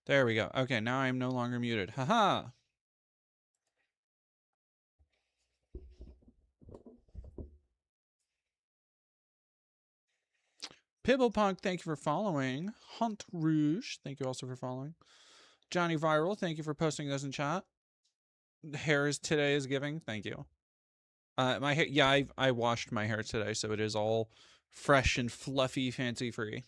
There we go. Okay, now I'm no longer muted. Haha. Pibblepunk, thank you for following. Hunt Rouge, thank you also for following. Johnny Viral, thank you for posting those in chat. Hair is today is giving, thank you. My hair, yeah, I washed my hair today, so it is all fresh and fluffy, fancy free.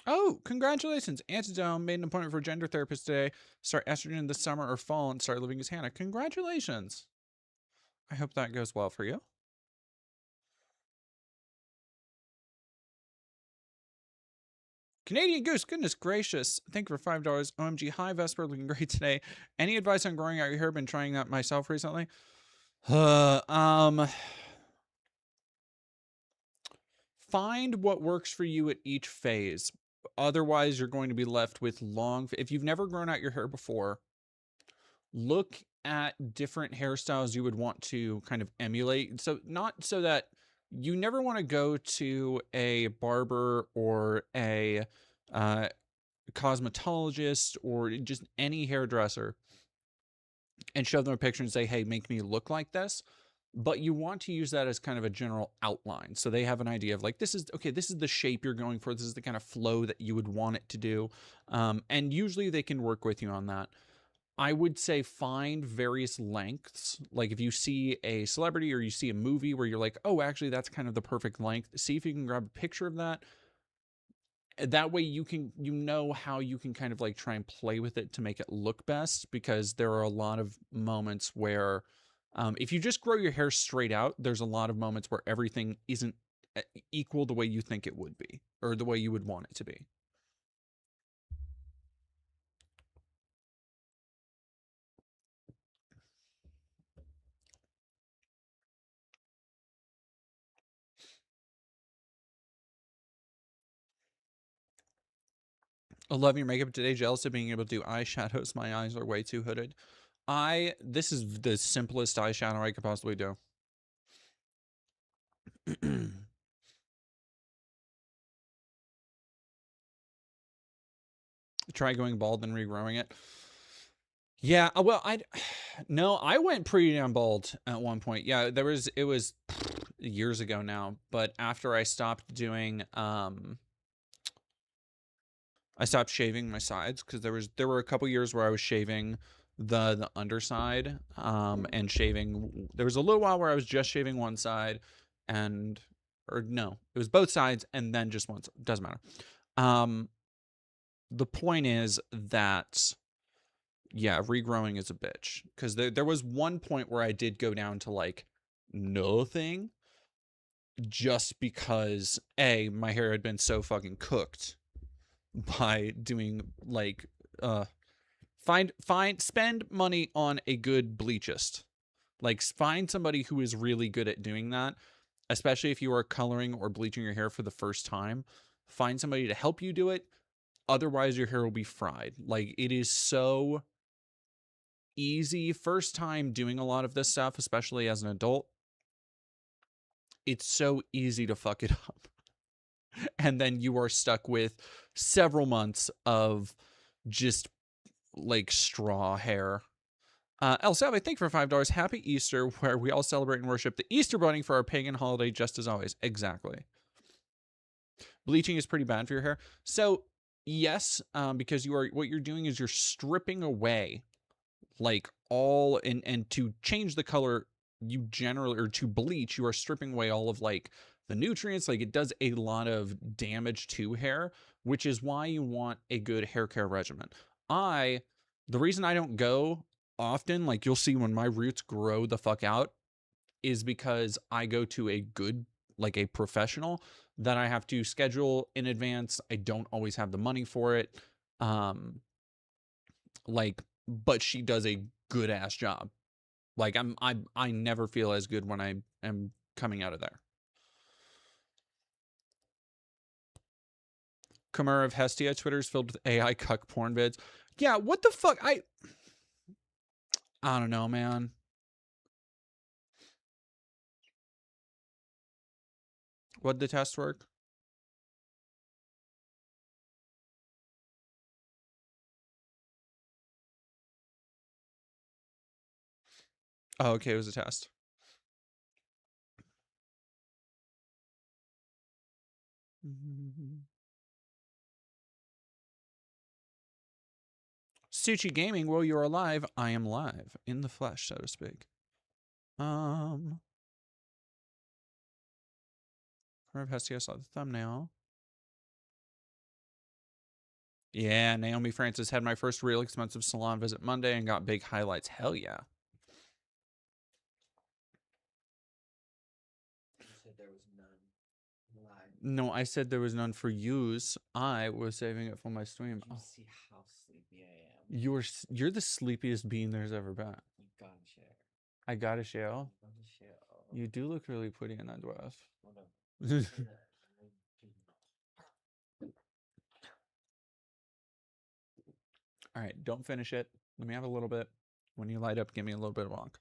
Oh, congratulations. Antidome made an appointment for a gender therapist today. Start estrogen this summer or fall and start living as Hannah. Congratulations. I hope that goes well for you. Canadian Goose, goodness gracious. Thank you for $5. OMG, hi Vesper, looking great today. Any advice on growing out your hair? Been trying that myself recently. Find what works for you at each phase. Otherwise, you're going to be left with long. If you've never grown out your hair before, look at different hairstyles you would want to kind of emulate. So not so that you never want to go to a barber or a cosmetologist or just any hairdresser and show them a picture and say, hey, make me look like this. But you want to use that as kind of a general outline. So they have an idea of like, this is, okay, this is the shape you're going for. This is the kind of flow that you would want it to do. And usually they can work with you on that. I would say find various lengths. Like if you see a celebrity or you see a movie where you're like, oh, actually, that's kind of the perfect length. See if you can grab a picture of that. That way you can, you know how you can kind of like try and play with it to make it look best, because there are a lot of moments where if you just grow your hair straight out, there's a lot of moments where everything isn't equal the way you think it would be or the way you would want it to be. I love your makeup today. Jealous of being able to do eyeshadows. My eyes are way too hooded. This is the simplest eyeshadow I could possibly do. Try going bald and regrowing it. Yeah, well, I went pretty damn bald at one point. Yeah, it was years ago now, but after I stopped doing I stopped shaving my sides, because there were a couple years where I was shaving the underside and shaving. There was a little while where I was just shaving one side, and or no, it was both sides and then just one. Doesn't matter. The point is that yeah, regrowing is a bitch, because there was one point where I did go down to like nothing, just because my hair had been so fucking cooked by doing like spend money on a good bleachist. Like find somebody who is really good at doing that, especially if you are coloring or bleaching your hair for the first time. Find somebody to help you do it. Otherwise your hair will be fried. Like it is so easy first time doing a lot of this stuff, especially as an adult. It's so easy to fuck it up. And then you are stuck with several months of just like straw hair. El Salve, thank you for $5. Happy Easter, where we all celebrate and worship the Easter Bunny for our pagan holiday, just as always. Exactly. Bleaching is pretty bad for your hair. So yes, because what you're doing is you're stripping away like all and to change the color, you generally, or to bleach, you are stripping away all of like the nutrients. Like it does a lot of damage to hair, which is why you want a good hair care regimen. The reason I don't go often, like you'll see when my roots grow the fuck out, is because I go to a good, like a professional that I have to schedule in advance. I don't always have the money for it. Like, but she does a good ass job. Like I never feel as good when I am coming out of there. Kamara of Hestia, Twitter's filled with AI cuck porn vids. Yeah, what the fuck? I don't know, man. What'd the test work? Oh, okay, it was a test. Suchi Gaming, while you're alive, I am live. In the flesh, so to speak. Rev Hestia saw the thumbnail. Yeah, Naomi Francis had my first real expensive salon visit Monday and got big highlights. Hell yeah. You said there was none live. No, I said there was none for use. I was saving it for my stream. You see how sleepy I am. You're the sleepiest being there's ever been. You gotta share. I gotta share. You gotta share. You do look really pretty in that dress. Whatever. All right, don't finish it. Let me have a little bit. When you light up, give me a little bit of wonk.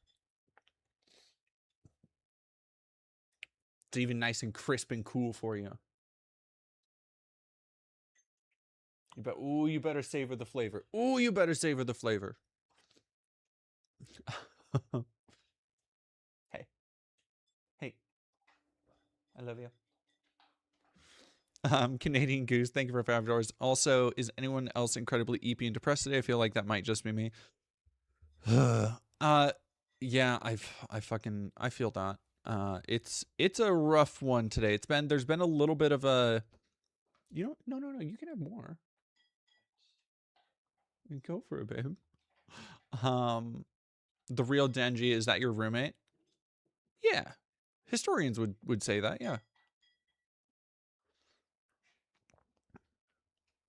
It's even nice and crisp and cool for you. You better savor the flavor. Ooh, you better savor the flavor. Hey. Hey. I love you. Canadian Goose, thank you for $5. Also, is anyone else incredibly EP and depressed today? I feel like that might just be me. Yeah, I feel that. It's a rough one today. There's been a little bit of a, no, you can have more. Go for it, babe. The real Denji, is that your roommate? Yeah. Historians would say that, yeah.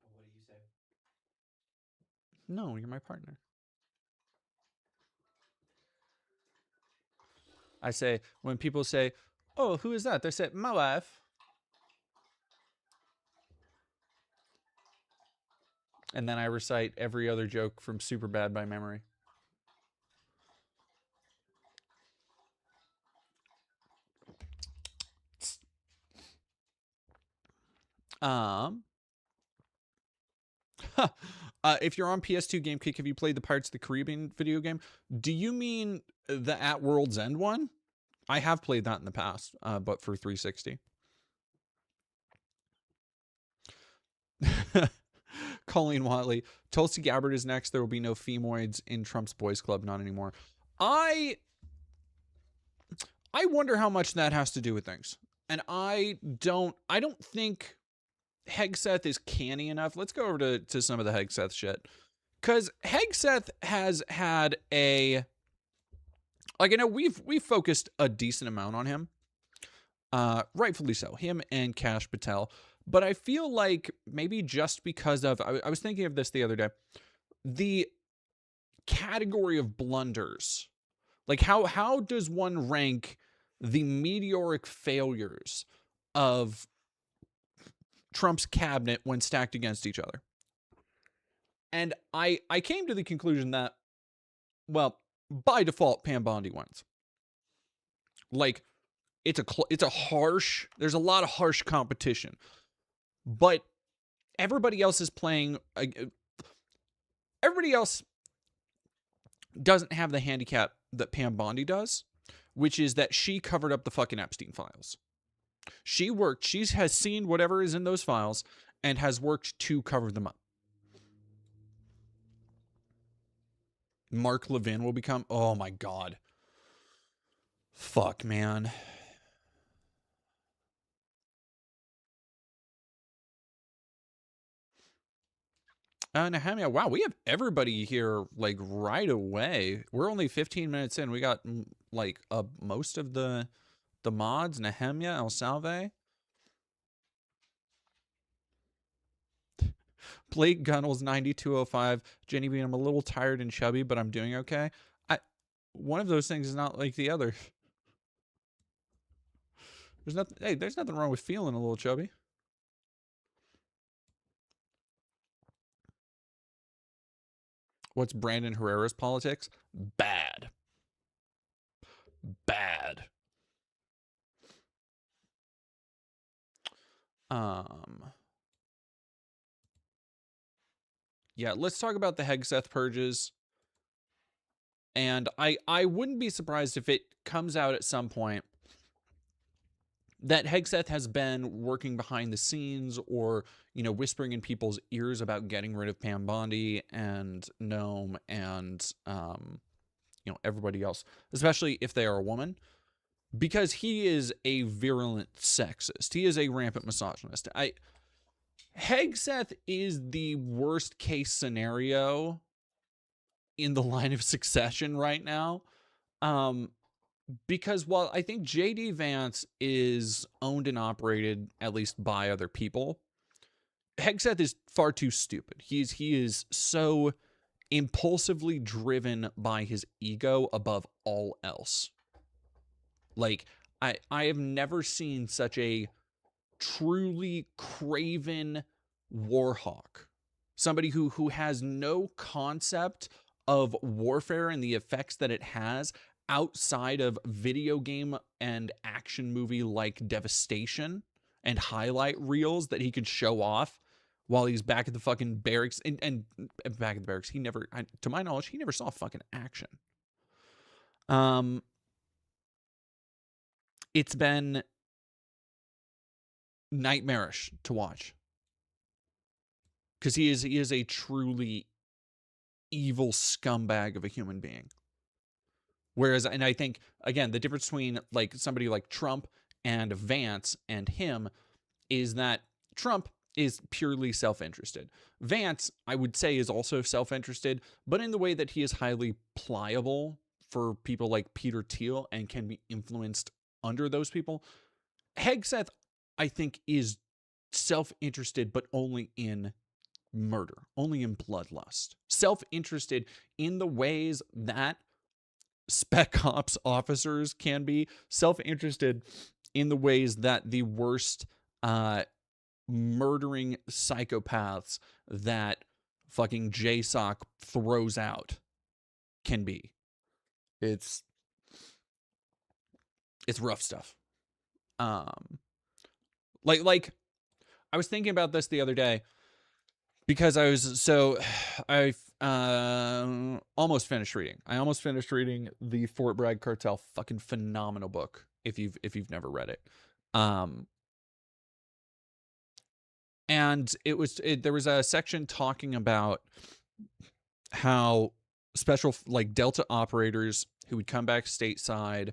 What do you say? No, you're my partner. I say, when people say, oh, who is that? They say, my wife. And then I recite every other joke from Superbad by memory. If you're on PS2 Game Kick, have you played the Pirates of the Caribbean video game? Do you mean the At World's End one? I have played that in the past, but for 360. Colleen Watley, Tulsi Gabbard is next. There will be no femoids in Trump's boys club, not anymore. I wonder how much that has to do with things. And I don't think Hegseth is canny enough. Let's go over to some of the Hegseth shit. Because Hegseth has had a, like, I know we've focused a decent amount on him. Rightfully so. Him and Kash Patel. But I feel like maybe just because of, I was thinking of this the other day, the category of blunders. Like, how does one rank the meteoric failures of Trump's cabinet when stacked against each other? And I came to the conclusion that, well, by default, Pam Bondi wins. Like, it's a harsh, there's a lot of harsh competition. But everybody else is playing, everybody else doesn't have the handicap that Pam Bondi does, which is that she covered up the fucking Epstein files. She has seen whatever is in those files and has worked to cover them up. Mark Levin will become, oh my God. Fuck, man. Nehemia, wow, we have everybody here like right away. We're only 15 minutes in. We got like most of the mods. Nehemia, El Salve. Blake Gunnels 9205. Jenny Bean, I'm a little tired and chubby, but I'm doing okay. One of those things is not like the other. There's nothing wrong with feeling a little chubby. What's Brandon Herrera's politics? Bad. Bad. Yeah, let's talk about the Hegseth purges. And I wouldn't be surprised if it comes out at some point that Hegseth has been working behind the scenes or, whispering in people's ears about getting rid of Pam Bondi and Gnome and, everybody else, especially if they are a woman, because he is a virulent sexist. He is a rampant misogynist. Hegseth is the worst case scenario in the line of succession right now. Because while I think JD Vance is owned and operated at least by other people, Hegseth is far too stupid. He is so impulsively driven by his ego above all else. Like, I have never seen such a truly craven warhawk. Somebody who has no concept of warfare and the effects that it has outside of video game and action movie like devastation and highlight reels that he could show off while he's back at the fucking barracks. And back at the barracks, he never, to my knowledge, he never saw fucking action. It's been nightmarish to watch because he is a truly evil scumbag of a human being. Whereas, and I think again, the difference between like somebody like Trump and Vance and him is that Trump is purely self-interested. Vance, I would say, is also self-interested, but in the way that he is highly pliable for people like Peter Thiel and can be influenced under those people. Hegseth, I think, is self-interested, but only in murder, only in bloodlust. Self-interested in the ways that spec ops officers can be, self-interested in the ways that the worst murdering psychopaths that fucking JSOC throws out can be. It's rough stuff. Like I was thinking about this the other day because I almost finished reading. I almost finished reading the Fort Bragg Cartel. Fucking phenomenal book if you've never read it. And there was a section talking about how special like Delta operators who would come back stateside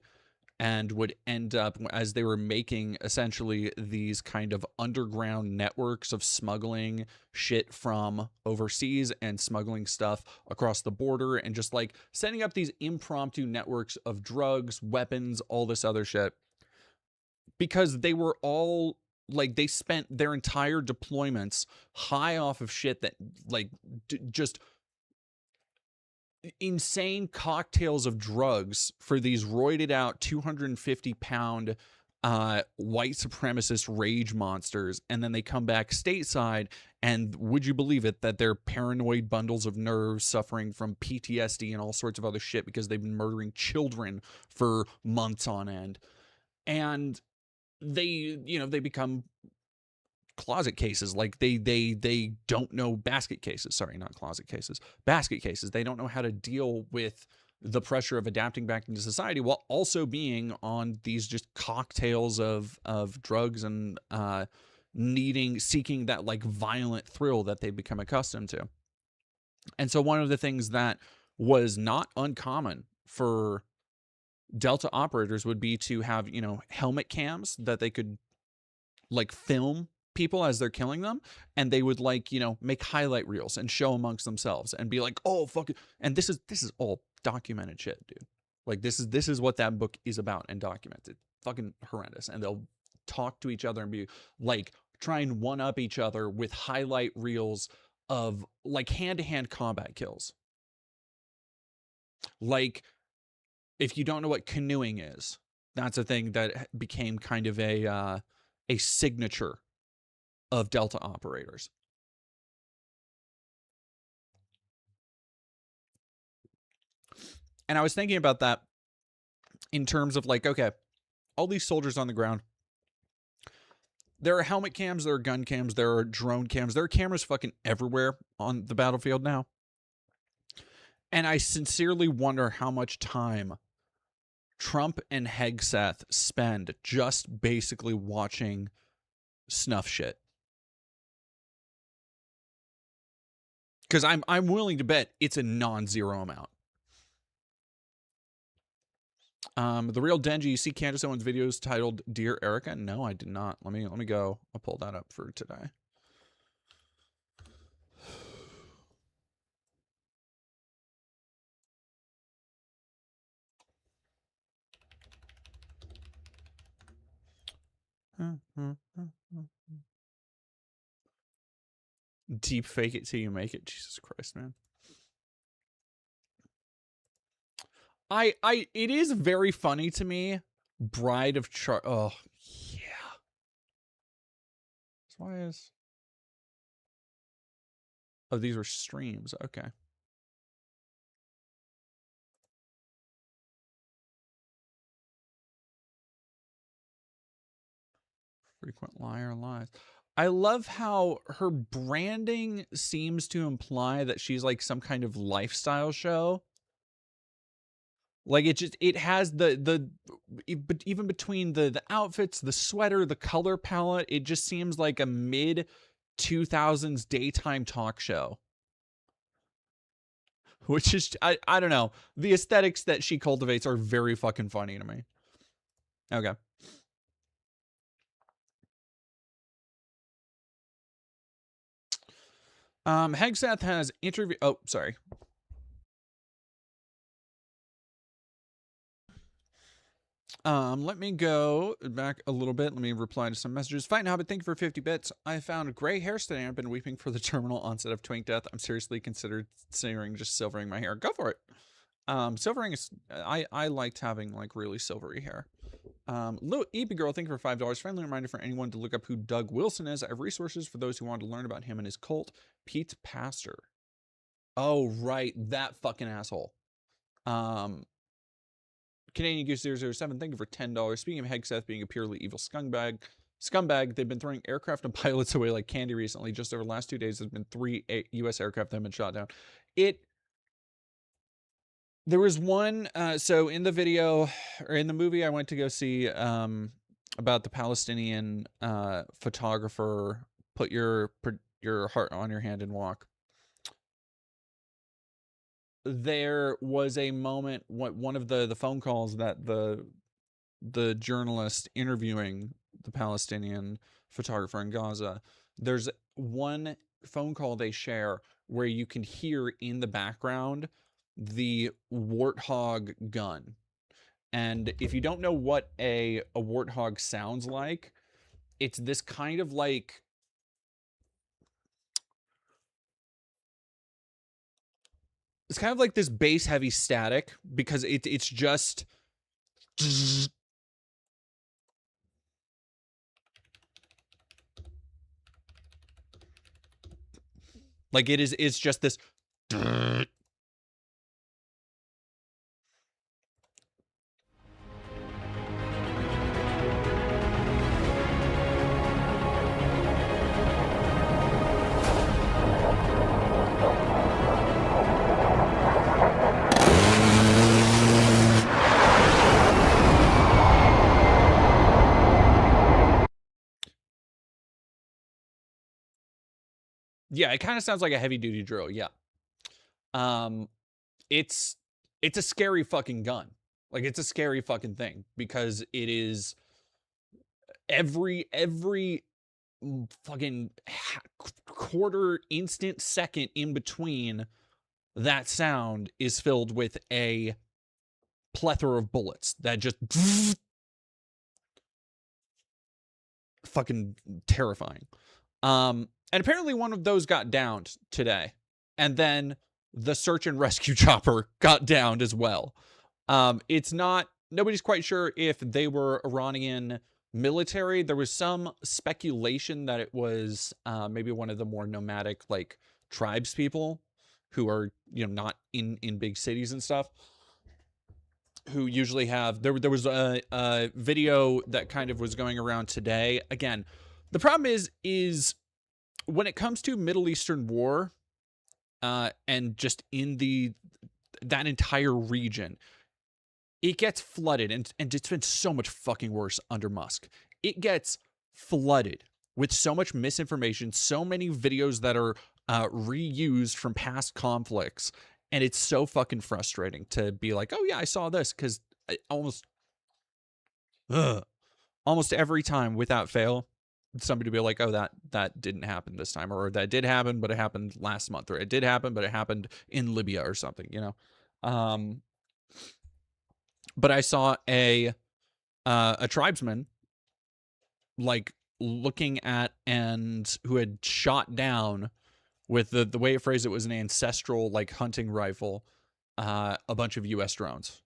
and would end up, as they were making essentially these kind of underground networks of smuggling shit from overseas and smuggling stuff across the border and just like setting up these impromptu networks of drugs, weapons, all this other shit. Because they were all like, they spent their entire deployments high off of shit that like just insane cocktails of drugs for these roided out 250-pound white supremacist rage monsters, and then they come back stateside, and would you believe it that they're paranoid bundles of nerves suffering from PTSD and all sorts of other shit because they've been murdering children for months on end, and they become closet cases. Like they don't know basket cases. Sorry, not closet cases. Basket cases. They don't know how to deal with the pressure of adapting back into society while also being on these just cocktails of drugs and seeking that like violent thrill that they've become accustomed to. And so one of the things that was not uncommon for Delta operators would be to have, helmet cams that they could like film people as they're killing them, and they would like make highlight reels and show amongst themselves and be like, oh fuck it. And this is all documented shit, dude. Like this is what that book is about and documented. Fucking horrendous. And they'll talk to each other and be like, try and one up each other with highlight reels of like hand-to-hand combat kills. Like, if you don't know what canoeing is, that's a thing that became kind of a signature of Delta operators. And I was thinking about that in terms of like, okay, all these soldiers on the ground, there are helmet cams, there are gun cams, there are drone cams, there are cameras fucking everywhere on the battlefield now. And I sincerely wonder how much time Trump and Hegseth spend just basically watching snuff shit. Because I'm willing to bet it's a non-zero amount. The real Denji, you see Candace Owens' videos titled "Dear Erica"? No, I did not. Let me go. I'll pull that up for today. Deep fake it till you make it. Jesus Christ, man. It is very funny to me. Bride of Char. Oh yeah. Why is? Oh, these were streams. Okay. Frequent liar lies. I love how her branding seems to imply that she's like some kind of lifestyle show. Like it has but even between the outfits, the sweater, the color palette, it just seems like a mid 2000s daytime talk show. Which is I don't know. The aesthetics that she cultivates are very fucking funny to me. Okay. Hegseth has interview. Oh, sorry. Let me go back a little bit. Let me reply to some messages. Fighting Hobbit, thank you for 50 bits. I found gray hair today. I've been weeping for the terminal onset of twink death. I'm seriously considering just silvering my hair. Go for it. Silvering is I liked having like really silvery hair. Little Eepy Girl, thank you for $5. Friendly reminder for anyone to look up who Doug Wilson is. I have resources for those who want to learn about him and his cult. Pete Pastor. Oh, right. That fucking asshole. Canadian Goose 007, thank you for $10. Speaking of Hegseth being a purely evil scumbag, they've been throwing aircraft and pilots away like candy recently. Just over the last 2 days, there's been 3 U.S. aircraft that have been shot down. There was one, so in the video, or in the movie I went to go see about the Palestinian photographer, put your heart on your hand and walk. There was a moment, one of the phone calls that the journalist interviewing the Palestinian photographer in Gaza, there's one phone call they share where you can hear in the background the Warthog gun. And if you don't know what a Warthog sounds like, it's this kind of like, it's kind of like this bass heavy static because it's just like it's just this. Yeah, it kind of sounds like a heavy duty drill. Yeah. It's a scary fucking gun. Like it's a scary fucking thing because it is every fucking quarter instant second in between that sound is filled with a plethora of bullets that just fucking terrifying. And apparently one of those got downed today. And then the search and rescue chopper got downed as well. It's not, nobody's quite sure if they were Iranian military. There was some speculation that it was maybe one of the more nomadic like tribes people who are, you know, not in big cities and stuff, who usually have, there was a video that kind of was going around today. Again, the problem is when it comes to Middle Eastern war, and just in the that entire region, it gets flooded, and it's been so much fucking worse under Musk. It gets flooded with so much misinformation, so many videos that are reused from past conflicts, and it's so fucking frustrating to be like, oh yeah, I saw this, because almost every time without fail, somebody will be like, oh, that didn't happen this time, or that did happen but it happened last month, or it did happen but it happened in Libya or something, you know. But I saw a tribesman, like, looking at, and who had shot down with the way it phrased it was an ancestral, like, hunting rifle, a bunch of US drones.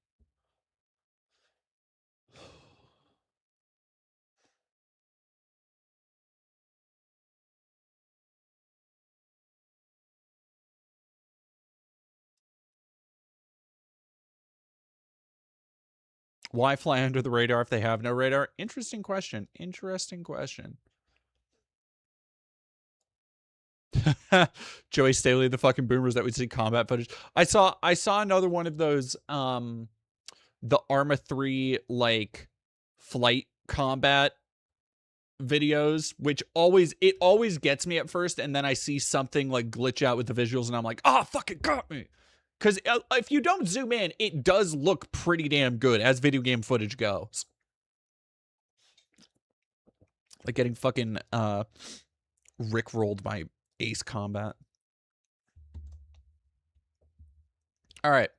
Why fly under the radar if they have no radar? Interesting question. Joey Staley, the fucking boomers that would see combat footage. I saw another one of those, the Arma 3, like, flight combat videos, which always gets me at first, and then I see something like glitch out with the visuals, and I'm like, oh, fuck, it got me. Because if you don't zoom in, it does look pretty damn good as video game footage goes. Like getting fucking rickrolled by Ace Combat. All right.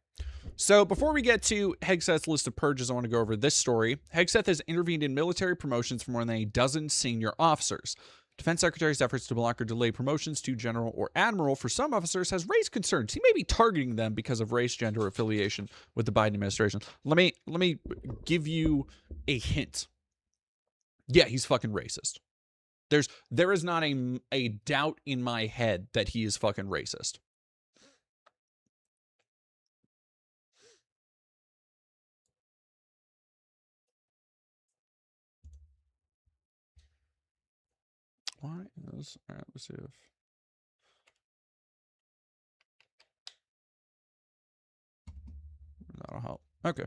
So before we get to Hegseth's list of purges, I want to go over this story. Hegseth has intervened in military promotions for more than a dozen senior officers. Defense Secretary's efforts to block or delay promotions to general or admiral for some officers has raised concerns. He may be targeting them because of race, gender, or affiliation with the Biden administration. Let me give you a hint. Yeah, he's fucking racist. There is not a doubt in my head that he is fucking racist. Why is, all right, let's see if that'll help. Okay.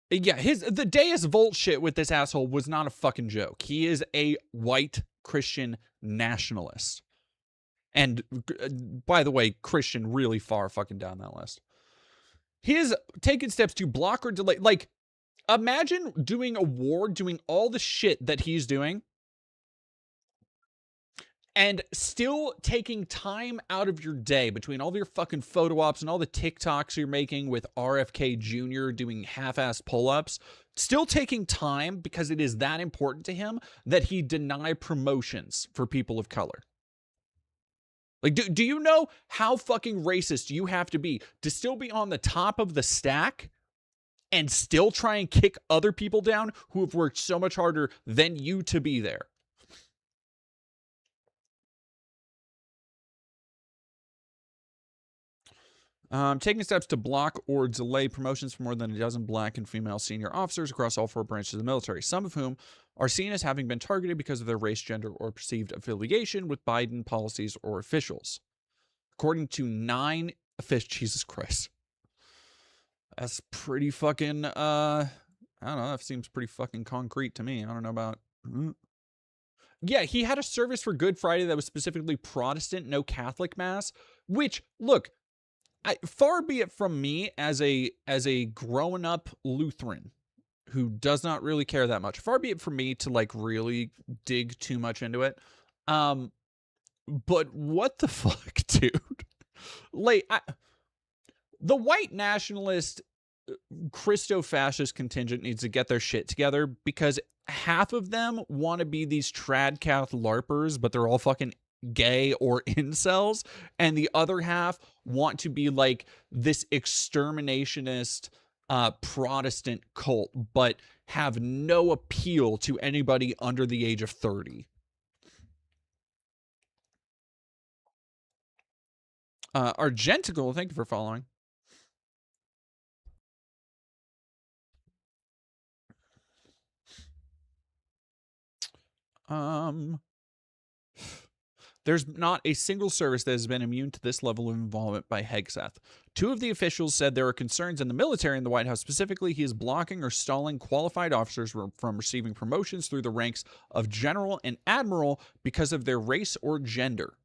Yeah, the Deus Volt shit with this asshole was not a fucking joke. He is a white Christian nationalist. And by the way, Christian really far fucking down that list. He has taken steps to block or delay. Like, imagine doing a war, doing all the shit that he's doing, and still taking time out of your day between all of your fucking photo ops and all the TikToks you're making with RFK Jr. doing half-assed pull-ups, still taking time because it is that important to him that he deny promotions for people of color. Like, do you know how fucking racist you have to be to still be on the top of the stack and still try and kick other people down who have worked so much harder than you to be there? Taking steps to block or delay promotions for more than a dozen black and female senior officers across all four branches of the military, some of whom are seen as having been targeted because of their race, gender, or perceived affiliation with Biden policies or officials. According to 9 officials, Jesus Christ. That's pretty fucking, I don't know, that seems pretty fucking concrete to me. I don't know about... Yeah, he had a service for Good Friday that was specifically Protestant, no Catholic mass, which, look, far be it from me as a grown up Lutheran who does not really care that much. Far be it from me to like really dig too much into it. But what the fuck, dude? Like, the white nationalist Christo-fascist contingent needs to get their shit together, because half of them want to be these trad-cath LARPers, but they're all fucking gay or incels, and the other half want to be like this exterminationist Protestant cult, but have no appeal to anybody under the age of 30. Argentical, thank you for following. There's not a single service that has been immune to this level of involvement by Hegseth. Two of the officials said there are concerns in the military and the White House specifically. He is blocking or stalling qualified officers from receiving promotions through the ranks of general and admiral because of their race or gender.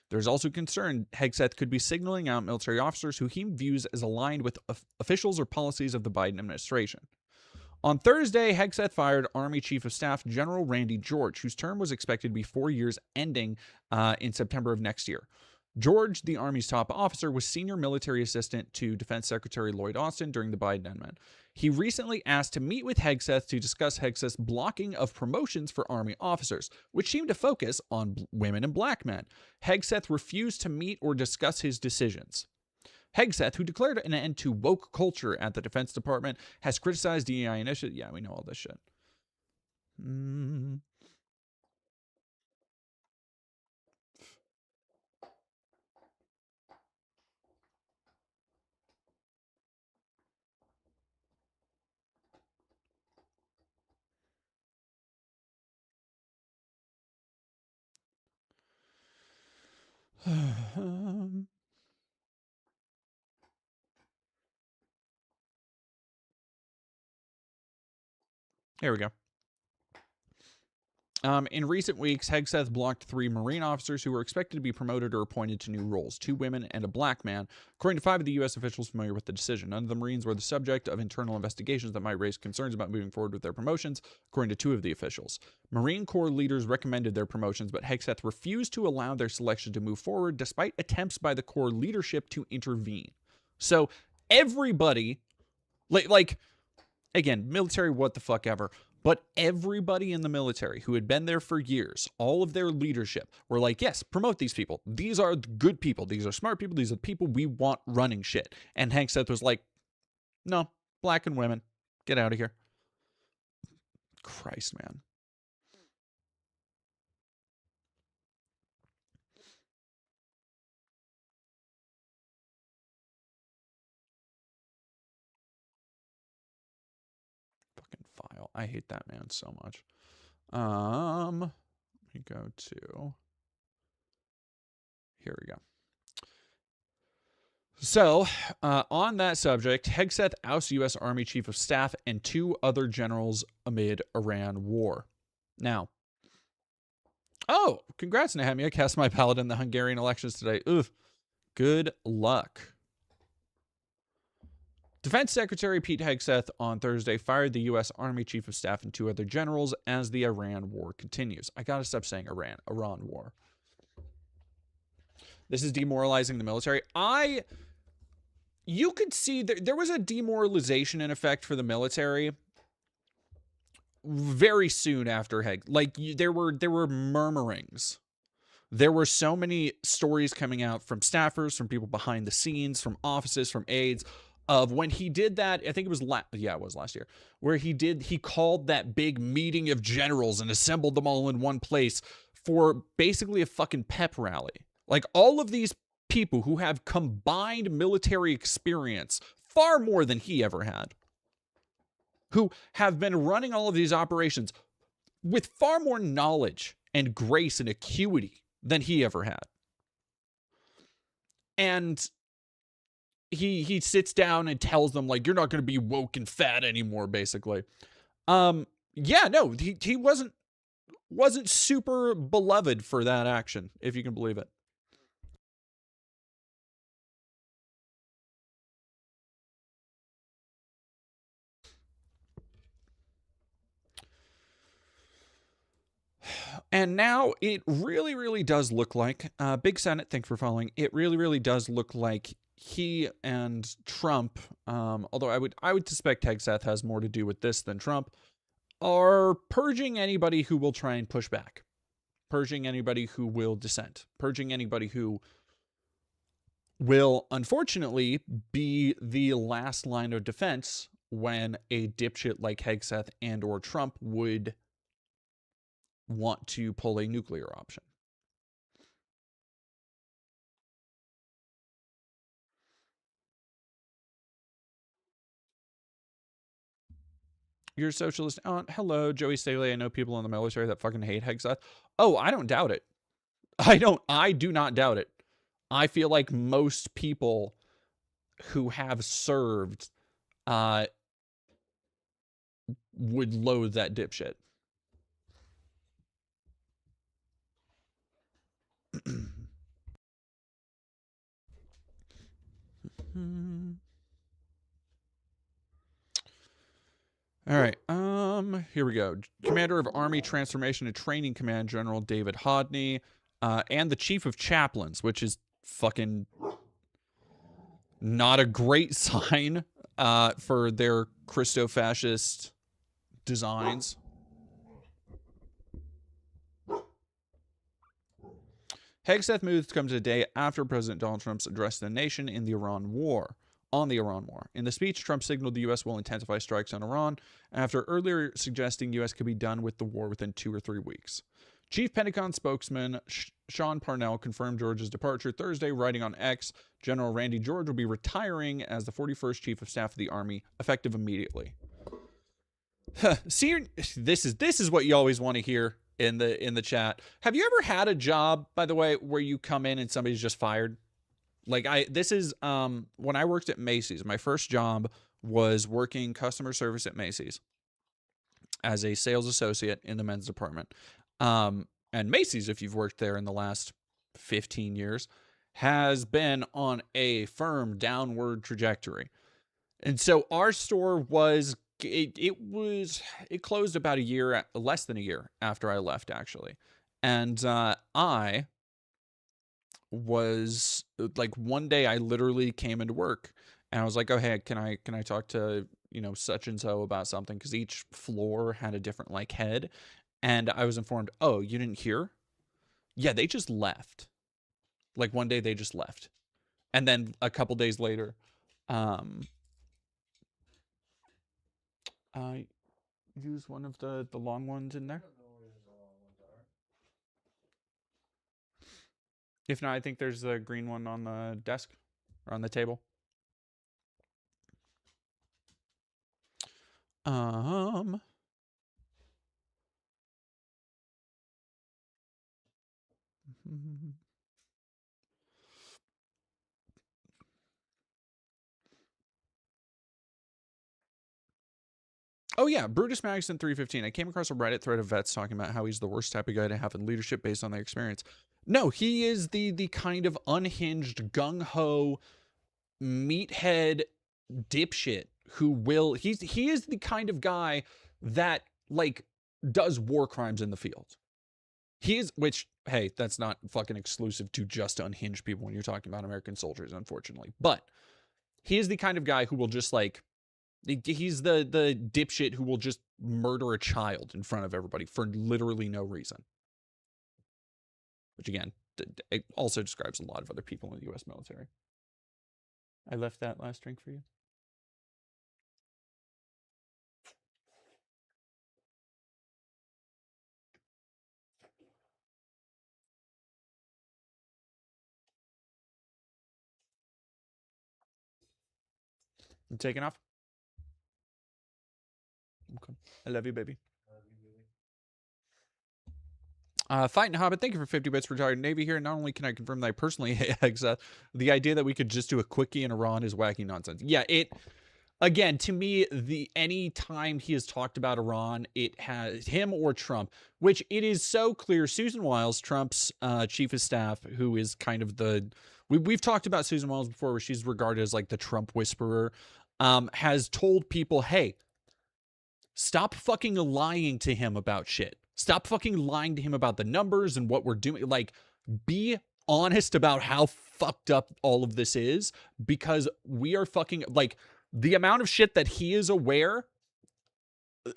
There's also concern Hegseth could be signaling out military officers who he views as aligned with officials or policies of the Biden administration. On Thursday, Hegseth fired Army Chief of Staff General Randy George, whose term was expected to be 4 years, ending in September of next year. George, the Army's top officer, was senior military assistant to Defense Secretary Lloyd Austin during the Biden admin. He recently asked to meet with Hegseth to discuss Hegseth's blocking of promotions for Army officers, which seemed to focus on women and black men. Hegseth refused to meet or discuss his decisions. Hegseth, who declared an end to woke culture at the Defense Department, has criticized DEI initiatives. Yeah, we know all this shit. Here we go. In recent weeks, Hegseth blocked 3 Marine officers who were expected to be promoted or appointed to new roles, 2 women and a black man, according to 5 of the U.S. officials familiar with the decision. None of the Marines were the subject of internal investigations that might raise concerns about moving forward with their promotions, according to 2 of the officials. Marine Corps leaders recommended their promotions, but Hegseth refused to allow their selection to move forward despite attempts by the Corps leadership to intervene. So everybody, like again, military, what the fuck ever. But everybody in the military who had been there for years, all of their leadership were like, yes, promote these people. These are good people. These are smart people. These are people we want running shit. And Hegseth was like, no, black and women, get out of here. Christ, man. Fucking file. I hate that man so much. Let me go to, here we go. So, on that subject, Hegseth ousts U.S. Army Chief of Staff and 2 other generals amid Iran war. Now, oh, congrats, Nehemia. Cast my ballot in the Hungarian elections today. Oof. Good luck. Defense Secretary Pete Hegseth on Thursday fired the U.S. Army Chief of Staff and 2 other generals as the Iran war continues. I gotta stop saying Iran war. This is demoralizing the military. You could see there was a demoralization in effect for the military very soon after there were murmurings. There were so many stories coming out from staffers, from people behind the scenes, from offices, from aides, of when he did that. I think it was it was last year, where he called that big meeting of generals and assembled them all in one place for basically a fucking pep rally. Like, all of these people who have combined military experience far more than he ever had, who have been running all of these operations with far more knowledge and grace and acuity than he ever had. And he sits down and tells them, like, you're not going to be woke and fat anymore, basically. Yeah, no, he wasn't super beloved for that action, if you can believe it. And now it really, really does look like, Big Senate, thanks for following. It really, really does look like he and Trump, although I would suspect Hegseth has more to do with this than Trump, are purging anybody who will try and push back, purging anybody who will dissent, purging anybody who will, unfortunately, be the last line of defense when a dipshit like Hegseth and or Trump would want to pull a nuclear option. You're a socialist. Oh, hello, Joey Staley. I know people in the military that fucking hate Hegseth. Oh, I don't doubt it. I do not doubt it. I feel like most people who have served would loathe that dipshit. All right. Here we go. Commander of Army Transformation and Training Command General David Hodney, and the Chief of Chaplains, which is fucking not a great sign for their Christo-fascist designs. Hegseth moves comes a day after President Donald Trump's address to the nation in the Iran war. On the Iran war. In the speech, Trump signaled the U.S. will intensify strikes on Iran after earlier suggesting U.S. could be done with the war within 2 or 3 weeks. Chief Pentagon spokesman Sean Parnell confirmed George's departure Thursday, writing on X, General Randy George will be retiring as the 41st Chief of Staff of the Army, effective immediately. See, this is what you always want to hear in the chat. Have you ever had a job, by the way, where you come in and somebody's just fired? Like this is when I worked at Macy's. My first job was working customer service at Macy's as a sales associate in the men's department. And Macy's, if you've worked there in the last 15 years, has been on a firm downward trajectory. And so our store was it closed about less than a year after I left, actually. And I was like, one day I literally came into work and I was like, oh hey, can I talk to such and so about something, because each floor had a different like head, and I was informed, oh, you didn't hear? Yeah, they just left. Like one day they just left, and then a couple days later, I use one of the long ones in there. If not, I think there's a green one on the desk or on the table. Oh yeah, Brutus Magnuson 315. I came across a Reddit thread of vets talking about how he's the worst type of guy to have in leadership based on their experience. No, he is the kind of unhinged, gung-ho, meathead dipshit who will he is the kind of guy that like does war crimes in the field. He is, which, hey, that's not fucking exclusive to just unhinged people when you're talking about American soldiers, unfortunately. But he is the kind of guy who will just like, he's the dipshit who will just murder a child in front of everybody for literally no reason. Which again, it also describes a lot of other people in the U.S. military. I left that last drink for you. You taking off? Okay. I love you, baby. Fighting Hobbit, thank you for 50 bits, retired Navy here. Not only can I confirm that I personally hate Hegseth, the idea that we could just do a quickie in Iran is wacky nonsense. Yeah, again, to me, any time he has talked about Iran, it has him or Trump, which it is so clear. Susan Wiles, Trump's chief of staff, who is kind of we've talked about Susan Wiles before, where she's regarded as like the Trump whisperer, has told people, hey, stop fucking lying to him about shit. Stop fucking lying to him about the numbers and what we're doing. Like, be honest about how fucked up all of this is, because we are fucking, like, the amount of shit that he is aware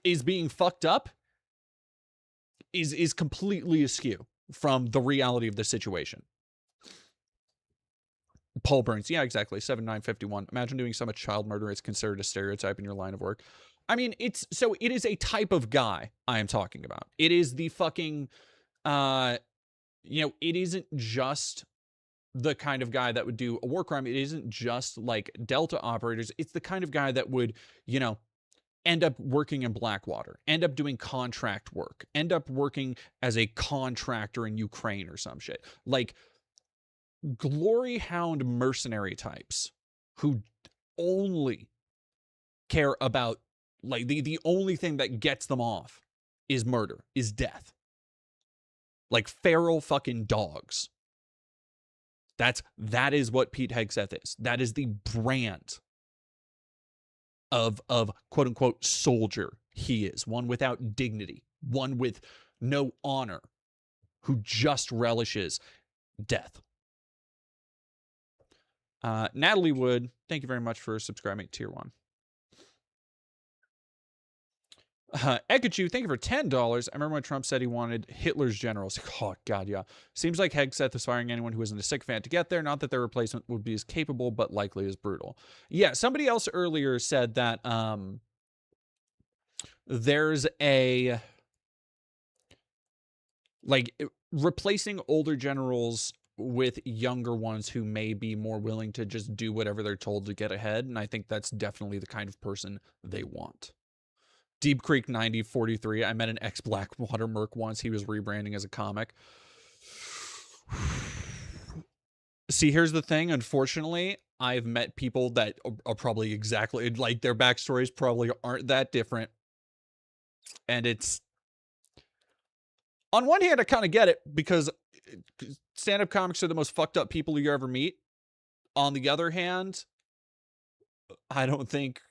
is being fucked up is completely askew from the reality of the situation. Paul Burns, yeah, exactly. 7951. Imagine doing so much child murder. It's considered a stereotype in your line of work. I mean, it is a type of guy I am talking about. It is the fucking, it isn't just the kind of guy that would do a war crime. It isn't just like Delta operators. It's the kind of guy that would, end up working in Blackwater, end up doing contract work, end up working as a contractor in Ukraine or some shit. Like glory hound mercenary types who only care about, like, the only thing that gets them off is murder, is death. Like feral fucking dogs. That is what Pete Hegseth is. That is the brand of quote unquote soldier he is. One without dignity, one with no honor, who just relishes death. Natalie Wood, thank you very much for subscribing to Tier 1. Ekachu, thank you for $10. I remember when Trump said he wanted Hitler's generals. Oh, God, yeah. Seems like Hegseth is firing anyone who isn't a sycophant to get there. Not that their replacement would be as capable, but likely as brutal. Yeah, somebody else earlier said that there's a... like, replacing older generals with younger ones who may be more willing to just do whatever they're told to get ahead. And I think that's definitely the kind of person they want. Deep Creek 9043. I met an ex-Blackwater merc once. He was rebranding as a comic. See, here's the thing. Unfortunately, I've met people that are probably exactly like their backstories probably aren't that different. And it's, on one hand, I kind of get it because stand-up comics are the most fucked up people you ever meet. On the other hand, I don't think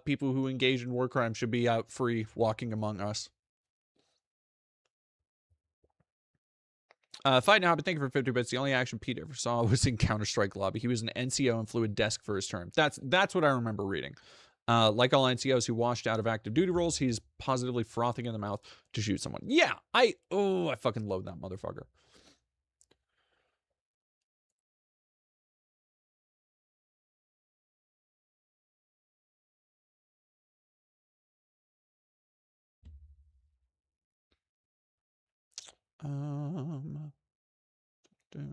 people who engage in war crimes should be out free walking among us. Fight now, but thank you for 50 bits. The only action Pete ever saw was in Counter-Strike Lobby. He was an NCO and flew a desk for his term. That's what I remember reading. Like all NCOs who washed out of active duty roles, he's positively frothing in the mouth to shoot someone. Yeah, I fucking loathe that motherfucker.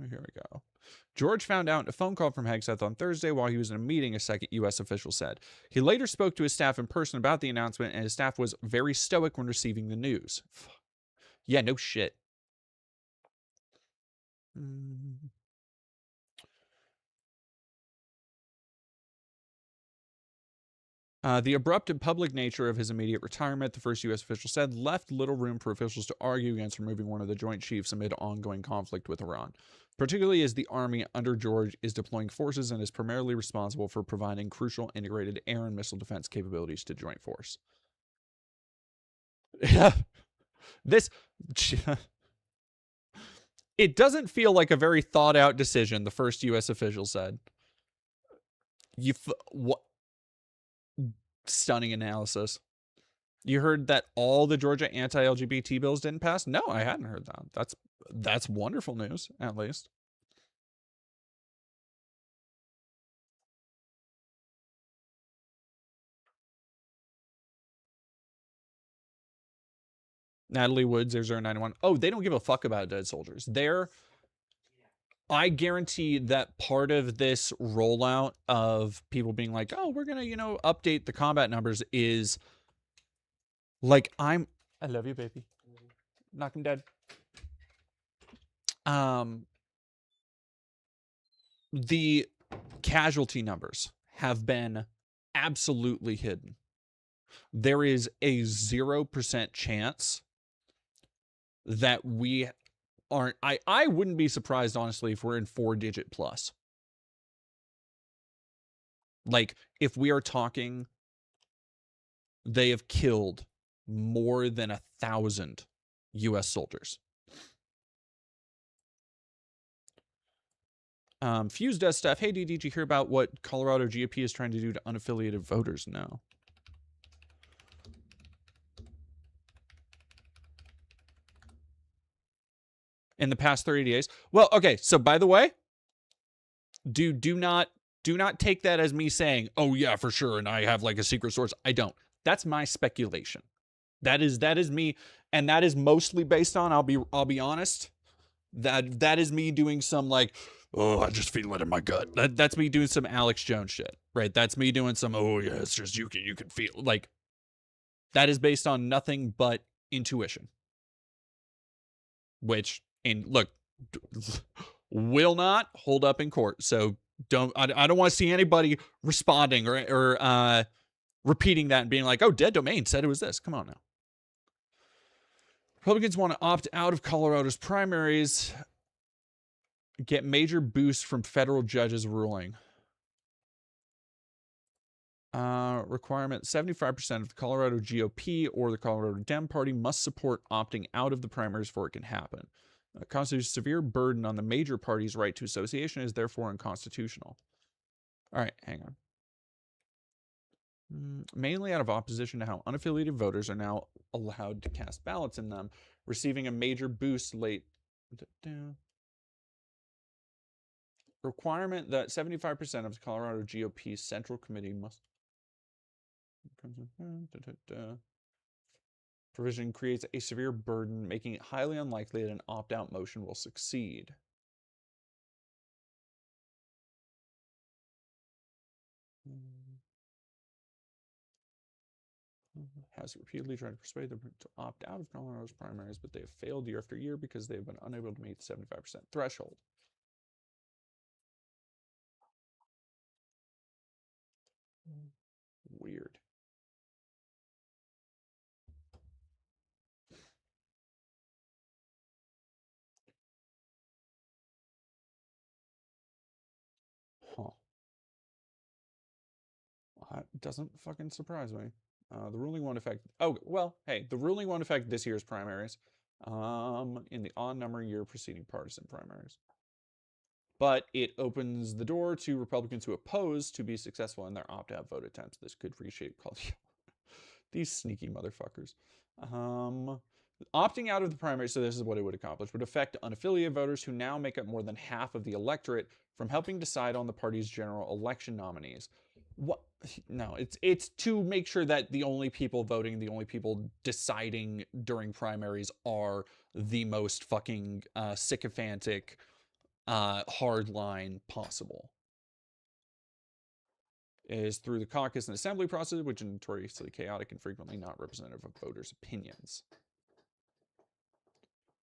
Here we go. George found out a phone call from Hegseth on Thursday while he was in a meeting, a second U.S. official said. He later spoke to his staff in person about the announcement, and his staff was very stoic when receiving the news. Yeah, no shit. The abrupt and public nature of his immediate retirement, the first U.S. official said, left little room for officials to argue against removing one of the joint chiefs amid ongoing conflict with Iran, particularly as the army under George is deploying forces and is primarily responsible for providing crucial integrated air and missile defense capabilities to joint force. It doesn't feel like a very thought out decision, the first U.S. official said. What? Stunning analysis. You heard that all the Georgia anti-LGBT bills didn't pass? No, I hadn't heard that. That's wonderful news, at least. Natalie Woods, 0091. Oh, they don't give a fuck about dead soldiers. I guarantee that part of this rollout of people being like, oh, we're going to, update the combat numbers is like, I love you, baby. Knock him dead. The casualty numbers have been absolutely hidden. There is a 0% chance that we aren't. I wouldn't be surprised, honestly, if we're in 4-digit plus. Like, if we are talking, they have killed more than 1,000 U.S. soldiers. Fuse does stuff. Hey, did you hear about what Colorado GOP is trying to do to unaffiliated voters? No. In the past 30 days. Well, okay. So by the way, do not take that as me saying, oh yeah, for sure. And I have like a secret source. I don't. That's my speculation. That is me. And that is mostly based on, I'll be honest. That is me doing some like, oh, I just feel it in my gut. That's me doing some Alex Jones shit, right? That's me doing some, oh yeah, it's just you can feel like, That is based on nothing but intuition. Which, and look, will not hold up in court. So I don't want to see anybody responding or repeating that and being like, oh, Dead Domain said it was this. Come on now. Republicans want to opt out of Colorado's primaries, get major boosts from federal judges ruling. Requirement 75% of the Colorado GOP or the Colorado Dem Party must support opting out of the primaries before it can happen. Constitutes a severe burden on the major party's right to association, is therefore unconstitutional. All right, hang on. Mainly out of opposition to how unaffiliated voters are now allowed to cast ballots in them, receiving a major boost late. Requirement that 75% of the Colorado GOP Central Committee must. Provision creates a severe burden, making it highly unlikely that an opt-out motion will succeed. Has repeatedly tried to persuade them to opt out of Colorado's primaries, but they have failed year after year because they have been unable to meet the 75% threshold. Weird. Huh. That doesn't fucking surprise me. The ruling won't affect. Oh, well, hey, the ruling won't affect this year's primaries. In the odd number year preceding partisan primaries. But it opens the door to Republicans who oppose to be successful in their opt-out vote attempts. This could reshape culture. These sneaky motherfuckers. Opting out of the primary, so this is what it would accomplish, would affect unaffiliated voters who now make up more than half of the electorate from helping decide on the party's general election nominees. What? No, it's to make sure that the only people voting, the only people deciding during primaries are the most fucking sycophantic, hard line possible. Is through the caucus and assembly process, which is notoriously chaotic and frequently not representative of voters' opinions.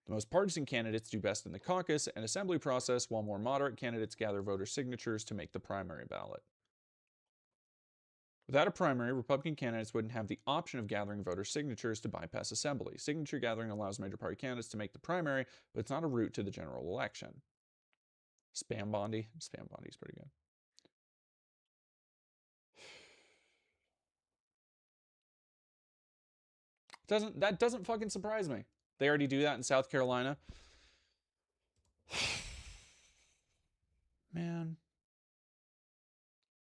The most partisan candidates do best in the caucus and assembly process, while more moderate candidates gather voter signatures to make the primary ballot. Without a primary, Republican candidates wouldn't have the option of gathering voter signatures to bypass assembly. Signature gathering allows major party candidates to make the primary, but it's not a route to the general election. Spam Bondi. Spam Bondi is pretty good. That doesn't fucking surprise me. They already do that in South Carolina. Man.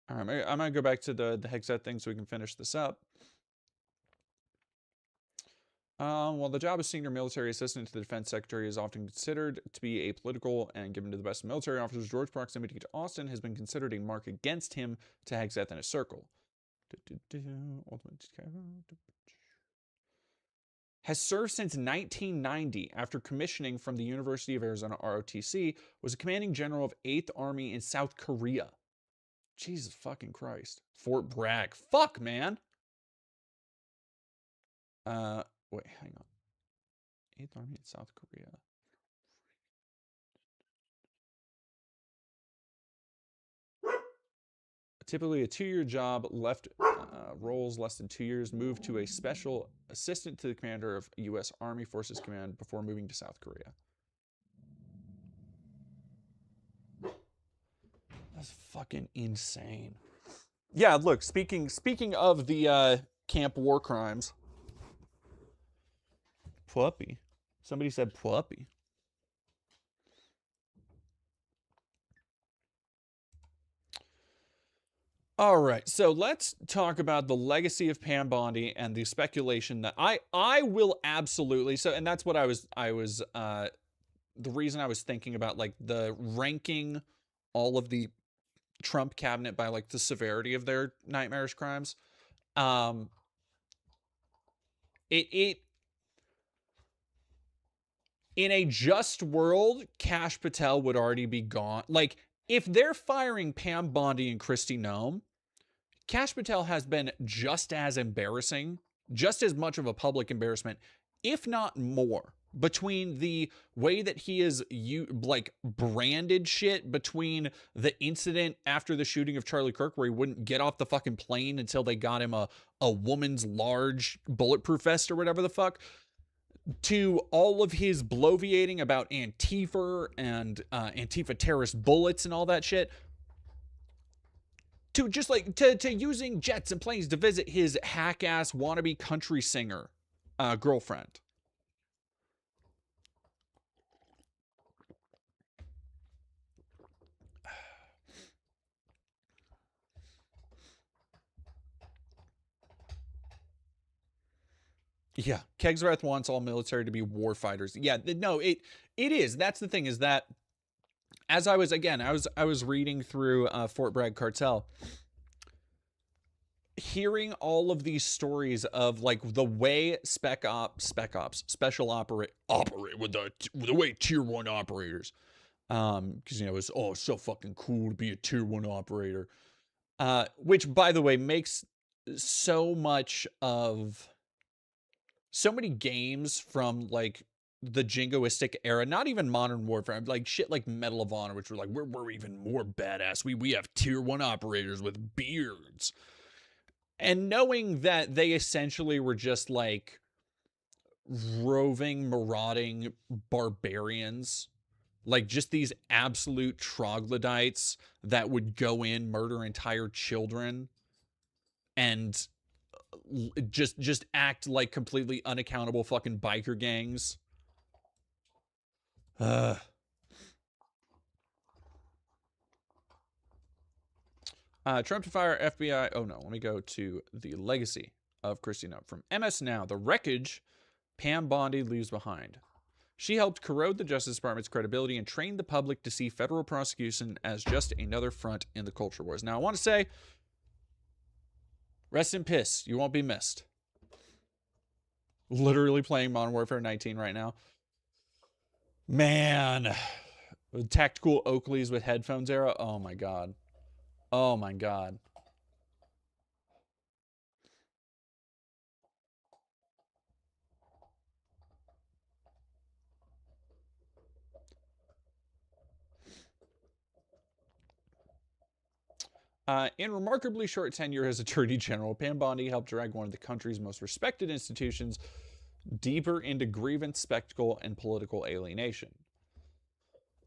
All right, I'm going to go back to the Hegseth thing so we can finish this up. Well, the job of senior military assistant to the defense secretary is often considered to be apolitical, and given to the best military officers, George's proximity to Austin has been considered a mark against him to Hegseth and his circle. Has served since 1990 after commissioning from the University of Arizona ROTC, was a commanding general of 8th Army in South Korea. Jesus fucking Christ. Fort Bragg. Fuck, man. Wait, hang on. 8th Army in South Korea. Typically a 2-year job, left roles less than 2 years, moved to a special assistant to the commander of U.S. Army Forces Command before moving to South Korea. That's fucking insane. Yeah, look, speaking of the camp war crimes. Puppy. Somebody said puppy. All right, so let's talk about the legacy of Pam Bondi and the speculation that I will absolutely, so, and that's what I was the reason I was thinking about, like, the ranking all of the Trump cabinet by, like, the severity of their nightmarish crimes. It in a just world, Kash Patel would already be gone. Like, if they're firing Pam Bondi and Kristi Noem, Kash Patel has been just as embarrassing just as much of a public embarrassment, if not more, between the way that he is branded shit between the incident after the shooting of Charlie Kirk, where he wouldn't get off the fucking plane until they got him a woman's large bulletproof vest or whatever the fuck, to all of his bloviating about Antifa and Antifa terrorist bullets and all that shit, to just to using jets and planes to visit his hack-ass wannabe country singer girlfriend. Yeah, Kegsworth wants all military to be war fighters. Yeah, no, it is. That's the thing, is that as I was reading through Fort Bragg Cartel, hearing all of these stories of like the way special operate with the way tier 1 operators, because it's so fucking cool to be a tier 1 operator, which by the way makes so many games from like the jingoistic era, not even Modern Warfare, like shit like Medal of Honor, which were like, we're even more badass. We have tier 1 operators with beards. And knowing that they essentially were just like roving, marauding barbarians, like just these absolute troglodytes that would go in, murder entire children, and just act like completely unaccountable fucking biker gangs. Trump to fire FBI. Oh no, let me go to the legacy of Christie Note from MS Now. The wreckage Pam Bondi leaves behind. She helped corrode the Justice Department's credibility and trained the public to see federal prosecution as just another front in the culture wars. Now, I want to say, rest in piss. You won't be missed. Literally playing Modern Warfare 19 right now. Man. Tactical Oakleys with headphones era. Oh my god. Oh my god. In remarkably short tenure as Attorney General, Pam Bondi helped drag one of the country's most respected institutions deeper into grievance, spectacle, and political alienation.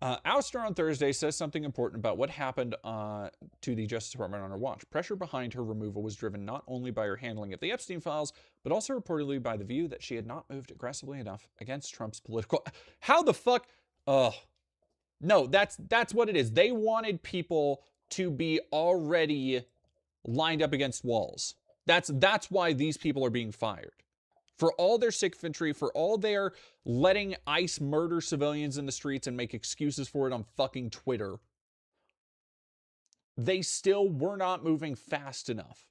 Ouster on Thursday says something important about what happened to the Justice Department on her watch. Pressure behind her removal was driven not only by her handling of the Epstein files, but also reportedly by the view that she had not moved aggressively enough against Trump's political... How the fuck... No, that's what it is. They wanted people to be already lined up against walls. That's why these people are being fired. For all their sycophancy, for all their letting ICE murder civilians in the streets and make excuses for it on fucking Twitter, they still were not moving fast enough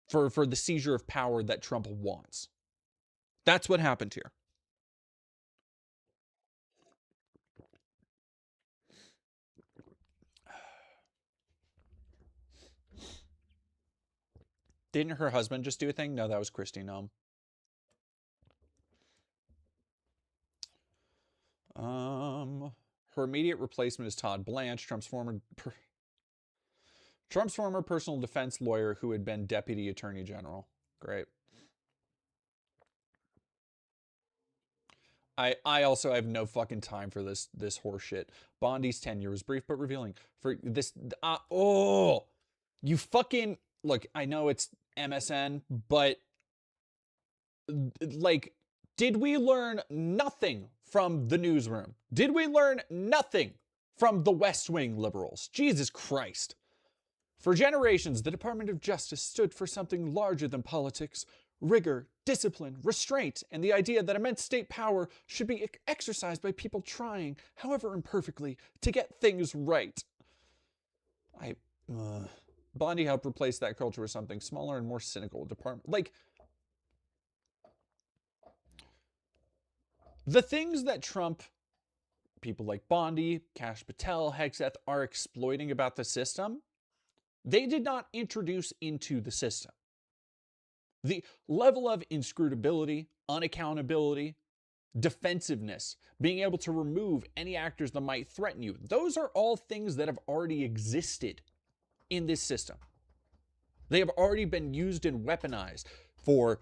for the seizure of power that Trump wants. That's what happened here. Didn't her husband just do a thing? No, that was Christy Nome. Her immediate replacement is Todd Blanche, Trump's former personal defense lawyer who had been deputy attorney general. Great. I also have no fucking time for this horseshit. Bondi's tenure was brief but revealing. For this, you fucking look. I know it's MSN, but like, did we learn nothing from the newsroom? Did we learn nothing from the West Wing liberals? Jesus Christ. For generations, the Department of Justice stood for something larger than politics: rigor, discipline, restraint, and the idea that immense state power should be exercised by people trying, however imperfectly, to get things right. Bondi helped replace that culture with something smaller and more cynical. Department, like, the things that Trump, people like Bondi, Kash Patel, Hegseth are exploiting about the system, they did not introduce into the system. The level of inscrutability, unaccountability, defensiveness, being able to remove any actors that might threaten you, those are all things that have already existed in this system. They have already been used and weaponized for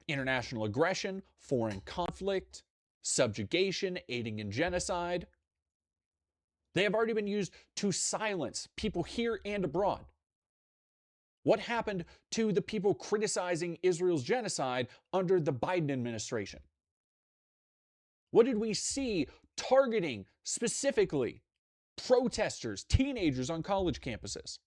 international aggression, foreign conflict, subjugation, aiding in genocide. They have already been used to silence people here and abroad. What happened to the people criticizing Israel's genocide under the Biden administration? What did we see targeting specifically protesters, teenagers on college campuses?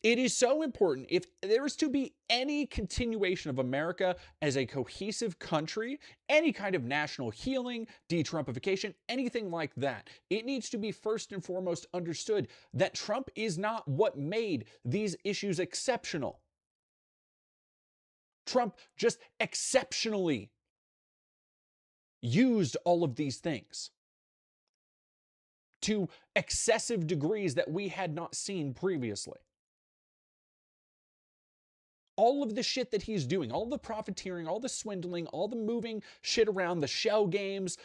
It is so important, if there is to be any continuation of America as a cohesive country, any kind of national healing, de-Trumpification, anything like that, it needs to be first and foremost understood that Trump is not what made these issues exceptional. Trump just exceptionally used all of these things to excessive degrees that we had not seen previously. All of the shit that he's doing, all the profiteering, all the swindling, all the moving shit around, the shell games,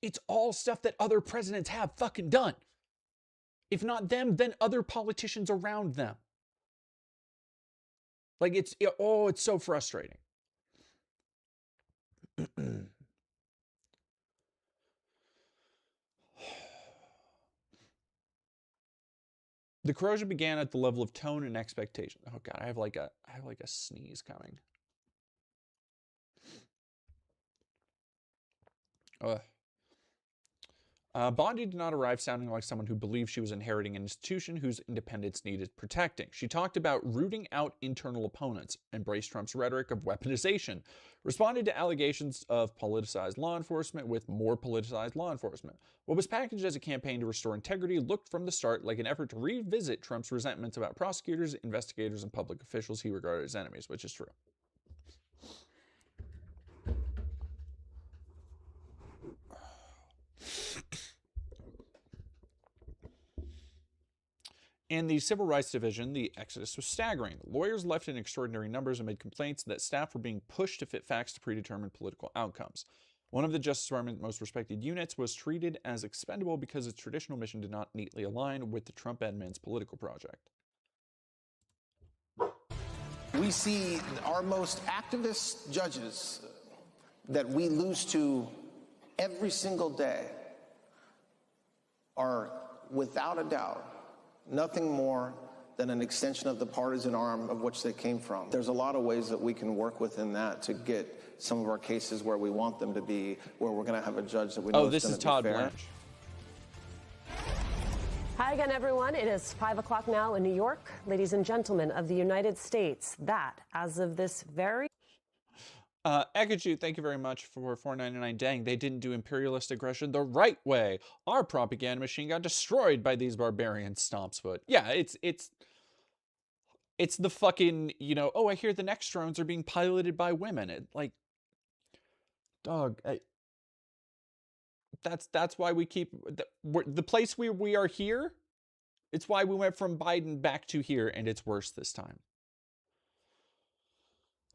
it's all stuff that other presidents have fucking done. If not them, then other politicians around them. Like, it's so frustrating. The corrosion began at the level of tone and expectation. Oh God, I have like a sneeze coming. Bondi did not arrive sounding like someone who believed she was inheriting an institution whose independence needed protecting. She talked about rooting out internal opponents, embraced Trump's rhetoric of weaponization, responded to allegations of politicized law enforcement with more politicized law enforcement. What was packaged as a campaign to restore integrity looked from the start like an effort to revisit Trump's resentments about prosecutors, investigators, and public officials he regarded as enemies, which is true. In the Civil Rights Division, the exodus was staggering. Lawyers left in extraordinary numbers and made complaints that staff were being pushed to fit facts to predetermined political outcomes. One of the Justice Department's most respected units was treated as expendable because its traditional mission did not neatly align with the Trump admin's political project. We see our most activist judges that we lose to every single day are, without a doubt, nothing more than an extension of the partisan arm of which they came from. There's a lot of ways that we can work within that to get some of our cases where we want them to be, where we're going to have a judge that we know is going to be fair. Oh, this is Todd Blanche. Hi again, everyone. It is 5 o'clock now in New York. Ladies and gentlemen of the United States, that, as of this very... Ekaju, thank you very much for $4.99. Dang, they didn't do imperialist aggression the right way. Our propaganda machine got destroyed by these barbarian stomps foot. Yeah, it's the fucking, oh, I hear the next drones are being piloted by women. Dog, that's why we keep the place we are here. It's why we went from Biden back to here, and it's worse this time.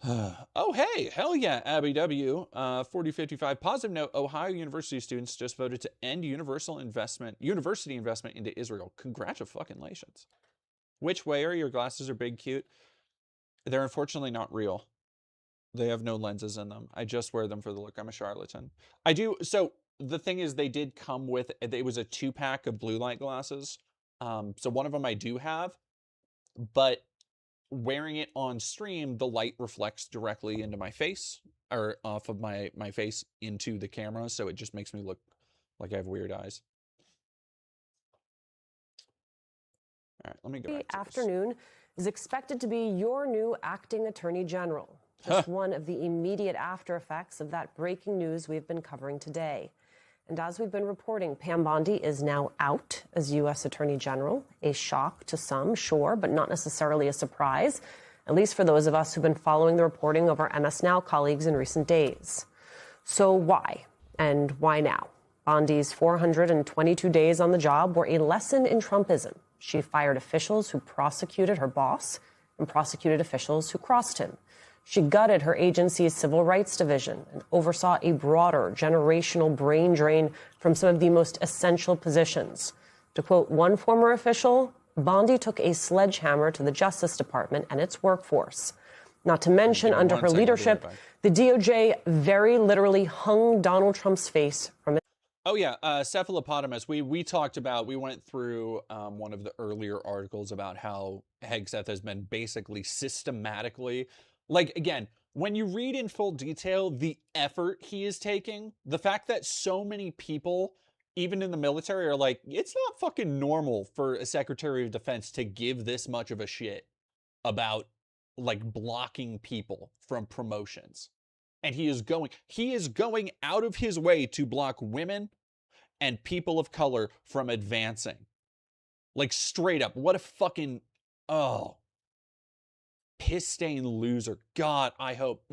Oh, hey, hell yeah, Abby W. 4055. Positive note, Ohio University students just voted to end university investment into Israel. Congratulations. Which way are your glasses are big, cute? They're unfortunately not real. They have no lenses in them. I just wear them for the look. I'm a charlatan. I do. So the thing is, they did come with, it was a 2-pack of blue light glasses. So one of them I do have, but wearing it on stream, the light reflects directly into my face, or off of my face into the camera, so it just makes me look like I have weird eyes. All right, let me go back to afternoon is expected to be your new acting attorney general. Just one of the immediate after effects of that breaking news we've been covering today. And as we've been reporting, Pam Bondi is now out as U.S. Attorney General. A shock to some, sure, but not necessarily a surprise, at least for those of us who've been following the reporting of our MS Now colleagues in recent days. So why? And why now? Bondi's 422 days on the job were a lesson in Trumpism. She fired officials who prosecuted her boss and prosecuted officials who crossed him. She gutted her agency's civil rights division and oversaw a broader generational brain drain from some of the most essential positions. To quote one former official, Bondi took a sledgehammer to the Justice Department and its workforce. Not to mention, under her leadership, the DOJ very literally hung Donald Trump's face from it. Oh, yeah, cephalopotamus. We talked about, we went through one of the earlier articles about how Hegseth has been basically systematically, like, again, when you read in full detail the effort he is taking, the fact that so many people, even in the military, are like, it's not fucking normal for a Secretary of Defense to give this much of a shit about, like, blocking people from promotions. And he is going out of his way to block women and people of color from advancing. Like, straight up. What a fucking, oh, piss stain loser. God, I hope.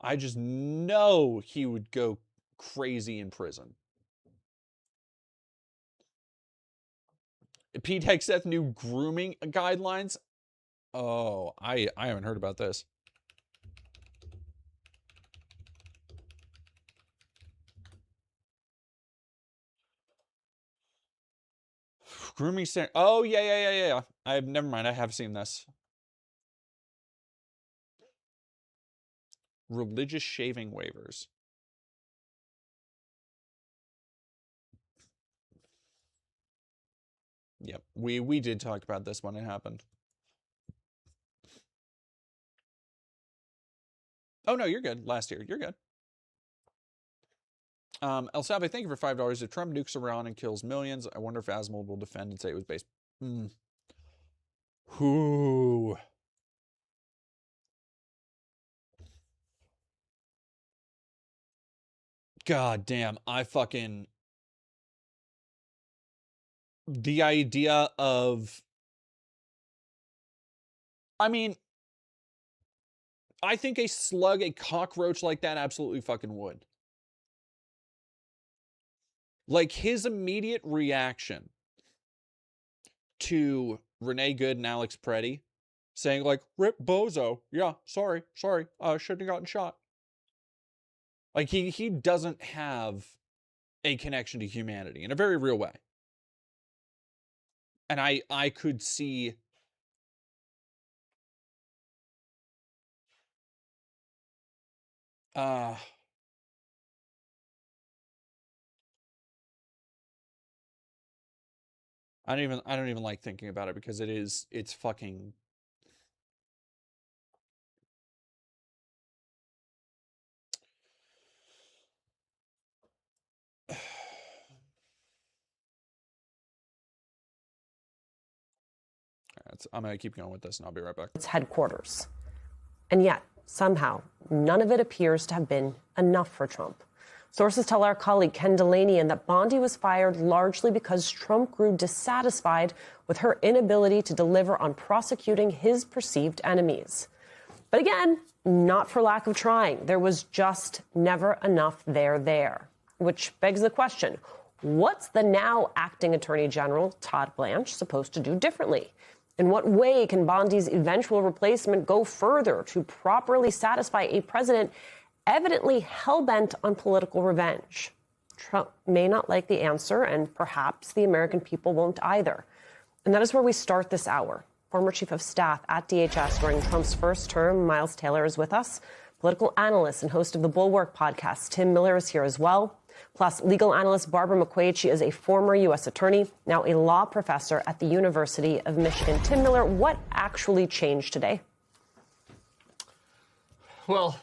I just know he would go crazy in prison. Pete Hegseth new grooming guidelines. Oh, I haven't heard about this. Grooming center. Oh, yeah. Never mind. I have seen this. Religious shaving waivers. Yep. We did talk about this when it happened. Oh, no, you're good. Last year. You're good. El Salve, thank you for $5. If Trump nukes Iran and kills millions, I wonder if Asmal will defend and say it was based. Who? God damn, the idea of, I mean, I think a slug, a cockroach like that absolutely fucking would. Like, his immediate reaction to Renee Good and Alex Preddy saying, like, rip bozo. Yeah, sorry. Shouldn't have gotten shot. Like, he doesn't have a connection to humanity in a very real way. And I could see I don't even like thinking about it because it's fucking. I'm going to keep going with this and I'll be right back. Its headquarters. And yet, somehow, none of it appears to have been enough for Trump. Sources tell our colleague Ken Delaney that Bondi was fired largely because Trump grew dissatisfied with her inability to deliver on prosecuting his perceived enemies. But again, not for lack of trying. There was just never enough there. Which begs the question, what's the now acting Attorney General, Todd Blanche, supposed to do differently? In what way can Bondi's eventual replacement go further to properly satisfy a president evidently hell-bent on political revenge? Trump may not like the answer, and perhaps the American people won't either. And that is where we start this hour. Former Chief of Staff at DHS during Trump's first term, Miles Taylor, is with us. Political analyst and host of the Bulwark podcast, Tim Miller, is here as well. Plus, legal analyst Barbara McQuaid. She is a former U.S. attorney, now a law professor at the University of Michigan. Tim Miller, what actually changed today? Well,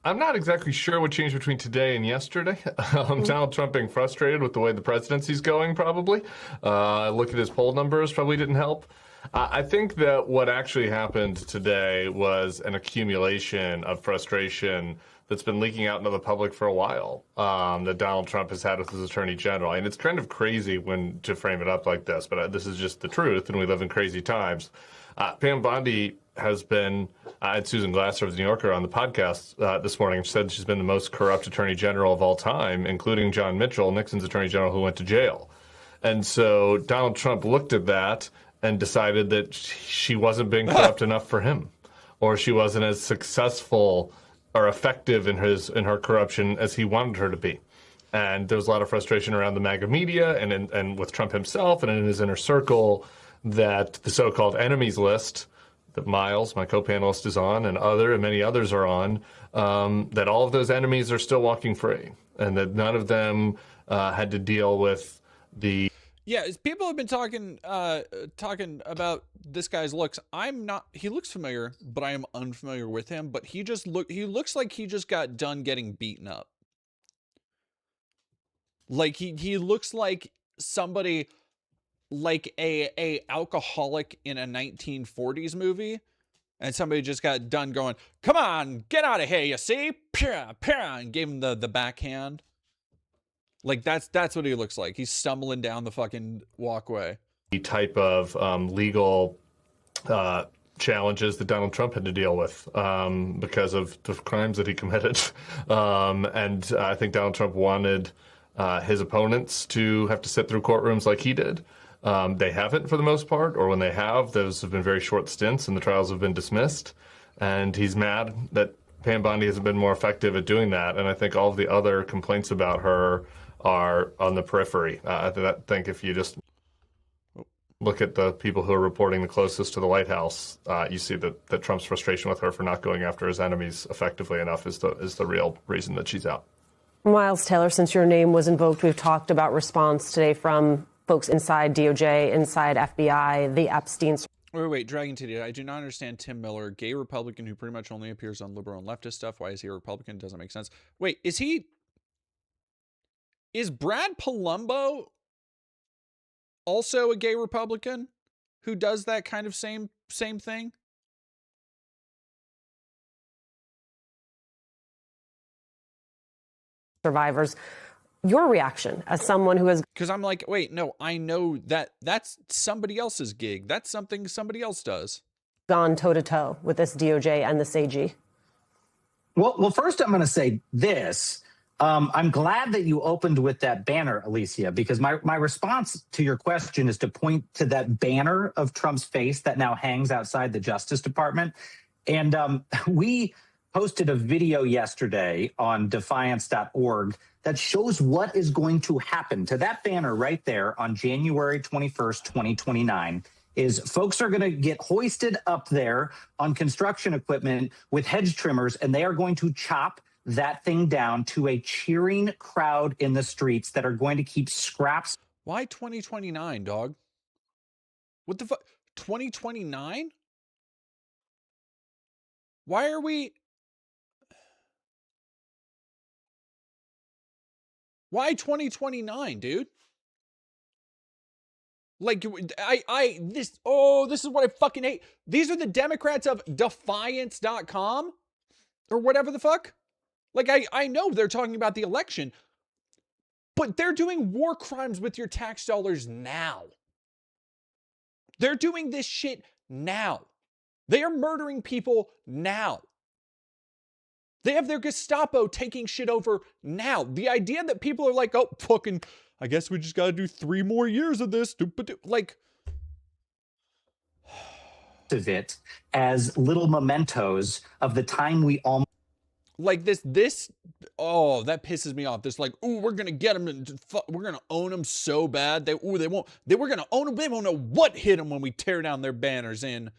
I'm not exactly sure what changed between today and yesterday. Donald Trump being frustrated with the way the presidency's going, probably. Look at his poll numbers, probably didn't help. I think that what actually happened today was an accumulation of frustration that's been leaking out into the public for a while, that Donald Trump has had with his attorney general. And it's kind of crazy to frame it up like this, but this is just the truth, and we live in crazy times. Pam Bondi has been, and Susan Glasser of the New Yorker on the podcast this morning said she's been the most corrupt attorney general of all time, including John Mitchell, Nixon's attorney general, who went to jail. And so Donald Trump looked at that and decided that she wasn't being corrupt enough for him, or she wasn't as successful or effective in her corruption as he wanted her to be. And there was a lot of frustration around the MAGA media and with Trump himself and in his inner circle that the so-called enemies list that Miles, my co-panelist, is on, and many others are on, that all of those enemies are still walking free, and that none of them had to deal with the. Yeah, people have been talking about this guy's looks. He looks familiar, but I am unfamiliar with him. But he looks like he just got done getting beaten up. Like he looks like somebody, like a alcoholic in a 1940s movie, and somebody just got done going, "Come on, get out of here, you see?" And gave him the backhand. Like that's what he looks like. He's stumbling down the fucking walkway. The type of legal challenges that Donald Trump had to deal with because of the crimes that he committed. And I think Donald Trump wanted his opponents to have to sit through courtrooms like he did. They haven't for the most part, or when they have, those have been very short stints and the trials have been dismissed. And he's mad that Pam Bondi hasn't been more effective at doing that. And I think all of the other complaints about her are on the periphery. I think if you just look at the people who are reporting the closest to the White House, you see that Trump's frustration with her for not going after his enemies effectively enough is the real reason that she's out. Miles Taylor, since your name was invoked, we've talked about response today from folks inside DOJ, inside FBI, the Epstein. Wait, Dragon Titty, I do not understand Tim Miller, gay Republican who pretty much only appears on liberal and leftist stuff. Why is he a Republican? Doesn't make sense. Wait, is Brad Palumbo also a gay Republican who does that kind of same thing? Survivors. Your reaction as someone who has... Because I'm like, wait, no, I know that's somebody else's gig. That's something somebody else does. Gone toe-to-toe with this DOJ and this AG. Well, first I'm going to say this. I'm glad that you opened with that banner, Alicia, because my response to your question is to point to that banner of Trump's face that now hangs outside the Justice Department. And we posted a video yesterday on defiance.org that shows what is going to happen to that banner right there on January 21st, 2029. Is folks are going to get hoisted up there on construction equipment with hedge trimmers, and they are going to chop that thing down to a cheering crowd in the streets that are going to keep scraps. Why 2029, dog? What the fuck? 2029? Why are we... Why 2029, dude? Like, this is what I fucking hate. These are the Democrats of Defiance.com or whatever the fuck. Like, I know they're talking about the election, but they're doing war crimes with your tax dollars now. They're doing this shit now. They are murdering people now. They have their Gestapo taking shit over now. The idea that people are like, oh, fucking, I guess we just got to do 3 more years of this. Like, of it as little mementos of the time we all. Like this, oh, that pisses me off. This like, ooh, we're going to get them and we're going to own them so bad. We're going to own them. They won't know what hit them when we tear down their banners in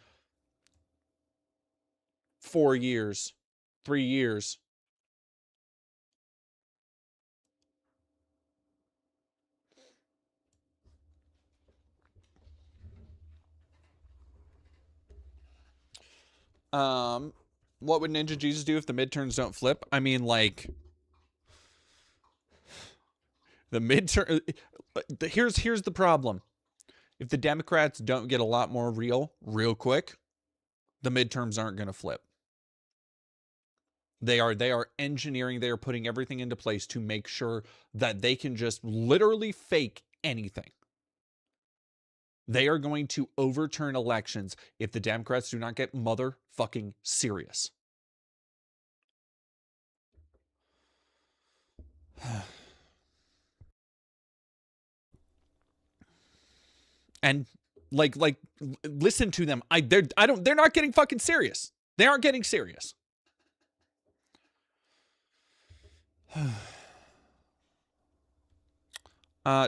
4 years, 3 years. What would Ninja Jesus do if the midterms don't flip? I mean, like, the midterm. Here's the problem. If the Democrats don't get a lot more real quick, the midterms aren't going to flip. They are engineering. They are putting everything into place to make sure that they can just literally fake anything. They are going to overturn elections if the Democrats do not get motherfucking serious. And listen to them. They're not getting fucking serious. They aren't getting serious.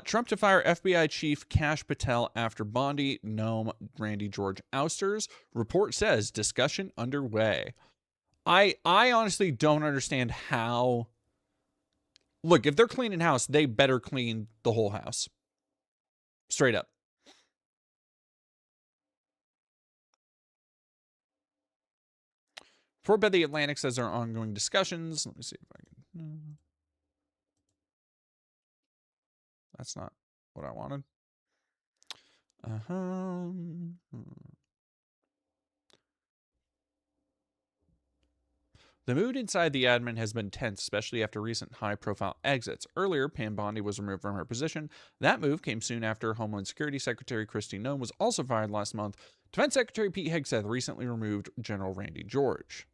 Trump to fire FBI chief Kash Patel after Bondi gnome Randy George ousters. Report says discussion underway. I honestly don't understand how. Look, if they're cleaning house, they better clean the whole house. Straight up. Report by The Atlantic says there are ongoing discussions. Let me see if I can. That's not what I wanted. The mood inside the admin has been tense, especially after recent high-profile exits. Earlier, Pam Bondi was removed from her position. That move came soon after Homeland Security Secretary Kristi Noem was also fired last month. Defense Secretary Pete Hegseth recently removed General Randy George.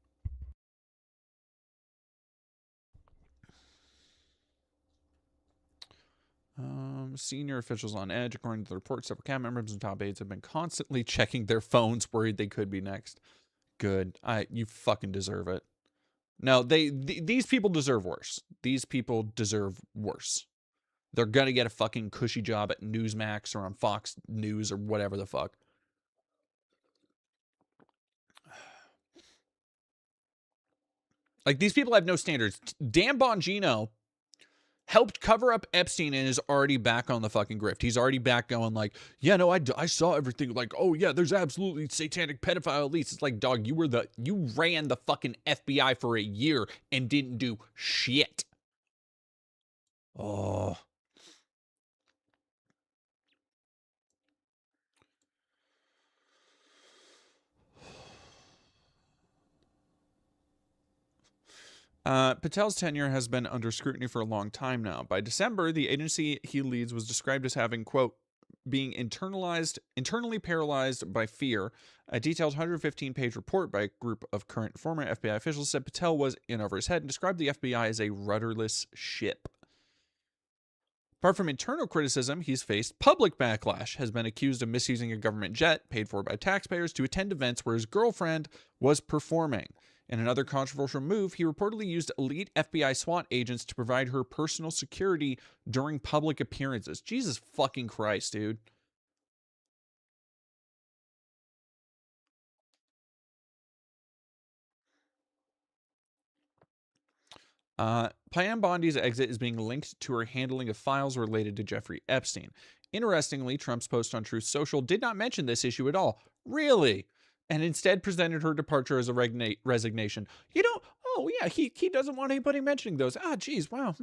Senior officials on edge. According to the report, several cabinet members and top aides have been constantly checking their phones, worried they could be next. Good. You fucking deserve it. No, these people deserve worse. These people deserve worse. They're gonna get a fucking cushy job at Newsmax or on Fox News or whatever the fuck. Like, these people have no standards. Dan Bongino helped cover up Epstein and is already back on the fucking grift. He's already back going like, yeah, no, I saw everything. Like, oh yeah, there's absolutely satanic pedophile elites. It's like, dog, you ran the fucking FBI for a year and didn't do shit. Oh. Patel's tenure has been under scrutiny for a long time now. By December, the agency he leads was described as having, quote, being internally paralyzed by fear. A detailed 115-page report by a group of current and former FBI officials said Patel was in over his head and described the FBI as a rudderless ship. Apart from internal criticism, he's faced public backlash, has been accused of misusing a government jet paid for by taxpayers to attend events where his girlfriend was performing. In another controversial move, he reportedly used elite FBI SWAT agents to provide her personal security during public appearances. Jesus fucking Christ, dude. Pam Bondi's exit is being linked to her handling of files related to Jeffrey Epstein. Interestingly, Trump's post on Truth Social did not mention this issue at all. Really? And instead presented her departure as a resignation. You know, oh yeah, he doesn't want anybody mentioning those. Ah, geez, wow.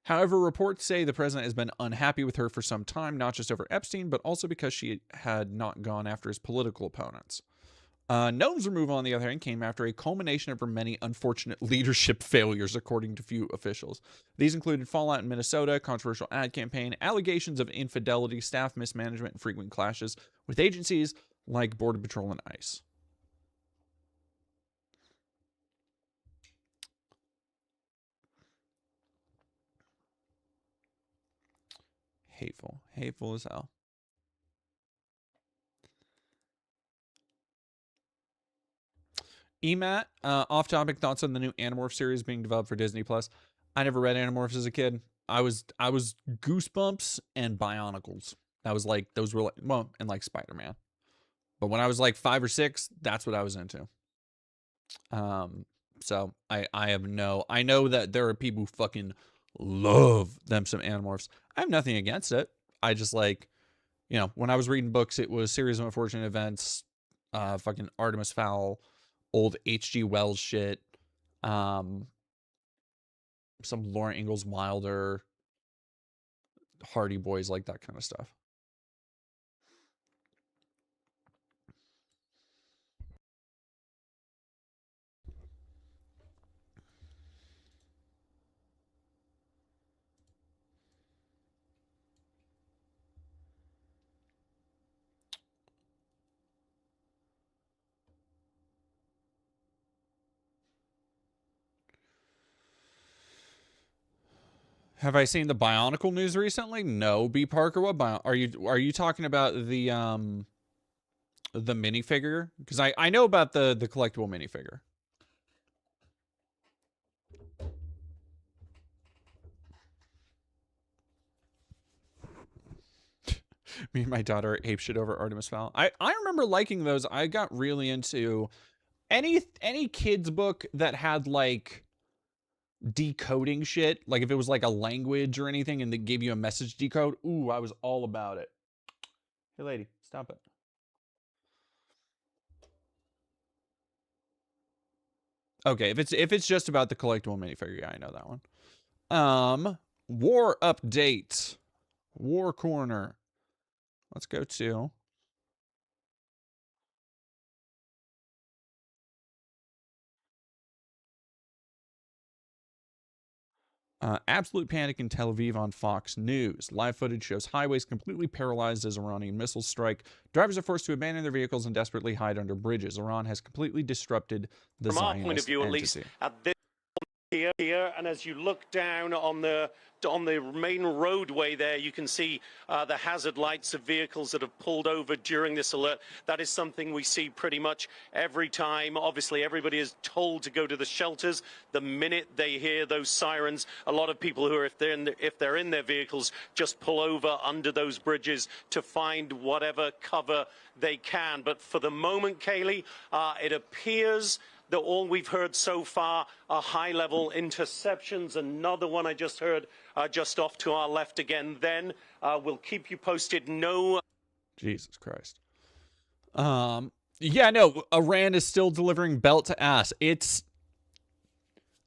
However, reports say the president has been unhappy with her for some time, not just over Epstein, but also because she had not gone after his political opponents. Noem's removal, on the other hand, came after a culmination of her many unfortunate leadership failures, according to few officials. These included fallout in Minnesota, controversial ad campaign, allegations of infidelity, staff mismanagement, and frequent clashes with agencies like Border Patrol and ICE. Hateful as hell. EMAT, off-topic thoughts on the new Animorph series being developed for Disney Plus. I never read Animorphs as a kid. I was Goosebumps and Bionicles. That was like, those were like, well, and like Spider-Man. But when I was like 5 or 6, that's what I was into. So I know that there are people who fucking love them some Animorphs. I have nothing against it. I just like, you know, when I was reading books, it was Series of Unfortunate Events, fucking Artemis Fowl, old H.G. Wells shit, some Laura Ingalls Wilder, Hardy Boys, like that kind of stuff. Have I seen the Bionicle news recently? No. B. Parker, what are you talking about the minifigure? Because I know about the collectible minifigure. Me and my daughter ape shit over Artemis Fowl. I remember liking those. I got really into any kids book that had like decoding shit, like if it was like a language or anything and they gave you a message decode. Ooh, I was all about it. Hey lady, stop it. Okay, if it's just about the collectible minifigure, yeah, I know that one. War update. War corner. Let's go to absolute panic in Tel Aviv on Fox News. Live footage shows highways completely paralyzed as Iranian missiles strike. Drivers are forced to abandon their vehicles and desperately hide under bridges. Iran has completely disrupted the From our Zionist point of view, at entity. least, at this here, and as you look down on the main roadway there, you can see the hazard lights of vehicles that have pulled over during this alert. That is something we see pretty much every time. Obviously, everybody is told to go to the shelters the minute they hear those sirens. A lot of people who are, if they're in their vehicles, just pull over under those bridges to find whatever cover they can. But for the moment, Kaylee, it appears that all we've heard so far are high-level interceptions. Another one I just heard just off to our left again. Then we'll keep you posted. No. Jesus Christ. Yeah, no, Iran is still delivering belt to ass. It's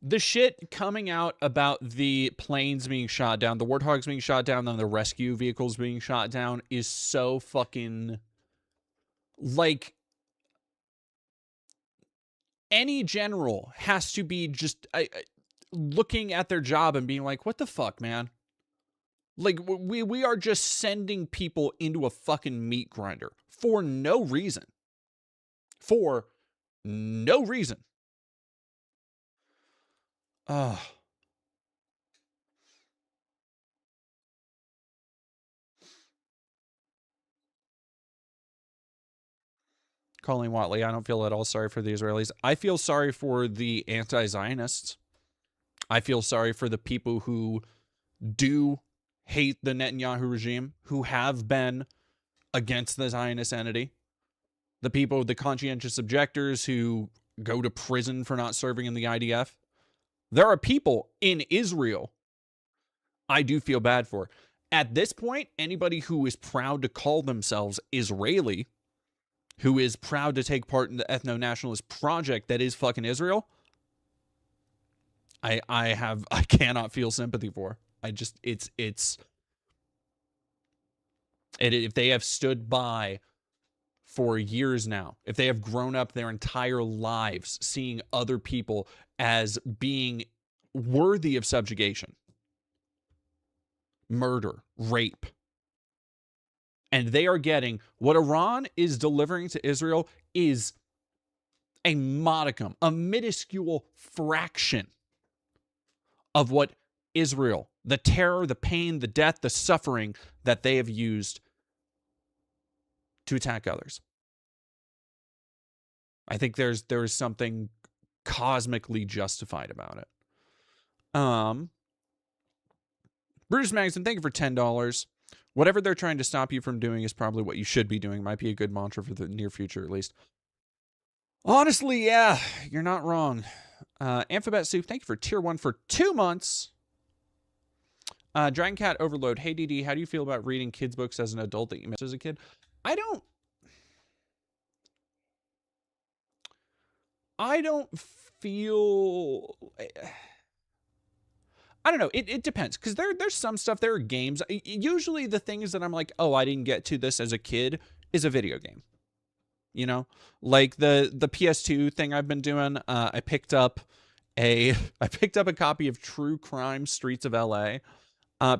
the shit coming out about the planes being shot down, the Warthogs being shot down, then the rescue vehicles being shot down is so fucking like any general has to be just looking at their job and being like, what the fuck, man? Like, we are just sending people into a fucking meat grinder for no reason. For no reason. Colleen Watley, I don't feel at all sorry for the Israelis. I feel sorry for the anti-Zionists. I feel sorry for the people who do hate the Netanyahu regime, who have been against the Zionist entity. The people, the conscientious objectors who go to prison for not serving in the IDF. There are people in Israel I do feel bad for. At this point, anybody who is proud to call themselves Israeli, who is proud to take part in the ethno-nationalist project that is fucking Israel, I cannot feel sympathy for. If they have stood by for years now, if they have grown up their entire lives seeing other people as being worthy of subjugation, murder, rape, and they are getting what Iran is delivering to Israel is a modicum, a minuscule fraction of what Israel, the terror, the pain, the death, the suffering that they have used to attack others. I think there's something cosmically justified about it. Bruce Magson, thank you for $10. Whatever they're trying to stop you from doing is probably what you should be doing. Might be a good mantra for the near future, at least. Honestly, yeah, you're not wrong. Amphabet Soup, thank you for tier 1 for 2 months. Dragon Cat Overload, hey DD, how do you feel about reading kids' books as an adult that you missed as a kid? I don't feel... I don't know. It depends, because there's some stuff. There are games. Usually the things that I'm like, oh, I didn't get to this as a kid is a video game. You know, like the PS2 thing I've been doing. I picked up a copy of True Crime Streets of LA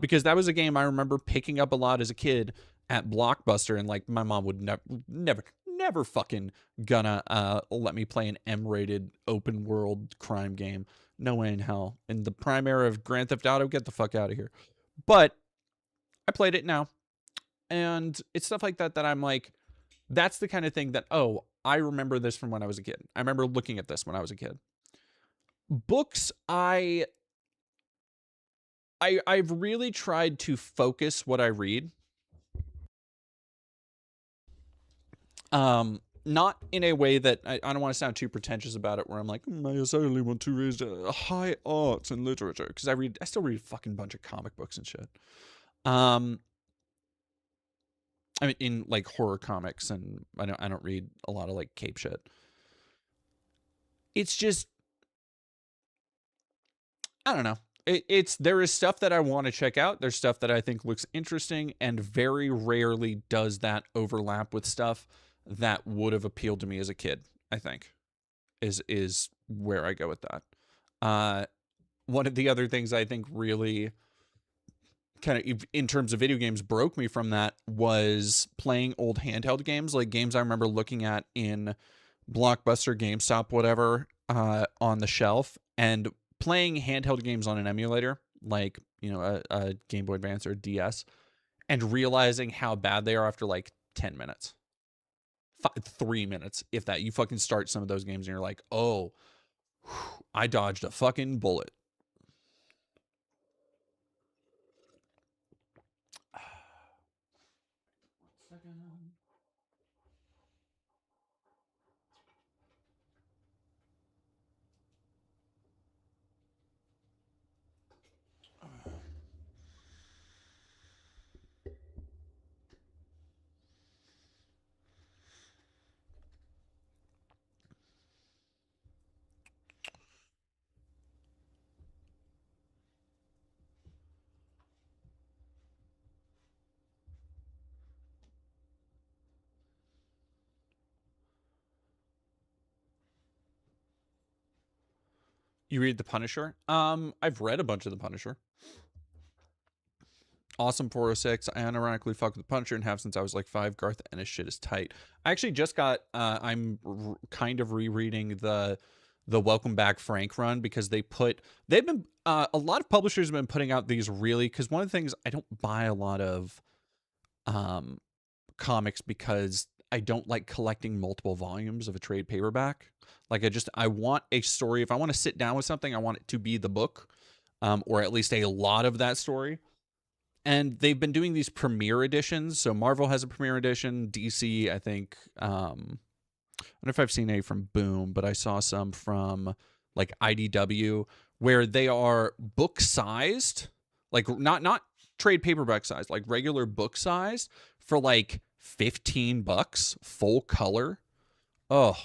because that was a game I remember picking up a lot as a kid at Blockbuster, and like my mom would never never fucking gonna let me play an M-rated open world crime game. No way in hell. In the prime era of Grand Theft Auto, get the fuck out of here. But I played it now, and it's stuff like that that I'm like, that's the kind of thing that, oh, I remember this from when I was a kid. I remember looking at this when I was a kid. Books, I've really tried to focus what I read. Not in a way that I don't want to sound too pretentious about it, where I'm like, I only want to read high arts and literature, because I still read a fucking bunch of comic books and shit. I mean, in like horror comics, and I don't read a lot of like cape shit. It's just, I don't know. There is stuff that I want to check out. There's stuff that I think looks interesting, and very rarely does that overlap with stuff that would have appealed to me as a kid, I think, is where I go with that. One of the other things I think really kind of, in terms of video games, broke me from that was playing old handheld games, like games I remember looking at in Blockbuster, GameStop, whatever, on the shelf, and playing handheld games on an emulator, like, a Game Boy Advance or DS, and realizing how bad they are after like 10 minutes. 3 minutes, if that. You fucking start some of those games and you're like, oh, I dodged a fucking bullet. You read The Punisher? I've read a bunch of The Punisher. Awesome 406. I unironically fuck with The Punisher and have since I was like 5. Garth Ennis shit is tight. I actually just got, I'm kind of rereading the Welcome Back Frank run, because they've been, a lot of publishers have been putting out these really, because one of the things, I don't buy a lot of comics because I don't like collecting multiple volumes of a trade paperback. Like, I want a story. If I want to sit down with something, I want it to be the book, or at least a lot of that story. And they've been doing these premiere editions. So Marvel has a premiere edition. DC, I think, I don't know if I've seen any from Boom, but I saw some from like IDW, where they are book sized, like not trade paperback size, like regular book size, for like $15, full color. Oh.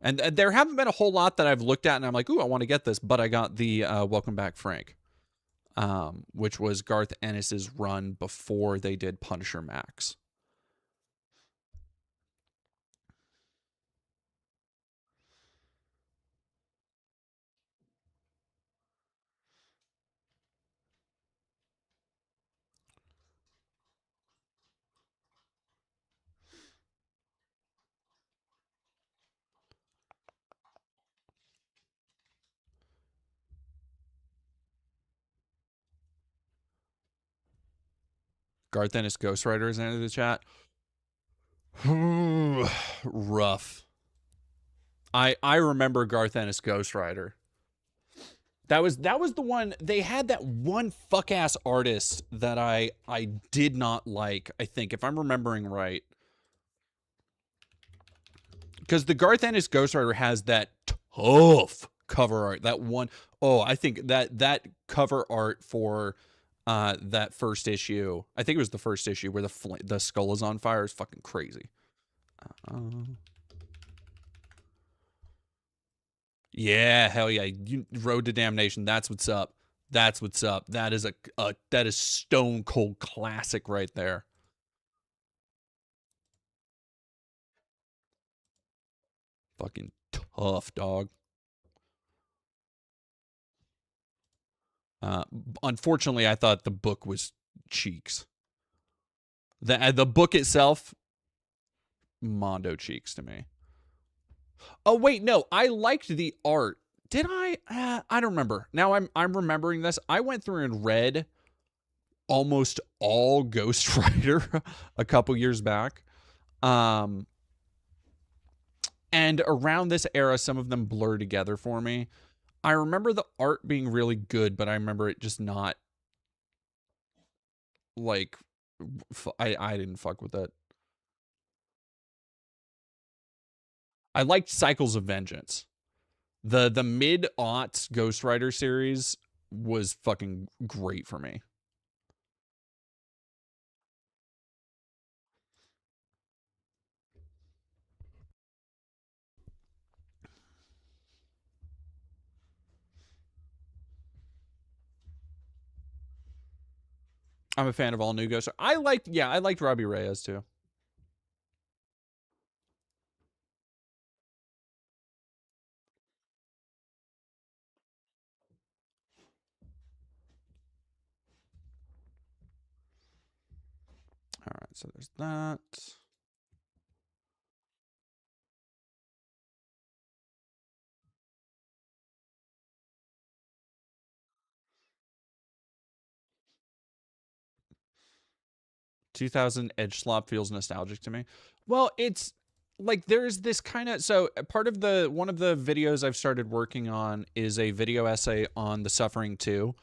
And there haven't been a whole lot that I've looked at and I'm like, ooh, I want to get this. But I got the Welcome Back Frank, which was Garth Ennis's run before they did Punisher Max. Garth Ennis Ghostwriter is into the chat. Rough. I remember Garth Ennis Ghostwriter. That was the one. They had that one fuck ass artist that I did not like, I think, if I'm remembering right. Because the Garth Ennis Ghostwriter has that tough cover art. That one, oh, I think that cover art for that first issue, I think it was the first issue, where the skull is on fire, is fucking crazy. Yeah, hell yeah. Road to Damnation, that's what's up. That's what's up. That is that is stone cold classic right there. Fucking tough, dog. Unfortunately, I thought the book was cheeks. The book itself, Mondo cheeks to me. Oh wait, no, I liked the art. Did I? I don't remember. Now I'm remembering this. I went through and read almost all Ghost Rider a couple years back. And around this era, some of them blur together for me. I remember the art being really good, but I remember it just not like I didn't fuck with it. I liked Cycles of Vengeance. The mid-aughts Ghost Rider series was fucking great for me. I'm a fan of all new Ghost. I liked Robbie Reyes too. All right, so there's that. 2000 Edge Slop feels nostalgic to me. Well, it's like there's this kind of part of one of the videos I've started working on is a video essay on The Suffering 2.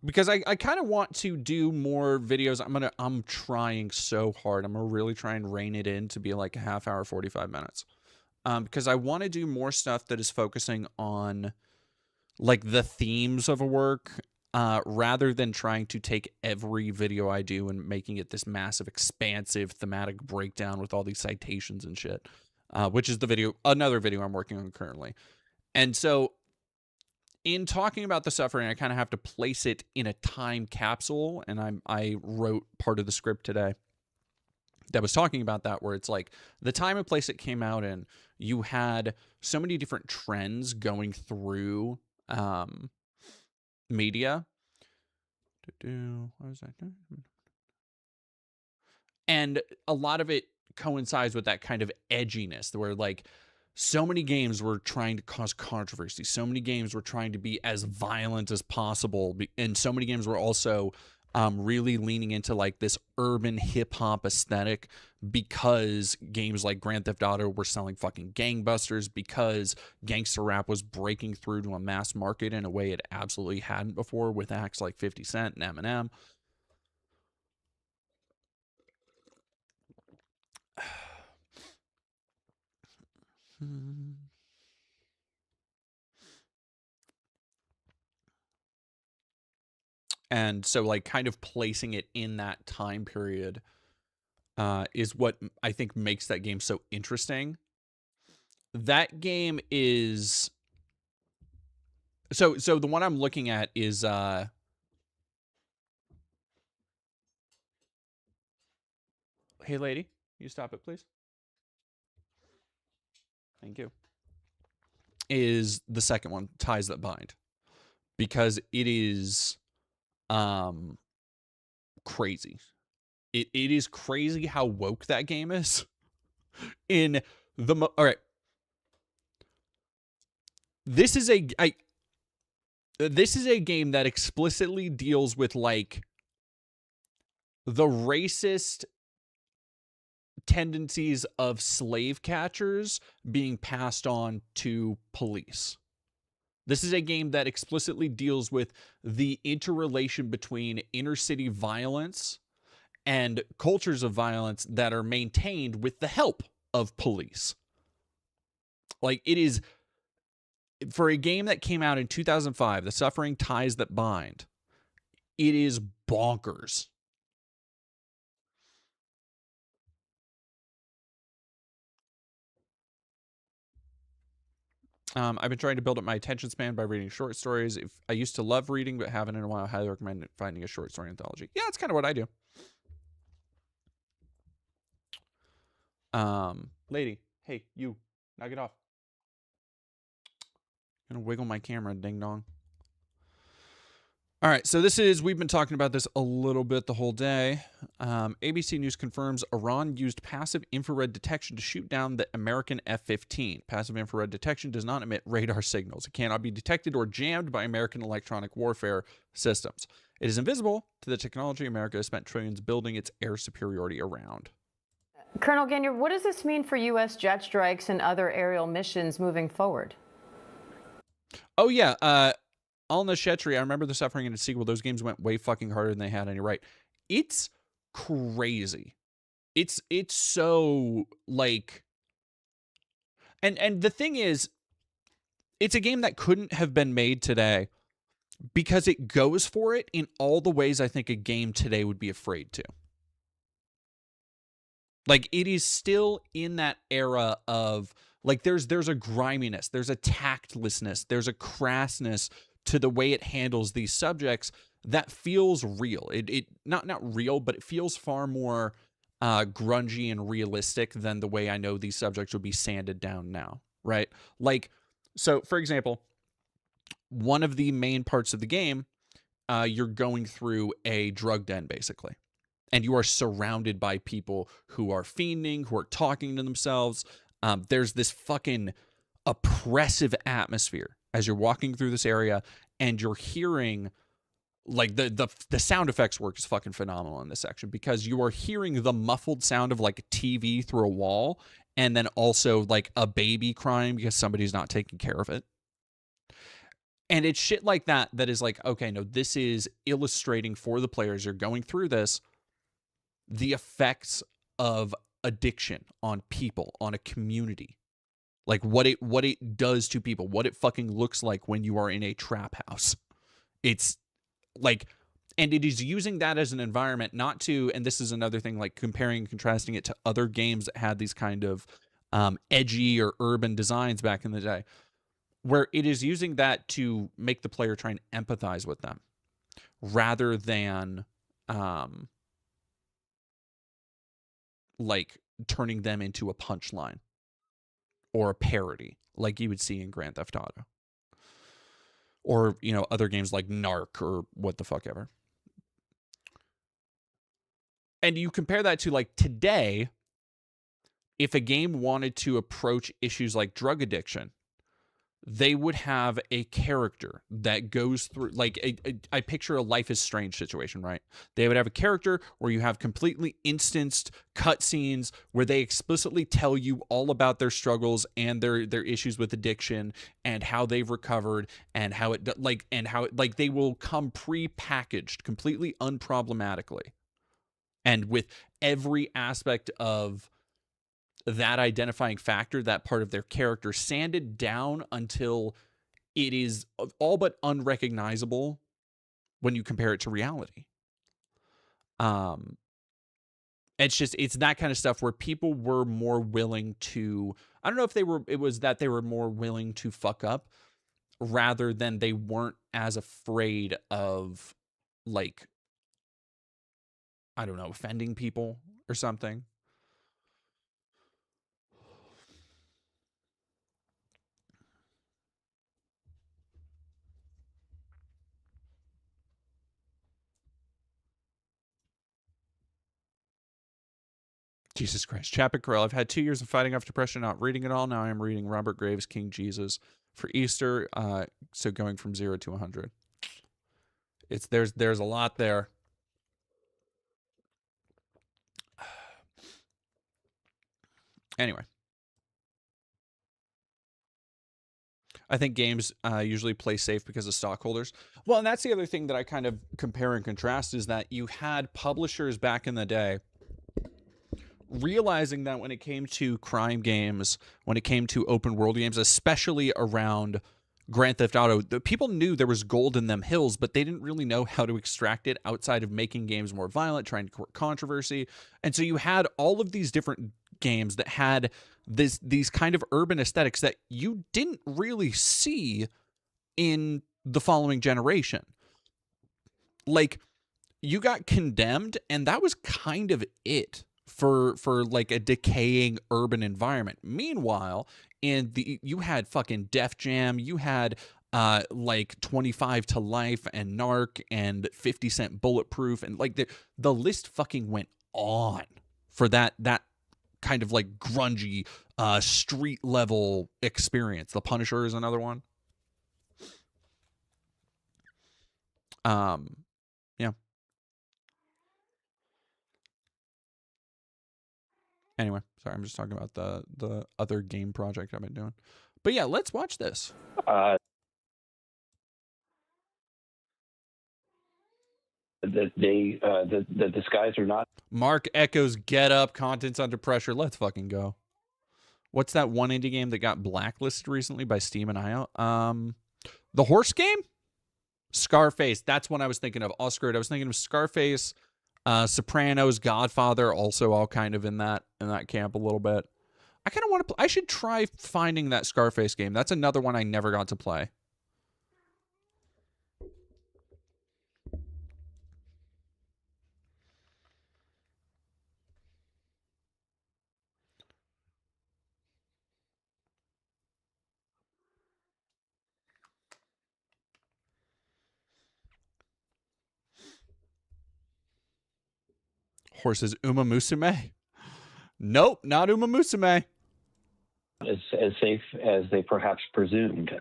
Because I kind of want to do more videos. I'm trying so hard. I'm gonna really try and rein it in to be like a half hour, 45 minutes. Because I want to do more stuff that is focusing on like the themes of a work, rather than trying to take every video I do and making it this massive, expansive thematic breakdown with all these citations and shit. Which is another video I'm working on currently. And so in talking about The Suffering, I kind of have to place it in a time capsule, and I wrote part of the script today that was talking about that, where it's like the time and place it came out in, you had so many different trends going through media. What was I doing? And a lot of it coincides with that kind of edginess, where like so many games were trying to cause controversy. So many games were trying to be as violent as possible. And so many games were also really leaning into like this urban hip hop aesthetic, because games like Grand Theft Auto were selling fucking gangbusters, because gangster rap was breaking through to a mass market in a way it absolutely hadn't before with acts like 50 Cent and Eminem. And so like kind of placing it in that time period is what I think makes that game so interesting. That game is so the one I'm looking at is hey lady, you stop it please. Thank you. Is the second one, Ties That Bind, because it is crazy. It is crazy how woke that game is. In the all right. This is a game that explicitly deals with like the racist tendencies of slave catchers being passed on to police. This is a game that explicitly deals with the interrelation between inner city violence and cultures of violence that are maintained with the help of police. Like, it is, for a game that came out in 2005, The Suffering Ties That Bind, it is bonkers. I've been trying to build up my attention span by reading short stories. If I used to love reading, but haven't in a while, I highly recommend finding a short story anthology. Yeah, that's kind of what I do. Lady, hey, you, knock it off. I'm gonna wiggle my camera, ding dong. All right, so we've been talking about this a little bit the whole day. ABC News confirms Iran used passive infrared detection to shoot down the American F-15. Passive infrared detection does not emit radar signals. It cannot be detected or jammed by American electronic warfare systems. It is invisible to the technology America has spent trillions building its air superiority around. Colonel Gagnard, what does this mean for U.S. jet strikes and other aerial missions moving forward? Oh, yeah. Al Nashetri, I remember the Suffering and its sequel. Those games went way fucking harder than they had, and you're right. It's crazy. It's so, like... And the thing is, it's a game that couldn't have been made today because it goes for it in all the ways I think a game today would be afraid to. Like, it is still in that era of, like, there's a griminess, there's a tactlessness, there's a crassness to the way it handles these subjects that feels real. It not real, but it feels far more grungy and realistic than the way I know these subjects would be sanded down now, right? Like, so for example, one of the main parts of the game, you're going through a drug den basically, and you are surrounded by people who are fiending, who are talking to themselves. There's this fucking oppressive atmosphere as you're walking through this area, and you're hearing, like, the sound effects work is fucking phenomenal in this section because you are hearing the muffled sound of like a TV through a wall, and then also like a baby crying because somebody's not taking care of it. And it's shit like that is like, okay, no, this is illustrating for the players, you're going through this, the effects of addiction on people, on a community. Like what it does to people, what it fucking looks like when you are in a trap house. It's like, and it is using that as an environment, not to, and this is another thing, like comparing and contrasting it to other games that had these kind of edgy or urban designs back in the day, where it is using that to make the player try and empathize with them rather than like turning them into a punchline or a parody like you would see in Grand Theft Auto or, you know, other games like Narc or what the fuck ever. And you compare that to like today, if a game wanted to approach issues like drug addiction, they would have a character that goes through, like, I picture a Life is Strange situation, right? They would have a character where you have completely instanced cutscenes where they explicitly tell you all about their struggles and their issues with addiction and how they've recovered and how they will come pre-packaged completely unproblematically and with every aspect of that identifying factor, that part of their character, sanded down until it is all but unrecognizable when you compare it to reality. It's that kind of stuff where people were more willing to, I don't know if it was that they were more willing to fuck up rather than they weren't as afraid of, like, I don't know, offending people or something. Jesus Christ. Chappick Corral. I've had 2 years of fighting off depression, not reading it all. Now I am reading Robert Graves' King Jesus for Easter. So going from 0 to 100. There's a lot there. Anyway. I think games usually play safe because of stockholders. Well, and that's the other thing that I kind of compare and contrast is that you had publishers back in the day realizing that when it came to crime games, when it came to open world games, especially around Grand Theft Auto, the people knew there was gold in them hills, but they didn't really know how to extract it outside of making games more violent, trying to court controversy. And so you had all of these different games that had these kind of urban aesthetics that you didn't really see in the following generation. Like, you got Condemned, and that was kind of it for like a decaying urban environment. Meanwhile, you had fucking Def Jam, you had like 25 to Life and Narc and 50 Cent Bulletproof, and like the list fucking went on for that kind of like grungy street level experience. The Punisher is another one. Yeah. Anyway, sorry, I'm just talking about the other game project I've been doing. But yeah, let's watch this. That the skies are not. Mark echoes Get Up, Content's Under Pressure. Let's fucking go. What's that one indie game that got blacklisted recently by Steam and IO? The horse game? Scarface. That's what I was thinking of. All screwed. I was thinking of Scarface, Sopranos, Godfather, also all kind of in that camp a little bit. I kind of want to I should try finding that Scarface game. That's another one I never got to play. Horses Uma Musume? Nope, not Uma Musume. As safe as they perhaps presumed.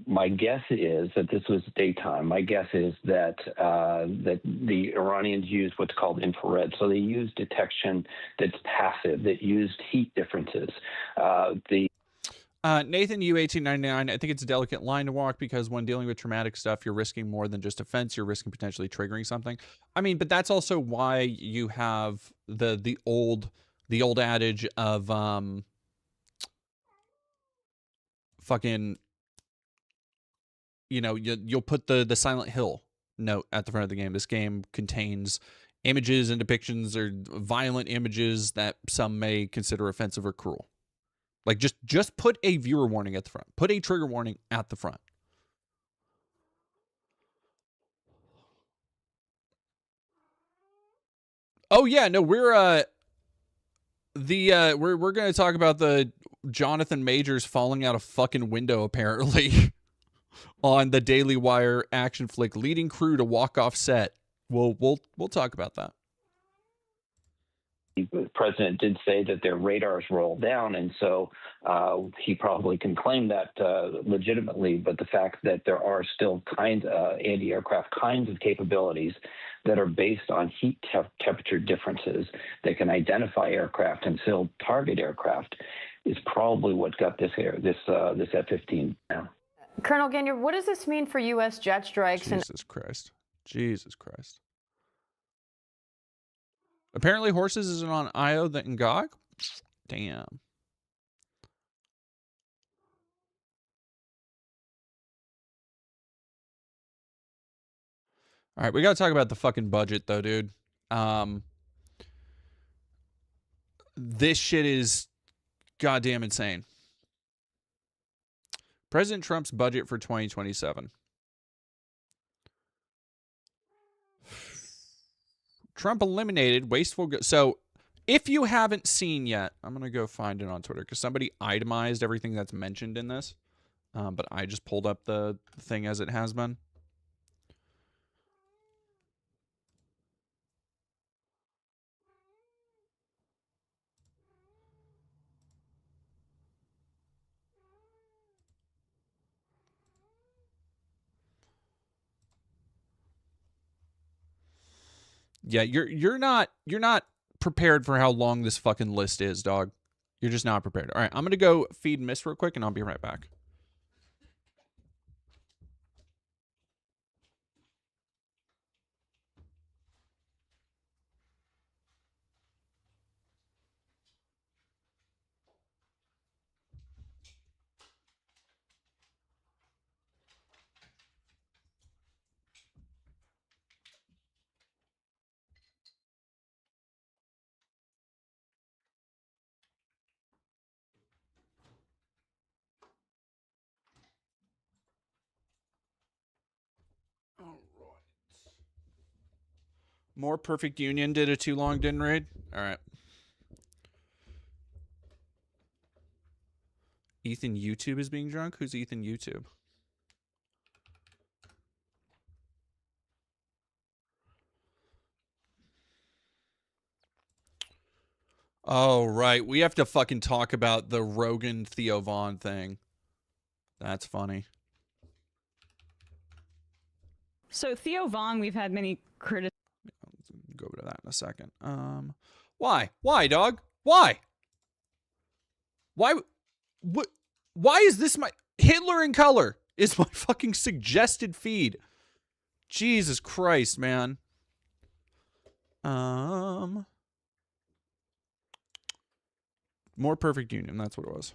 My guess is that this was daytime. My guess is that that the Iranians used what's called infrared. So they used detection that's passive, that used heat differences. Nathan U1899, I think it's a delicate line to walk because when dealing with traumatic stuff, you're risking more than just offense. You're risking potentially triggering something. I mean, but that's also why you have the old adage of fucking, you know, you'll put the Silent Hill note at the front of the game. This game contains images and depictions or violent images that some may consider offensive or cruel. Like, just put a viewer warning at the front. Put a trigger warning at the front. Oh yeah, no, we're going to talk about the Jonathan Majors falling out a fucking window apparently on the Daily Wire action flick, leading crew to walk off set. We'll talk about that. The president did say that their radars rolled down, and so he probably can claim that legitimately. But the fact that there are still anti-aircraft kinds of capabilities that are based on heat temperature differences that can identify aircraft and still target aircraft is probably what got this F-15 down. Colonel Gainier, what does this mean for U.S. jet strikes? Jesus Christ. Apparently Horses isn't on IO than GOG? Damn. All right, we got to talk about the fucking budget though, dude. This shit is goddamn insane. President Trump's budget for 2027. Trump eliminated wasteful. So if you haven't seen yet, I'm going to go find it on Twitter because somebody itemized everything that's mentioned in this. But I just pulled up the thing as it has been. Yeah, you're not prepared for how long this fucking list is, dog. You're just not prepared. All right, I'm gonna go feed Miss real quick, and I'll be right back. More Perfect Union did a too long didn't raid. All right. Ethan YouTube is being drunk. Who's Ethan YouTube? Oh, right. We have to fucking talk about the Rogan Theo Vaughn thing. That's funny. So Theo Vaughn, we've had many criticisms. Go over to that in a second. Why? Why, dog? Why? Why? What? Why is this my Hitler in color? Is my fucking suggested feed? Jesus Christ, man. More perfect union. That's what it was.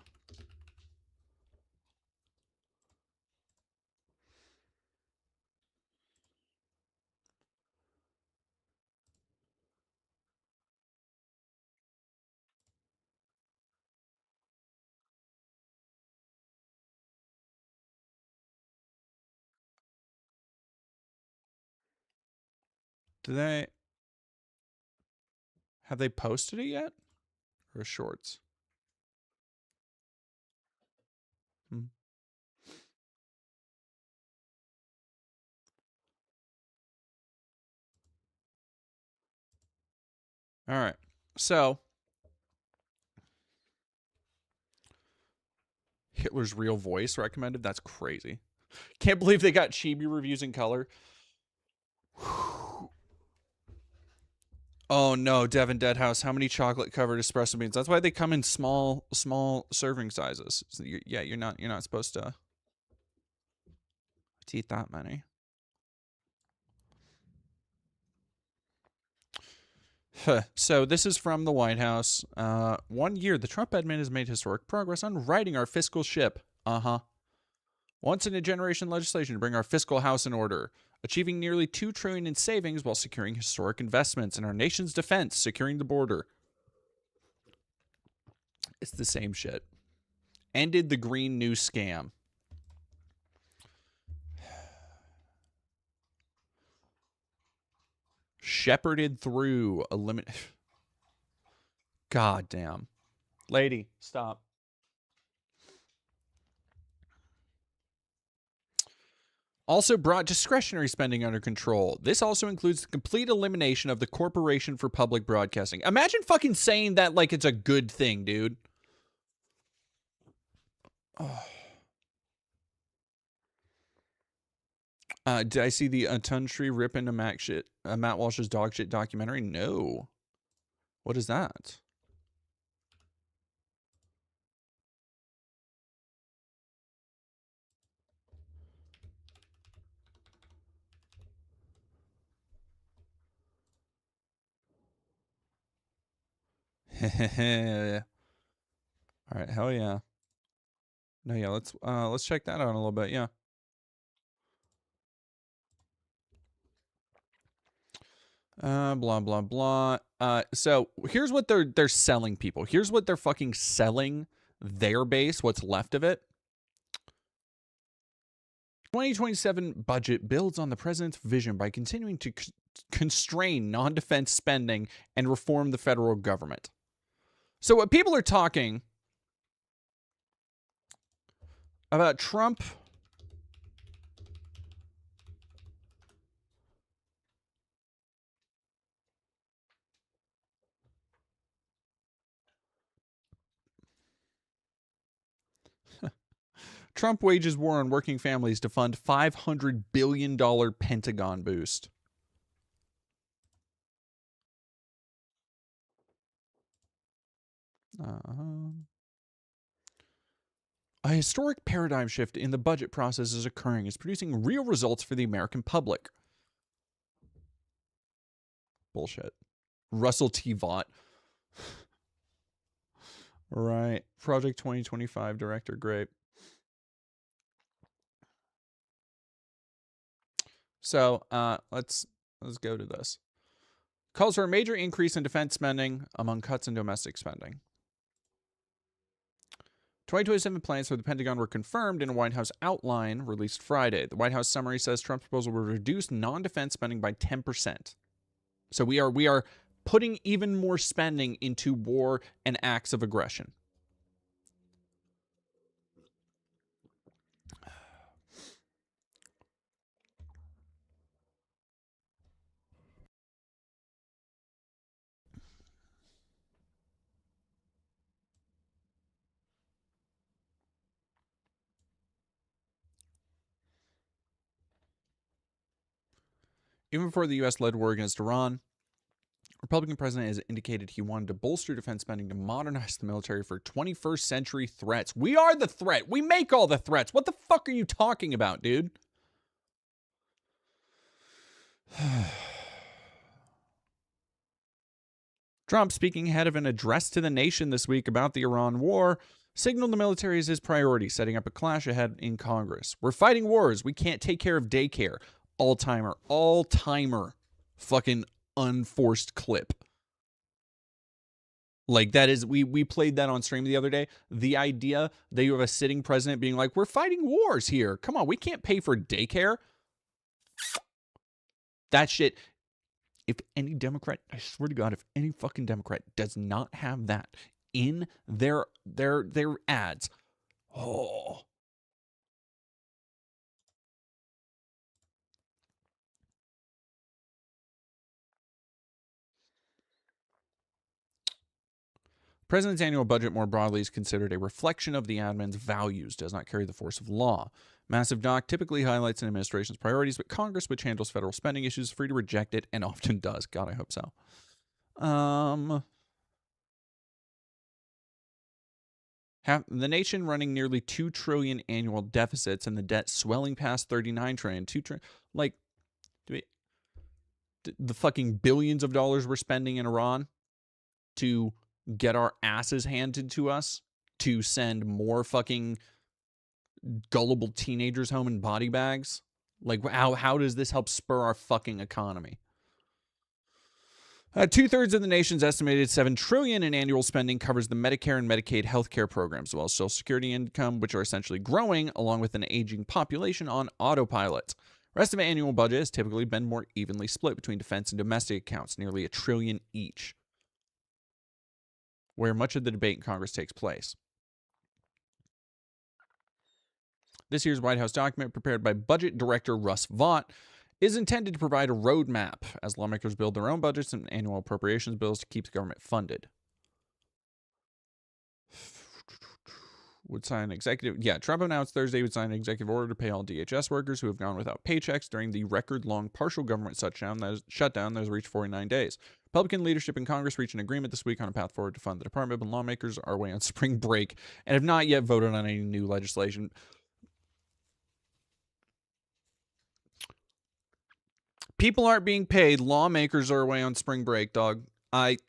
Do they have they posted it yet? Or shorts? Hmm. All right. So Hitler's real voice recommended. That's crazy. Can't believe they got Chibi reviews in color. Oh no, Devin Deadhouse. How many chocolate covered espresso beans? That's why they come in small serving sizes. So you're not supposed to eat that many. So this is from the White House. 1 year, the Trump admin has made historic progress on righting our fiscal ship. Once in a generation legislation to bring our fiscal house in order, achieving nearly $2 trillion in savings while securing historic investments in our nation's defense, securing the border. It's the same shit. Ended the green new scam. Shepherded through a limit. God damn. Lady, stop. Also brought discretionary spending under control. This also includes the complete elimination of the Corporation for Public Broadcasting. Imagine fucking saying that like it's a good thing, dude. Oh. Did I see the Tuntry ripping a Matt Walsh's dog shit documentary? No. What is that? All right, hell yeah. No, yeah, let's check that out in a little bit. Yeah. Blah blah blah. So here's what they're selling people. Here's what they're fucking selling their base. What's left of it. 2027 budget builds on the president's vision by continuing to constrain non-defense spending and reform the federal government. So what people are talking about Trump Trump wages war on working families to fund $500 billion Pentagon boost. A historic paradigm shift in the budget process is occurring, is producing real results for the American public. Bullshit. Russell T. Vaught. Right. Project 2025 director. Great. So let's go to this. Calls for a major increase in defense spending among cuts in domestic spending. 2027 plans for the Pentagon were confirmed in a White House outline released Friday. The White House summary says Trump's proposal will reduce non-defense spending by 10%. So we are putting even more spending into war and acts of aggression. Even before the U.S. led war against Iran, Republican president has indicated he wanted to bolster defense spending to modernize the military for 21st century threats. We are the threat. We make all the threats. What the fuck are you talking about, dude? Trump, speaking ahead of an address to the nation this week about the Iran war, signaled the military as his priority, setting up a clash ahead in Congress. We're fighting wars. We can't take care of daycare. All-timer. Fucking unforced clip. Like, that is, we played that on stream the other day. The idea that you have a sitting president being like, we're fighting wars here. Come on, we can't pay for daycare. That shit, if any Democrat, I swear to God, if any fucking Democrat does not have that in their ads, oh. President's annual budget more broadly is considered a reflection of the admin's values, does not carry the force of law. Massive doc typically highlights an administration's priorities, but Congress, which handles federal spending issues, is free to reject it and often does. God, I hope so. The nation running nearly $2 trillion annual deficits and the debt swelling past $39 trillion. Like, the fucking billions of dollars we're spending in Iran to get our asses handed to us, to send more fucking gullible teenagers home in body bags. Like, how does this help spur our fucking economy? 2/3 of the nation's estimated $7 trillion in annual spending covers the Medicare and Medicaid healthcare programs, as well as Social Security income, which are essentially growing, along with an aging population on autopilot. The rest of the annual budget has typically been more evenly split between defense and domestic accounts, nearly $1 trillion each, where much of the debate in Congress takes place. This year's White House document, prepared by Budget Director Russ Vought, is intended to provide a roadmap as lawmakers build their own budgets and annual appropriations bills to keep the government funded. Would sign an executive... Yeah, Trump announced Thursday he would sign an executive order to pay all DHS workers who have gone without paychecks during the record-long partial government shutdown that has reached 49 days. Republican leadership in Congress reached an agreement this week on a path forward to fund the department, but lawmakers are away on spring break and have not yet voted on any new legislation. People aren't being paid. Lawmakers are away on spring break, dog. What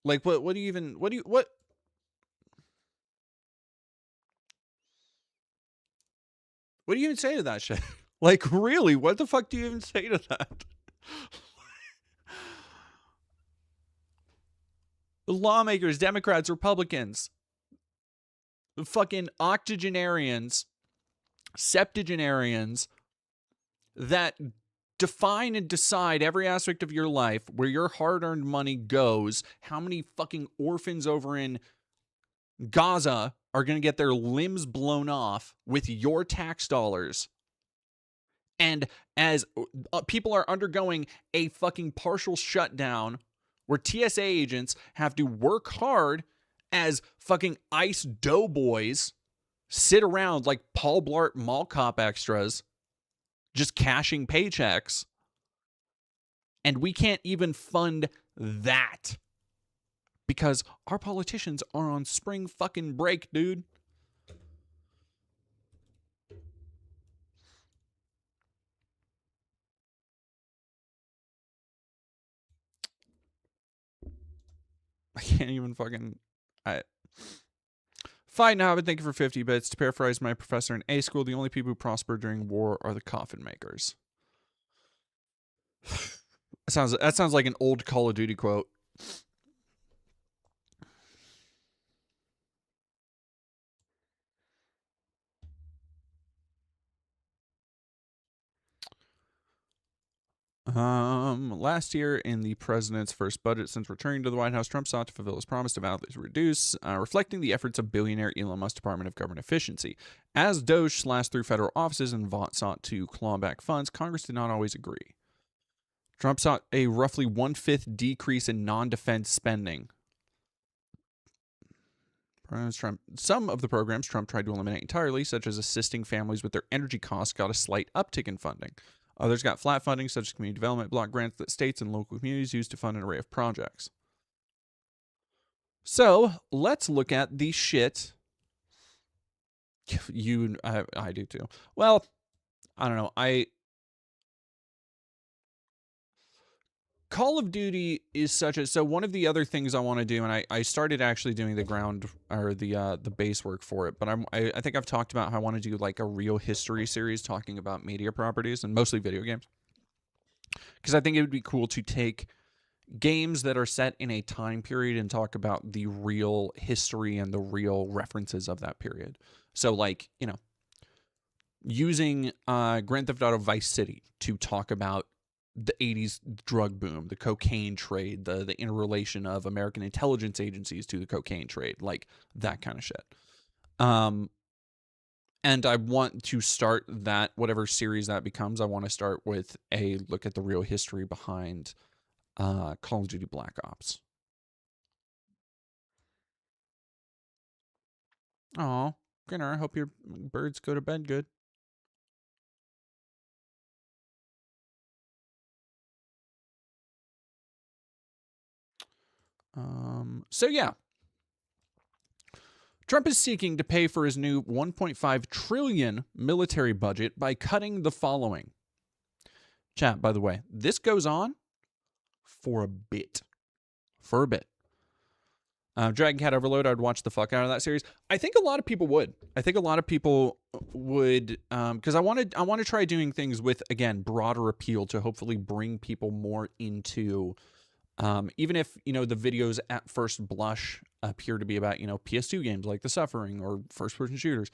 do you even say to that shit? Like, really? What the fuck do you even say to that? The lawmakers, Democrats, Republicans, the fucking octogenarians, septuagenarians that define and decide every aspect of your life, where your hard-earned money goes, how many fucking orphans over in Gaza are going to get their limbs blown off with your tax dollars. And as people are undergoing a fucking partial shutdown where TSA agents have to work hard as fucking ICE doughboys sit around like Paul Blart Mall Cop extras, just cashing paychecks, and we can't even fund that because our politicians are on spring fucking break, dude. I can't even fucking... Fine now, but thank you for 50 bits. To paraphrase my professor in A school, the only people who prosper during war are the coffin makers. That sounds like an old Call of Duty quote. Last year, in the president's first budget since returning to the White House, Trump sought to fulfill his promise to vastly reduce, reflecting the efforts of billionaire Elon Musk's Department of Government Efficiency. As Doge slashed through federal offices and Vought sought to claw back funds, Congress did not always agree. Trump sought a roughly 1/5 decrease in non-defense spending. Some of the programs Trump tried to eliminate entirely, such as assisting families with their energy costs, got a slight uptick in funding. Others got flat funding, such as community development block grants that states and local communities use to fund an array of projects. So let's look at the shit. I do too. Well, I don't know. Call of Duty is such a, so one of the other things I want to do, and I started actually doing the ground or the base work for it, but I think I've talked about how I want to do like a real history series talking about media properties and mostly video games, because I think it would be cool to take games that are set in a time period and talk about the real history and the real references of that period. So like, you know, using Grand Theft Auto Vice City to talk about the 80s drug boom, the cocaine trade, the interrelation of American intelligence agencies to the cocaine trade, like that kind of shit. And I want to start that, whatever series that becomes, I want to start with a look at the real history behind Call of Duty Black Ops. Aw, Grinner, I hope your birds go to bed good. So yeah. Trump is seeking to pay for his new $1.5 trillion military budget by cutting the following. Chat, by the way, this goes on for a bit. For a bit. Dragon Cat Overload, I'd watch the fuck out of that series. I think a lot of people would. I think a lot of people would, because I want to try doing things with, again, broader appeal to hopefully bring people more into, even if, you know, the videos at first blush appear to be about, you know, PS2 games like The Suffering or first-person shooters,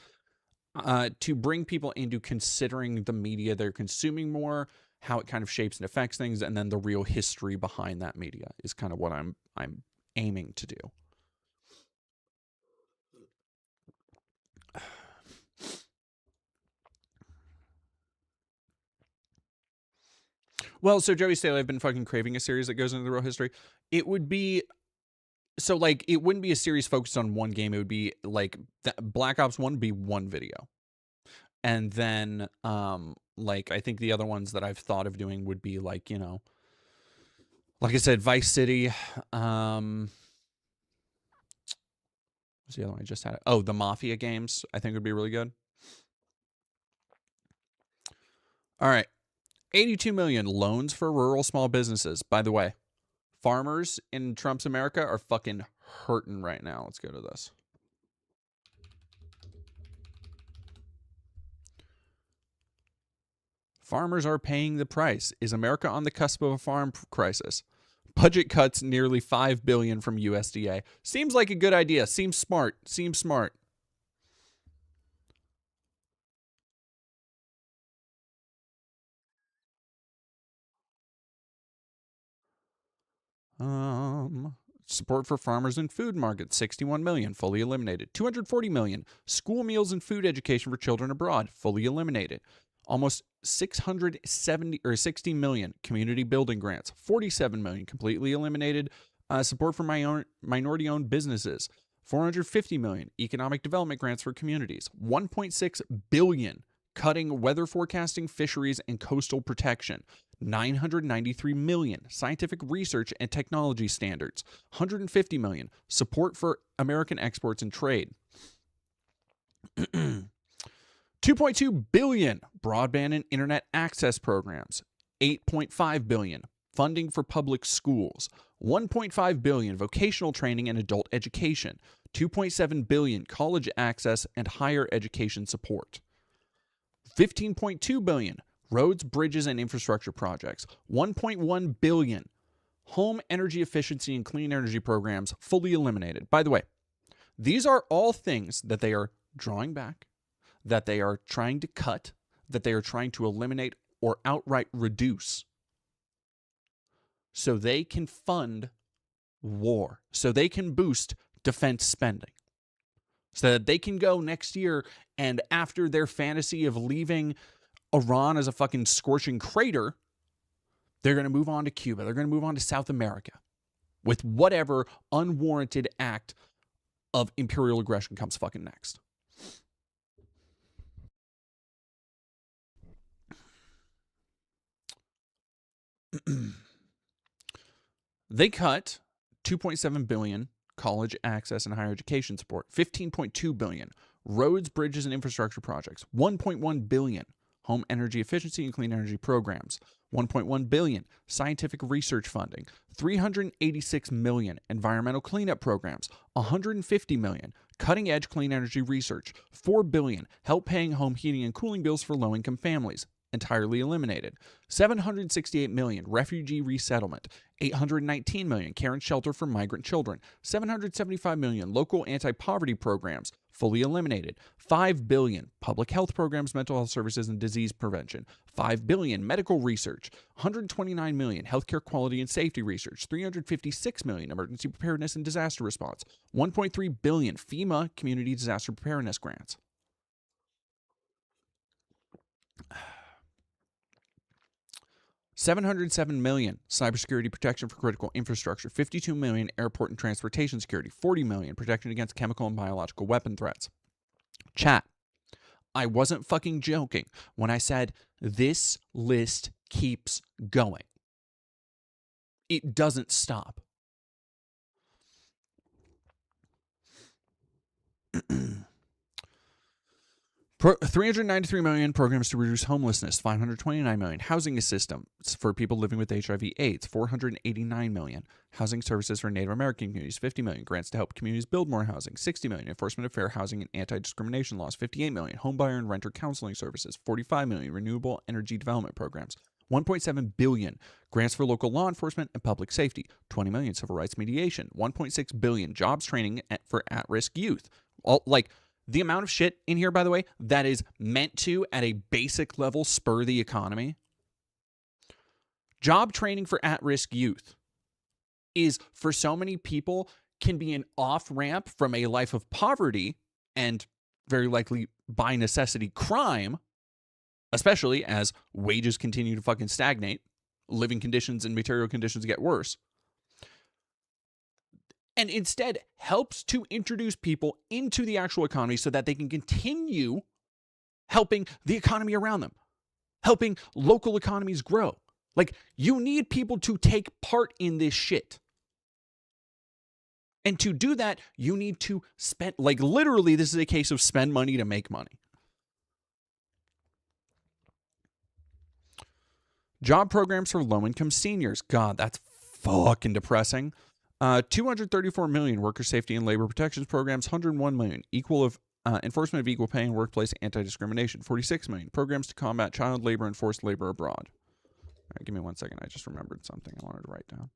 to bring people into considering the media they're consuming more, how it kind of shapes and affects things, and then the real history behind that media is kind of what I'm aiming to do. Well, so Joey Staley, I've been fucking craving a series that goes into the real history. It would be, so like, it wouldn't be a series focused on one game. It would be like Black Ops 1 would be one video. And then, like, I think the other ones that I've thought of doing would be like, you know, like I said, Vice City. What's the other one I just had? Oh, the Mafia games, I think would be really good. All right. 82 million loans for rural small businesses. By the way, farmers in Trump's America are fucking hurting right now. Let's go to this. Farmers are paying the price. Is America on the cusp of a farm crisis? Budget cuts nearly $5 billion from USDA. Seems like a good idea. Seems smart. Seems smart. Support for farmers and food markets, 61 million, fully eliminated. 240 million, school meals and food education for children abroad, fully eliminated. Almost 60 million, community building grants, 47 million, completely eliminated. Support for minority-owned businesses, 450 million, economic development grants for communities, 1.6 billion, cutting weather forecasting, fisheries, and coastal protection. 993 million, scientific research and technology standards. 150 million, support for American exports and trade. 2.2 billion, broadband and internet access programs. 8.5 billion, funding for public schools. 1.5 billion, vocational training and adult education. 2.7 billion, college access and higher education support. 15.2 billion, roads, bridges, and infrastructure projects. 1.1 billion, home energy efficiency and clean energy programs, fully eliminated. By the way, these are all things that they are drawing back, that they are trying to cut, that they are trying to eliminate or outright reduce, so they can fund war, so they can boost defense spending, so that they can go next year and after their fantasy of leaving Iran as a fucking scorching crater, they're going to move on to Cuba. They're going to move on to South America with whatever unwarranted act of imperial aggression comes fucking next. They cut 2.7 billion college access and higher education support, 15.2 billion roads, bridges, and infrastructure projects, 1.1 billion home energy efficiency and clean energy programs, 1.1 billion scientific research funding, 386 million environmental cleanup programs, 150 million cutting edge clean energy research, 4 billion help paying home heating and cooling bills for low income families, entirely eliminated, 768 million refugee resettlement, 819 million care and shelter for migrant children, 775 million local anti-poverty programs, fully eliminated, 5 billion public health programs, mental health services, and disease prevention, 5 billion medical research, 129 million healthcare quality and safety research, 356 million emergency preparedness and disaster response, 1.3 billion FEMA community disaster preparedness grants. $707 million cybersecurity protection for critical infrastructure, $52 million airport and transportation security, $40 million protection against chemical and biological weapon threats. Chat, I wasn't fucking joking when I said this list keeps going. It doesn't stop. $393 million programs to reduce homelessness, $529 million housing assistance for people living with HIV/AIDS, $489 million housing services for Native American communities, $50 million grants to help communities build more housing, $60 million enforcement of fair housing and anti-discrimination laws, $58 million homebuyer and renter counseling services, $45 million renewable energy development programs, $1.7 billion grants for local law enforcement and public safety, $20 million civil rights mediation, $1.6 billion jobs training for at-risk youth. The amount of shit in here, by the way, that is meant to, at a basic level, spur the economy. Job training for at-risk youth is, for so many people, can be an off-ramp from a life of poverty and very likely, by necessity, crime, especially as wages continue to fucking stagnate, living conditions and material conditions get worse. And instead helps to introduce people into the actual economy so that they can continue helping the economy around them, helping local economies grow. Like, you need people to take part in this shit. And to do that, you need to spend, like, literally, this is a case of spend money to make money. Job programs for low-income seniors. God, that's fucking depressing. 234 million worker safety and labor protections programs, 101 million enforcement of equal pay and workplace anti-discrimination, 46 million programs to combat child labor and forced labor abroad. All right, give me 1 second. I just remembered something I wanted to write down.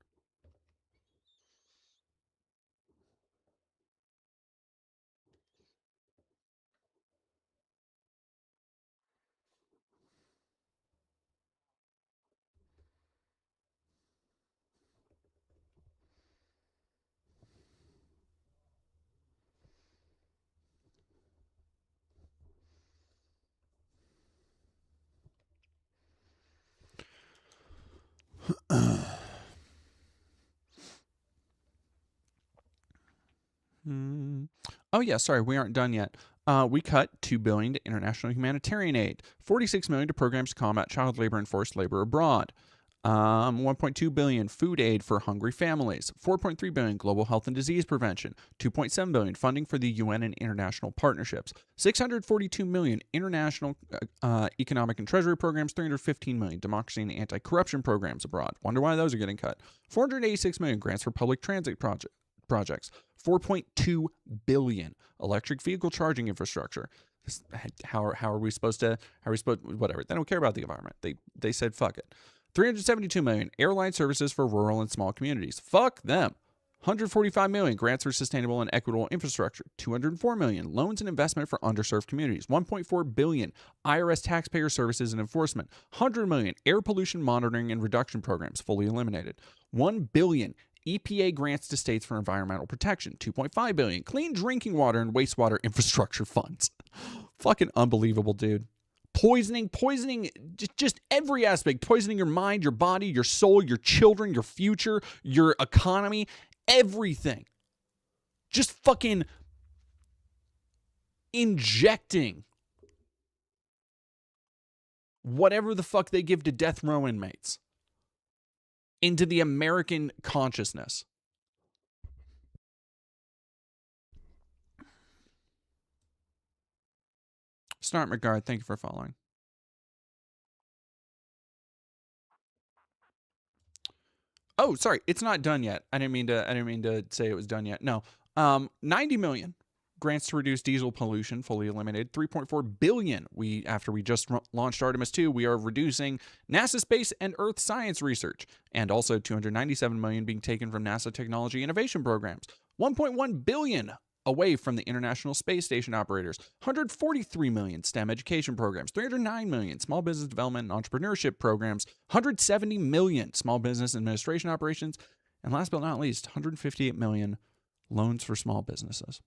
Oh yeah, sorry, we aren't done yet. We cut $2 billion to international humanitarian aid, $46 million to programs to combat child labor and forced labor abroad, $1.2 billion food aid for hungry families, $4.3 billion global health and disease prevention, $2.7 billion funding for the UN and international partnerships, $642 million international economic and treasury programs, $315 million democracy and anti-corruption programs abroad. Wonder why those are getting cut. $486 million grants for public transit projects, $4.2 billion electric vehicle charging infrastructure. How are we supposed to? Whatever. They don't care about the environment. They said fuck it. $372 million airline services for rural and small communities. Fuck them. $145 million grants for sustainable and equitable infrastructure. $204 million loans and investment for underserved communities. $1.4 billion IRS taxpayer services and enforcement. $100 million air pollution monitoring and reduction programs, fully eliminated. $1 billion EPA grants to states for environmental protection. $2.5 billion clean drinking water and wastewater infrastructure funds. Fucking unbelievable, dude. Poisoning, just every aspect. Poisoning your mind, your body, your soul, your children, your future, your economy, everything. Just fucking injecting whatever the fuck they give to death row inmates. into the American consciousness. Snart McGard, thank you for following. Oh, sorry, it's not done yet. I didn't mean to say it was done yet. No. 90 million grants to reduce diesel pollution, fully eliminated. 3.4 billion. After we just launched Artemis 2, we are reducing NASA space and Earth science research, and also 297 million being taken from NASA technology innovation programs. 1.1 billion away from the International Space Station operators. 143 million STEM education programs. 309 million small business development and entrepreneurship programs. 170 million small business administration operations. And last but not least, 158 million loans for small businesses.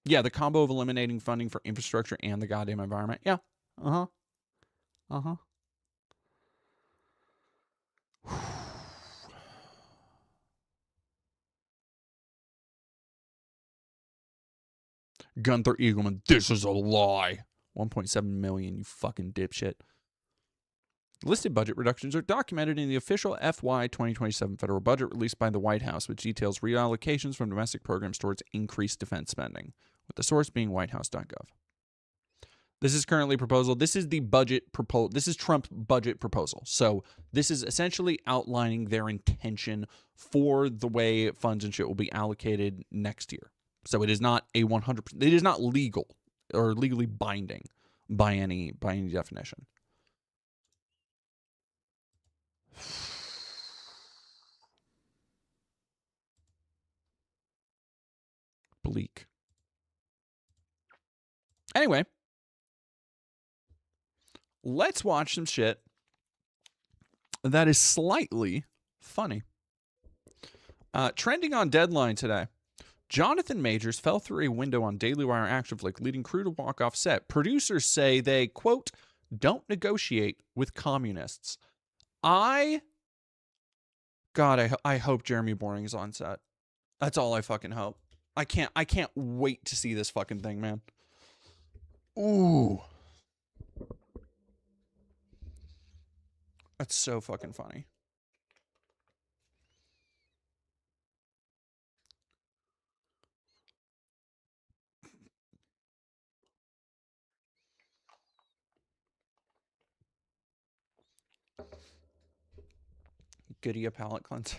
Yeah, the combo of eliminating funding for infrastructure and the goddamn environment. Yeah. Gunther Eagleman, this is a lie. 1.7 million, you fucking dipshit. Listed budget reductions are documented in the official FY 2027 federal budget released by the White House, which details reallocations from domestic programs towards increased defense spending, with the source being whitehouse.gov. This is currently proposal. This is the budget proposal. This is Trump's budget proposal. So this is essentially outlining their intention for the way funds and shit will be allocated next year. So it is not a 100%. It is not legal or legally binding by any definition. Bleak. Anyway, let's watch some shit that is slightly funny. Trending on Deadline today. Jonathan Majors fell through a window on Daily Wire Action Flick, leading crew to walk off set. Producers say they, quote, don't negotiate with communists. I hope Jeremy Boring is on set. That's all I fucking hope. I can't wait to see this fucking thing, man. Ooh. That's so fucking funny. Goodie a palate cleanser.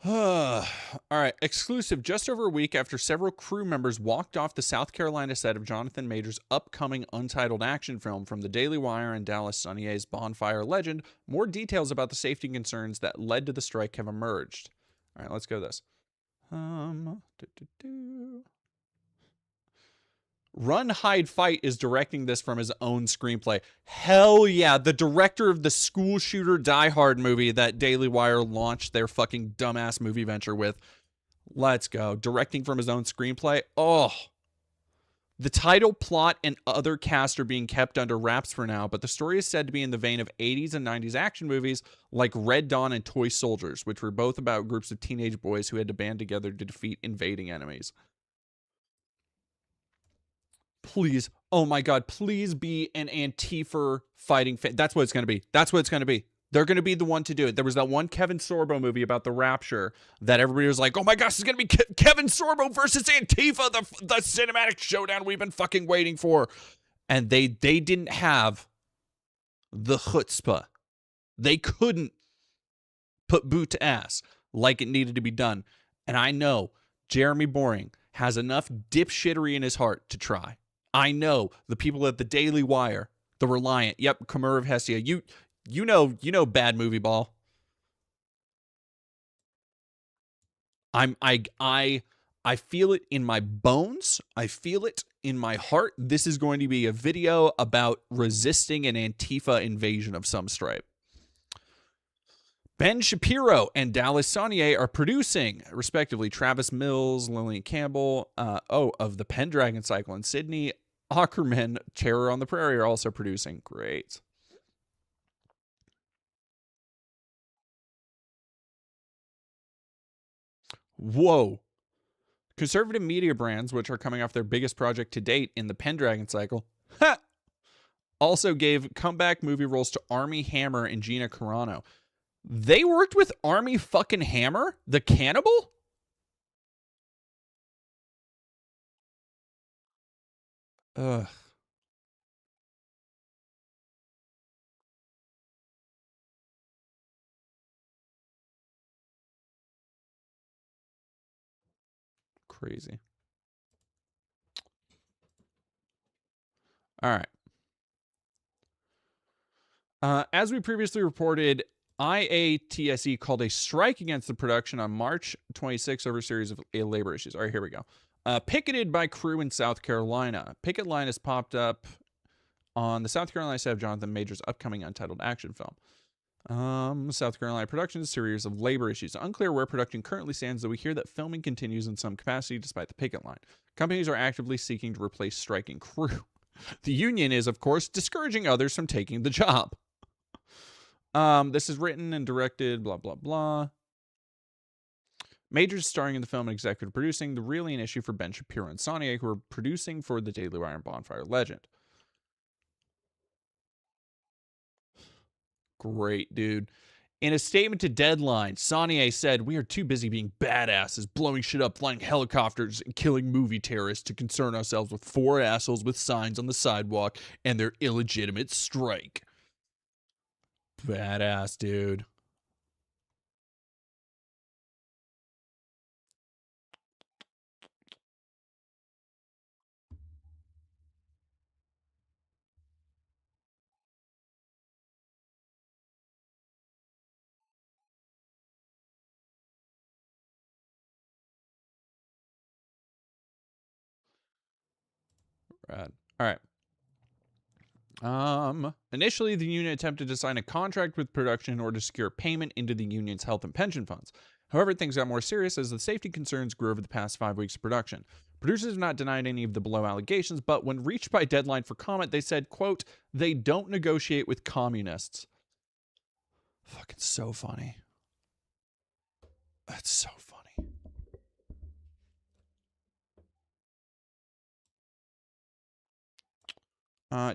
All right, exclusive. Just over a week after several crew members walked off the South Carolina set of Jonathan Majors' upcoming untitled action film from the Daily Wire and Dallas Sonier's Bonfire Legend, more details about the safety concerns that led to the strike have emerged. All right, let's go this. Run, Hide, Fight is directing this from his own screenplay. Hell yeah. The director of the school shooter Die Hard movie that Daily Wire launched their fucking dumbass movie venture with. Let's go. Directing from his own screenplay. Oh. The title, plot, and other cast are being kept under wraps for now, but the story is said to be in the vein of 80s and 90s action movies like Red Dawn and Toy Soldiers, which were both about groups of teenage boys who had to band together to defeat invading enemies. Please, oh my God, please be an Antifa fighting fan. That's what it's going to be. That's what it's going to be. They're going to be the one to do it. There was that one Kevin Sorbo movie about the Rapture that everybody was like, oh my gosh, it's going to be Kevin Sorbo versus Antifa, the cinematic showdown we've been fucking waiting for. And they didn't have the chutzpah. They couldn't put boot to ass like it needed to be done. And I know Jeremy Boring has enough dipshittery in his heart to try. I know the people at the Daily Wire, the Reliant, yep, Kamur of Hestia, you know bad movie ball. I feel it in my bones. I feel it in my heart. This is going to be a video about resisting an Antifa invasion of some stripe. Ben Shapiro and Dallas Sonnier are producing, respectively. Travis Mills, Lillian Campbell, of the Pendragon Cycle, and Sydney Ackerman, Terror on the Prairie, are also producing. Great. Whoa. Conservative media brands, which are coming off their biggest project to date in the Pendragon cycle, also gave comeback movie roles to Army Hammer and Gina Carano. They worked with Army fucking Hammer, the cannibal? Ugh. Crazy. All right. As we previously reported, IATSE called a strike against the production on March 26 over a series of labor issues. All right, here we go. Picketed by crew in South Carolina. Picket line has popped up on the South Carolina side of Jonathan Major's upcoming untitled action film. South Carolina production is a series of labor issues. Unclear where production currently stands, though we hear that filming continues in some capacity despite the picket line. Companies are actively seeking to replace striking crew. The union is, of course, discouraging others from taking the job. This is written and directed, blah, blah, blah. Majors starring in the film and executive producing, the really an issue for Ben Shapiro and Saunier, who are producing for the Daily Wire and Bonfire Legend. Great, dude. In a statement to Deadline, Saunier said, "We are too busy being badasses, blowing shit up, flying helicopters, and killing movie terrorists to concern ourselves with 4 assholes with signs on the sidewalk and their illegitimate strike." Badass, dude. Rad. All right. Initially, the union attempted to sign a contract with production in order to secure payment into the union's health and pension funds. However, things got more serious as the safety concerns grew over the past 5 weeks of production. Producers have not denied any of the below allegations, but when reached by Deadline for comment, they said, quote, "They don't negotiate with communists." Fucking so funny. That's so funny.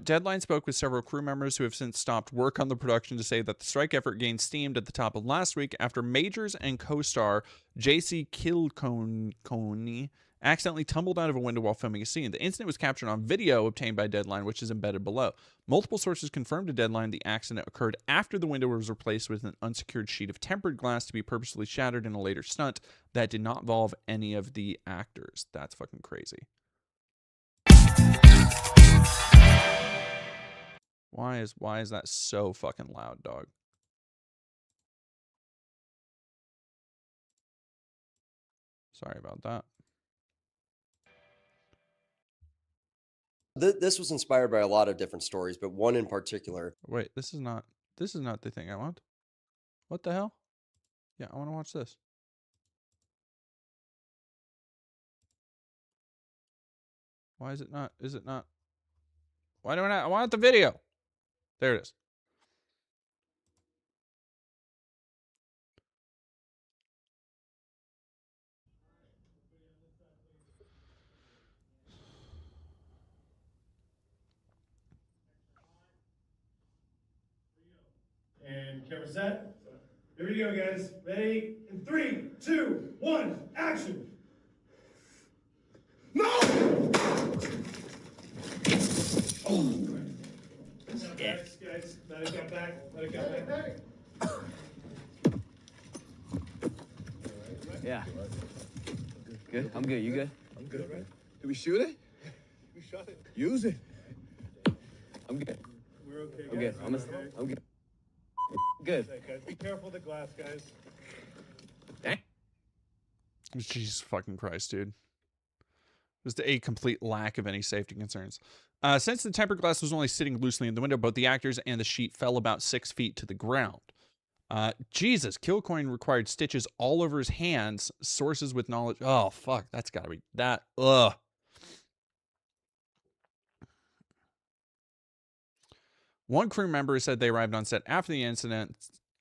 Deadline spoke with several crew members who have since stopped work on the production to say that the strike effort gained steam at the top of last week after Majors and co-star J.C. Kilconey accidentally tumbled out of a window while filming a scene. The incident was captured on video obtained by Deadline, which is embedded below. Multiple sources confirmed to Deadline the accident occurred after the window was replaced with an unsecured sheet of tempered glass to be purposely shattered in a later stunt that did not involve any of the actors. That's fucking crazy. Why is that so fucking loud, dog? Sorry about that. This was inspired by a lot of different stories, but one in particular. Wait, this is not the thing I want. What the hell? Yeah, I want to watch this. Why is it not? Is it not? Why don't I want the video? There it is. And camera set. Here we go, guys. Ready? In 3, 2, 1, action! No! Oh! Guys, let it get back. Let it get back. Yeah. Good. I'm good. You good? I'm good, right? Did we shoot it? We shot it. Use it. I'm good. We're okay, guys. I'm good. I'm good. Good. Guys, be careful of the glass, guys. Jesus fucking Christ, dude. Just a complete lack of any safety concerns. Since the tempered glass was only sitting loosely in the window, both the actors and the sheet fell about 6 feet to the ground. Jesus, Kilcoyne required stitches all over his hands. Sources with knowledge. Oh, fuck. That's got to be that. Ugh. One crew member said they arrived on set after the incident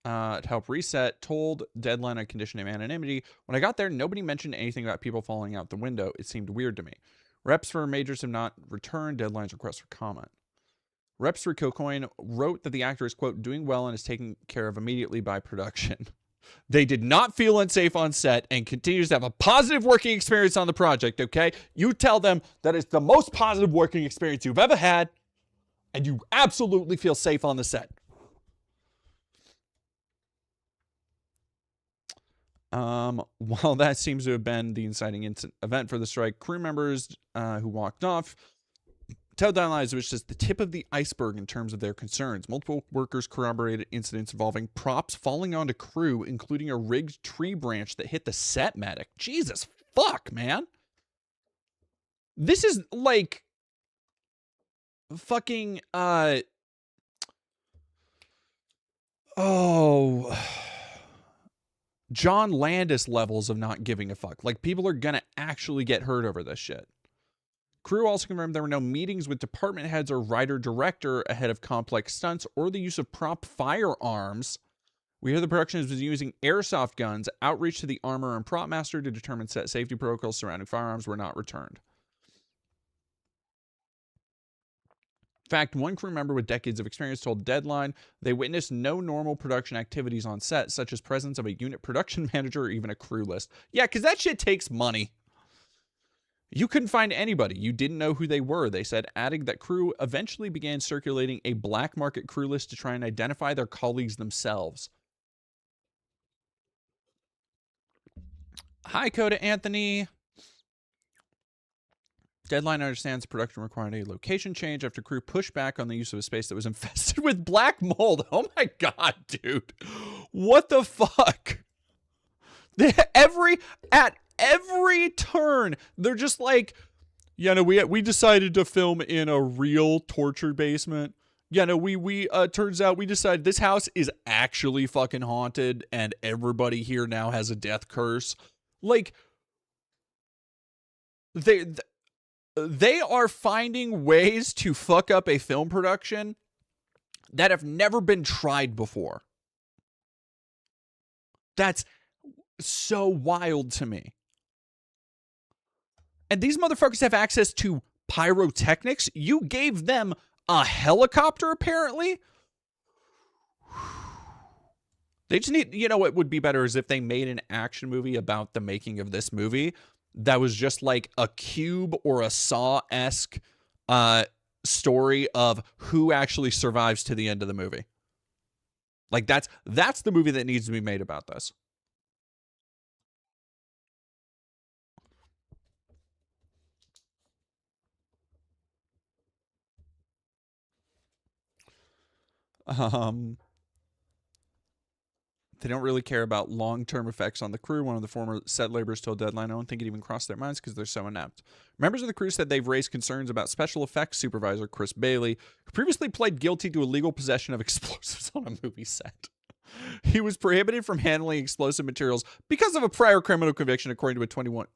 to help reset, told Deadline on condition of anonymity. When I got there, nobody mentioned anything about people falling out the window. It seemed weird to me. Reps for majors have not returned Deadline's request for comment. Reps for Kilcoyne wrote that the actor is, quote, doing well and is taken care of immediately by production. They did not feel unsafe on set and continues to have a positive working experience on the project, okay? You tell them that it's the most positive working experience you've ever had, and you absolutely feel safe on the set. While that seems to have been the inciting event for the strike, crew members who walked off tell Deadline it was just the tip of the iceberg in terms of their concerns. Multiple workers corroborated incidents involving props falling onto crew, including a rigged tree branch that hit the set medic. Jesus fuck, man. This is like fucking John Landis levels of not giving a fuck. Like, people are gonna actually get hurt over this shit. Crew also confirmed there were no meetings with department heads or writer-director ahead of complex stunts or the use of prop firearms. We hear the production was using airsoft guns. Outreach to the armor and prop master to determine set safety protocols surrounding firearms were not returned. In fact, one crew member with decades of experience told Deadline they witnessed no normal production activities on set, such as presence of a unit production manager or even a crew list. Yeah, because that shit takes money. You couldn't find anybody. You didn't know who they were, they said, adding that crew eventually began circulating a black market crew list to try and identify their colleagues themselves. Hi, Coda Anthony. Deadline understands production required a location change after crew pushed back on the use of a space that was infested with black mold. Oh my god, dude. What the fuck? At every turn, they're just like, yeah, no, we decided to film in a real torture basement. Yeah, no, we turns out we decided this house is actually fucking haunted and everybody here now has a death curse. Like, they are finding ways to fuck up a film production that have never been tried before. That's so wild to me. And these motherfuckers have access to pyrotechnics. You gave them a helicopter, apparently. They just need, you know what would be better is if they made an action movie about the making of this movie that was just like a Cube or a Saw-esque story of who actually survives to the end of the movie. Like, that's the movie that needs to be made about this. They don't really care about long-term effects on the crew. One of the former set laborers told Deadline, I don't think it even crossed their minds because they're so inept. Members of the crew said they've raised concerns about special effects supervisor Chris Bailey, who previously pled guilty to illegal possession of explosives on a movie set. He was prohibited from handling explosive materials because of a prior criminal conviction, according to a 21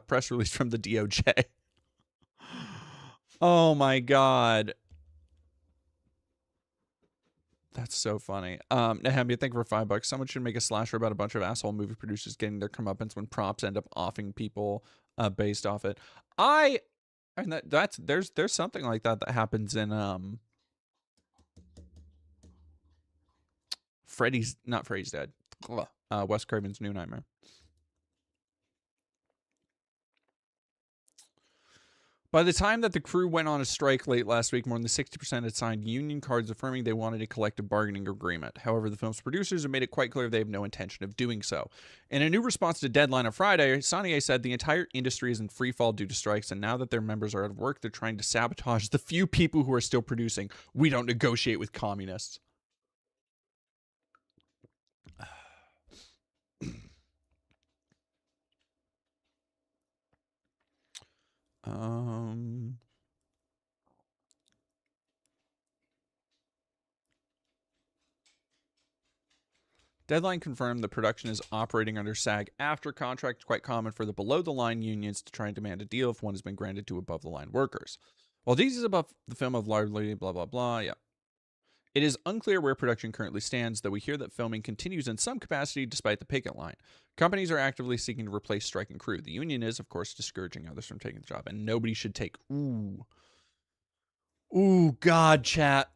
press release from the DOJ. Oh my god. That's so funny. Nehemia, thank you for $5. Someone should make a slasher about a bunch of asshole movie producers getting their comeuppance when props end up offing people based off it. There's something like that happens in not Freddy's Dead. Wes Craven's New Nightmare. By the time that the crew went on a strike late last week, more than 60% had signed union cards affirming they wanted a collective bargaining agreement. However, the film's producers have made it quite clear they have no intention of doing so. In a new response to Deadline on Friday, Sanier said the entire industry is in free fall due to strikes, and now that their members are out of work, they're trying to sabotage the few people who are still producing. We don't negotiate with communists. Deadline confirmed the production is operating under SAG after contract, quite common for the below-the-line unions to try and demand a deal if one has been granted to above-the-line workers. While this is above the film of largely blah, blah, blah, yeah. It is unclear where production currently stands, though we hear that filming continues in some capacity despite the picket line. Companies are actively seeking to replace striking crew. The union is, of course, discouraging others from taking the job, and nobody should take... Ooh, God, chat.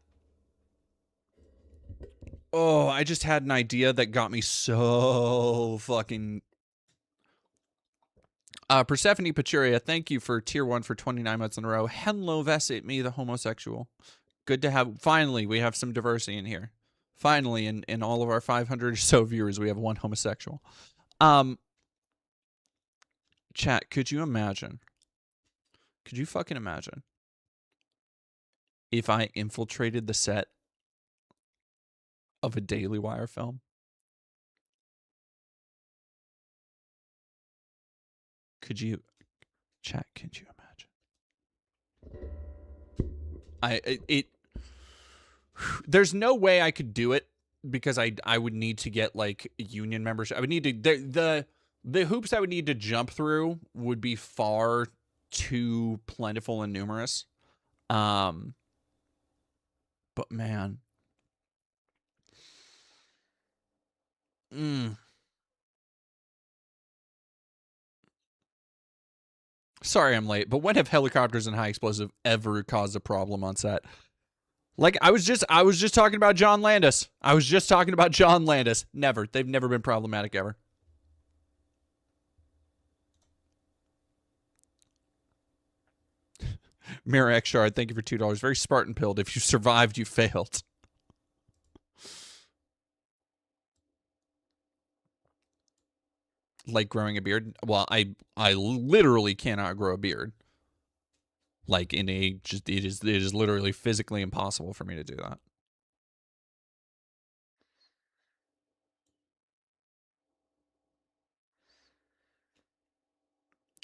Oh, I just had an idea that got me so fucking... Persephone Pachuria, thank you for tier 1 for 29 months in a row. Hello, Vesit, me, the homosexual. Good to have... Finally, we have some diversity in here. Finally, in all of our 500 or so viewers, we have one homosexual. Chat, could you imagine? Could you fucking imagine if I infiltrated the set of a Daily Wire film? Could you... Chat, could you imagine? There's no way I could do it because I would need to get like union membership. I would need to the hoops I would need to jump through would be far too plentiful and numerous. But man. Sorry I'm late, but when have helicopters and high explosive ever caused a problem on set? Like, I was just talking about John Landis. Never. They've never been problematic ever. Mirror X Shard, thank you for $2. Very Spartan pilled. If you survived, you failed. Like growing a beard? Well, I literally cannot grow a beard. Like it is literally physically impossible for me to do that.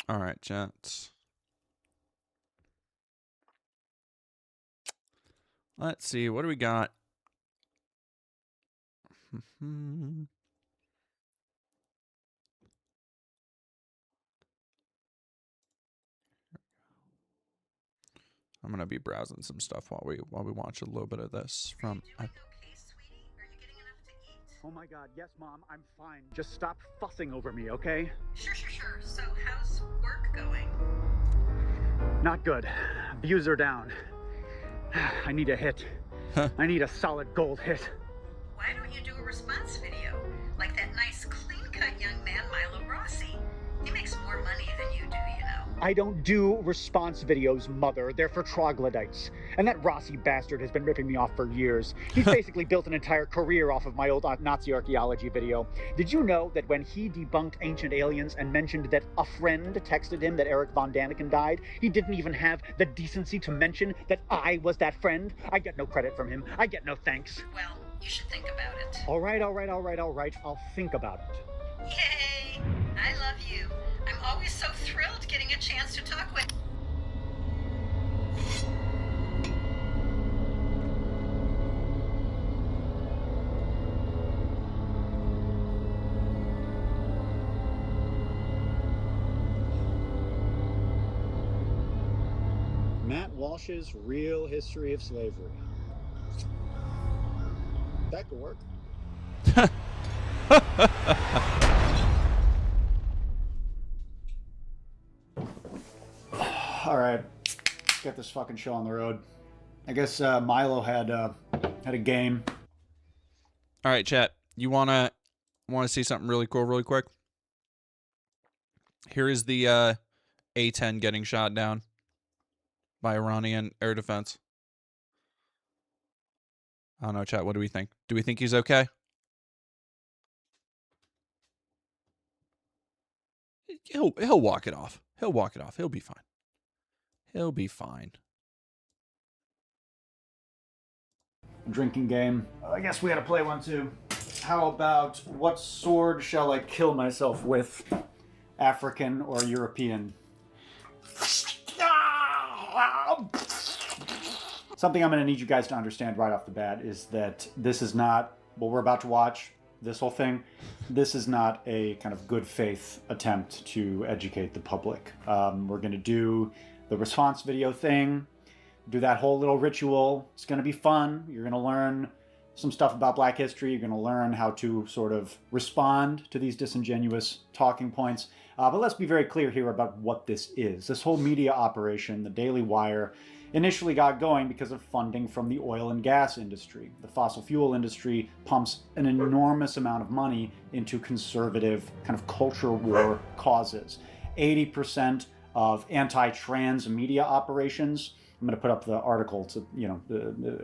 All right, gents. Let's see, what do we got? I'm gonna be browsing some stuff while we watch a little bit of this from. Oh my God, yes, Mom, I'm fine. Just stop fussing over me, okay? Sure. So how's work going? Not good. Views are down. I need a hit. I need a solid gold hit. Why don't you do a response video? Like that nice, clean-cut young man, Milo Rossi. He makes more money than you do, you know. I don't do response videos, Mother. They're for troglodytes. And that Rossi bastard has been ripping me off for years. He's basically built an entire career off of my old Nazi archaeology video. Did you know that when he debunked ancient aliens and mentioned that a friend texted him that Eric von Daniken died, he didn't even have the decency to mention that I was that friend? I get no credit from him. I get no thanks. Well, you should think about it. All right. I'll think about it. Yay! I love you. I'm always so thrilled getting a chance to talk with... Matt Walsh's Real History of Slavery. That could work. All right, let's get this fucking show on the road. I guess Milo had a game. All right, chat. You wanna see something really cool, really quick? Here is the A-10 getting shot down by Iranian air defense. I don't know, chat. What do we think? Do we think he's okay? He'll walk it off. He'll walk it off. He'll be fine. He'll be fine. Drinking game. I guess we gotta play one too. How about what sword shall I kill myself with? African or European? Something I'm gonna need you guys to understand right off the bat is that this is not what we're about to watch. This whole thing, this is not a kind of good faith attempt to educate the public. We're gonna do the response video thing. do that whole little ritual. It's going to be fun. You're going to learn some stuff about Black history. You're going to learn how to sort of respond to these disingenuous talking points. But let's be very clear here about what this is. This whole media operation, the Daily Wire, initially got going because of funding from the oil and gas industry. The fossil fuel industry pumps an enormous amount of money into conservative kind of culture war causes. 80% of anti-trans media operations. I'm going to put up the article to,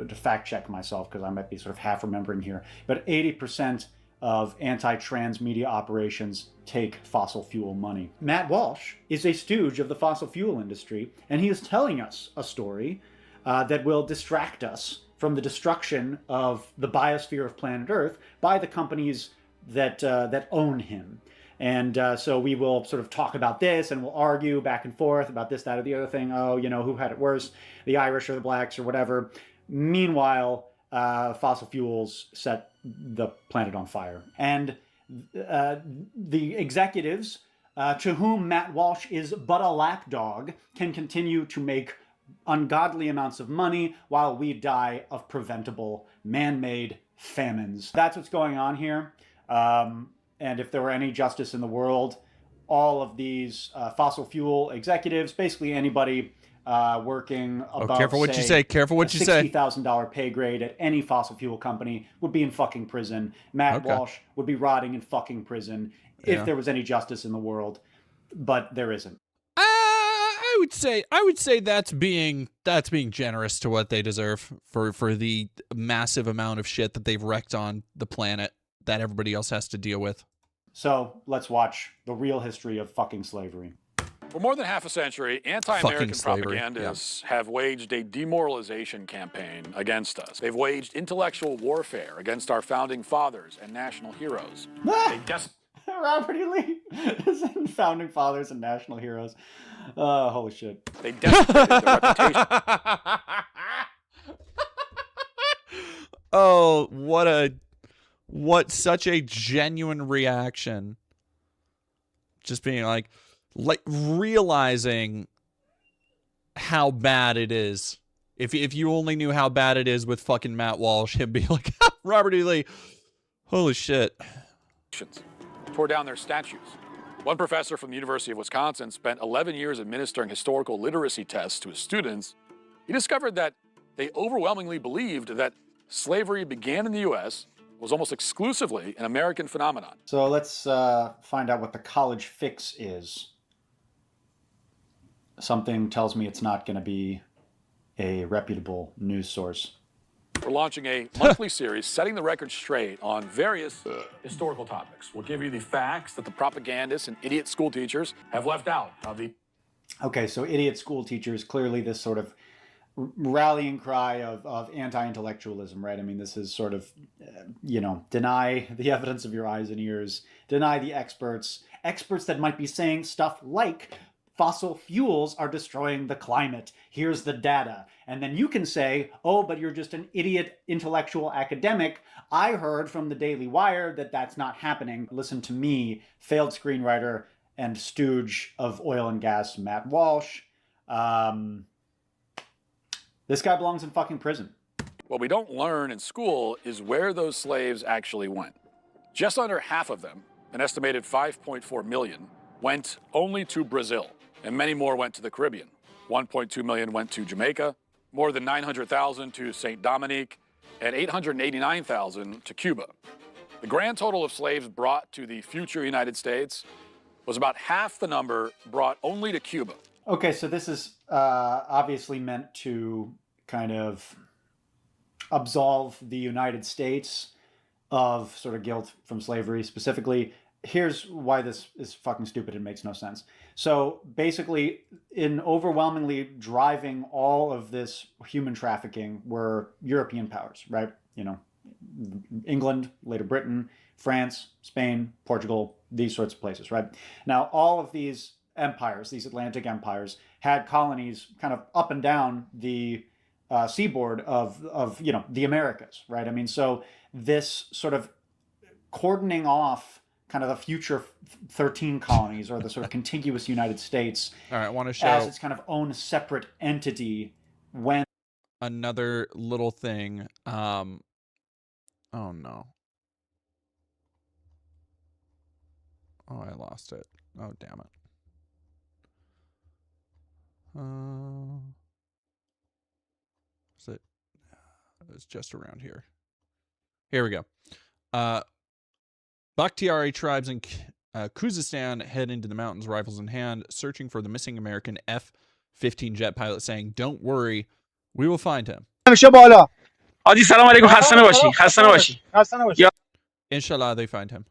to fact check myself because I might be sort of half remembering here. But 80% of anti-trans media operations take fossil fuel money. Matt Walsh is a stooge of the fossil fuel industry, and he is telling us a story that will distract us from the destruction of the biosphere of planet Earth by the companies that own him. And so we will sort of talk about this, and we'll argue back and forth about this, that, or the other thing. Oh, who had it worse, the Irish or the blacks or whatever. Meanwhile, fossil fuels set the planet on fire. And the executives to whom Matt Walsh is but a lapdog can continue to make ungodly amounts of money while we die of preventable man-made famines. That's what's going on here. And if there were any justice in the world, all of these fossil fuel executives, basically anybody working above, careful what you say. Careful what you say. $60,000 pay grade at any fossil fuel company would be in fucking prison. Matt Walsh would be rotting in fucking prison if there was any justice in the world, but there isn't. I would say that's being generous to what they deserve for the massive amount of shit that they've wrecked on the planet that everybody else has to deal with. So let's watch the real history of fucking slavery. For more than half a century, anti-American propagandists have waged a demoralization campaign against us. They've waged intellectual warfare against our founding fathers and national heroes. Robert E. Lee founding fathers and national heroes. Holy shit. They desecrated their reputation. Oh, what such a genuine reaction. Just being like realizing how bad it is. If you only knew how bad it is with fucking Matt Walsh, he'd be like, Robert E. Lee. Holy shit. Tore down their statues. One professor from the University of Wisconsin spent 11 years administering historical literacy tests to his students. He discovered that they overwhelmingly believed that slavery began in the U.S., was almost exclusively an American phenomenon. So let's find out what the college fix is. Something tells me it's not going to be a reputable news source. We're launching a monthly series setting the record straight on various historical topics. We'll give you the facts that the propagandists and idiot school teachers have left out of the... Okay, so idiot school teachers, clearly this sort of rallying cry of anti-intellectualism, right? I mean, this is sort of, deny the evidence of your eyes and ears, deny the experts that might be saying stuff like fossil fuels are destroying the climate. Here's the data. And then you can say, oh, but you're just an idiot intellectual academic. I heard from the Daily Wire that that's not happening. Listen to me, failed screenwriter and stooge of oil and gas, Matt Walsh. This guy belongs in fucking prison. What we don't learn in school is where those slaves actually went. Just under half of them, an estimated 5.4 million, went only to Brazil, and many more went to the Caribbean. 1.2 million went to Jamaica, more than 900,000 to St. Dominique, and 889,000 to Cuba. The grand total of slaves brought to the future United States was about half the number brought only to Cuba. Okay, so this is obviously meant to kind of absolve the United States of sort of guilt from slavery specifically. Here's why this is fucking stupid and makes no sense. So basically, in overwhelmingly driving all of this human trafficking were European powers, right? England, later Britain, France, Spain, Portugal, these sorts of places, right? Now, all of these empires, these Atlantic empires, had colonies kind of up and down the seaboard of the Americas, right? I mean, so this sort of cordoning off kind of the future 13 colonies or the sort of contiguous United States all right, I want to show as its kind of own separate entity when another little thing. Oh no. Oh, I lost it. Oh, damn it. Is it? It's just around here. Here we go. Bakhtiari tribes in Khuzestan head into the mountains, rifles in hand, searching for the missing American F-15 jet pilot, saying, "Don't worry, we will find him." Inshallah, they find him.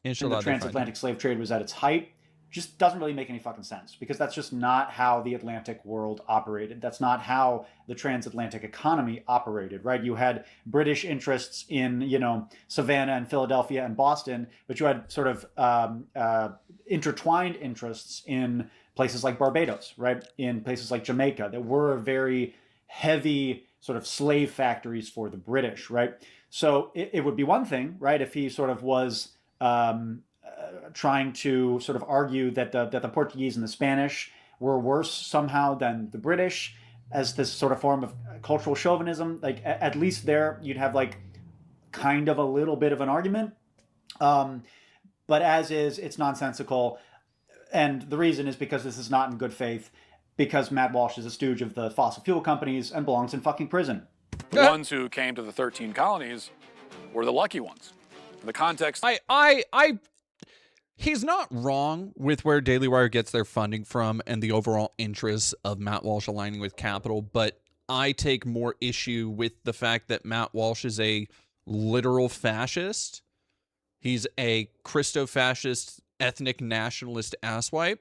Inshallah, the transatlantic slave trade was at its height just doesn't really make any fucking sense, because that's just not how the Atlantic world operated. That's not how the transatlantic economy operated, right? You had British interests in, Savannah and Philadelphia and Boston, but you had sort of intertwined interests in places like Barbados, right? In places like Jamaica that were very heavy sort of slave factories for the British, right? So it would be one thing, right, if he sort of was trying to sort of argue that the Portuguese and the Spanish were worse somehow than the British as this sort of form of cultural chauvinism. Like, at least there you'd have like kind of a little bit of an argument. But as is, it's nonsensical. And the reason is because this is not in good faith, because Matt Walsh is a stooge of the fossil fuel companies and belongs in fucking prison. The ones who came to the 13 colonies were the lucky ones. In the context... He's not wrong with where Daily Wire gets their funding from and the overall interests of Matt Walsh aligning with capital, but I take more issue with the fact that Matt Walsh is a literal fascist. He's a Christo-fascist, ethnic nationalist asswipe.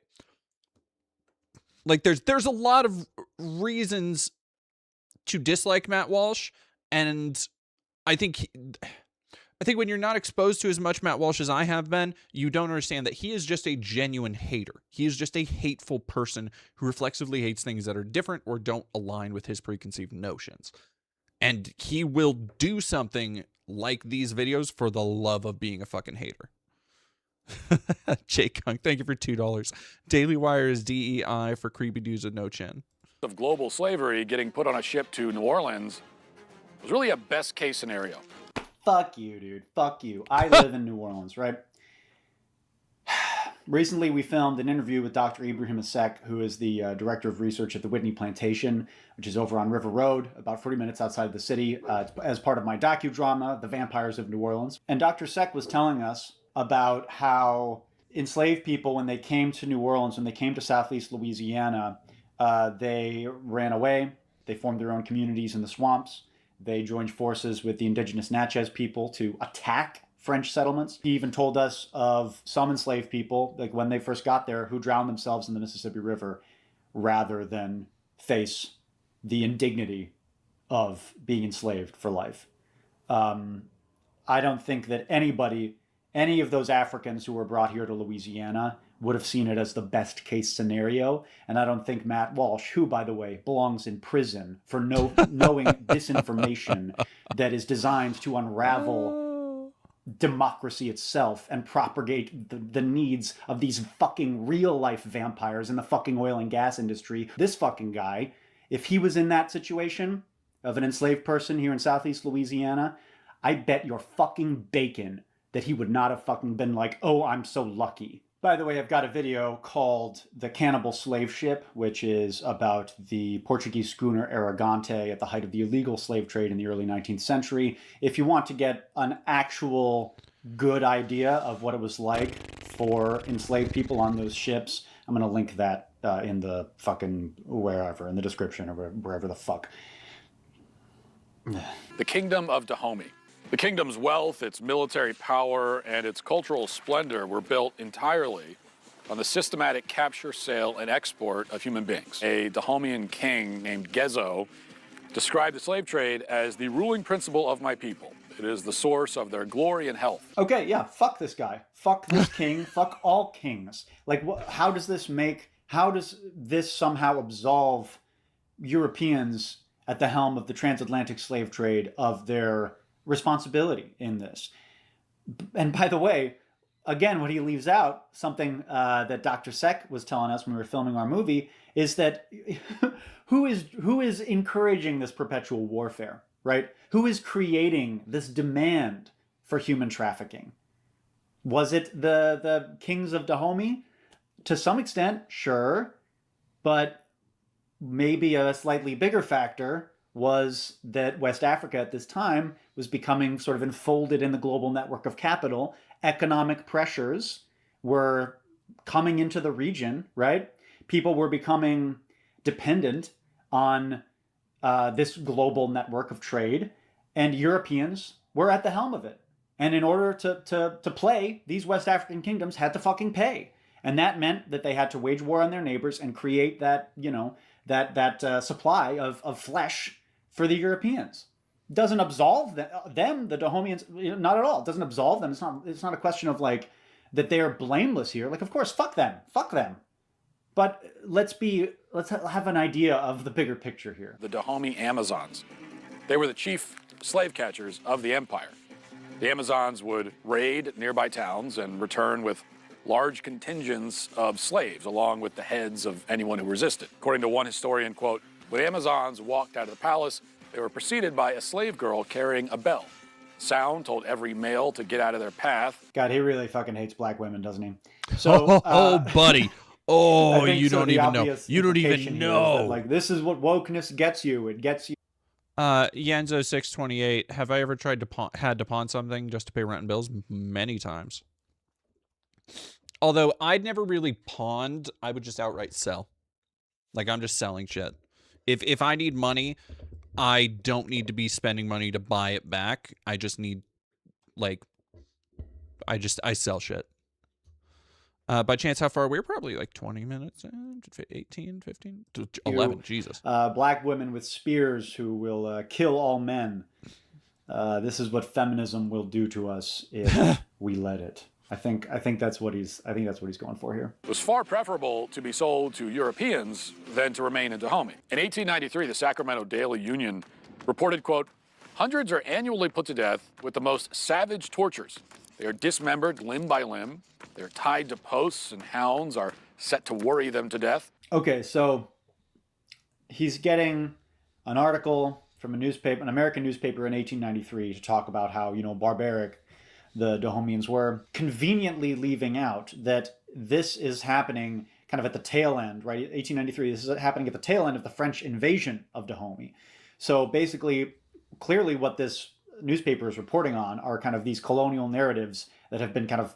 Like, there's a lot of reasons to dislike Matt Walsh, and I think when you're not exposed to as much Matt Walsh as I have been, you don't understand that he is just a genuine hater. He is just a hateful person who reflexively hates things that are different or don't align with his preconceived notions. And he will do something like these videos for the love of being a fucking hater. Jake Kunk, thank you for $2. Daily Wire is DEI for creepy dudes with no chin. Of global slavery getting put on a ship to New Orleans was really a best case scenario. Fuck you, dude. Fuck you. I live in New Orleans, right? Recently, we filmed an interview with Dr. Ibrahim Hegseth, who is the director of research at the Whitney Plantation, which is over on River Road, about 40 minutes outside of the city, as part of my docudrama, The Vampires of New Orleans. And Dr. Hegseth was telling us about how enslaved people, when they came to New Orleans, when they came to Southeast Louisiana, they ran away. They formed their own communities in the swamps. They joined forces with the indigenous Natchez people to attack French settlements. He even told us of some enslaved people, like when they first got there, who drowned themselves in the Mississippi River rather than face the indignity of being enslaved for life. I don't think that any of those Africans who were brought here to Louisiana would have seen it as the best case scenario. And I don't think Matt Walsh, who, by the way, belongs in prison for knowing disinformation that is designed to unravel democracy itself and propagate the needs of these fucking real life vampires in the fucking oil and gas industry. This fucking guy, if he was in that situation of an enslaved person here in Southeast Louisiana, I bet your fucking bacon that he would not have fucking been like, oh, I'm so lucky. By the way, I've got a video called The Cannibal Slave Ship, which is about the Portuguese schooner Aragante at the height of the illegal slave trade in the early 19th century. If you want to get an actual good idea of what it was like for enslaved people on those ships, I'm going to link that in the fucking wherever, in the description or wherever the fuck. The Kingdom of Dahomey. The kingdom's wealth, its military power, and its cultural splendor were built entirely on the systematic capture, sale, and export of human beings. A Dahomean king named Gezo described the slave trade as the ruling principle of my people. It is the source of their glory and health. Okay, yeah, fuck this guy. Fuck this king. Fuck all kings. Like, how does this somehow absolve Europeans at the helm of the transatlantic slave trade of their responsibility in this? And by the way, again, what he leaves out, something that Dr. Sek was telling us when we were filming our movie, is that who is encouraging this perpetual warfare, right? Who is creating this demand for human trafficking? Was it the kings of Dahomey? To some extent, sure, but maybe a slightly bigger factor was that West Africa at this time was becoming sort of enfolded in the global network of capital. Economic pressures were coming into the region, right? People were becoming dependent on this global network of trade, and Europeans were at the helm of it. And in order to play, these West African kingdoms had to fucking pay. And that meant that they had to wage war on their neighbors and create that, that supply of flesh for the Europeans. Doesn't absolve them, the Dahomians, not at all. It doesn't absolve them. It's not a question of like that they are blameless here. Like, of course, fuck them. But let's have an idea of the bigger picture here. The Dahomey Amazons. They were the chief slave catchers of the empire. The Amazons would raid nearby towns and return with large contingents of slaves, along with the heads of anyone who resisted. According to one historian, quote, when the Amazons walked out of the palace, they were preceded by a slave girl carrying a bell. Sound told every male to get out of their path. God, he really fucking hates black women, doesn't he? So, buddy. Oh, you so don't the even know. obvious You don't even implication here is know. that, like, this is what wokeness gets you. It gets you. Yanzo628, have I ever tried to pawn something just to pay rent and bills? Many times. Although I'd never really pawned, I would just outright sell. Like, I'm just selling shit. If I need money, I don't need to be spending money to buy it back. I just need, like, I sell shit. By chance, how far? We're probably like 20 minutes, 18, 15, 11, Jesus. Black women with spears who will kill all men. This is what feminism will do to us if we let it. I think that's what he's going for here. It was far preferable to be sold to Europeans than to remain in Dahomey. In 1893, the Sacramento Daily Union reported, quote, hundreds are annually put to death with the most savage tortures. They are dismembered limb by limb. They're tied to posts, and hounds are set to worry them to death. Okay, so he's getting an article from an American newspaper in 1893 to talk about how, barbaric the Dahomians were, conveniently leaving out that this is happening kind of at the tail end, right? 1893, this is happening at the tail end of the French invasion of Dahomey. So basically, clearly what this newspaper is reporting on are kind of these colonial narratives that have been kind of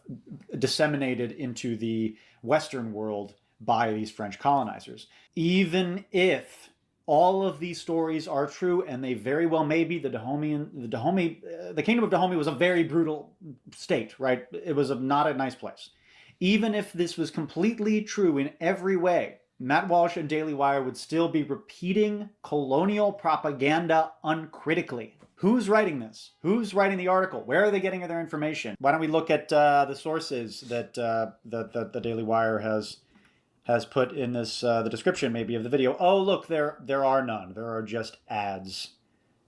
disseminated into the Western world by these French colonizers. Even if all of these stories are true, and they very well may be, the Kingdom of Dahomey was a very brutal state, right? It was not a nice place. Even if this was completely true in every way, Matt Walsh and Daily Wire would still be repeating colonial propaganda uncritically. Who's writing this? Who's writing the article? Where are they getting their information? Why don't we look at the sources that the Daily Wire has put in this the description maybe of the video. Oh, look, there are none. There are just ads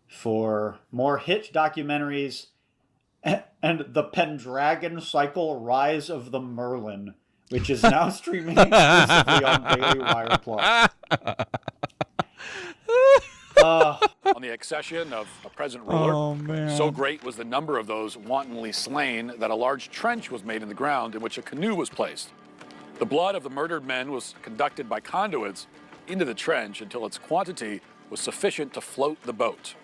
for more hit documentaries and the Pendragon Cycle Rise of the Merlin, which is now streaming exclusively on Daily Wire Plus. On the accession of a present ruler, so great was the number of those wantonly slain that a large trench was made in the ground in which a canoe was placed. The blood of the murdered men was conducted by conduits into the trench until its quantity was sufficient to float the boat.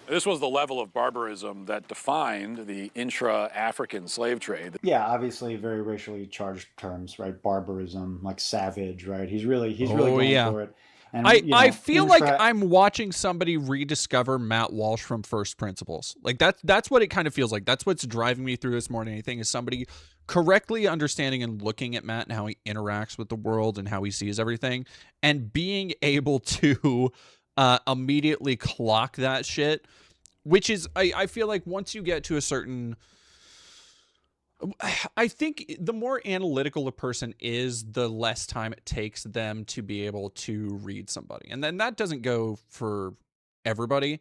This was the level of barbarism that defined the intra-African slave trade. Yeah, obviously very racially charged terms, right? Barbarism, like savage, right? He's really going for it. And, I feel like I'm watching somebody rediscover Matt Walsh from First Principles. Like that's what it kind of feels like. That's what's driving me through this more than anything, is somebody correctly understanding and looking at Matt and how he interacts with the world and how he sees everything, and being able to immediately clock that shit, which is, I feel like once you get to a certain, I think the more analytical a person is, the less time it takes them to be able to read somebody. And then that doesn't go for everybody.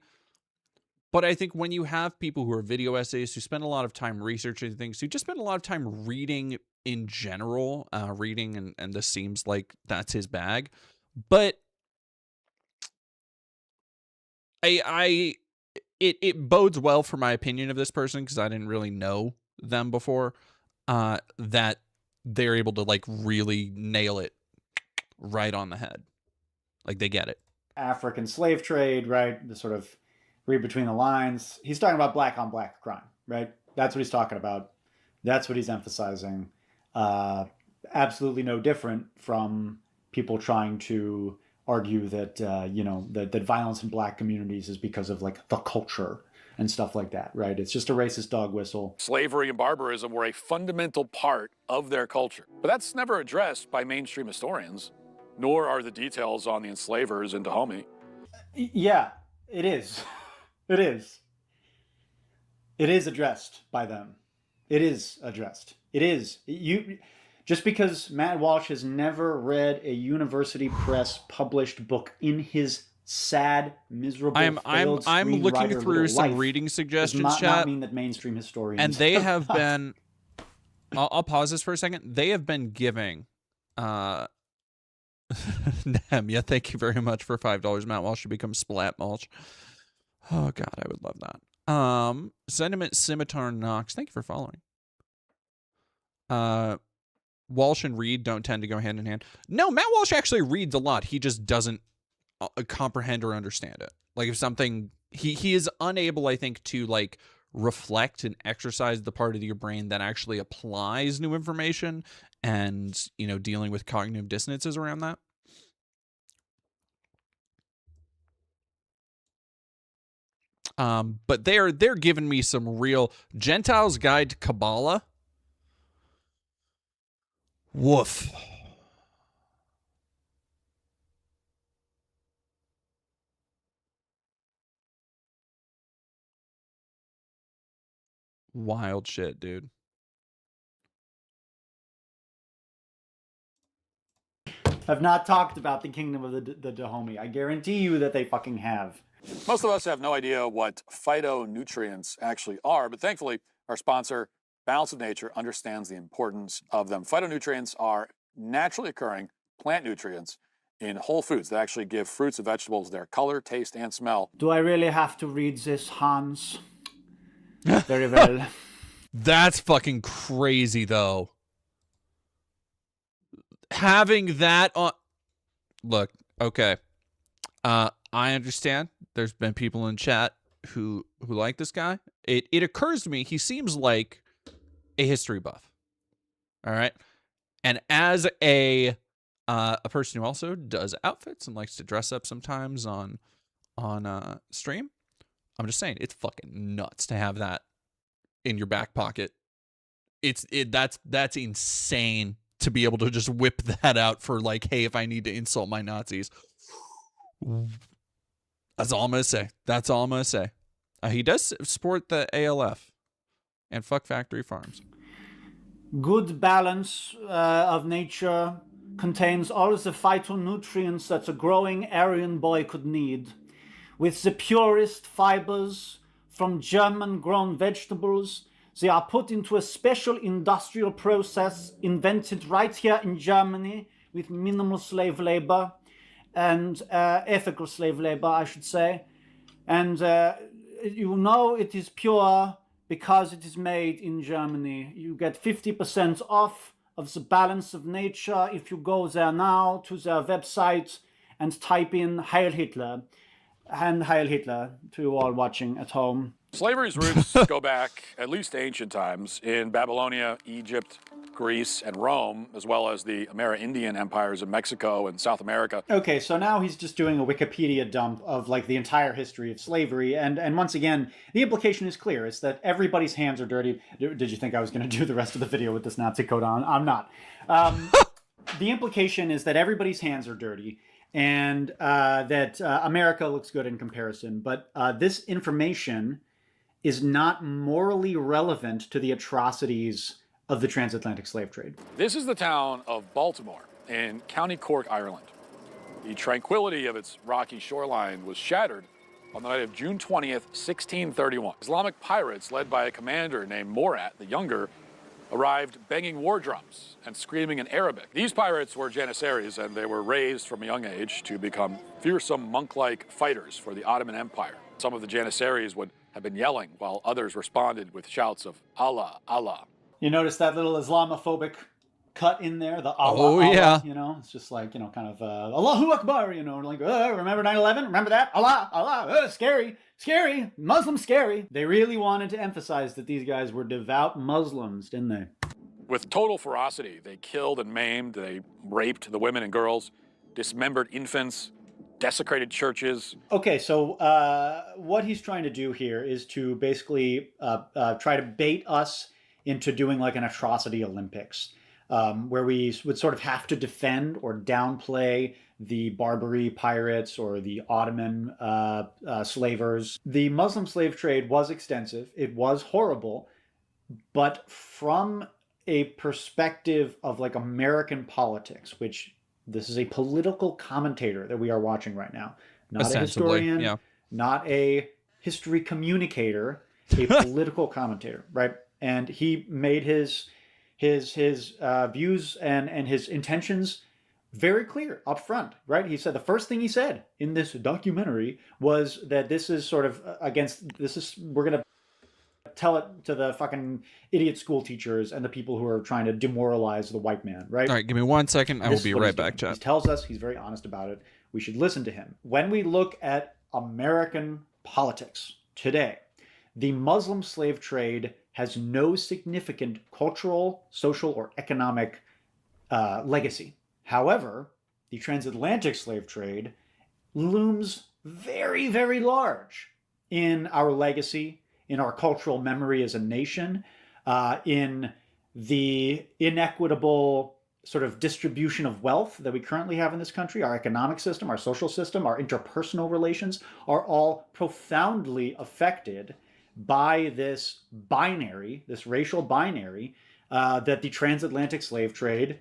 But I think when you have people who are video essayists, who spend a lot of time researching things, who just spend a lot of time reading in general, reading, and this seems like that's his bag. But it bodes well for my opinion of this person, because I didn't really know them before, that they're able to like really nail it right on the head. Like, they get it. African slave trade, right? The sort of read between the lines. He's talking about black on black crime, right? That's what he's talking about. That's what he's emphasizing. Absolutely no different from people trying to argue that, that violence in black communities is because of like the culture and stuff like that, right? It's just a racist dog whistle. Slavery and barbarism were a fundamental part of their culture. But that's never addressed by mainstream historians, nor are the details on the enslavers in Dahomey. Yeah, it is. It is. It is addressed by them. It is addressed. It is. Just because Matt Walsh has never read a university press published book in his sad, miserable, I'm looking through some reading suggestions, does chat. not mean that mainstream historians And they have been. I'll pause this for a second. They have been giving. Yeah, thank you very much for $5. Matt Walsh should become Splat Mulch. Oh God, I would love that. Sentiment Scimitar Knox, thank you for following. Walsh and Reed don't tend to go hand in hand. No, Matt Walsh actually reads a lot. He just doesn't comprehend or understand it. Like, if something, he is unable, I think, to like reflect and exercise the part of your brain that actually applies new information and, dealing with cognitive dissonances around that. But they're giving me some real Gentiles Guide to Kabbalah. Woof. Wild shit, dude. have not talked about the kingdom of the Dahomey. I guarantee you that they fucking have. Most of us have no idea what phytonutrients actually are, but thankfully, our sponsor, Balance of Nature, understands the importance of them. Phytonutrients are naturally occurring plant nutrients in whole foods that actually give fruits and vegetables their color, taste, and smell. Do I really have to read this, Hans? Very well. That's fucking crazy, though. Having that on... Look, okay. I understand. There's been people in chat who like this guy. It occurs to me he seems like a history buff. All right? And as a person who also does outfits and likes to dress up sometimes on stream, I'm just saying it's fucking nuts to have that in your back pocket. That's insane to be able to just whip that out for like, hey, if I need to insult my Nazis. That's all I'm gonna say. That's all I'm gonna say. He does support the ALF and fuck factory farms. Good balance of nature contains all the phytonutrients that a growing Aryan boy could need, with the purest fibers from German-grown vegetables. They are put into a special industrial process invented right here in Germany with minimal slave labor and ethical slave labor, I should say. And you know it is pure because it is made in Germany. You get 50% off of the Balance of Nature if you go there now to their website and type in Heil Hitler. And Heil Hitler to you all watching at home. Slavery's roots go back at least to ancient times in Babylonia, Egypt, Greece, and Rome, as well as the Amerindian empires of Mexico and South America. Okay, so now he's just doing a Wikipedia dump of like the entire history of slavery, and once again, the implication is clear. It's that everybody's hands are dirty. Did you think I was going to do the rest of the video with this Nazi coat on? I'm not. The implication is that everybody's hands are dirty, and that America looks good in comparison, but this information is not morally relevant to the atrocities of the transatlantic slave trade. This is the town of Baltimore in County Cork, Ireland. The tranquility of its rocky shoreline was shattered on the night of June 20th, 1631. Islamic pirates, led by a commander named Morat the Younger, arrived banging war drums and screaming in Arabic. These pirates were Janissaries, and they were raised from a young age to become fearsome monk-like fighters for the Ottoman Empire. Some of the Janissaries would have been yelling, while others responded with shouts of Allah, Allah. You notice that little Islamophobic cut in there, the Allah, Oh, yeah. Allah, you know, it's just like, you know, kind of Allahu Akbar, you know, like, remember 9/11? Remember that? Allah, Allah, scary, scary, Muslim scary. They really wanted to emphasize that these guys were devout Muslims, didn't they? With total ferocity, they killed and maimed, they raped the women and girls, dismembered infants, desecrated churches. Okay, so what he's trying to do here is to basically try to bait us into doing like an atrocity Olympics. Where we would sort of have to defend or downplay the Barbary pirates or the Ottoman slavers. The Muslim slave trade was extensive. It was horrible. But from a perspective of like American politics, which this is a political commentator that we are watching right now, not a historian, yeah. not a history communicator, a political commentator, right? And he made his views and his intentions very clear up front, right? He said the first thing he said in this documentary was that this is sort of we're going to tell it to the fucking idiot school teachers and the people who are trying to demoralize the white man, right? All right, give me 1 second. I will be right back, chat. He tells us, he's very honest about it. We should listen to him. When we look at American politics today, the Muslim slave trade has no significant cultural, social, or economic legacy. However, the transatlantic slave trade looms very, very large in our legacy, in our cultural memory as a nation, in the inequitable sort of distribution of wealth that we currently have in this country. Our economic system, our social system, our interpersonal relations are all profoundly affected by this binary, this racial binary that the transatlantic slave trade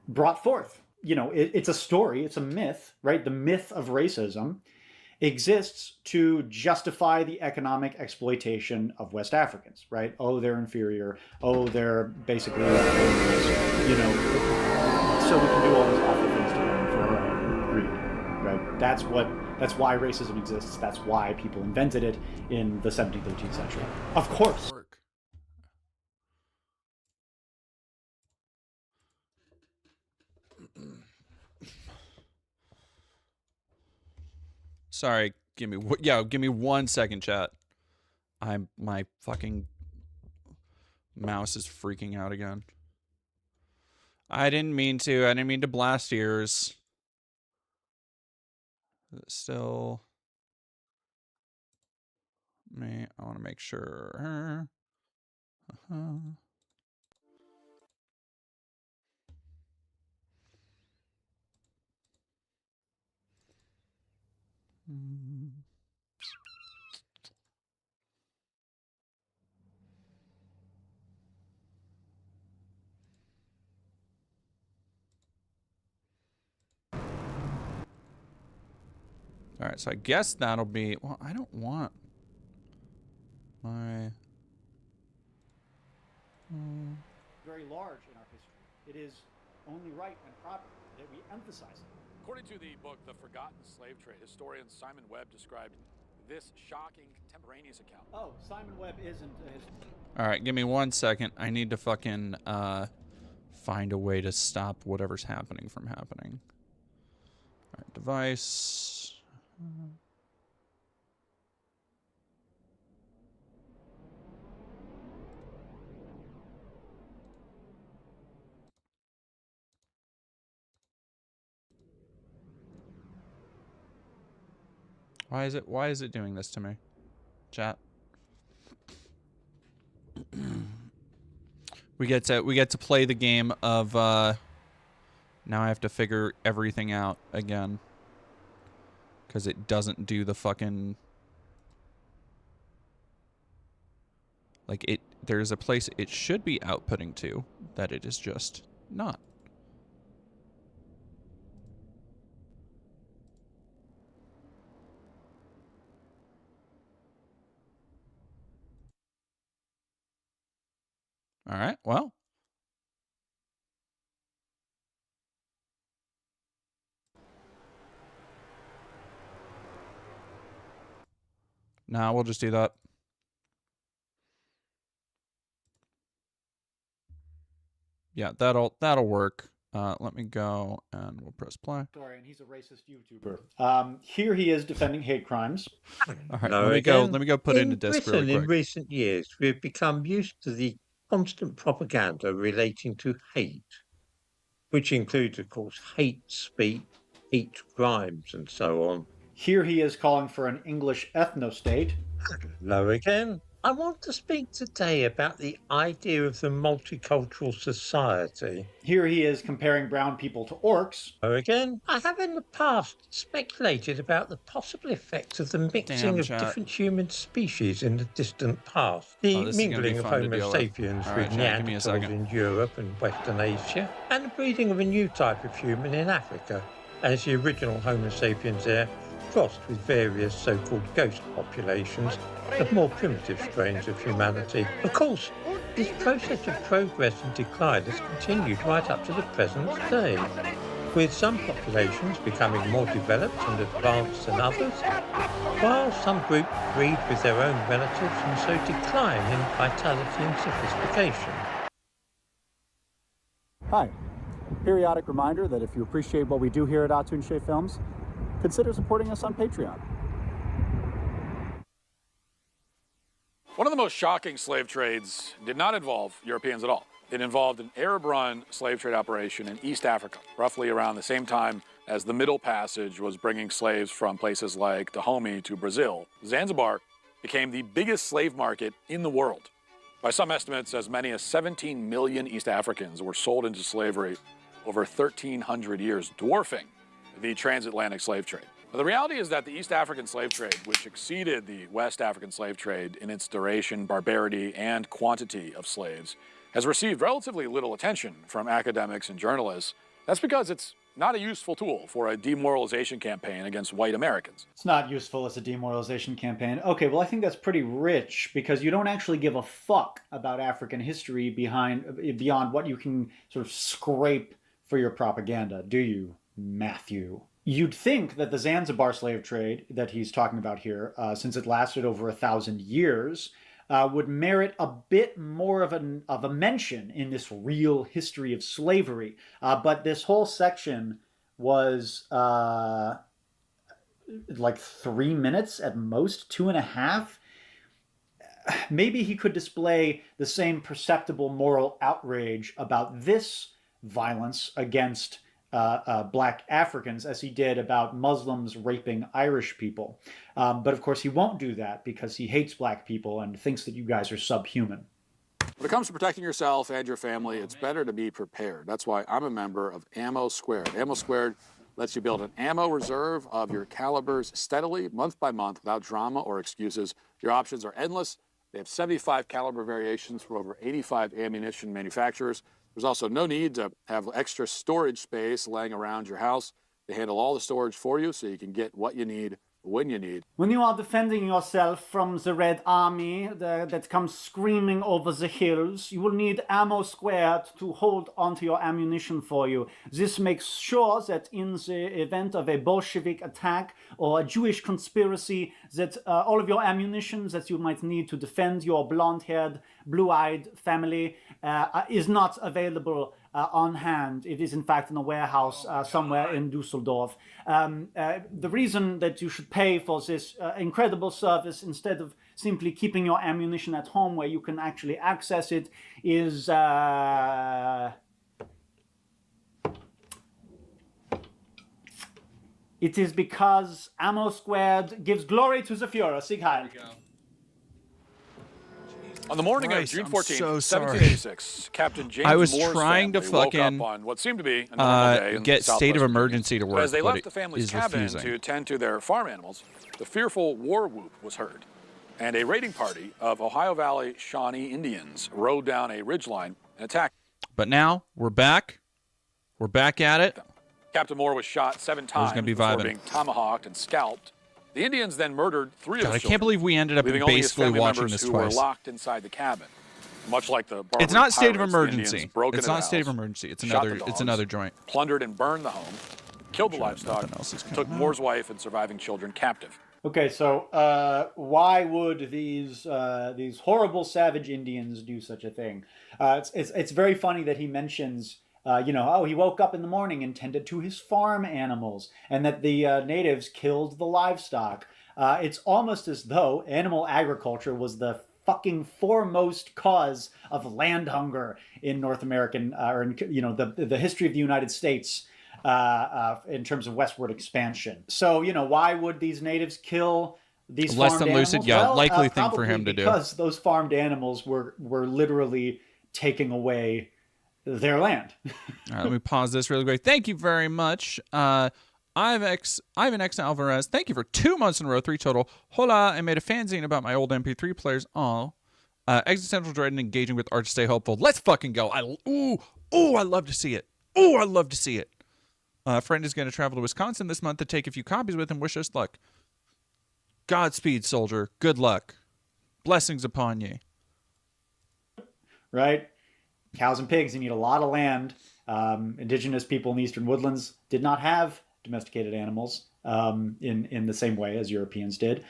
brought forth. You know, it's a story, it's a myth, right? The myth of racism exists to justify the economic exploitation of West Africans, right? Oh, they're inferior. Oh, they're basically, you know, so we can do all these awful things to them for our own greed, right? That's why racism exists. That's why people invented it in the 17th, 18th century. Of course. Sorry, give me 1 second, chat. My fucking mouse is freaking out again. I didn't mean to blast ears. Still, I want to make sure. All right, so I guess that'll be, well, I don't want my... Very large in our history. It is only right and proper that we emphasize it. According to the book, The Forgotten Slave Trade, historian Simon Webb described this shocking contemporaneous account. Oh, Simon Webb isn't a historian. All right, give me 1 second. I need to fucking find a way to stop whatever's happening from happening. All right, device. Why is it doing this to me? Chat. We get to play the game of now I have to figure everything out again. Because it doesn't do the fucking... Like, there's a place it should be outputting to that it is just not. All right. Well. Nah, we'll just do that. Yeah, that'll work. Let me go and we'll press play. Sorry, and he's a racist YouTuber. Here he is defending hate crimes. All right, let me go put it into disc really quick. In recent years, we've become used to the constant propaganda relating to hate, which includes, of course, hate speech, hate crimes, and so on. Here he is calling for an English ethno-state. Hello again. I want to speak today about the idea of the multicultural society. Here he is comparing brown people to orcs. Hello again. I have in the past speculated about the possible effects of the mixing of different human species in the distant past. The mingling of Homo sapiens with Neanderthals in Europe and Western Asia, and the breeding of a new type of human in Africa, as the original Homo sapiens there crossed with various so-called ghost populations of more primitive strains of humanity. Of course, this process of progress and decline has continued right up to the present day, with some populations becoming more developed and advanced than others, while some groups breed with their own relatives and so decline in vitality and sophistication. Hi. Periodic reminder that if you appreciate what we do here at Atunche Films, consider supporting us on Patreon. One of the most shocking slave trades did not involve Europeans at all. It involved an Arab-run slave trade operation in East Africa, roughly around the same time as the Middle Passage was bringing slaves from places like Dahomey to Brazil. Zanzibar became the biggest slave market in the world. By some estimates, as many as 17 million East Africans were sold into slavery over 1,300 years, dwarfing the transatlantic slave trade. Now, the reality is that the East African slave trade, which exceeded the West African slave trade in its duration, barbarity, and quantity of slaves, has received relatively little attention from academics and journalists. That's because it's not a useful tool for a demoralization campaign against white Americans. It's not useful as a demoralization campaign. Okay, well, I think that's pretty rich because you don't actually give a fuck about African history beyond what you can sort of scrape for your propaganda, do you, Matthew? You'd think that the Zanzibar slave trade that he's talking about here, since it lasted over 1,000 years, would merit a bit more of a mention in this real history of slavery. But this whole section was like 3 minutes at most, 2.5. Maybe he could display the same perceptible moral outrage about this violence against Black Africans as he did about Muslims raping Irish people. But of course he won't do that because he hates black people and thinks that you guys are subhuman. When it comes to protecting yourself and your family, it's better to be prepared. That's why I'm a member of Ammo Squared. Ammo Squared lets you build an ammo reserve of your calibers steadily, month by month, without drama or excuses. Your options are endless. They have 75 caliber variations from over 85 ammunition manufacturers. There's also no need to have extra storage space laying around your house. They handle all the storage for you so you can get what you need when you need. When you are defending yourself from the Red Army that comes screaming over the hills, you will need Ammo Squared to hold onto your ammunition for you. This makes sure that in the event of a Bolshevik attack or a Jewish conspiracy, that all of your ammunition that you might need to defend your blonde-haired, blue-eyed family is not available on hand. It is in fact in a warehouse somewhere in Dusseldorf. The reason that you should pay for this incredible service instead of simply keeping your ammunition at home where you can actually access it is it is because Ammo Squared gives glory to the Führer. Sieg Heil. On the morning of June 14th, 1786, Captain James I was Moore's trying to family woke fucking up on what seemed to be a normal day in get state of Southwest emergency to Virginia. work, As they but left it the family's is cabin refusing. to tend to their farm animals, the fearful war whoop was heard, and a raiding party of Ohio Valley Shawnee Indians rode down a ridgeline and attacked. But now we're back. We're back at it. Captain Moore was shot 7 times gonna be before vibing. being tomahawked and scalped. The Indians then murdered 3 of God, his I children, can't believe we ended up leaving only his basically family watching members this who were twice. locked inside the cabin. much like the It's not state of pirates, the emergency. Indians broke It's into the not state of house, emergency. It's shot another. the It's dogs, another joint. plundered and burned the home, killed the livestock, else is took Moore's wife and surviving children captive. Okay, so why would these horrible savage Indians do such a thing? It's very funny that he mentions, he woke up in the morning and tended to his farm animals, and that the natives killed the livestock. It's almost as though animal agriculture was the fucking foremost cause of land hunger in North American, or in the history of the United States. In terms of westward expansion. So, why would these natives kill these Less farmed than lucid, animals? yeah, Well, likely thing for him to do. Because those farmed animals were literally taking away their land. All right, let me pause this really quick. Thank you very much. Ivan X Alvarez, thank you for 2 months in a row, 3 total. Hola, I made a fanzine about my old MP3 players. Oh, existential dread and engaging with art to stay hopeful. Let's fucking go. I love to see it. Ooh, I love to see it. A friend is going to travel to Wisconsin this month to take a few copies with him. Wish us luck. Godspeed, soldier. Good luck. Blessings upon ye. Right? Cows and pigs, you need a lot of land. Indigenous people in the eastern woodlands did not have domesticated animals in the same way as Europeans did.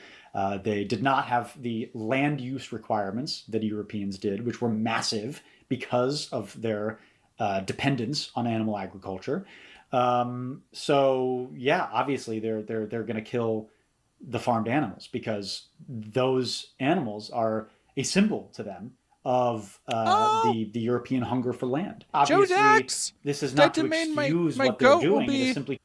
They did not have the land use requirements that Europeans did, which were massive because of their dependence on animal agriculture. So yeah, obviously they're going to kill the farmed animals because those animals are a symbol to them of the European hunger for land. Obviously, this is not to excuse what they're doing. It is simply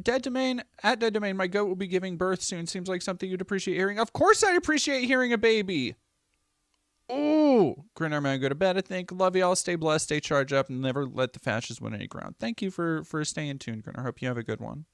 Dead Domain, at Dead Domain, my goat will be giving birth soon. Seems like something you'd appreciate hearing. Of course I'd appreciate hearing a baby. Ooh, Grinner man, go to bed, I think. Love y'all. Stay blessed, stay charged up, and never let the fascists win any ground. Thank you for staying tuned, Grinner. Hope you have a good one.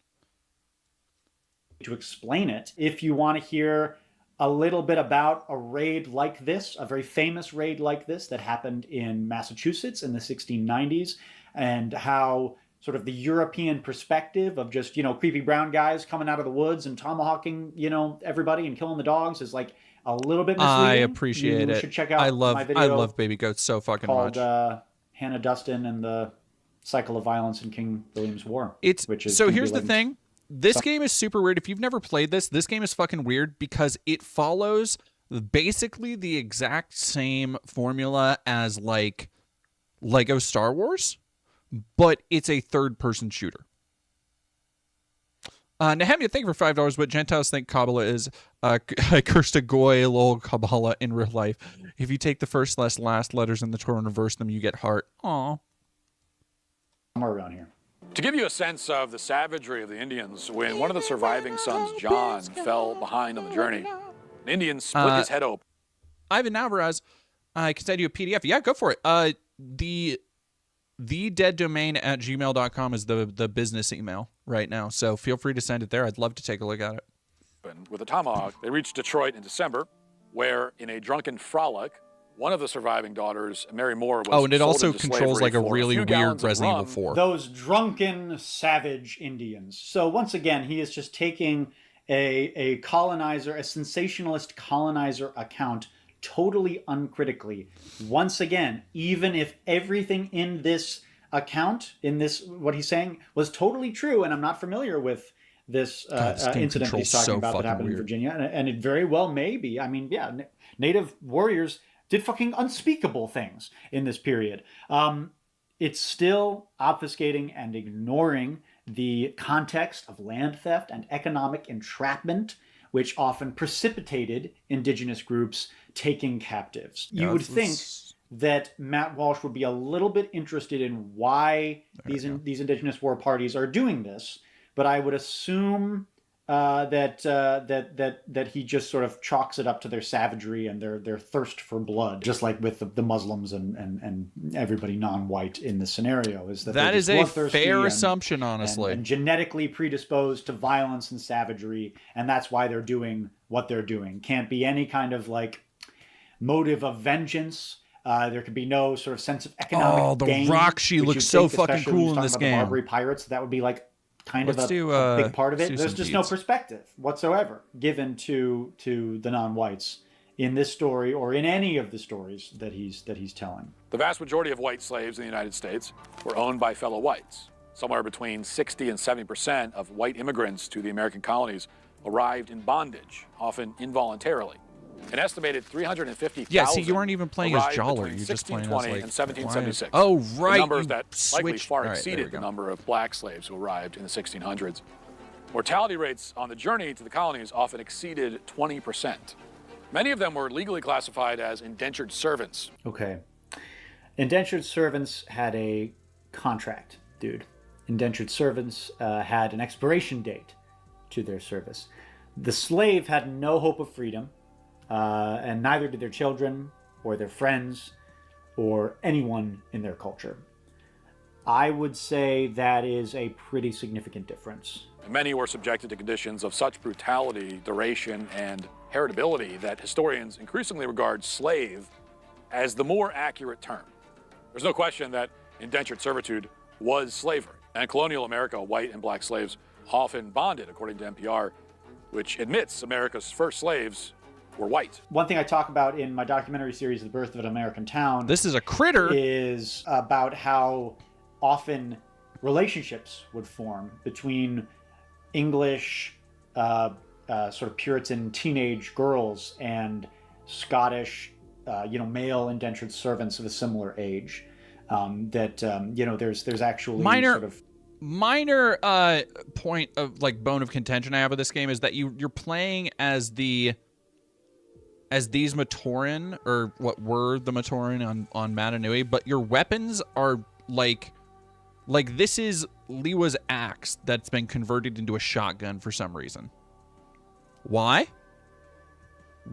To explain it, if you want to hear a little bit about a raid like this, a very famous raid like this that happened in Massachusetts in the 1690s, and how sort of the European perspective of just, creepy brown guys coming out of the woods and tomahawking, everybody and killing the dogs is like a little bit misleading. I appreciate it. You should check out I my video. I love baby goats so fucking called, much. Hannah Dustin and the Cycle of Violence in King William's War. Which is so here's the thing. This game is super weird. If you've never played this game is fucking weird because it follows basically the exact same formula as like Lego Star Wars, but it's a third-person shooter. Nehemia, thank you for $5. What Gentiles think Kabbalah is. I cursed a goy lol Kabbalah in real life. If you take the first last letters in the Torah and reverse them, you get heart. Aw. Somewhere around here. To give you a sense of the savagery of the Indians, when one of the surviving sons, John, fell behind on the journey, an Indian split his head open. Ivan Alvarez, I can send you a PDF. Yeah, go for it. The dead domain at gmail.com is the business email right now. So feel free to send it there. I'd love to take a look at it. With a tomahawk, they reached Detroit in December, where in a drunken frolic, one of the surviving daughters, Mary Moore, was and it sold also into controls slavery like a for really few weird gallons of Resident Evil rum. 4. Those drunken, savage Indians. So once again, he is just taking a colonizer, a sensationalist colonizer account totally uncritically. Once again, even if everything in this account, what he's saying, was totally true, and I'm not familiar with this incident he's talking about that happened in Virginia, and it very well may be. I mean, yeah, Native warriors did fucking unspeakable things in this period. It's still obfuscating and ignoring the context of land theft and economic entrapment, which often precipitated indigenous groups taking captives. You would think that Matt Walsh would be a little bit interested in why these indigenous war parties are doing this, but I would assume that he just sort of chalks it up to their savagery and their thirst for blood, just like with the Muslims and everybody non-white in this scenario. That is a fair assumption, honestly. And genetically predisposed to violence and savagery, and that's why they're doing what they're doing. Can't be any kind of like motive of vengeance. There could be no sort of sense of economic gain. The Rakshi looks so fucking cool in this game. The Barbary pirates, that would be like kind of a big part of it. There's just no perspective whatsoever given to the non-whites in this story or in any of the stories that he's telling. The vast majority of white slaves in the United States were owned by fellow whites. Somewhere between 60 and 70% of white immigrants to the American colonies arrived in bondage, often involuntarily. An estimated 350,000. Yeah, see, you weren't even playing as arrived Jawler. between You're just playing as, 1620 like, and 1776. Oh, right. Numbers you that likely switched. far All right, there exceeded we the go. number of black slaves who arrived in the 1600s. Mortality rates on the journey to the colonies often exceeded 20%. Many of them were legally classified as indentured servants. Okay. Indentured servants had a contract, dude. Indentured servants had an expiration date to their service. The slave had no hope of freedom, and neither did their children or their friends or anyone in their culture. I would say that is a pretty significant difference. Many were subjected to conditions of such brutality, duration, and heritability that historians increasingly regard slave as the more accurate term. There's no question that indentured servitude was slavery. And in colonial America, white and black slaves often bonded, according to NPR, which admits America's first slaves were white. One thing I talk about in my documentary series, The Birth of an American Town, This is a critter. is about how often relationships would form between English, sort of Puritan teenage girls and Scottish, male indentured servants of a similar age. There's actually minor point of like bone of contention I have with this game is that you're playing as these Matoran, or what were the Matoran on Matanui, but your weapons are like this is Liwa's axe that's been converted into a shotgun for some reason. Why?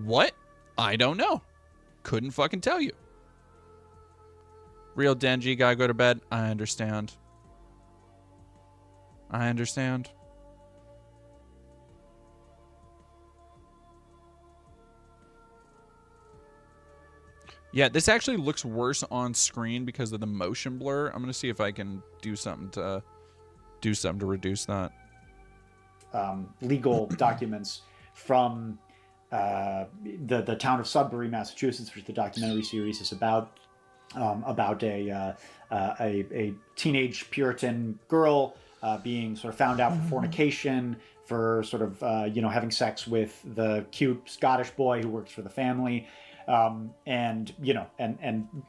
What? I don't know. Couldn't fucking tell you. Real Denji, gotta go to bed. I understand. Yeah, this actually looks worse on screen because of the motion blur. I'm gonna see if I can do something to reduce that. Legal documents from the town of Sudbury, Massachusetts, which the documentary series is about a teenage Puritan girl being sort of found out for fornication, for sort of having sex with the cute Scottish boy who works for the family, and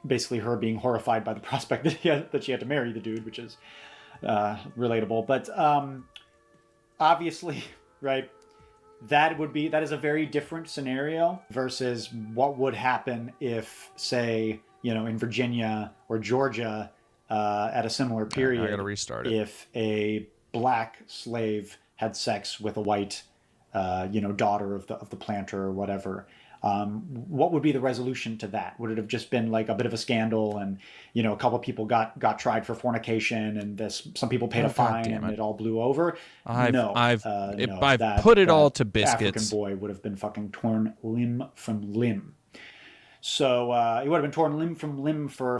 basically her being horrified by the prospect that she had to marry the dude, which is relatable. But obviously, right, that is a very different scenario versus what would happen if, say, in Virginia or Georgia at a similar period, I gotta restart it. If a black slave had sex with a white, daughter of the planter or whatever, what would be the resolution to that? Would it have just been like a bit of a scandal, and a couple of people got tried for fornication, and some people paid a fine, and it all blew over? I've put it all to biscuits. African boy would have been fucking torn limb from limb. So he would have been torn limb from limb for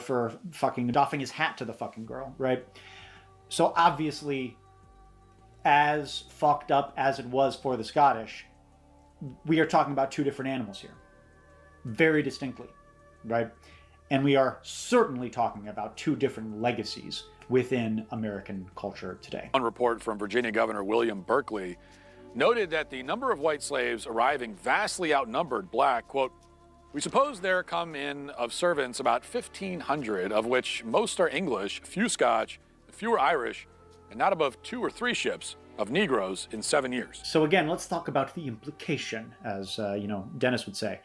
fucking doffing his hat to the fucking girl, right? So obviously, as fucked up as it was for the Scottish, we are talking about two different animals here, very distinctly, right? And we are certainly talking about two different legacies within American culture today. One report from Virginia Governor William Berkeley noted that the number of white slaves arriving vastly outnumbered black, quote, "We suppose there come in of servants about 1,500, of which most are English, few Scotch, fewer Irish, and not above 2 or 3 ships of Negroes in 7 years." So again, let's talk about the implication, as Dennis would say.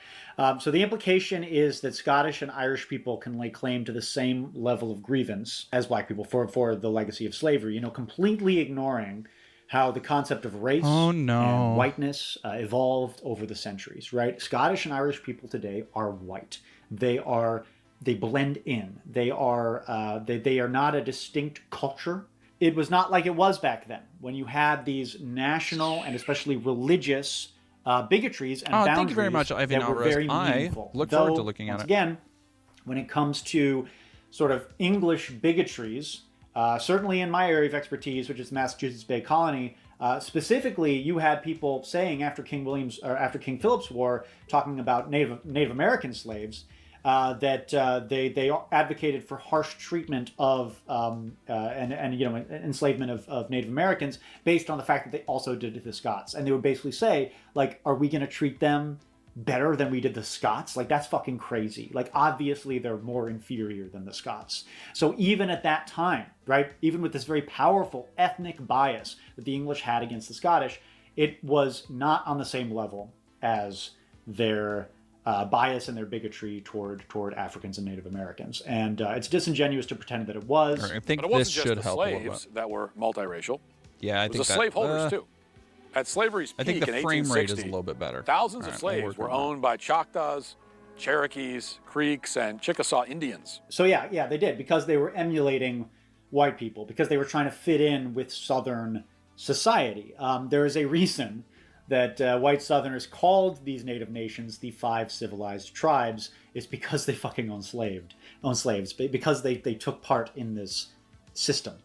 So the implication is that Scottish and Irish people can lay claim to the same level of grievance as black people for the legacy of slavery, completely ignoring how the concept of race and whiteness evolved over the centuries, right? Scottish and Irish people today are white. They blend in. They are not a distinct culture. It was not like it was back then, when you had these national and especially religious bigotries and boundaries. Thank you very much, Ivan that were Alvarez. very meaningful. I look forward to looking at once it. Again, when it comes to sort of English bigotries, certainly in my area of expertise, which is the Massachusetts Bay Colony, Specifically, you had people saying after King Philip's War, talking about Native American slaves, that they advocated for harsh treatment of and enslavement of Native Americans based on the fact that they also did it to the Scots, and they would basically say, like, are we going to treat them better than we did the Scots? Like, that's fucking crazy. Like, obviously they're more inferior than the Scots. So even at that time, right, even with this very powerful ethnic bias that the English had against the Scottish, it was not on the same level as their bias and their bigotry toward Africans and Native Americans. And it's disingenuous to pretend that it was. I think but it this wasn't should just the help slaves that were multiracial. Yeah, I it was think the slaveholders too. At slavery's peak I think the in frame 1860, rate is a little bit better. thousands of slaves were owned by Choctaws, Cherokees, Creeks, and Chickasaw Indians. So yeah, they did, because they were emulating white people, because they were trying to fit in with Southern society. There is a reason that white Southerners called these native nations the 5 civilized tribes. Is because they fucking owned slaves, because they took part in this system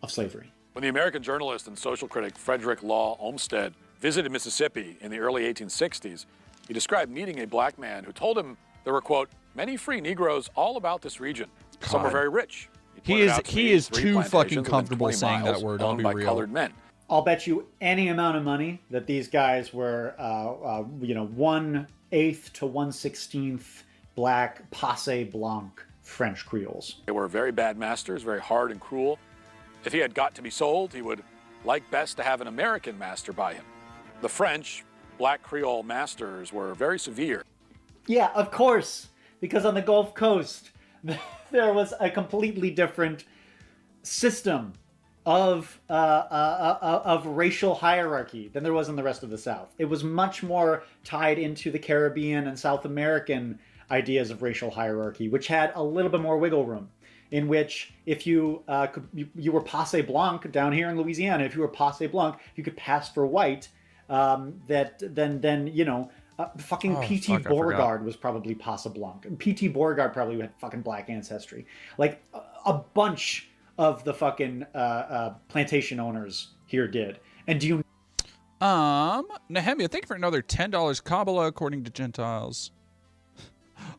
of slavery. When the American journalist and social critic Frederick Law Olmsted visited Mississippi in the early 1860s, he described meeting a black man who told him there were, quote, many free Negroes all about this region. Some were very rich. He is too fucking comfortable saying that word. I'll be real. Colored men. I'll bet you any amount of money that these guys were, 1/8 to 1/16 black Passe Blanc French Creoles. They were very bad masters, very hard and cruel. If he had got to be sold, he would like best to have an American master by him. The French, black Creole masters were very severe. Yeah, of course, because on the Gulf Coast, there was a completely different system of racial hierarchy than there was in the rest of the South. It was much more tied into the Caribbean and South American ideas of racial hierarchy, which had a little bit more wiggle room. In which, if you you were Passe Blanc down here in Louisiana, if you were Passe Blanc, you could pass for white. Fucking P.T. Beauregard was probably Passe Blanc. P.T. Beauregard probably had fucking black ancestry. Like a bunch of the fucking plantation owners here did. And do you? Nehemia, thank you for another $10. Kabbalah according to Gentiles.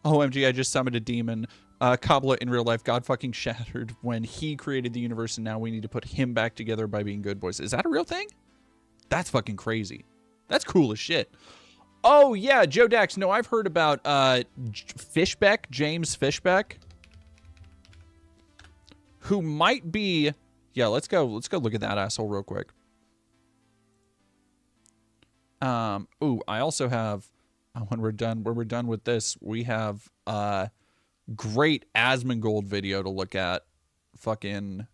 OMG, I just summoned a demon. Kabbalah in real life, God fucking shattered when he created the universe, and now we need to put him back together by being good boys. Is that a real thing? That's fucking crazy. That's cool as shit. Oh yeah, Joe Dax. No, I've heard about Fishbeck, James Fishbeck, who might be. Yeah, let's go look at that asshole real quick. Ooh, I also have. When we're done with this, we have great Asmongold video to look at. Fucking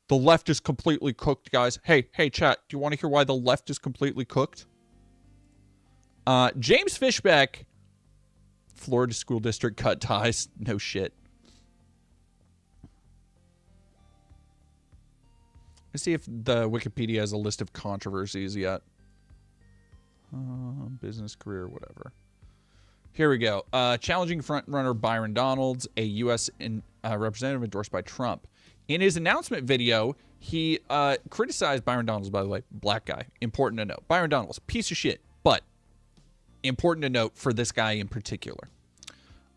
the left is completely cooked, guys. Hey chat, do you want to hear why the left is completely cooked? James Fishbeck, Florida school district cut ties. No shit. Let's see if the Wikipedia has a list of controversies yet. Business career, whatever. Here we go. Challenging frontrunner Byron Donalds, a U.S. representative endorsed by Trump. In his announcement video, he criticized Byron Donalds, by the way, black guy. Important to note. Byron Donalds, piece of shit, but important to note for this guy in particular.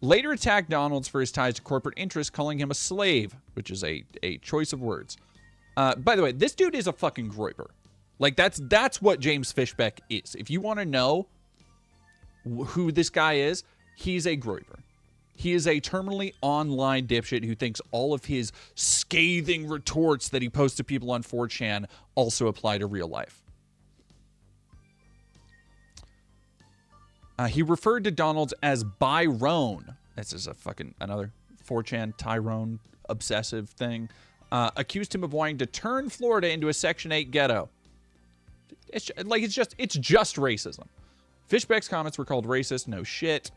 Later attacked Donalds for his ties to corporate interests, calling him a slave, which is a choice of words. By the way, this dude is a fucking groiper. Like, that's what James Fishbeck is. If you want to know who this guy is, he's a groiper. He is a terminally online dipshit who thinks all of his scathing retorts that he posts to people on 4chan also apply to real life. He referred to Donalds as Byron. This is a fucking another 4chan Tyrone obsessive thing. Accused him of wanting to turn Florida into a Section 8 ghetto. It's just racism. Fishbeck's comments were called racist. No shit.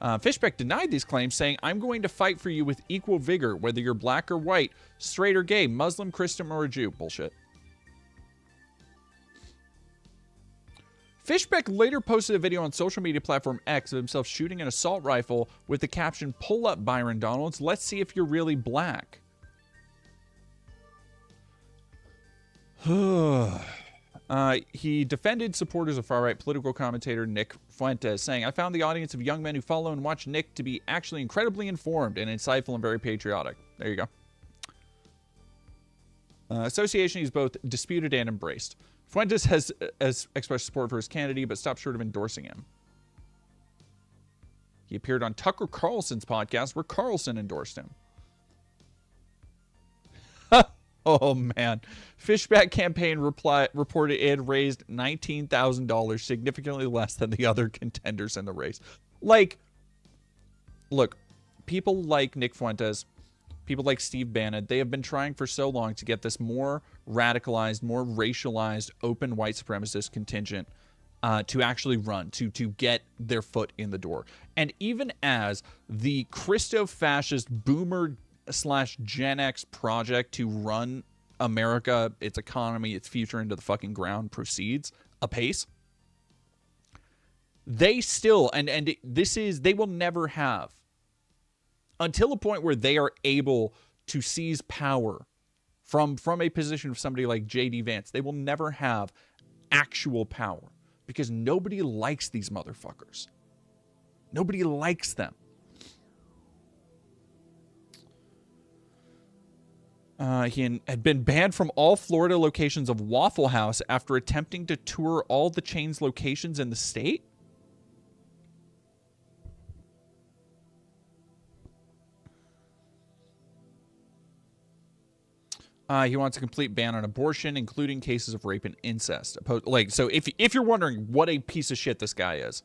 Fishbeck denied these claims, saying, "I'm going to fight for you with equal vigor, whether you're black or white, straight or gay, Muslim, Christian, or a Jew." Bullshit. Fishbeck later posted a video on social media platform X of himself shooting an assault rifle with the caption, "Pull up, Byron Donalds. Let's see if you're really black." He defended supporters of far-right political commentator Nick Fuentes, saying, I found the audience of young men who follow and watch Nick to be actually incredibly informed and insightful and very patriotic. There you go. Association he's both disputed and embraced. Fuentes has expressed support for his candidate, but stopped short of endorsing him. He appeared on Tucker Carlson's podcast, where Carlson endorsed him. Oh, man. Fishback campaign reported it had raised $19,000, significantly less than the other contenders in the race. Like, look, people like Nick Fuentes, people like Steve Bannon, they have been trying for so long to get this more radicalized, more racialized, open white supremacist contingent to actually run, to get their foot in the door. And even as the Christo-fascist boomer / Gen X project to run America, its economy, its future into the fucking ground proceeds apace, they still, and this is, they will never have, until a point where they are able to seize power from a position of somebody like J.D. Vance, they will never have actual power because nobody likes these motherfuckers. Nobody likes them. He had been banned from all Florida locations of Waffle House after attempting to tour all the chain's locations in the state. He wants a complete ban on abortion, including cases of rape and incest. Like, so if you're wondering what a piece of shit this guy is,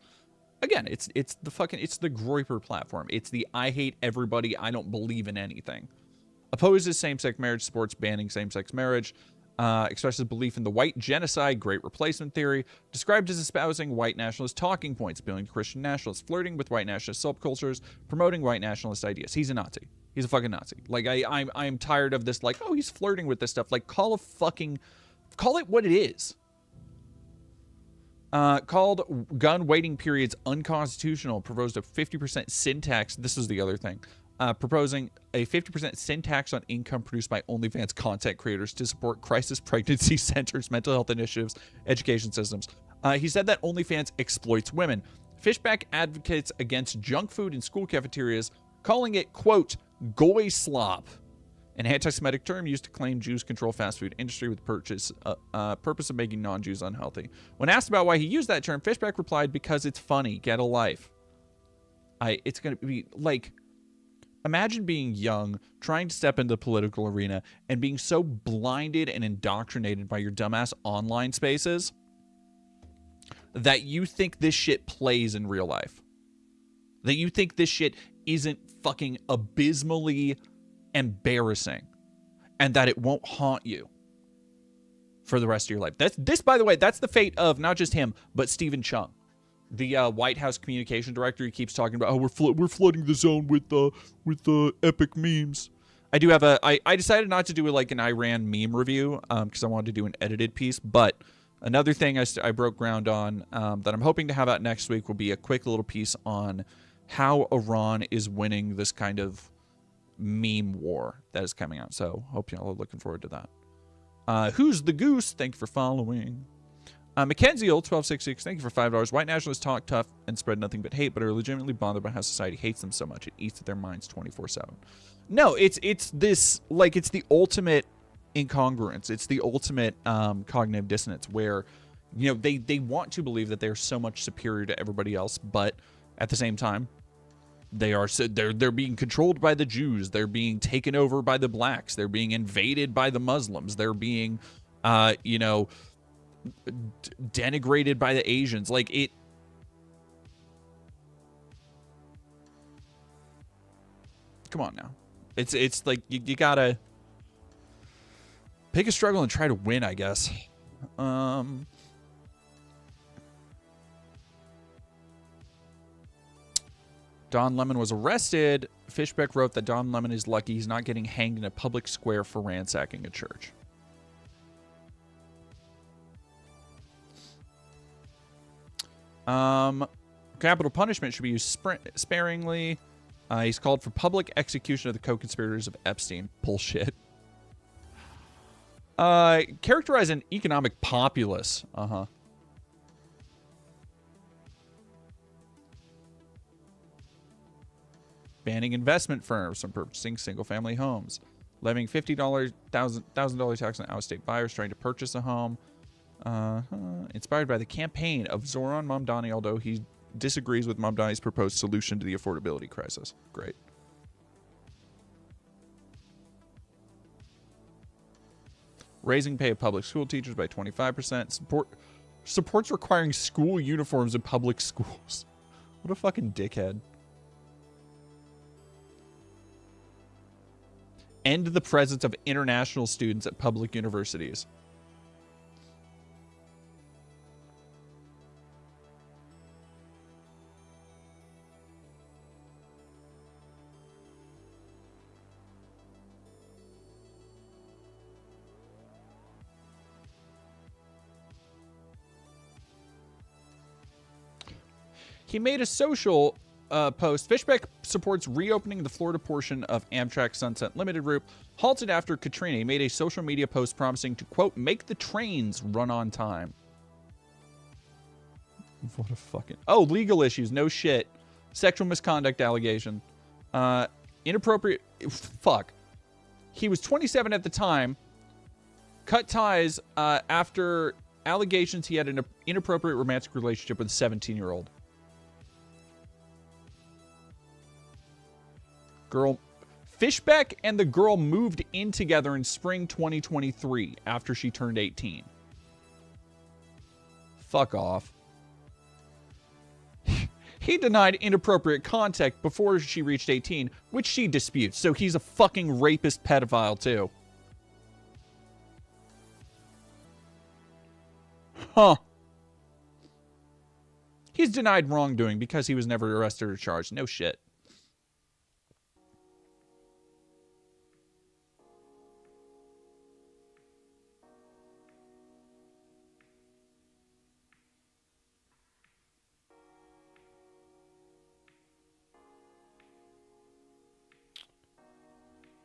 again, it's the Groyper platform. It's the I hate everybody, I don't believe in anything. Opposes same-sex marriage, supports banning same-sex marriage, expresses belief in the white genocide, great replacement theory, described as espousing white nationalist talking points, appealing to Christian nationalists, flirting with white nationalist subcultures, promoting white nationalist ideas. He's a Nazi. He's a fucking Nazi. Like, I'm tired of this, like, oh, he's flirting with this stuff. Like, call it what it is. Called gun waiting periods unconstitutional, proposed a 50% sin tax. This is the other thing. Proposing a 50% sin tax on income produced by OnlyFans content creators to support crisis pregnancy centers, mental health initiatives, education systems. He said that OnlyFans exploits women. Fishback advocates against junk food in school cafeterias, calling it, quote, goy slop, an anti-Semitic term used to claim Jews control fast food industry with purpose of making non-Jews unhealthy. When asked about why he used that term, Fishback replied, because it's funny, get a life. It's going to be like, imagine being young, trying to step into the political arena, and being so blinded and indoctrinated by your dumbass online spaces that you think this shit plays in real life. That you think this shit isn't fucking abysmally embarrassing, and that it won't haunt you for the rest of your life. This, by the way, that's the fate of not just him, but Stephen Chung, the White House communication director. He keeps talking about, oh, we're flooding the zone with epic memes. I do have I decided not to do like an Iran meme review because I wanted to do an edited piece. But another thing I broke ground on that I'm hoping to have out next week will be a quick little piece on how Iran is winning this kind of meme war that is coming out. So hope y'all are looking forward to that. Who's the goose? Thank you for following. Mackenzie Old 1266, thank you for $5. White nationalists talk tough and spread nothing but hate, but are legitimately bothered by how society hates them so much. It eats at their minds 24/7. No, it's this, like, it's the ultimate incongruence. It's the ultimate cognitive dissonance where, you know, they want to believe that they're so much superior to everybody else, but at the same time, they're being controlled by the Jews. They're being taken over by the blacks. They're being invaded by the Muslims. They're being, denigrated by the Asians. Like, it, come on now. It's like you gotta pick a struggle and try to win, I guess. Don Lemon was arrested. Fishbeck wrote that Don Lemon is lucky he's not getting hanged in a public square for ransacking a church. Capital punishment should be used sparingly. He's called for public execution of the co-conspirators of Epstein. Bullshit. Characterize an economic populace. Banning investment firms from purchasing single-family homes. Levying $1,000 tax on out-of-state buyers trying to purchase a home. Inspired by the campaign of Zoran Mamdani, although he disagrees with Mamdani's proposed solution to the affordability crisis. Great. Raising pay of public school teachers by 25%. Supports requiring school uniforms in public schools. What a fucking dickhead. End the presence of international students at public universities. He made a social post. Fishbeck supports reopening the Florida portion of Amtrak Sunset Limited route, halted after Katrina. He made a social media post promising to, quote, make the trains run on time. What a fucking... Oh, legal issues. No shit. Sexual misconduct allegation. Inappropriate... Fuck. He was 27 at the time. Cut ties after allegations he had an inappropriate romantic relationship with a 17-year-old. Girl, Fishbeck and the girl moved in together in spring 2023 after she turned 18. Fuck off. He denied inappropriate contact before she reached 18, which she disputes. So he's a fucking rapist pedophile too. Huh. He's denied wrongdoing because he was never arrested or charged. No shit.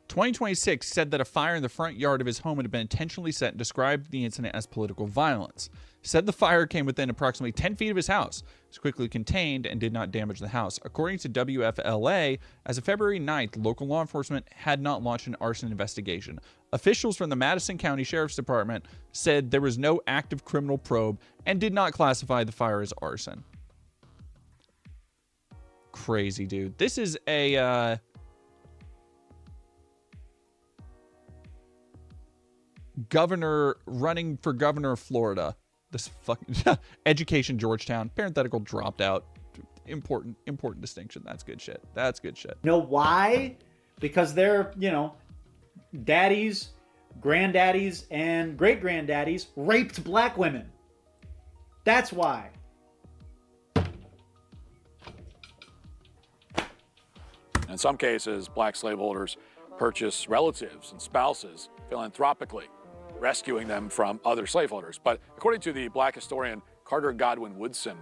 2026 said that a fire in the front yard of his home had been intentionally set and described the incident as political violence. Said the fire came within approximately 10 feet of his house. It was quickly contained and did not damage the house. According to WFLA, as of February 9th, local law enforcement had not launched an arson investigation. Officials from the Madison County Sheriff's Department said there was no active criminal probe and did not classify the fire as arson. Crazy, dude. This is a... governor running for governor of Florida. This fucking education Georgetown. Parenthetical dropped out. Important distinction. That's good shit. That's good shit. You know why? Because they're, daddies, granddaddies, and great-granddaddies raped black women. That's why. In some cases, black slaveholders purchase relatives and spouses philanthropically, rescuing them from other slaveholders. But according to the black historian Carter Godwin Woodson,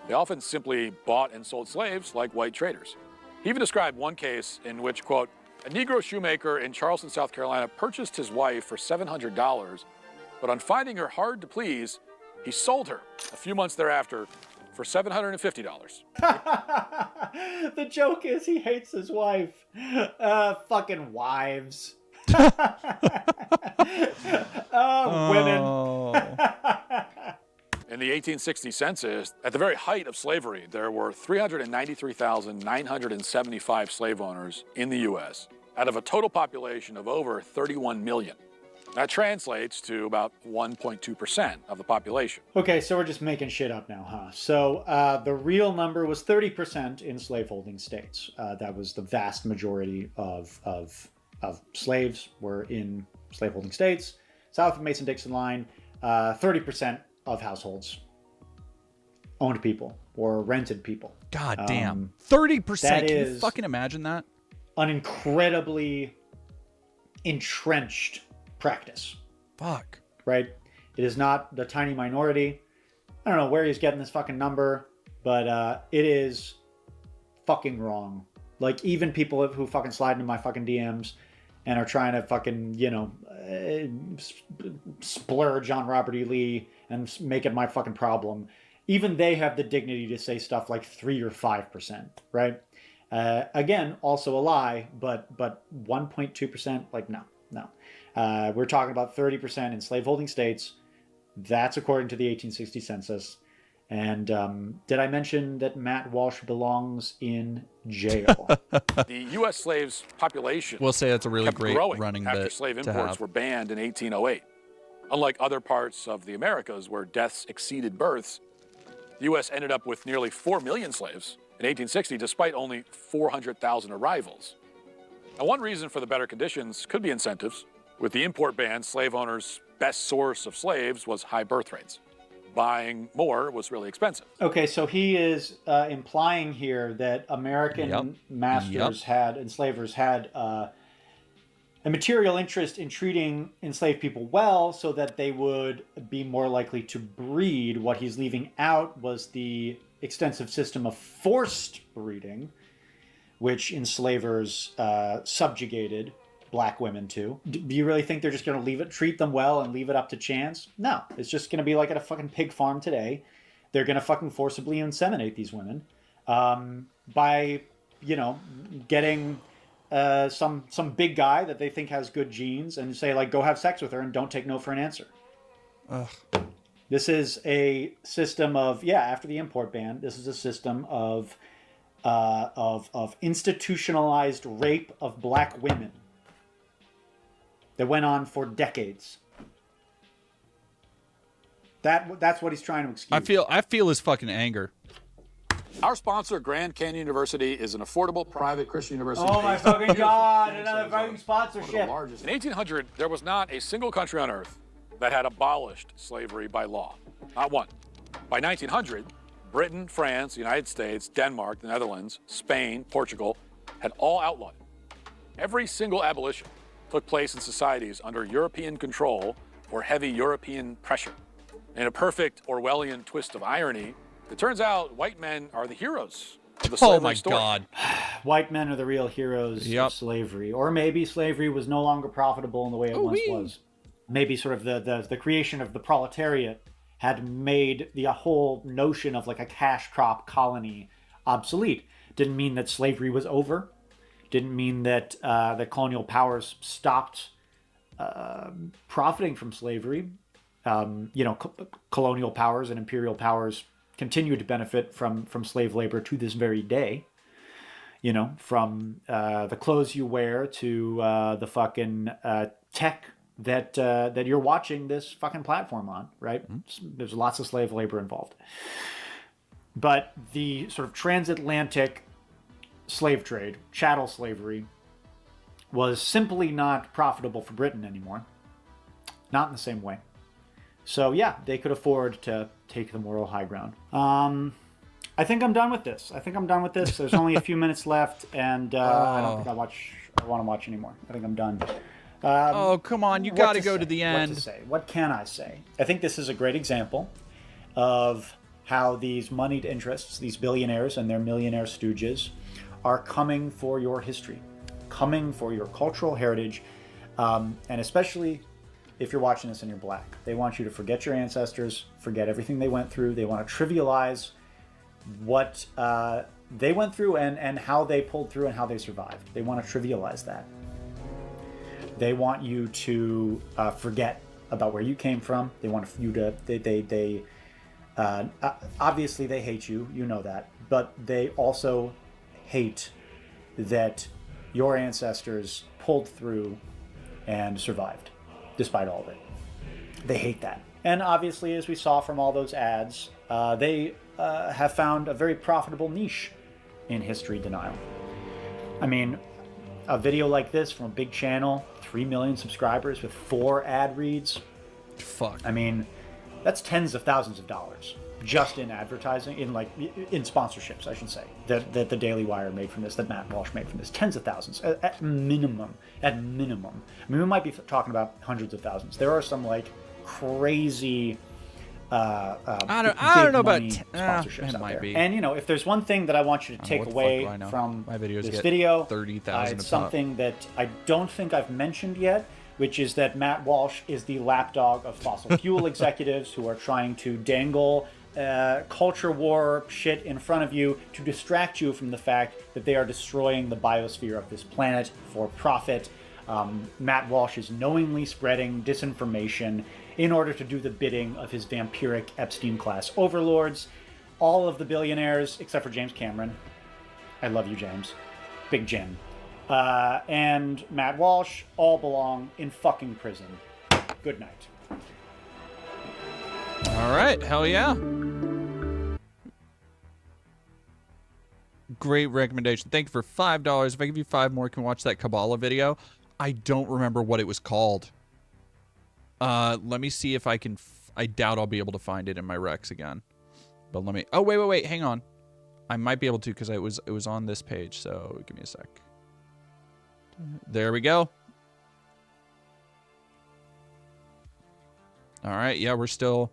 they often simply bought and sold slaves like white traders. He even described one case in which, quote, a Negro shoemaker in Charleston, South Carolina purchased his wife for $700, but on finding her hard to please, he sold her a few months thereafter for $750. The joke is he hates his wife. Fucking wives. Women. In the 1860 census, at the very height of slavery, there were 393,975 slave owners in the U.S. out of a total population of over 31 million. That translates to about 1.2% of the population. Okay, so we're just making shit up now, huh? So the real number was 30% in slaveholding states. That was the vast majority of slaves were in slaveholding states. South of Mason-Dixon line, 30% of households owned people or rented people. God damn. 30%. Can you is fucking imagine that? An incredibly entrenched practice. Fuck. Right? It is not the tiny minority. I don't know where he's getting this fucking number, but it is fucking wrong. Like, even people who fucking slide into my fucking DMs and are trying to fucking, splurge on Robert E. Lee and make it my fucking problem, even they have the dignity to say stuff like 3 or 5%, right? Again, also a lie, but 1.2%, like, no. We're talking about 30% in slaveholding states. That's according to the 1860 census. And did I mention that Matt Walsh belongs in jail? The U.S. slaves' population We'll say that's a really kept great growing running after bit slave to imports have. were banned in 1808. Unlike other parts of the Americas where deaths exceeded births, the U.S. ended up with nearly 4 million slaves in 1860, despite only 400,000 arrivals. Now, one reason for the better conditions could be incentives. With the import ban, slave owners' best source of slaves was high birth rates. Buying more was really expensive. Okay, so he is implying here that American masters had, enslavers had a material interest in treating enslaved people well so that they would be more likely to breed. What he's leaving out was the extensive system of forced breeding, which enslavers subjugated black women to. Do you really think they're just going to treat them well and leave it up to chance? No, it's just going to be like at a fucking pig farm today. They're going to fucking forcibly inseminate these women by, getting some big guy that they think has good genes and say, like, go have sex with her and don't take no for an answer. Ugh. This is a system of, after the import ban, this is a system of institutionalized rape of black women that went on for decades. That's what he's trying to excuse. I feel his fucking anger. Our sponsor, Grand Canyon University, is an affordable private Christian university. Oh my fucking God, another fucking sponsorship. In 1800, there was not a single country on earth that had abolished slavery by law. Not one. By 1900, Britain, France, the United States, Denmark, the Netherlands, Spain, Portugal had all outlawed it. Every single abolition took place in societies under European control or heavy European pressure. In a perfect Orwellian twist of irony, it turns out white men are the heroes of the slavery story. God. White men are the real heroes of slavery. Or maybe slavery was no longer profitable in the way it once was. Maybe sort of the creation of the proletariat had made the whole notion of like a cash crop colony obsolete. Didn't mean that slavery was over. Didn't mean that the colonial powers stopped profiting from slavery. Colonial powers and imperial powers continue to benefit from slave labor to this very day. From the clothes you wear to the fucking tech that you're watching this fucking platform on, right? Mm-hmm. There's lots of slave labor involved. But the sort of transatlantic slave trade, chattel slavery, was simply not profitable for Britain anymore. Not in the same way. So they could afford to take the moral high ground. I think I'm done with this. There's only a few minutes left, and I don't think I want to watch anymore. I think I'm done. Come on. You got to go to the end. What can I say? I think this is a great example of how these moneyed interests, these billionaires and their millionaire stooges, are coming for your history, coming for your cultural heritage, and especially if you're watching this and you're black. They want you to forget your ancestors, forget everything they went through. They want to trivialize what they went through and how they pulled through and how they survived. They want to trivialize that. They want you to forget about where you came from. They want you to, obviously they hate you, you know that, but they also hate that your ancestors pulled through and survived, despite all of it. They hate that. And obviously, as we saw from all those ads, they have found a very profitable niche in history denial. I mean, a video like this from a big channel, 3 million subscribers with 4 ad reads. Fuck. I mean, that's tens of thousands of dollars just in advertising, in sponsorships, I should say, that the Daily Wire made from this, that Matt Walsh made from this. Tens of thousands, at minimum. I mean, we might be talking about hundreds of thousands. There are some crazy I don't know about sponsorships it out might there. be. And if there's one thing that I want you to take away from my videos this get video, 30,000 it's something that I don't think I've mentioned yet, which is that Matt Walsh is the lapdog of fossil fuel executives who are trying to dangle culture war shit in front of you to distract you from the fact that they are destroying the biosphere of this planet for profit. Matt Walsh is knowingly spreading disinformation in order to do the bidding of his vampiric Epstein-class overlords. All of the billionaires, except for James Cameron. I love you, James. Big Jim. And Matt Walsh all belong in fucking prison. Good night. All right, hell yeah. Great recommendation. Thank you for $5. If I give you 5 more, you can watch that Kabbalah video. I don't remember what it was called. Let me see if I can. I doubt I'll be able to find it in my Recs again. But let me. Oh wait. Hang on. I might be able to because it was on this page. So give me a sec. There we go. All right. Yeah, we're still.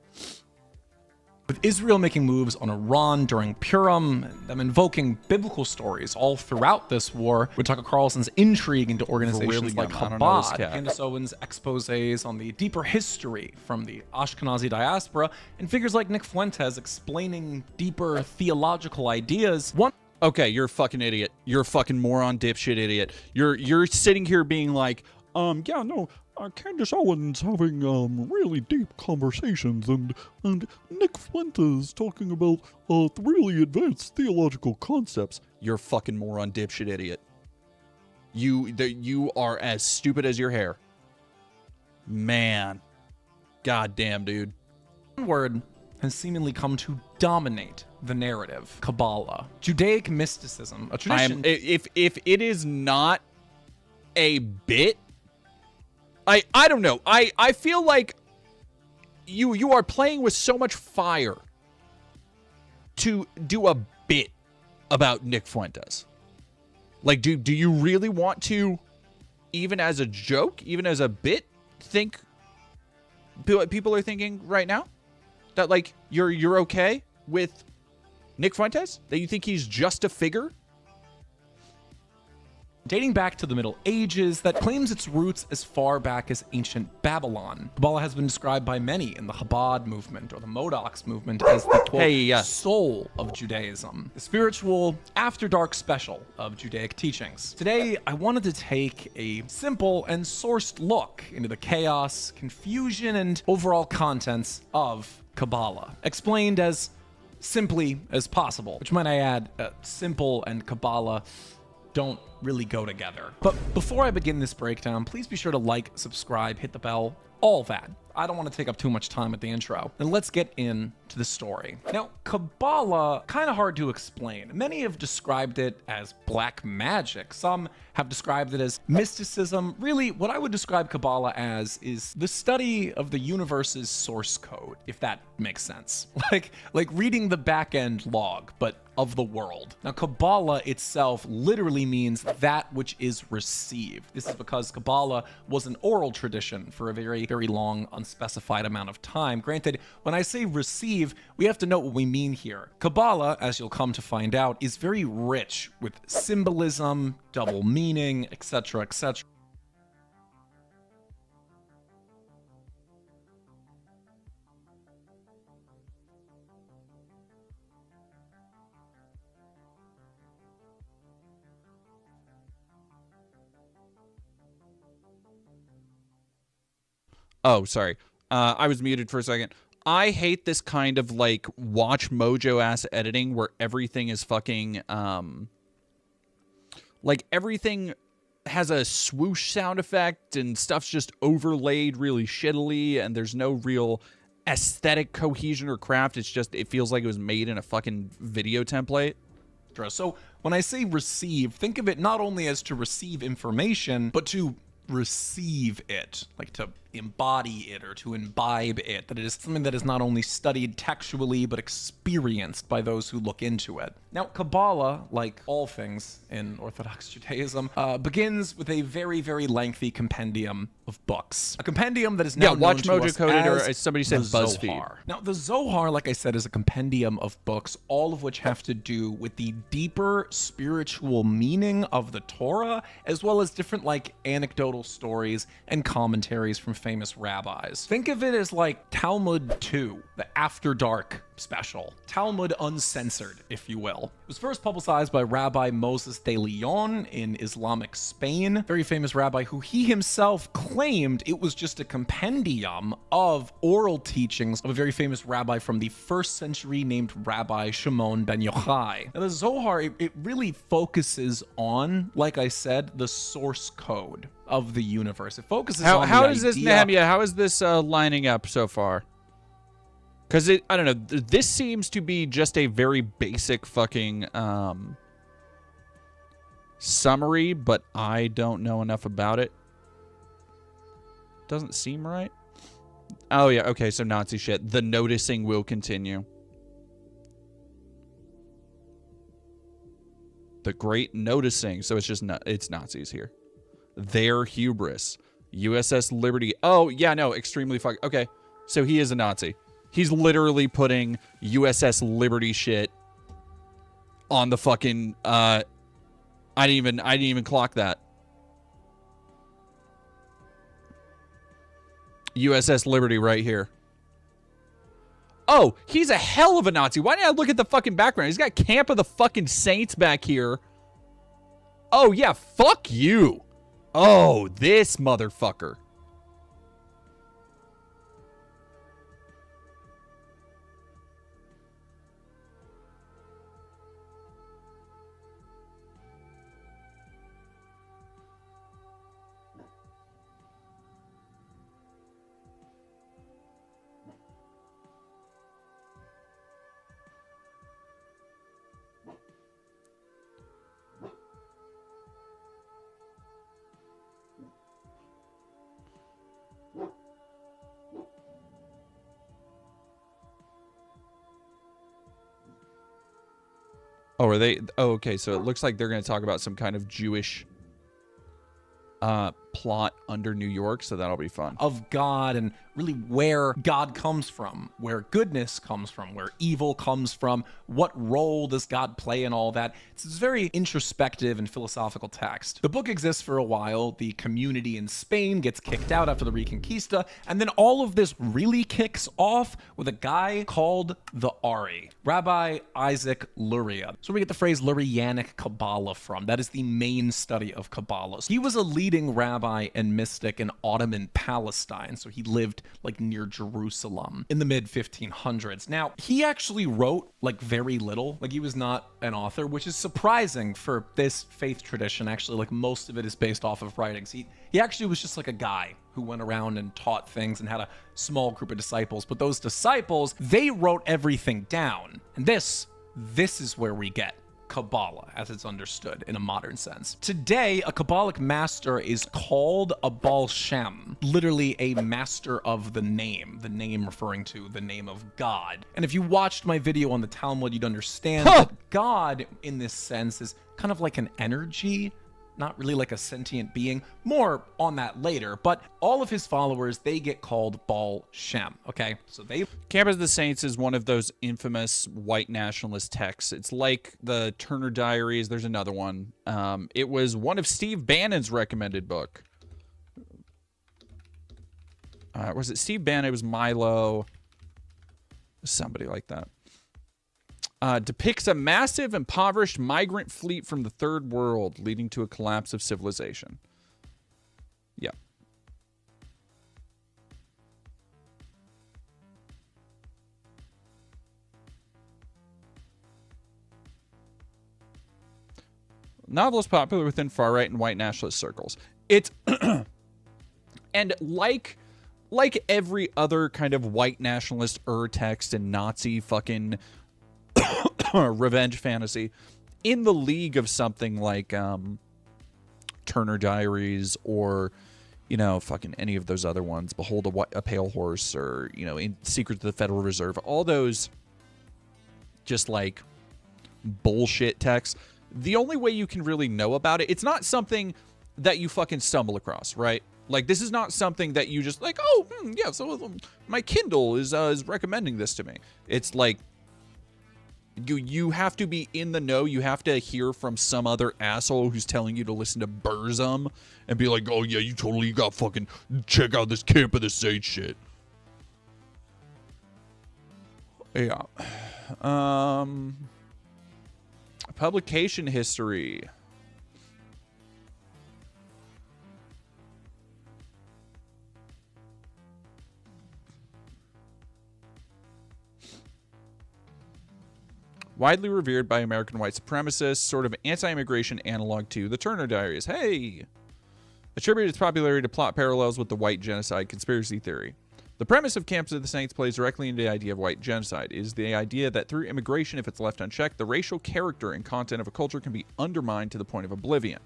With Israel making moves on Iran during Purim, them invoking biblical stories all throughout this war, with Tucker Carlson's intrigue into organizations like Chabad, Candace Owens' exposés on the deeper history from the Ashkenazi diaspora, and figures like Nick Fuentes explaining deeper theological ideas. Okay, you're a fucking idiot. You're a fucking moron, dipshit idiot. You're sitting here being like, yeah, no, Candace Owens having really deep conversations, and Nick Fuentes talking about really advanced theological concepts. You're a fucking moron, dipshit idiot. You are as stupid as your hair. Man. Goddamn, dude. One word has seemingly come to dominate the narrative: Kabbalah, Judaic mysticism, a tradition. If it is not a bit, I don't know. I feel like you are playing with so much fire to do a bit about Nick Fuentes. Like, do you really want to, even as a joke, even as a bit, think what people are thinking right now? That, like, you're okay with Nick Fuentes? That you think he's just a figure? Dating back to the Middle Ages, that claims its roots as far back as ancient Babylon. Kabbalah has been described by many in the Chabad movement or the Modocs movement as the quote, soul of Judaism, the spiritual after dark special of Judaic teachings. Today, I wanted to take a simple and sourced look into the chaos, confusion, and overall contents of Kabbalah, explained as simply as possible, which might I add, simple and Kabbalah don't really go together. But before I begin this breakdown, please be sure to like, subscribe, hit the bell, all that. I don't want to take up too much time at the intro. Then let's get into the story. Now, Kabbalah, kind of hard to explain. Many have described it as black magic. Some have described it as mysticism. Really, what I would describe Kabbalah as is the study of the universe's source code, if that makes sense. Like reading the back-end log, but of the world. Now, Kabbalah itself literally means that which is received. This is because Kabbalah was an oral tradition for a very, very long, unspecified amount of time. Granted, when I say receive, we have to know what we mean here. Kabbalah, as you'll come to find out, is very rich with symbolism, double meaning, etc., etc. Oh, sorry. I was muted for a second. I hate this kind of like Watch Mojo ass editing where everything is fucking like everything has a swoosh sound effect and stuff's just overlaid really shittily and there's no real aesthetic cohesion or craft. It's just, it feels like it was made in a fucking video template. So when I say receive, think of it not only as to receive information, but to receive it, like to embody it or to imbibe it, that it is something that is not only studied textually but experienced by those who look into it. Now, Kabbalah, like all things in Orthodox Judaism, begins with a very, very lengthy compendium of books. A compendium that is now known Watch to Mojo us Coded, or as somebody said the BuzzFeed. Zohar. Now, the Zohar, like I said, is a compendium of books, all of which have to do with the deeper spiritual meaning of the Torah, as well as different like anecdotal stories and commentaries from famous rabbis. Think of it as like Talmud 2, the After Dark special. Talmud uncensored, if you will. It was first publicized by Rabbi Moses de Leon in Islamic Spain, very famous rabbi who he himself claimed it was just a compendium of oral teachings of a very famous rabbi from the 1st century named Rabbi Shimon ben Yochai. Now, the Zohar, it really focuses on, like I said, the source code of the universe. It focuses on how the is this, idea- Nehemiah? How is this lining up so far? Because I don't know. This seems to be just a very basic fucking summary, but I don't know enough about it. Doesn't seem right. Oh yeah, okay. So Nazi shit. The noticing will continue. The great noticing. So it's just it's Nazis here. Their hubris. USS Liberty. Oh yeah, no, extremely fuck. Okay, so he is a Nazi. He's literally putting USS Liberty shit on the fucking I didn't even clock that. USS Liberty right here. Oh, he's a hell of a Nazi. Why didn't I look at the fucking background? He's got Camp of the fucking Saints back here. Oh yeah, fuck you. Oh, this motherfucker. Oh, are they? Oh, okay. So it looks like they're going to talk about some kind of Jewish plot under New York, so that'll be fun. Of God, and really where God comes from, where goodness comes from, where evil comes from, what role does God play in all that. It's this very introspective and philosophical text. The book exists for a while, the community in Spain gets kicked out after the Reconquista, and then all of this really kicks off with a guy called the Ari, Rabbi Isaac Luria. So we get the phrase Lurianic Kabbalah from. That is the main study of Kabbalah. He was a leading rabbi and mystic in Ottoman Palestine, so he lived like near Jerusalem in the mid 1500s. Now, he actually wrote like very little. Like, he was not an author, which is surprising for this faith tradition. Actually, like, most of it is based off of writings. He actually was just like a guy who went around and taught things and had a small group of disciples. But those disciples, they wrote everything down. And this is where we get Kabbalah as it's understood in a modern sense. Today, a Kabbalic master is called a Baal Shem, literally a master of the name referring to the name of God. And if you watched my video on the Talmud, you'd understand that God, in this sense, is kind of like an energy, not really like a sentient being. More on that later, but all of his followers, they get called Baal Shem, okay? So Camp of the Saints is one of those infamous white nationalist texts. It's like the Turner Diaries. There's another one. It was one of Steve Bannon's recommended book. Was it Steve Bannon? It was Milo. Somebody like that. Depicts a massive, impoverished migrant fleet from the third world, leading to a collapse of civilization. Yeah. Novel is popular within far-right and white nationalist circles. It's... and like every other kind of white nationalist text and Nazi fucking... revenge fantasy, in the league of something like Turner Diaries or you know, fucking any of those other ones, Behold a Pale Horse, or, you know, in Secrets of the Federal Reserve, all those just like bullshit texts. The only way you can really know about it, it's not something that you fucking stumble across, right? Like, this is not something that you just like, oh, yeah, so my Kindle is recommending this to me. It's like, you have to be in the know. You have to hear from some other asshole who's telling you to listen to Burzum and be like, oh, yeah, you totally got fucking check out this Camp of the Saints shit. Yeah. Publication history. Widely revered by American white supremacists, sort of anti-immigration analog to the Turner Diaries. Hey! Attributed its popularity to plot parallels with the white genocide conspiracy theory. The premise of Camps of the Saints plays directly into the idea of white genocide. It is the idea that through immigration, if it's left unchecked, the racial character and content of a culture can be undermined to the point of oblivion.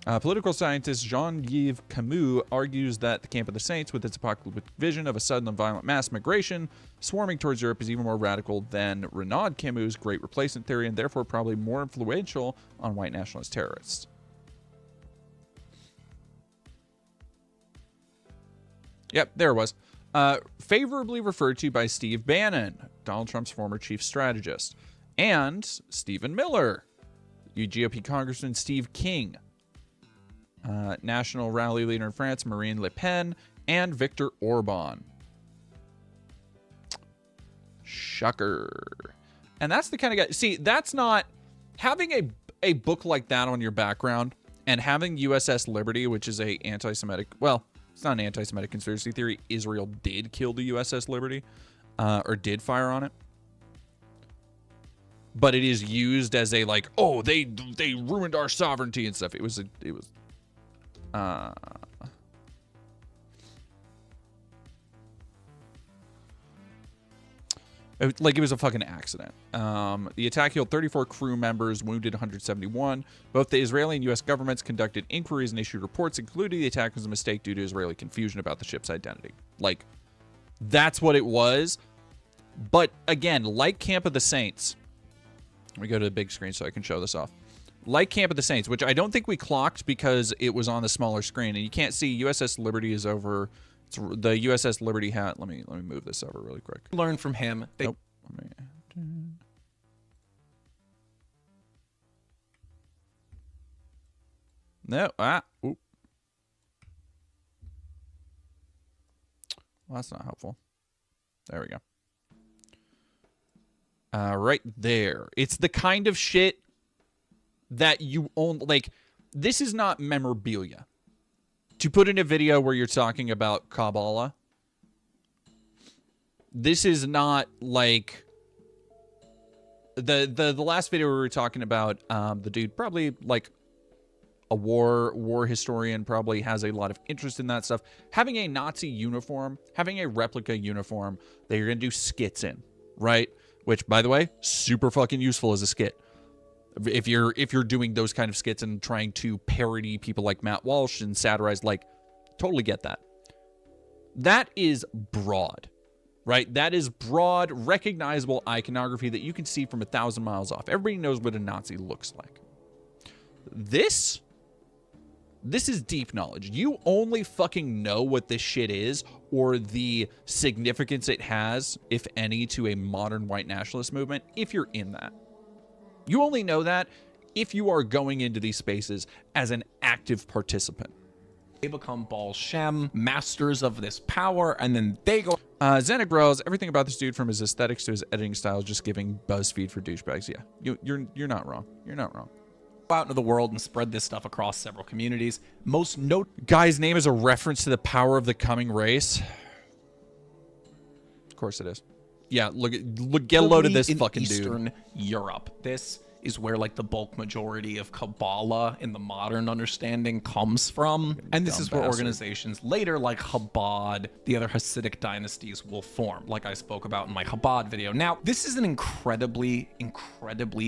Political scientist Jean-Yves Camus argues that the Camp of the Saints, with its apocalyptic vision of a sudden and violent mass migration swarming towards Europe, is even more radical than Renaud Camus' Great Replacement theory, and therefore probably more influential on white nationalist terrorists. Yep, there it was. Favorably referred to by Steve Bannon, Donald Trump's former chief strategist, and Stephen Miller, GOP Congressman Steve King, national rally leader in France, Marine Le Pen, and Viktor Orban. Shocker. And that's the kind of guy... See, that's not... Having a book like that on your background, and having USS Liberty, which is a anti-Semitic... Well, it's not an anti-Semitic conspiracy theory. Israel did kill the USS Liberty, or did fire on it. But it is used as a, like, oh, they ruined our sovereignty and stuff. It was like it was a fucking accident. The attack killed 34 crew members, wounded 171. Both the Israeli and U.S. governments conducted inquiries and issued reports, including the attack was a mistake due to Israeli confusion about the ship's identity. Like, that's what it was. But again, like Camp of the Saints, let me go to the big screen so I can show this off. Like Camp of the Saints, which I don't think we clocked because it was on the smaller screen, and you can't see USS Liberty is over. It's the USS Liberty hat. Let me move this over really quick. Learn from him. Nope. No. Oop. Well, that's not helpful. There we go. Right there. It's the kind of shit that you own. Like, this is not memorabilia. To put in a video where you're talking about Kabbalah, this is not like the last video we were talking about. The dude probably like a war historian, probably has a lot of interest in that stuff. Having a Nazi uniform, having a replica uniform that you're gonna do skits in, right? Which, by the way, super fucking useful as a skit. If you're doing those kind of skits and trying to parody people like Matt Walsh and satirize, like, totally get that. That is broad, right? That is broad, recognizable iconography that you can see from 1,000 miles off. Everybody knows what a Nazi looks like. This is deep knowledge. You only fucking know what this shit is or the significance it has, if any, to a modern white nationalist movement if you're in that. You only know that if you are going into these spaces as an active participant. They become Baal Shem, masters of this power, and then they go... Zenek Grells, everything about this dude from his aesthetics to his editing style is just giving BuzzFeed for douchebags. Yeah, you're not wrong. You're not wrong. Out into the world and spread this stuff across several communities. Guy's name is a reference to the power of the coming race. Of course it is. Yeah, look, get a load of this fucking Eastern dude. Europe. This is where like the bulk majority of Kabbalah in the modern understanding comes from. And this is where organizations later like Chabad, the other Hasidic dynasties will form, like I spoke about in my Chabad video. Now, this is an incredibly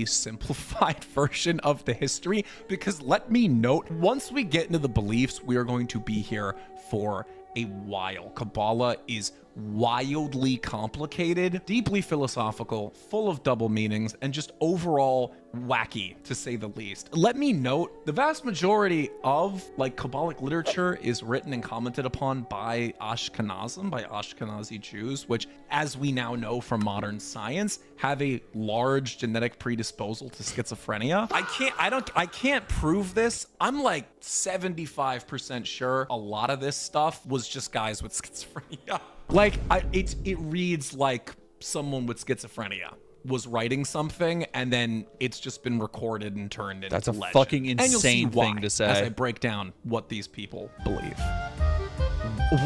simplified version of the history, because let me note, once we get into the beliefs, we are going to be here for a while. Kabbalah is wildly complicated, deeply philosophical, full of double meanings, and just overall wacky, to say the least. Let me note, the vast majority of like Kabbalic literature is written and commented upon by Ashkenazim, by Ashkenazi Jews, which, as we now know from modern science, have a large genetic predisposal to schizophrenia. I can't prove this. I'm like 75% sure a lot of this stuff was just guys with schizophrenia. Like, it reads like someone with schizophrenia was writing something, and then it's just been recorded and turned into That's a legend. fucking And you'll see insane why thing to say. as I break down what these people believe.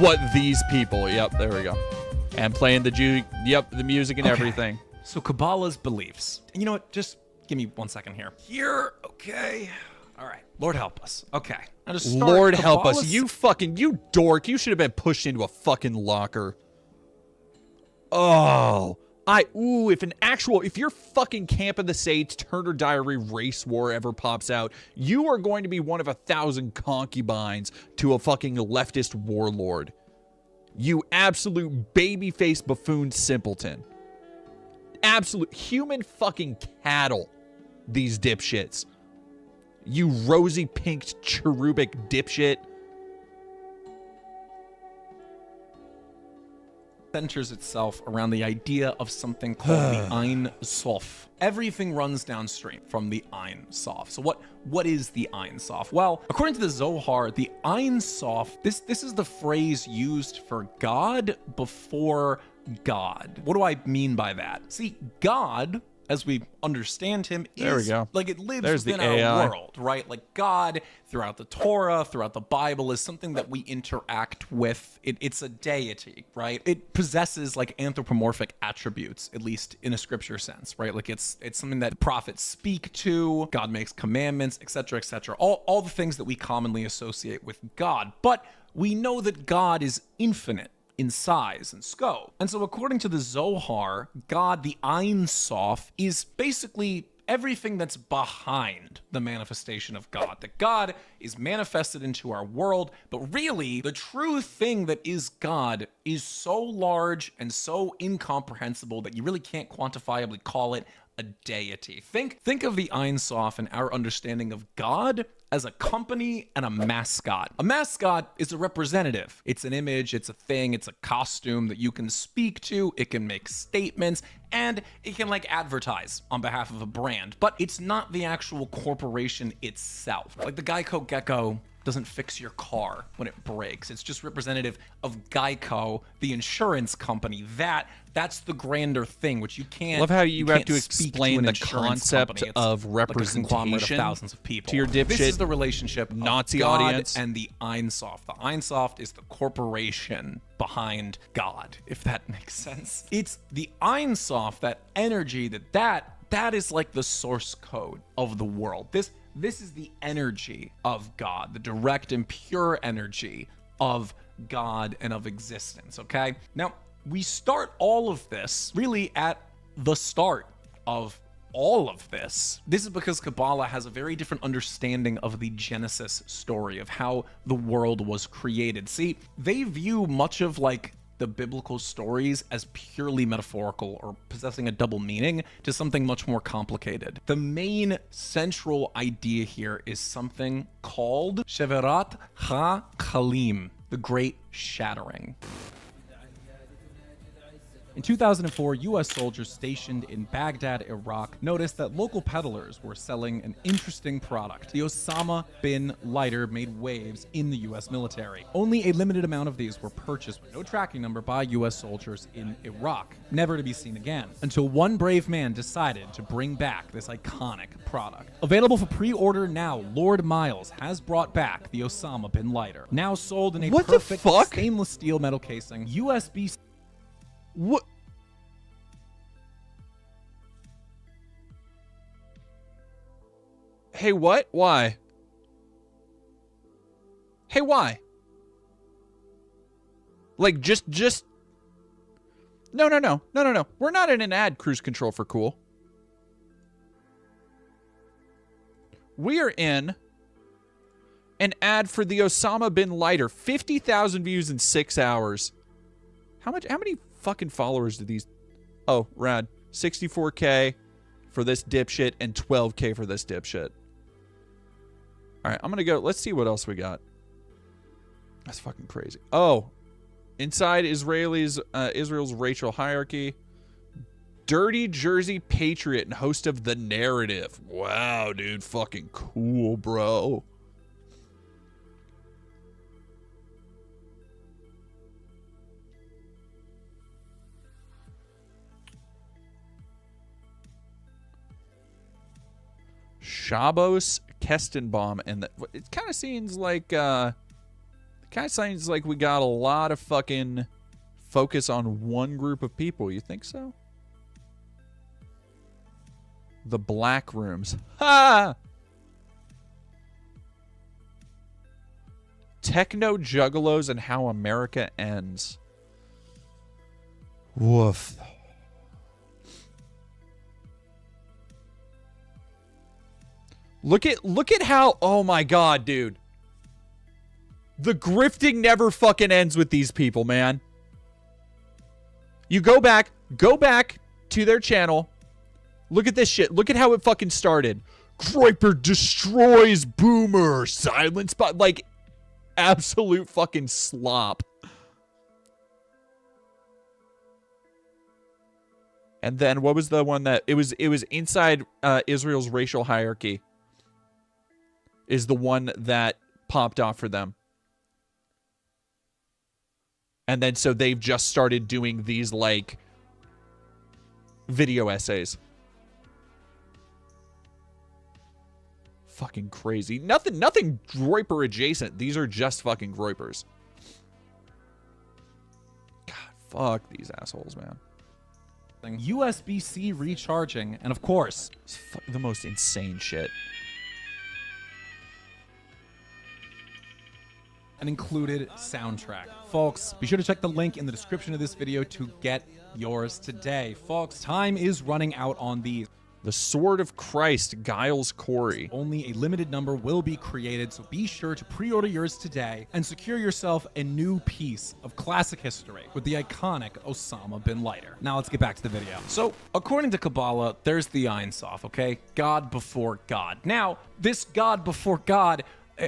What these people, yep, there we go. And playing the the music and everything. So Kabbalah's beliefs. And you know what? Just give me 1 second here. Okay. All right. Lord help us. Okay. Now to start, Lord help us. Kabbalah's- You dork. You should have been pushed into a fucking locker. Oh. If your fucking Camp of the Saints Turner Diary race war ever pops out, you are going to be one of 1,000 concubines to a fucking leftist warlord. You absolute baby-faced buffoon simpleton. Absolute human fucking cattle, these dipshits. You rosy-pinked cherubic dipshit. Centers itself around the idea of something called the Ein Sof. Everything runs downstream from the Ein Sof. So what is the Ein Sof? Well, according to the Zohar, the Ein Sof, this is the phrase used for God before God. What do I mean by that? See, God, as we understand him, there we go. Like it lives There's within the AI. our world, right? Like God, throughout the Torah, throughout the Bible, is something that we interact with. It's a deity, right? It possesses like anthropomorphic attributes, at least in a scripture sense, right? Like it's something that the prophets speak to, God makes commandments, etc., etc. All the things that we commonly associate with God. But we know that God is infinite in size and scope. And so according to the Zohar, God, the Ein Sof, is basically everything that's behind the manifestation of God. That God is manifested into our world, but really the true thing that is God is so large and so incomprehensible that you really can't quantifiably call it a deity. Think of the Ein Sof and our understanding of God as a company and a mascot. A mascot is a representative. It's an image, it's a thing, it's a costume that you can speak to, it can make statements, and it can like advertise on behalf of a brand, but it's not the actual corporation itself. Like the Geico Gecko doesn't fix your car when it breaks. It's just representative of Geico, the insurance company. That's the grander thing, which you can't. Love how you have to speak explain an the insurance concept company. It's of like a conglomerate representation of thousands of people to your dipshit This is the relationship Nazi of God audience and the Ein Sof. The Ein Sof is the corporation behind God, if that makes sense. It's the Ein Sof, that energy, that is like the source code of the world. This is the energy of God, the direct and pure energy of God and of existence, okay? Now, we start all of this really at the start of all of this. This is because Kabbalah has a very different understanding of the Genesis story, of how the world was created. See, they view much of like the biblical stories as purely metaphorical or possessing a double meaning to something much more complicated. The main central idea here is something called Sheverat HaKalim, the Great Shattering. In 2004, U.S. soldiers stationed in Baghdad, Iraq, noticed that local peddlers were selling an interesting product. The Osama bin lighter made waves in the U.S. military. Only a limited amount of these were purchased with no tracking number by U.S. soldiers in Iraq, never to be seen again, until one brave man decided to bring back this iconic product. Available for pre-order now, Lord Miles has brought back the Osama bin lighter, now sold in a perfect stainless steel metal casing, USB. What? Hey, what? Why? Hey, why? Like, just... No. We're not in an ad cruise control for cool. We are in an ad for the Osama bin Laden. 50,000 views in 6 hours. How many fucking followers do these... Oh, rad. 64K for this dipshit and 12K for this dipshit. All right, I'm going to go. Let's see what else we got. That's fucking crazy. Oh, inside Israel's racial hierarchy. Dirty Jersey Patriot and host of The Narrative. Wow, dude. Fucking cool, bro. Shabos Kestenbaum, and it kind of seems like we got a lot of fucking focus on one group of people. You think so? The Black Rooms. Ha! Techno Juggalos and How America Ends. Woof. Look at how, oh my god, dude. The grifting never fucking ends with these people, man. You go back to their channel. Look at this shit. Look at how it fucking started. Groyper destroys Boomer. Silent spot. Like, absolute fucking slop. And then what was the one that it was inside Israel's racial hierarchy is the one that popped off for them. And then so they've just started doing these like video essays. Fucking crazy. Nothing Groyper adjacent. These are just fucking Groypers. God, fuck these assholes, man. USB-C recharging, and of course, the most insane shit. An included soundtrack. Folks, be sure to check the link in the description of this video to get yours today. Folks, time is running out on these. The Sword of Christ, Giles Corey. Only a limited number will be created, so be sure to pre-order yours today and secure yourself a new piece of classic history with the iconic Osama bin Laden. Now let's get back to the video. So, according to Kabbalah, there's the Ein Sof, okay? God before God. Now, this God before God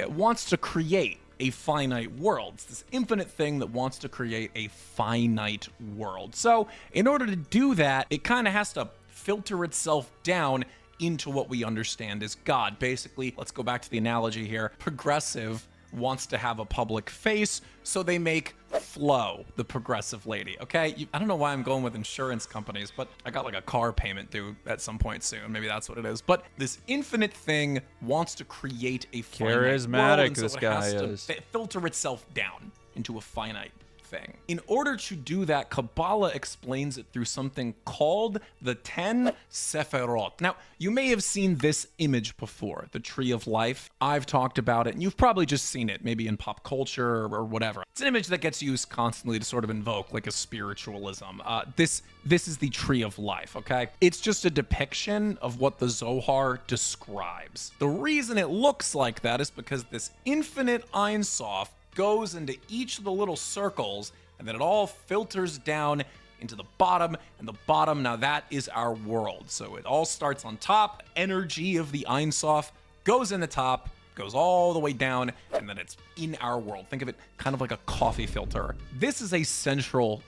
wants to create a finite world. It's this infinite thing that wants to create a finite world. So, in order to do that, it kind of has to filter itself down into what we understand as God. Basically, let's go back to the analogy here. Progressive wants to have a public face, so they make Flo the progressive lady, okay? I don't know why I'm going with insurance companies, but I got like a car payment due at some point soon. Maybe that's what it is. But this infinite thing wants to create a finite charismatic world, and so this guy is. Filter itself down into a finite thing. In order to do that, Kabbalah explains it through something called the 10 Sephirot. Now, you may have seen this image before, the Tree of Life. I've talked about it, and you've probably just seen it, maybe in pop culture or whatever. It's an image that gets used constantly to sort of invoke like a spiritualism. This is the Tree of Life, okay? It's just a depiction of what the Zohar describes. The reason it looks like that is because this infinite Ein Sof goes into each of the little circles, and then it all filters down into the bottom, and the bottom, now that is our world. So it all starts on top, energy of the Ein Sof goes in the top, goes all the way down, and then it's in our world. Think of it kind of like a coffee filter. This is a central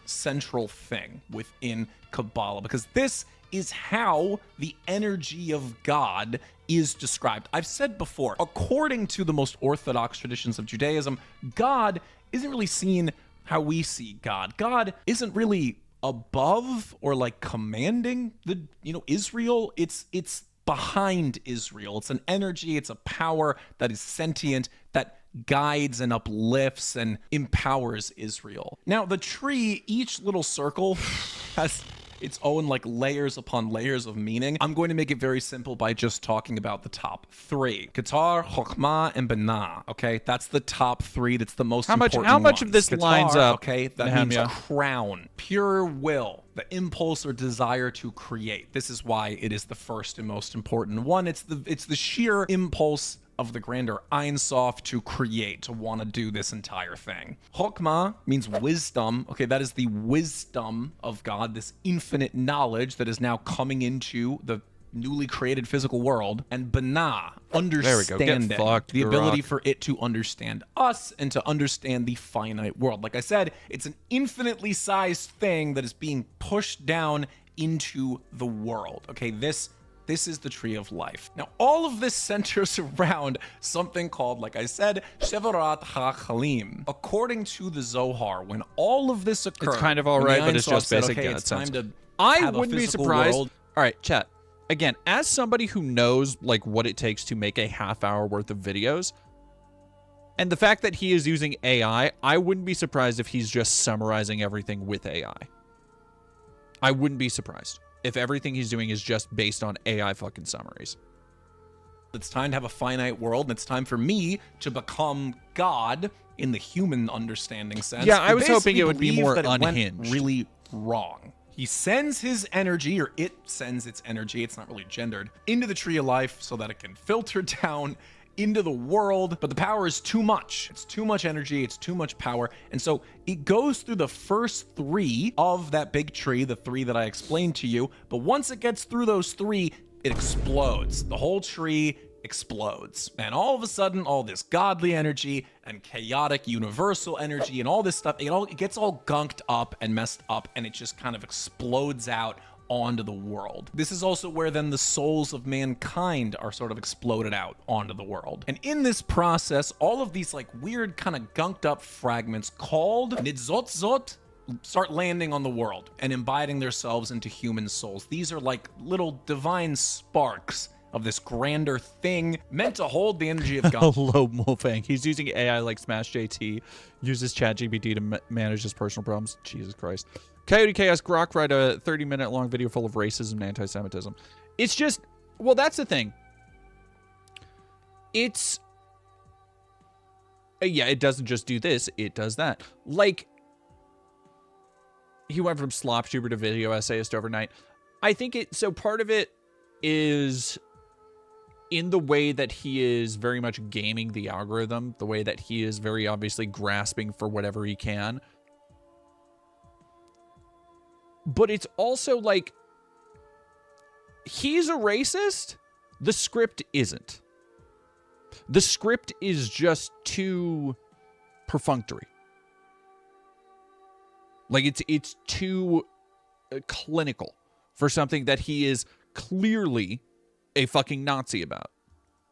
thing within Kabbalah, because this is how the energy of God is described. I've said before, according to the most orthodox traditions of Judaism, God isn't really seen how we see God. God isn't really above or like commanding the, Israel. It's behind Israel. It's an energy, it's a power that is sentient, that guides and uplifts and empowers Israel. Now, the tree, each little circle has its own like layers upon layers of meaning. I'm going to make it very simple by just talking about the top 3. Qatar, Chokhmah, and Binah. Okay, that's the top 3. That's the most important How much ones. of this Qatar, lines up? Okay, that means crown, pure will, the impulse or desire to create. This is why it is the first and most important one. It's the sheer impulse of the grander Ein Sof to create, to want to do this entire thing. Chokhmah means wisdom. Okay, that is the wisdom of God, this infinite knowledge that is now coming into the newly created physical world. And Binah, understanding, the ability for it to understand us and to understand the finite world. Like I said, it's an infinitely sized thing that is being pushed down into the world. Okay, this is the tree of life. Now, all of this centers around something called, like I said, Shevarat HaChalim. According to the Zohar, when all of this occurred, it's kind of all right, but it's just basic. Okay, it's time to I wouldn't be surprised. World. All right, chat. Again, as somebody who knows like what it takes to make a half-hour worth of videos, and the fact that he is using AI, I wouldn't be surprised if he's just summarizing everything with AI. I wouldn't be surprised if everything he's doing is just based on AI fucking summaries. It's time to have a finite world, and it's time for me to become God in the human understanding sense. Yeah, I was hoping it would be more unhinged. Went really wrong. He sends his energy, or it sends its energy, it's not really gendered, into the tree of life so that it can filter down into the world, but the power is too much. It's too much energy, it's too much power, and so it goes through the first 3 of that big tree, the 3 that I explained to you, but once it gets through those 3, it explodes. The whole tree explodes, and all of a sudden, all this godly energy and chaotic universal energy and all this stuff, it gets all gunked up and messed up, and it just kind of explodes out onto the world. This is also where then the souls of mankind are sort of exploded out onto the world. And in this process, all of these like weird kind of gunked up fragments called Nidzotzot start landing on the world and imbibing themselves into human souls. These are like little divine sparks of this grander thing meant to hold the energy of God. Hello, Wolfang. He's using AI like Smash JT, uses ChatGPT to manage his personal problems. Jesus Christ. Coyote Chaos Grok write a 30-minute long video full of racism and anti-Semitism. It's just, well, that's the thing. It's, yeah, it doesn't just do this, it does that. Like, he went from slop tuber to video essayist overnight. I think so part of it is in the way that he is very much gaming the algorithm, the way that he is very obviously grasping for whatever he can. But it's also like, he's a racist. The script isn't. The script is just too perfunctory. Like it's too clinical for something that he is clearly a fucking Nazi about.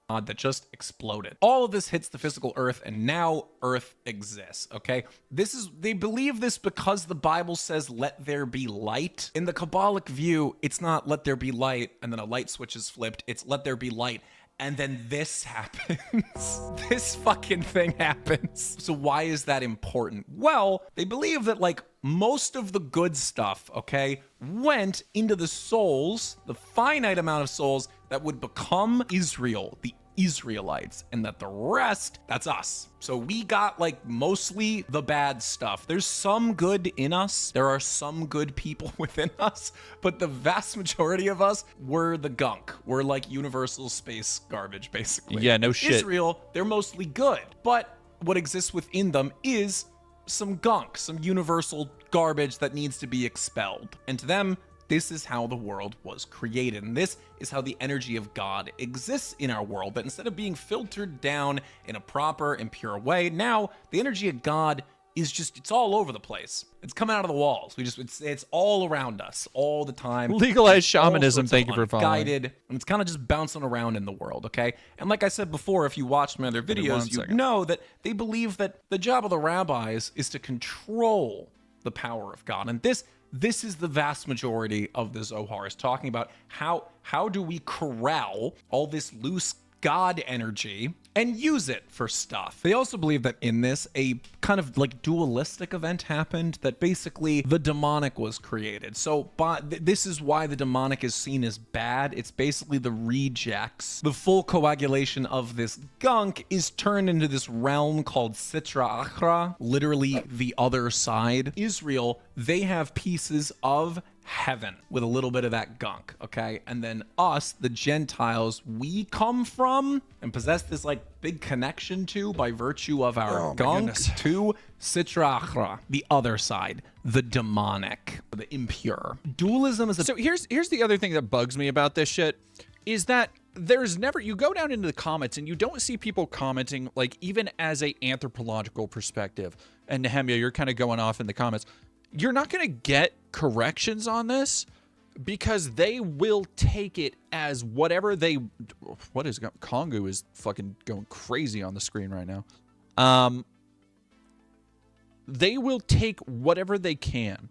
That just exploded. All of this hits the physical earth, and now earth exists, okay? They believe this because the Bible says, let there be light. In the Kabbalic view, it's not let there be light, and then a light switch is flipped. It's let there be light, and then this happens. This fucking thing happens. So why is that important? Well, they believe that, like, most of the good stuff, okay, went into the souls, the finite amount of souls that would become Israel, the Israelites, and that the rest, that's us. So we got like mostly the bad stuff. There's some good in us. There are some good people within us, but the vast majority of us were the gunk. We're like universal space garbage, basically. Yeah, no shit. Israel, they're mostly good, but what exists within them is some gunk, some universal garbage that needs to be expelled. And to them, this is how the world was created. And this is how the energy of God exists in our world. That instead of being filtered down in a proper and pure way, now the energy of God is just, it's all over the place. It's coming out of the walls. It's all around us all the time. Legalized shamanism, thank you for following. Guided, and it's kind of just bouncing around in the world, okay? And like I said before, if you watched my other videos, you know that they believe that the job of the rabbis is to control the power of God. And this is the vast majority of the Zohar, is talking about how do we corral all this loose God energy and use it for stuff. They also believe that in this, a kind of like dualistic event happened, that basically the demonic was created. So this is why the demonic is seen as bad. It's basically the rejects. The full coagulation of this gunk is turned into this realm called Sitra Achra, literally the other side. Israel, they have pieces of heaven with a little bit of that gunk, okay? And then us, the Gentiles, we come from and possess this like big connection to by virtue of our gunk to Sitra Achra, the other side, the demonic, the impure. Dualism is a... So here's the other thing that bugs me about this shit is that there's never, you go down into the comments and you don't see people commenting like even as a anthropological perspective. And Nehemia, you're kind of going off in the comments. You're not going to get corrections on this because they will take it as whatever they... What is... Kongu is fucking going crazy on the screen right now. They will take whatever they can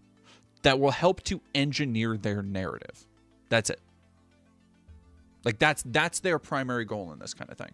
that will help to engineer their narrative. That's it. Like, that's their primary goal in this kind of thing.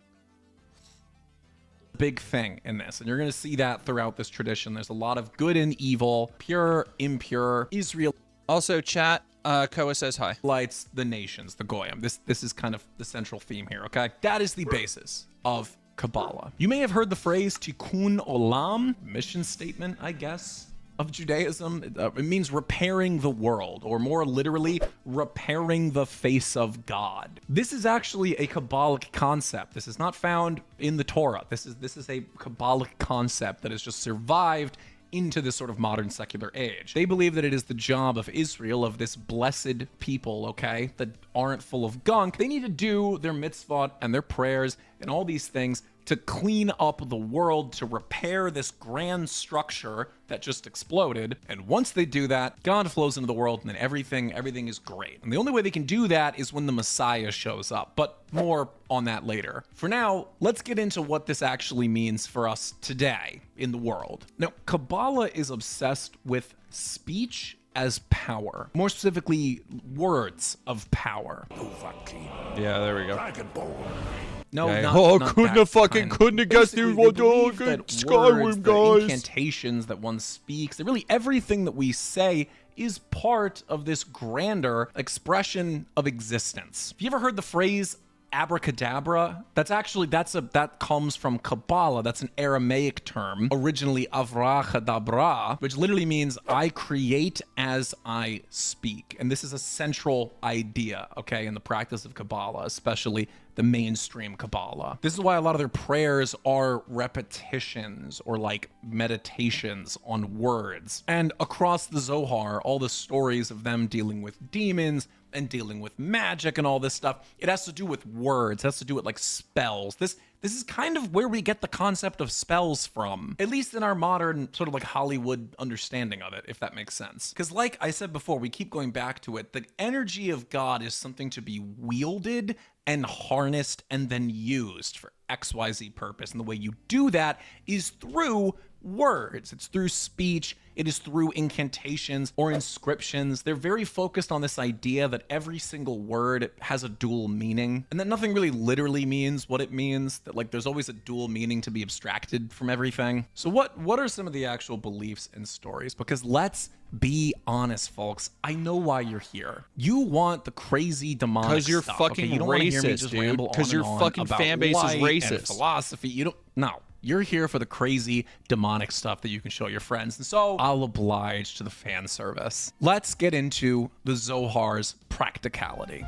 Big thing in this, and you're going to see that throughout this tradition. There's a lot of good and evil, pure, impure, Israel. Also, chat, Koa says hi. Lights the nations, the Goyim. This is kind of the central theme here, okay? That is the basis of Kabbalah. You may have heard the phrase Tikkun Olam, mission statement, I guess, of Judaism. It means repairing the world, or more literally, repairing the face of God. This is actually a Kabbalic concept. This is not found in the Torah. This is a Kabbalic concept that has just survived into this sort of modern secular age. They believe that it is the job of Israel, of this blessed people, okay, that aren't full of gunk. They need to do their mitzvot and their prayers and all these things to clean up the world, to repair this grand structure that just exploded. And once they do that, God flows into the world and then everything is great. And the only way they can do that is when the Messiah shows up, but more on that later. For now, let's get into what this actually means for us today in the world. Now, Kabbalah is obsessed with speech as power, more specifically words of power. Yeah, there we go. No, okay. not couldn't have guessed you what Skyrim, guys. Incantations that one speaks, that really everything that we say is part of this grander expression of existence. Have you ever heard the phrase abracadabra? That comes from Kabbalah. That's an Aramaic term, originally avrachadabra, which literally means I create as I speak. And this is a central idea, okay, in the practice of Kabbalah, especially the mainstream Kabbalah. This is why a lot of their prayers are repetitions or like meditations on words. And across the Zohar, all the stories of them dealing with demons and dealing with magic and all this stuff, it has to do with words. It has to do with like spells. This is kind of where we get the concept of spells from, at least in our modern sort of like Hollywood understanding of it, if that makes sense. Because like I said before, we keep going back to it. The energy of God is something to be wielded and harnessed and then used for XYZ purpose. And the way you do that is through words. It's through speech. It is through incantations or inscriptions. They're very focused on this idea that every single word has a dual meaning and that nothing really literally means what it means, that like there's always a dual meaning to be abstracted from everything. So what are some of the actual beliefs and stories? Because let's be honest, folks. I know why you're here. You want the crazy demonic stuff. Because you're fucking okay? You don't want to hear me racist, just dude. ramble on Because your and on fucking about fan base is light racist. and philosophy. You don't. No. You're here for the crazy demonic stuff that you can show your friends. And so I'll oblige to the fan service. Let's get into the Zohar's practicality.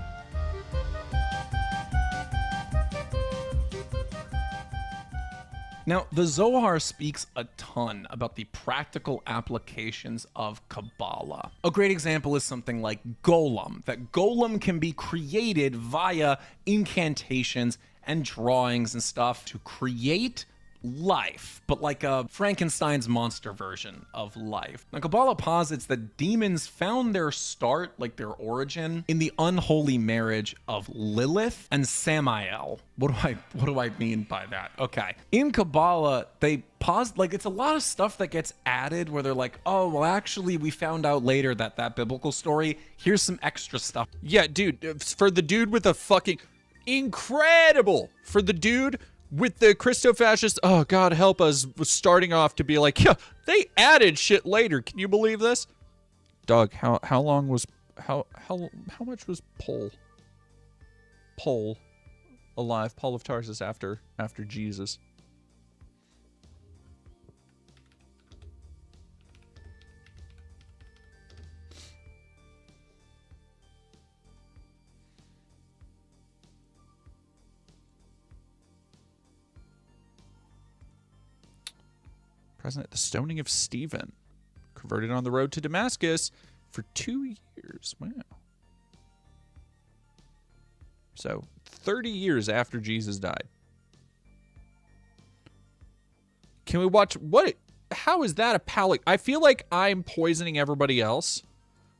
Now, the Zohar speaks a ton about the practical applications of Kabbalah. A great example is something like Golem, that Golem can be created via incantations and drawings and stuff to create life, but like a Frankenstein's monster version of life. Now, Kabbalah posits that demons found their start, like their origin, in the unholy marriage of Lilith and Samael. What do I mean by that? Okay. In Kabbalah, they posit, like, it's a lot of stuff that gets added where they're like, oh, well, actually, we found out later that biblical story, here's some extra stuff. Yeah, dude, for the dude with a fucking... incredible for the dude with the Christo-fascist, oh, God help us, was starting off to be like, yeah, they added shit later. Can you believe this? Doug, how long was, how much was Paul alive, Paul of Tarsus after Jesus? Present at the stoning of Stephen, converted on the road to Damascus for 2 years. Wow. So 30 years after Jesus died. Can we watch what? How is that a palate? I feel like I'm poisoning everybody else.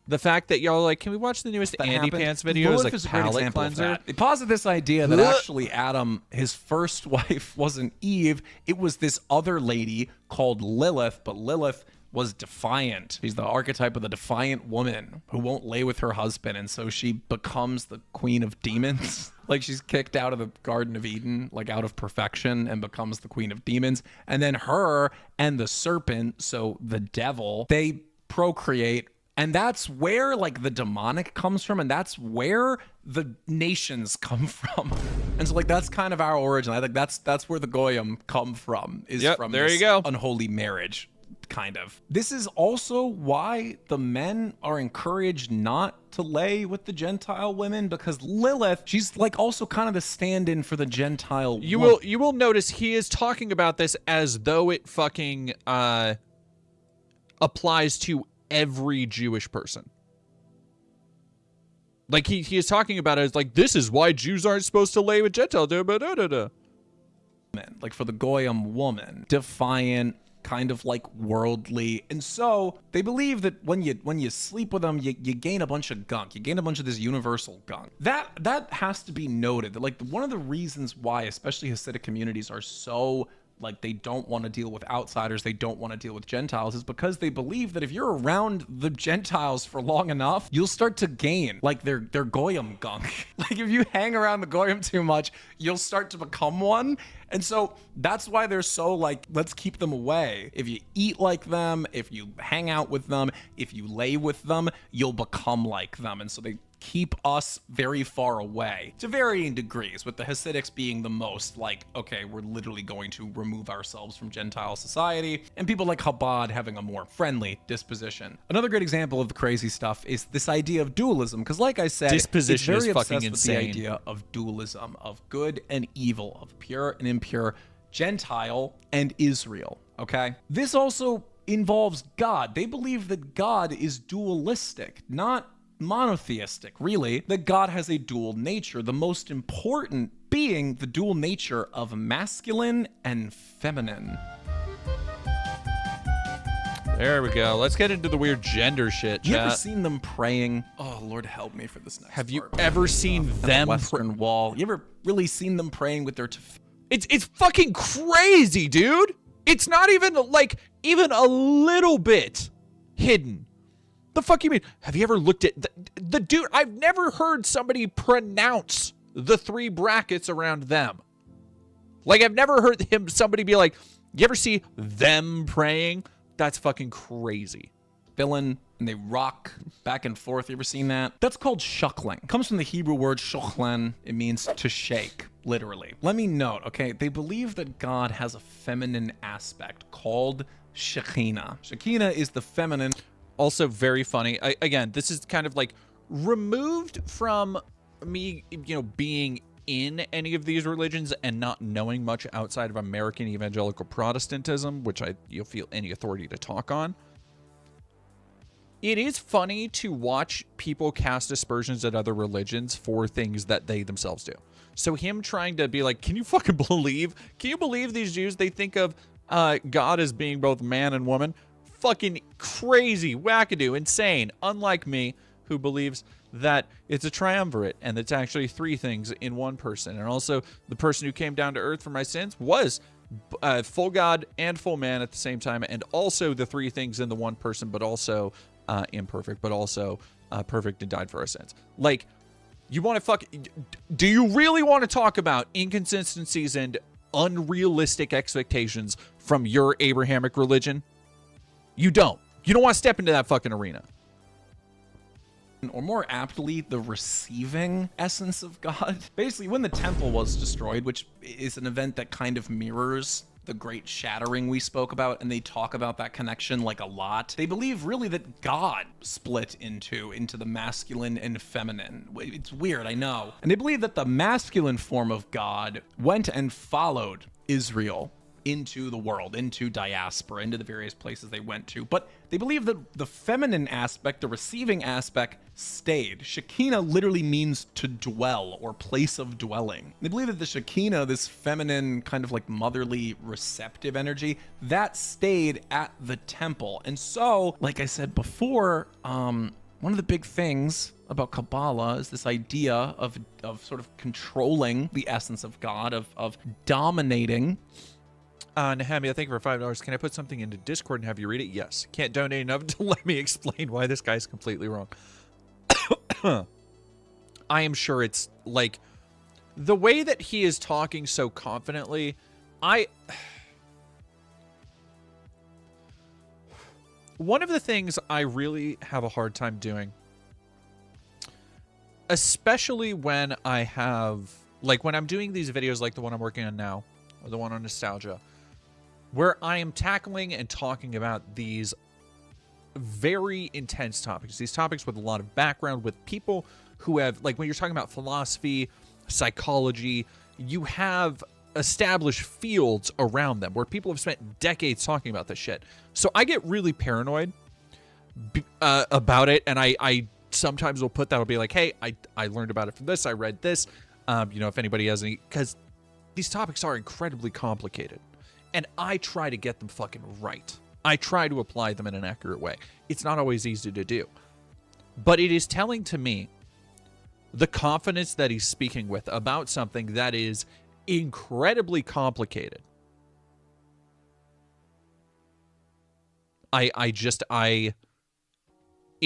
The fact that y'all are like, can we watch the newest Andy Pants video as a palate cleanser? They posit this idea that actually Adam, his first wife, wasn't Eve. It was this other lady called Lilith, but Lilith was defiant. She's the archetype of the defiant woman who won't lay with her husband, and so she becomes the queen of demons. Like, she's kicked out of the Garden of Eden, like out of perfection, and becomes the queen of demons. And then her and the serpent, so the devil, they procreate. And that's where, like, the demonic comes from, and that's where the nations come from. And so, like, that's kind of our origin. I think that's where the Goyim come from, is from there this you go. unholy marriage, kind of. This is also why the men are encouraged not to lay with the Gentile women, because Lilith, she's, like, also kind of the stand-in for the Gentile You woman. will notice he is talking about this as though it fucking applies to every Jewish person. Like, he is talking about it as like, this is why Jews aren't supposed to lay with Gentiles. Like, for the Goyim woman, defiant, kind of like worldly. And so they believe that when you sleep with them, you gain a bunch of gunk. You gain a bunch of this universal gunk. That has to be noted. That, like, one of the reasons why, especially Hasidic communities, are so, like, they don't want to deal with outsiders, they don't want to deal with Gentiles, is because they believe that if you're around the Gentiles for long enough, you'll start to gain, like, their Goyim gunk. Like, if you hang around the Goyim too much, you'll start to become one. And so that's why they're so, like, let's keep them away. If you eat like them, if you hang out with them, if you lay with them, you'll become like them. And so they keep us very far away to varying degrees, with the Hasidics being the most like, okay, we're literally going to remove ourselves from Gentile society, and people like Chabad having a more friendly disposition. Another great example of the crazy stuff is this idea of dualism, because like I said, Disposition it's very is fucking obsessed with the insane. idea of dualism, of good and evil, of pure and impure, Gentile and Israel, okay? This also involves God. They believe that God is dualistic, not monotheistic, really, that God has a dual nature, the most important being the dual nature of masculine and feminine. There we go. Let's get into the weird gender shit, You ever chat. seen them praying? Oh, Lord help me for this next Have you part. ever seen On the them Western Wall? You ever really seen them praying with their It's fucking crazy, dude. It's not even like even a little bit hidden. The fuck you mean? Have you ever looked at the dude? I've never heard somebody pronounce the three brackets around them. Like, I've never heard somebody be like, you ever see them praying? That's fucking crazy. Villain, and they rock back and forth. You ever seen that? That's called shuckling. It comes from the Hebrew word shuchlan. It means to shake, literally. Let me note, okay, they believe that God has a feminine aspect called Shekinah. Shekinah is the feminine. Also very funny. Again, this is kind of like removed from me, being in any of these religions and not knowing much outside of American evangelical Protestantism, which you'll feel any authority to talk on. It is funny to watch people cast aspersions at other religions for things that they themselves do. So him trying to be like, can you believe these Jews, they think of God as being both man and woman? Fucking crazy, wackadoo, insane. Unlike me, who believes that it's a triumvirate and it's actually three things in one person. And also, the person who came down to earth for my sins was full God and full man at the same time, and also the three things in the one person, but also imperfect, but also perfect and died for our sins. Like, You want to do you really want to talk about inconsistencies and unrealistic expectations from your Abrahamic religion? You don't. You don't want to step into that fucking arena. Or more aptly, the receiving essence of God. Basically, when the temple was destroyed, which is an event that kind of mirrors the great shattering we spoke about, and they talk about that connection like a lot. They believe really that God split into the masculine and feminine. It's weird, I know. And they believe that the masculine form of God went and followed Israel into the world, into diaspora, into the various places they went to. But they believe that the feminine aspect, the receiving aspect, stayed. Shekinah literally means to dwell or place of dwelling. They believe that the Shekinah, this feminine kind of like motherly receptive energy, that stayed at the temple. And so, like I said before, one of the big things about Kabbalah is this idea of sort of controlling the essence of God, of dominating. Nehemia, thank you for $5. Can I put something into Discord and have you read it? Yes. Can't donate enough to let me explain why this guy's completely wrong. I am sure it's like the way that he is talking so confidently. One of the things I really have a hard time doing, especially when I have, like when I'm doing these videos like the one I'm working on now, or the one on nostalgia, where I am tackling and talking about these very intense topics, these topics with a lot of background, with people who have, like when you're talking about philosophy, psychology, you have established fields around them where people have spent decades talking about this shit. So I get really paranoid about it, and I sometimes will put that, I'll be like, hey, I learned about it from this, I read this, if anybody has any, because these topics are incredibly complicated. And I try to get them fucking right. I try to apply them in an accurate way. It's not always easy to do. But it is telling to me the confidence that he's speaking with about something that is incredibly complicated. It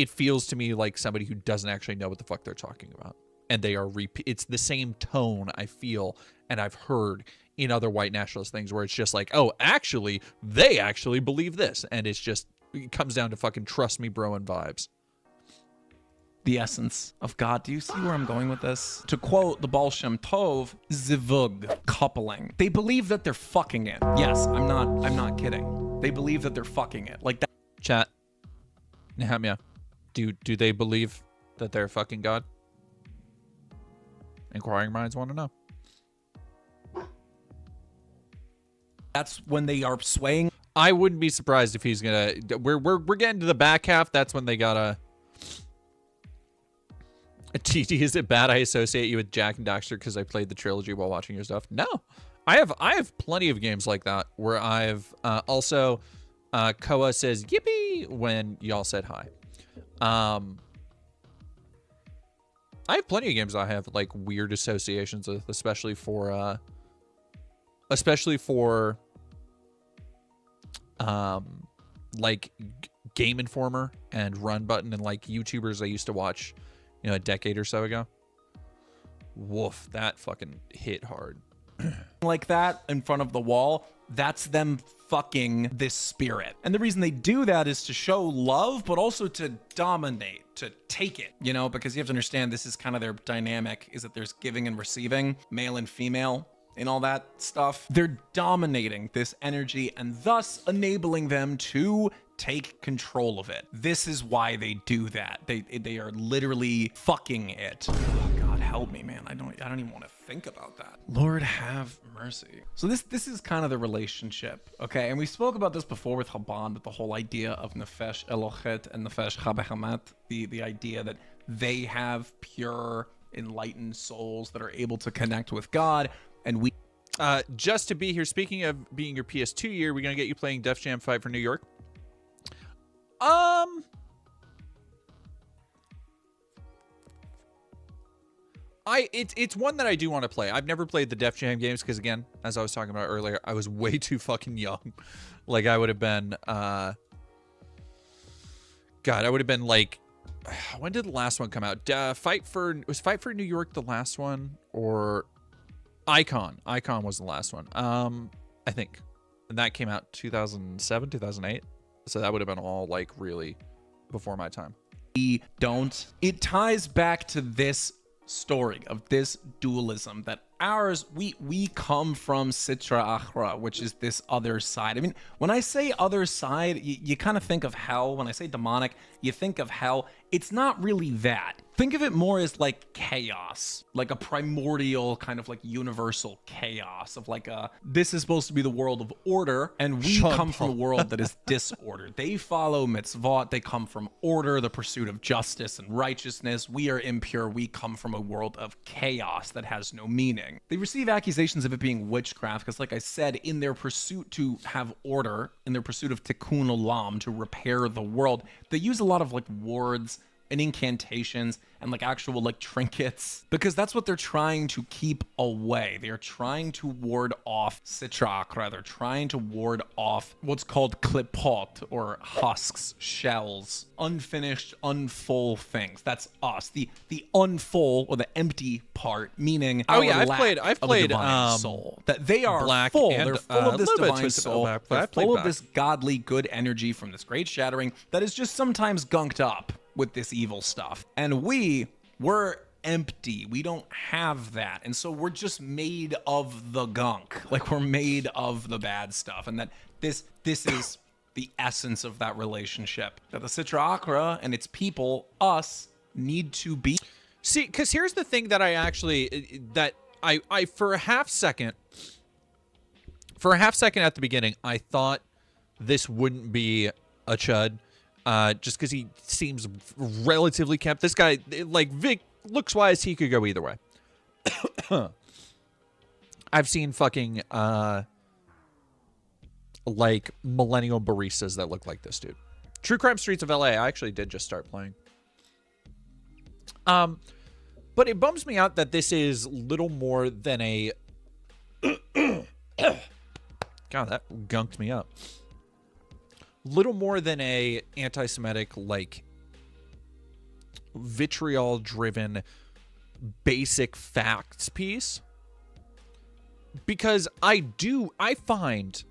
feels to me like somebody who doesn't actually know what the fuck they're talking about. And they are, it's the same tone I feel and I've heard in other white nationalist things where it's just like, oh, actually, they actually believe this. And it's just, it comes down to fucking trust me, bro, and vibes. The essence of God. Do you see where I'm going with this? To quote the Baal Shem Tov, zivug, coupling. They believe that they're fucking it. Yes, I'm not kidding. They believe that they're fucking it. Like that. Chat. Nehemia, do they believe that they're fucking God? Inquiring minds want to know. That's when they are swaying. I wouldn't be surprised if he's gonna. We're getting to the back half. That's when they gotta. TT, is it bad I associate you with Jack and Daxter because I played the trilogy while watching your stuff? No, I have plenty of games like that where I've also. Koa says yippee when y'all said hi. I have plenty of games I have like weird associations with, especially for like Game Informer and Run Button and like YouTubers I used to watch, a decade or so ago. Woof, that fucking hit hard. Like that in front of the wall, that's them fucking this spirit. And the reason they do that is to show love, but also to dominate, to take it, because you have to understand this is kind of their dynamic, is that there's giving and receiving, male and female, and all that stuff. They're dominating this energy and thus enabling them to take control of it. This is why they do that. They are literally fucking it. Oh God, help me, man. I don't even want to think about that. Lord have mercy. So this is kind of the relationship, okay? And we spoke about this before with Chabad, with the whole idea of Nefesh Elochet and Nefesh Chabehamat, the idea that they have pure, enlightened souls that are able to connect with God. And we just to be here, speaking of being your PS2 year, we're gonna get you playing Def Jam 5 for New York. It's one that I do want to play. I've never played the Def Jam games because, again, as I was talking about earlier, I was way too fucking young. Like I would have been, God, I would have been like when did the last one come out? Fight for New York the last one, or Icon? Icon was the last one. I think, and that came out 2007, 2008. So that would have been all like really before my time. We don't. It ties back to this story of this dualism that ours, we come from Sitra Achra, which is this other side. I mean, when I say other side, you kind of think of hell. When I say demonic, you think of hell. It's not really that. Think of it more as like chaos, like a primordial kind of like universal chaos of like this is supposed to be the world of order, and we come from a world that is disordered. They follow mitzvot. They come from order, the pursuit of justice and righteousness. We are impure. We come from a world of chaos that has no meaning. They receive accusations of it being witchcraft because, like I said, in their pursuit to have order, in their pursuit of tikkun olam, to repair the world, they use a lot of like words and incantations and like actual like trinkets, because that's what they're trying to keep away. They are trying to ward off Sitra Achra. They're trying to ward off what's called klipot, or husks, shells, unfinished, unfull things. That's us. The unfull, or the empty part, meaning Oh yeah, lack I've played divine soul. That they are Black full. and, They're full of this a little bit divine Twisted soul. Metal, but They're I've played full of Black. this godly good energy from this great shattering that is just sometimes gunked up with this evil stuff. And we're empty. We don't have that. And so we're just made of the gunk. Like, we're made of the bad stuff. And that this is the essence of that relationship. That the Sitra Achra and its people, us, need to be. See, because here's the thing that I actually, that I for a half second at the beginning, I thought this wouldn't be a chud. Just because he seems relatively kept. This guy, like Vic, looks-wise, he could go either way. I've seen fucking, like, millennial baristas that look like this dude. True Crime Streets of LA, I actually did just start playing. But it bums me out that this is little more than a... God, that gunked me up. Little more than a anti-Semitic, like, vitriol-driven basic facts piece. Because I find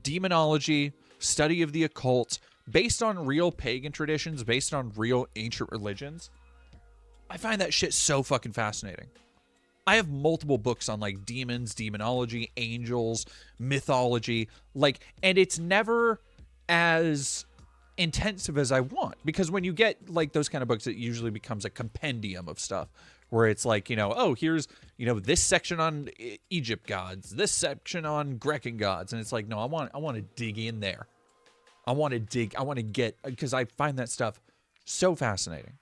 demonology, study of the occult, based on real pagan traditions, based on real ancient religions, I find that shit so fucking fascinating. I have multiple books on, like, demons, demonology, angels, mythology, like, and it's never as intensive as I want, because when you get like those kind of books, it usually becomes a compendium of stuff where it's like, you know, oh, here's, you know, this section on Egypt gods, this section on Grecan gods, and it's like, no, I want to dig in there. I want to get, because I find that stuff so fascinating.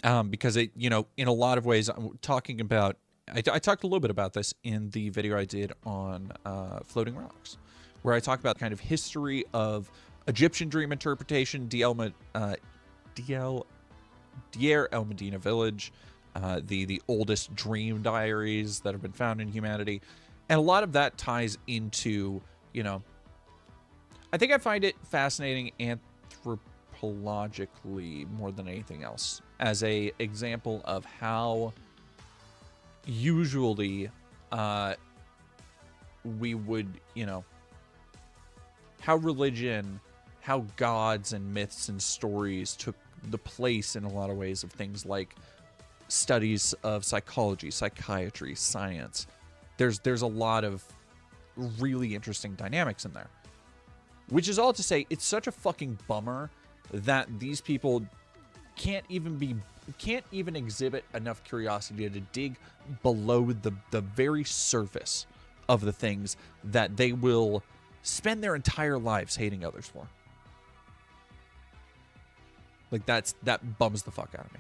Because it, you know, in a lot of ways, I'm talking about, I talked a little bit about this in the video I did on Floating Rocks, where I talk about kind of history of Egyptian dream interpretation, Deir El Medina Village, the oldest dream diaries that have been found in humanity. And a lot of that ties into, you know, I think I find it fascinating anthropologically more than anything else, as a example of how usually we would, you know, how religion, how gods and myths and stories took the place in a lot of ways of things like studies of psychology, psychiatry, science. There's a lot of really interesting dynamics in there. Which is all to say, it's such a fucking bummer that these people can't even exhibit enough curiosity to dig below the very surface of the things that they will spend their entire lives hating others for. Like, that bums the fuck out of me.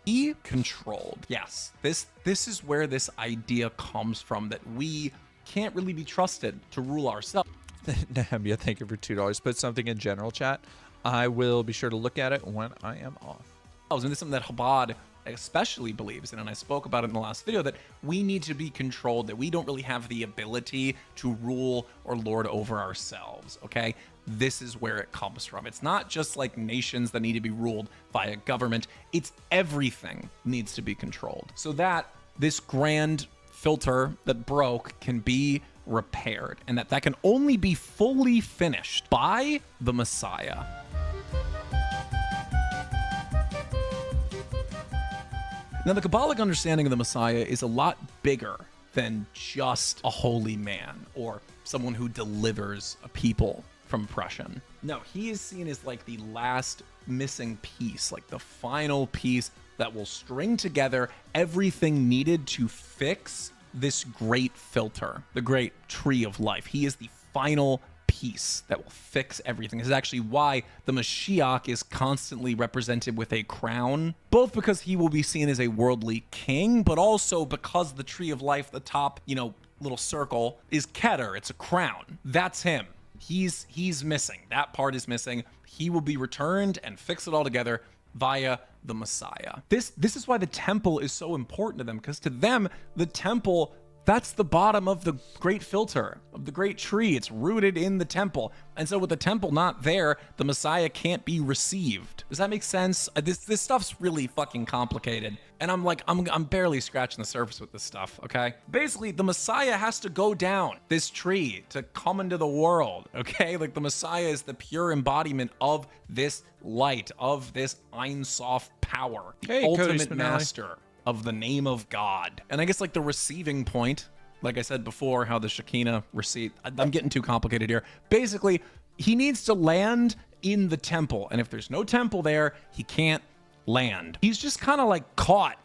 Be controlled. Yes, this is where this idea comes from, that we can't really be trusted to rule ourselves. Nehemia, thank you for $2. Put something in general chat. I will be sure to look at it when I am off. And this is something that Chabad especially believes in, and I spoke about it in the last video, that we need to be controlled, that we don't really have the ability to rule or lord over ourselves, okay? This is where it comes from. It's not just like nations that need to be ruled by a government. It's everything needs to be controlled so that this grand filter that broke can be repaired, and that can only be fully finished by the Messiah. Now, the Kabbalic understanding of the Messiah is a lot bigger than just a holy man or someone who delivers a people from oppression. No, he is seen as like the last missing piece, like the final piece that will string together everything needed to fix this great filter, the great tree of life. He is the final piece that will fix everything. This is actually why the Mashiach is constantly represented with a crown, both because he will be seen as a worldly king, but also because the tree of life, the top, little circle, is Keter. It's a crown. That's him. He's missing. That part is missing. He will be returned and fix it all together via the Messiah. This is why the temple is so important to them, because to them, the temple, that's the bottom of the great filter, of the great tree. It's rooted in the temple. And so with the temple not there, the Messiah can't be received. Does that make sense? This stuff's really fucking complicated. And I'm barely scratching the surface with this stuff, okay? Basically, the Messiah has to go down this tree to come into the world, okay? Like, the Messiah is the pure embodiment of this light, of this Ein Sof power, the ultimate master of the name of God. And I guess like the receiving point, like I said before, how the Shekinah receive, I'm getting too complicated here. Basically, he needs to land in the temple. And if there's no temple there, he can't land. He's just kind of like caught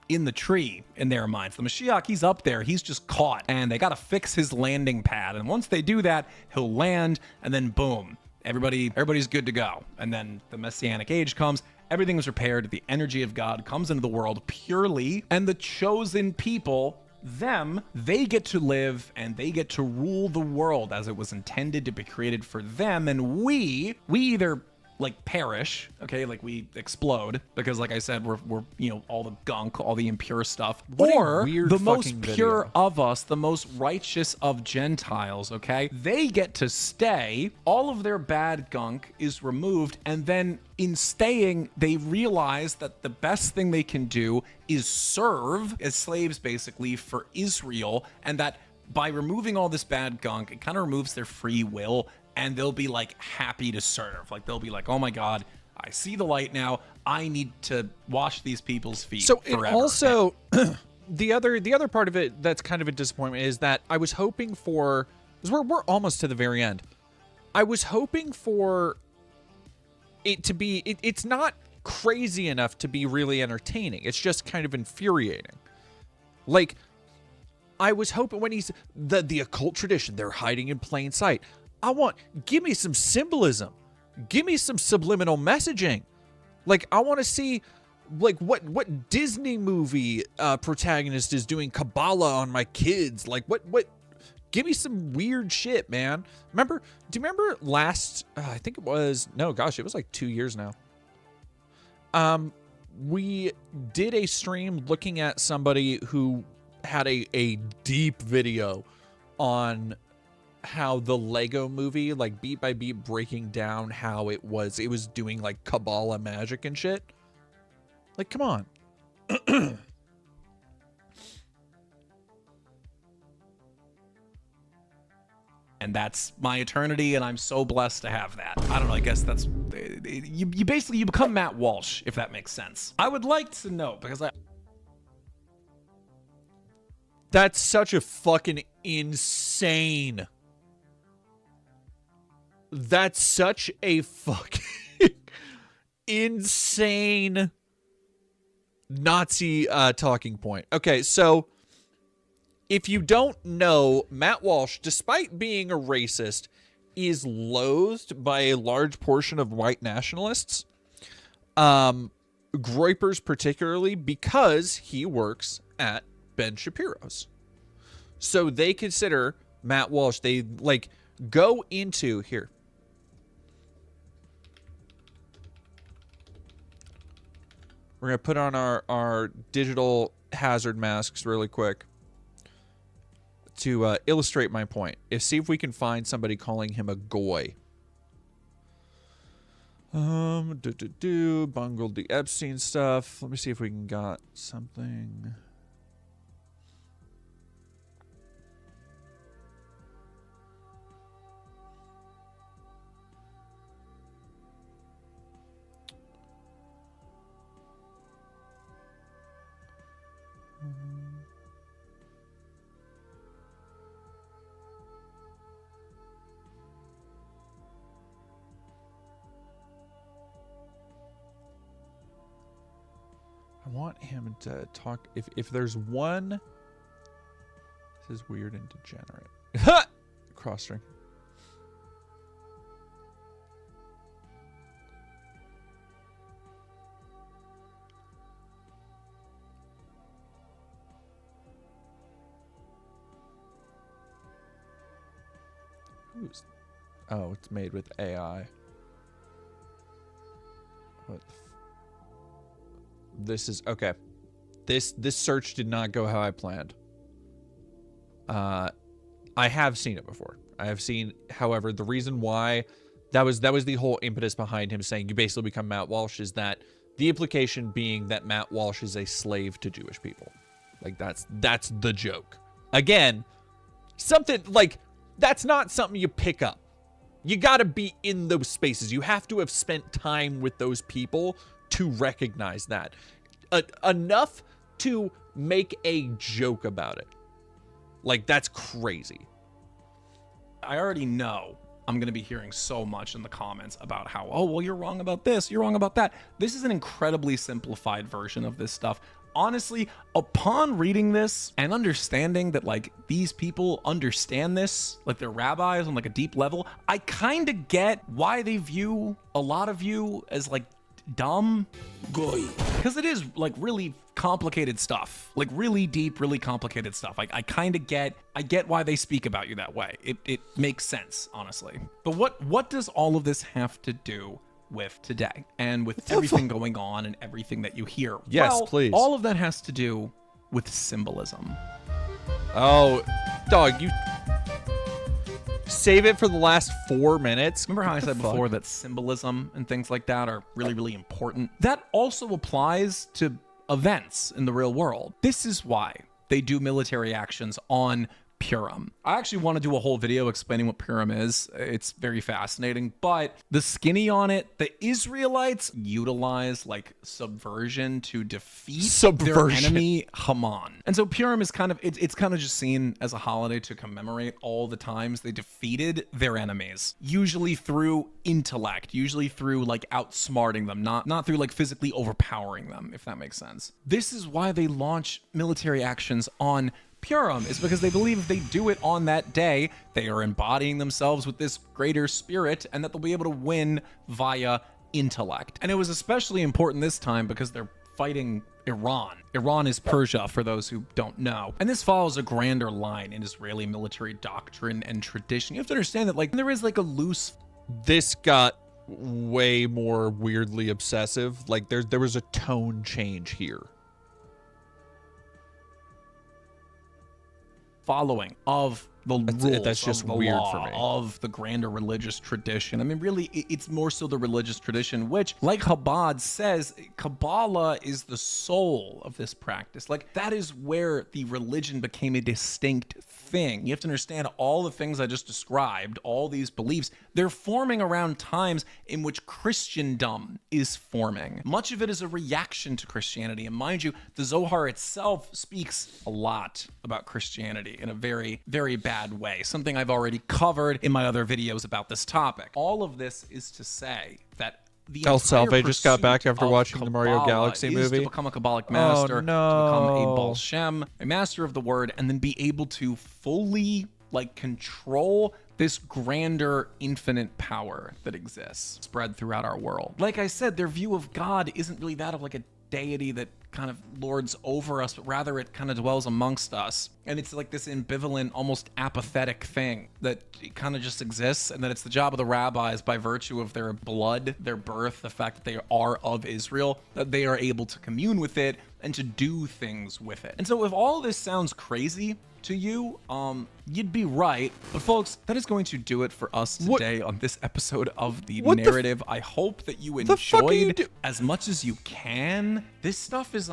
in the tree in their minds. The Mashiach, he's up there, he's just caught, and they got to fix his landing pad. And once they do that, he'll land, and then boom, everybody's good to go. And then the Messianic age comes. Everything is repaired. The energy of God comes into the world purely, and the chosen people, they get to live and they get to rule the world as it was intended to be created for them. And we either like perish, okay, like we explode, because like I said, we're all the gunk, all the impure stuff, or the most pure of us, the most righteous of Gentiles, okay, they get to stay. All of their bad gunk is removed, and then in staying, they realize that the best thing they can do is serve as slaves, basically, for Israel, and that by removing all this bad gunk, it kind of removes their free will, and they'll be like happy to serve. Like, they'll be like, oh my God, I see the light now. I need to wash these people's feet forever. It also, the other part of it that's kind of a disappointment is that I was hoping for, because we're almost to the very end. I was hoping for it to be, it's not crazy enough to be really entertaining. It's just kind of infuriating. Like, I was hoping when he's the occult tradition, they're hiding in plain sight. Give me some symbolism. Give me some subliminal messaging. Like, I want to see, like, what Disney movie protagonist is doing Kabbalah on my kids. Like, what, give me some weird shit, man. Do you remember last, I think it was, no, gosh, it was like 2 years now. We did a stream looking at somebody who had a deep video on how the Lego movie, like beat by beat, breaking down how it was doing like Kabbalah magic and shit. Like, come on. And that's my eternity, and I'm so blessed to have that. I don't know, I guess that's, you basically, you become Matt Walsh, if that makes sense. I would like to know, because that's such a fucking insane. That's such a fucking insane Nazi talking point. Okay, so if you don't know, Matt Walsh, despite being a racist, is loathed by a large portion of white nationalists. Groypers particularly, because he works at Ben Shapiro's. So they consider Matt Walsh, they like go into here. We're going to put on our digital hazard masks really quick to illustrate my point. See if we can find somebody calling him a goy. Bungled the Epstein stuff. Let me see if we can got something. I want him to talk. If there's one, this is weird and degenerate. Cross string. Who's? Oh, it's made with AI. What? This is okay. This search did not go how I planned. I have seen it before. I have seen, however, the reason why that was the whole impetus behind him saying you basically become Matt Walsh is that the implication being that Matt Walsh is a slave to Jewish people. Like that's the joke. Again, something like that's not something you pick up. You got to be in those spaces. You have to have spent time with those people to recognize that. Enough to make a joke about it. Like, that's crazy. I already know I'm going to be hearing so much in the comments about how, oh, well, you're wrong about this, you're wrong about that. This is an incredibly simplified version of this stuff. Honestly, upon reading this and understanding that, like, these people understand this, like they're rabbis on, like, a deep level, I kind of get why they view a lot of you as, like, dumb goy, because it is like really complicated stuff, like really deep, really complicated stuff. Like I get why they speak about you that way. It makes sense, honestly. But what does all of this have to do with today and with everything going on and everything that you hear? Yes, well, please. All of that has to do with symbolism. Oh, dog, you save it for the last 4 minutes. Remember how I said before that symbolism and things like that are really, really important? That also applies to events in the real world. This is why they do military actions on Purim. I actually want to do a whole video explaining what Purim is. It's very fascinating, but the skinny on it, the Israelites utilize like subversion to defeat their enemy Haman. And so Purim is kind of, it's kind of just seen as a holiday to commemorate all the times they defeated their enemies, usually through intellect, usually through like outsmarting them, not through like physically overpowering them, if that makes sense. This is why they launch military actions on Purim, is because they believe if they do it on that day, they are embodying themselves with this greater spirit and that they'll be able to win via intellect. And it was especially important this time because they're fighting Iran. Iran is Persia, for those who don't know. And this follows a grander line in Israeli military doctrine and tradition. You have to understand that like there is like a loose... This got way more weirdly obsessive. Like there was a tone change here. Following of the rules, that's just of the weird law, for me. Of the grander religious tradition. I mean, really, it's more so the religious tradition, which, like Chabad says, Kabbalah is the soul of this practice. Like, that is where the religion became a distinct thing. You have to understand all the things I just described, all these beliefs, they're forming around times in which Christendom is forming. Much of it is a reaction to Christianity. And mind you, the Zohar itself speaks a lot about Christianity in a very, very bad way, something I've already covered in my other videos about this topic. All of this is to say that the El Salve just got back after watching the Mario Galaxy movie. To become a Kabbalic master, oh, no. to become a Baal Shem, a master of the word, and then be able to fully like control this grander infinite power that exists spread throughout our world. Like I said, their view of God isn't really that of like a deity that kind of lords over us, but rather it kind of dwells amongst us. And it's like this ambivalent, almost apathetic thing that kind of just exists, and that it's the job of the rabbis, by virtue of their blood, their birth, the fact that they are of Israel, that they are able to commune with it and to do things with it. And so if all this sounds crazy to you, you'd be right. But folks, that is going to do it for us today on this episode of The Narrative. I hope that you enjoyed as much as you can. This stuff is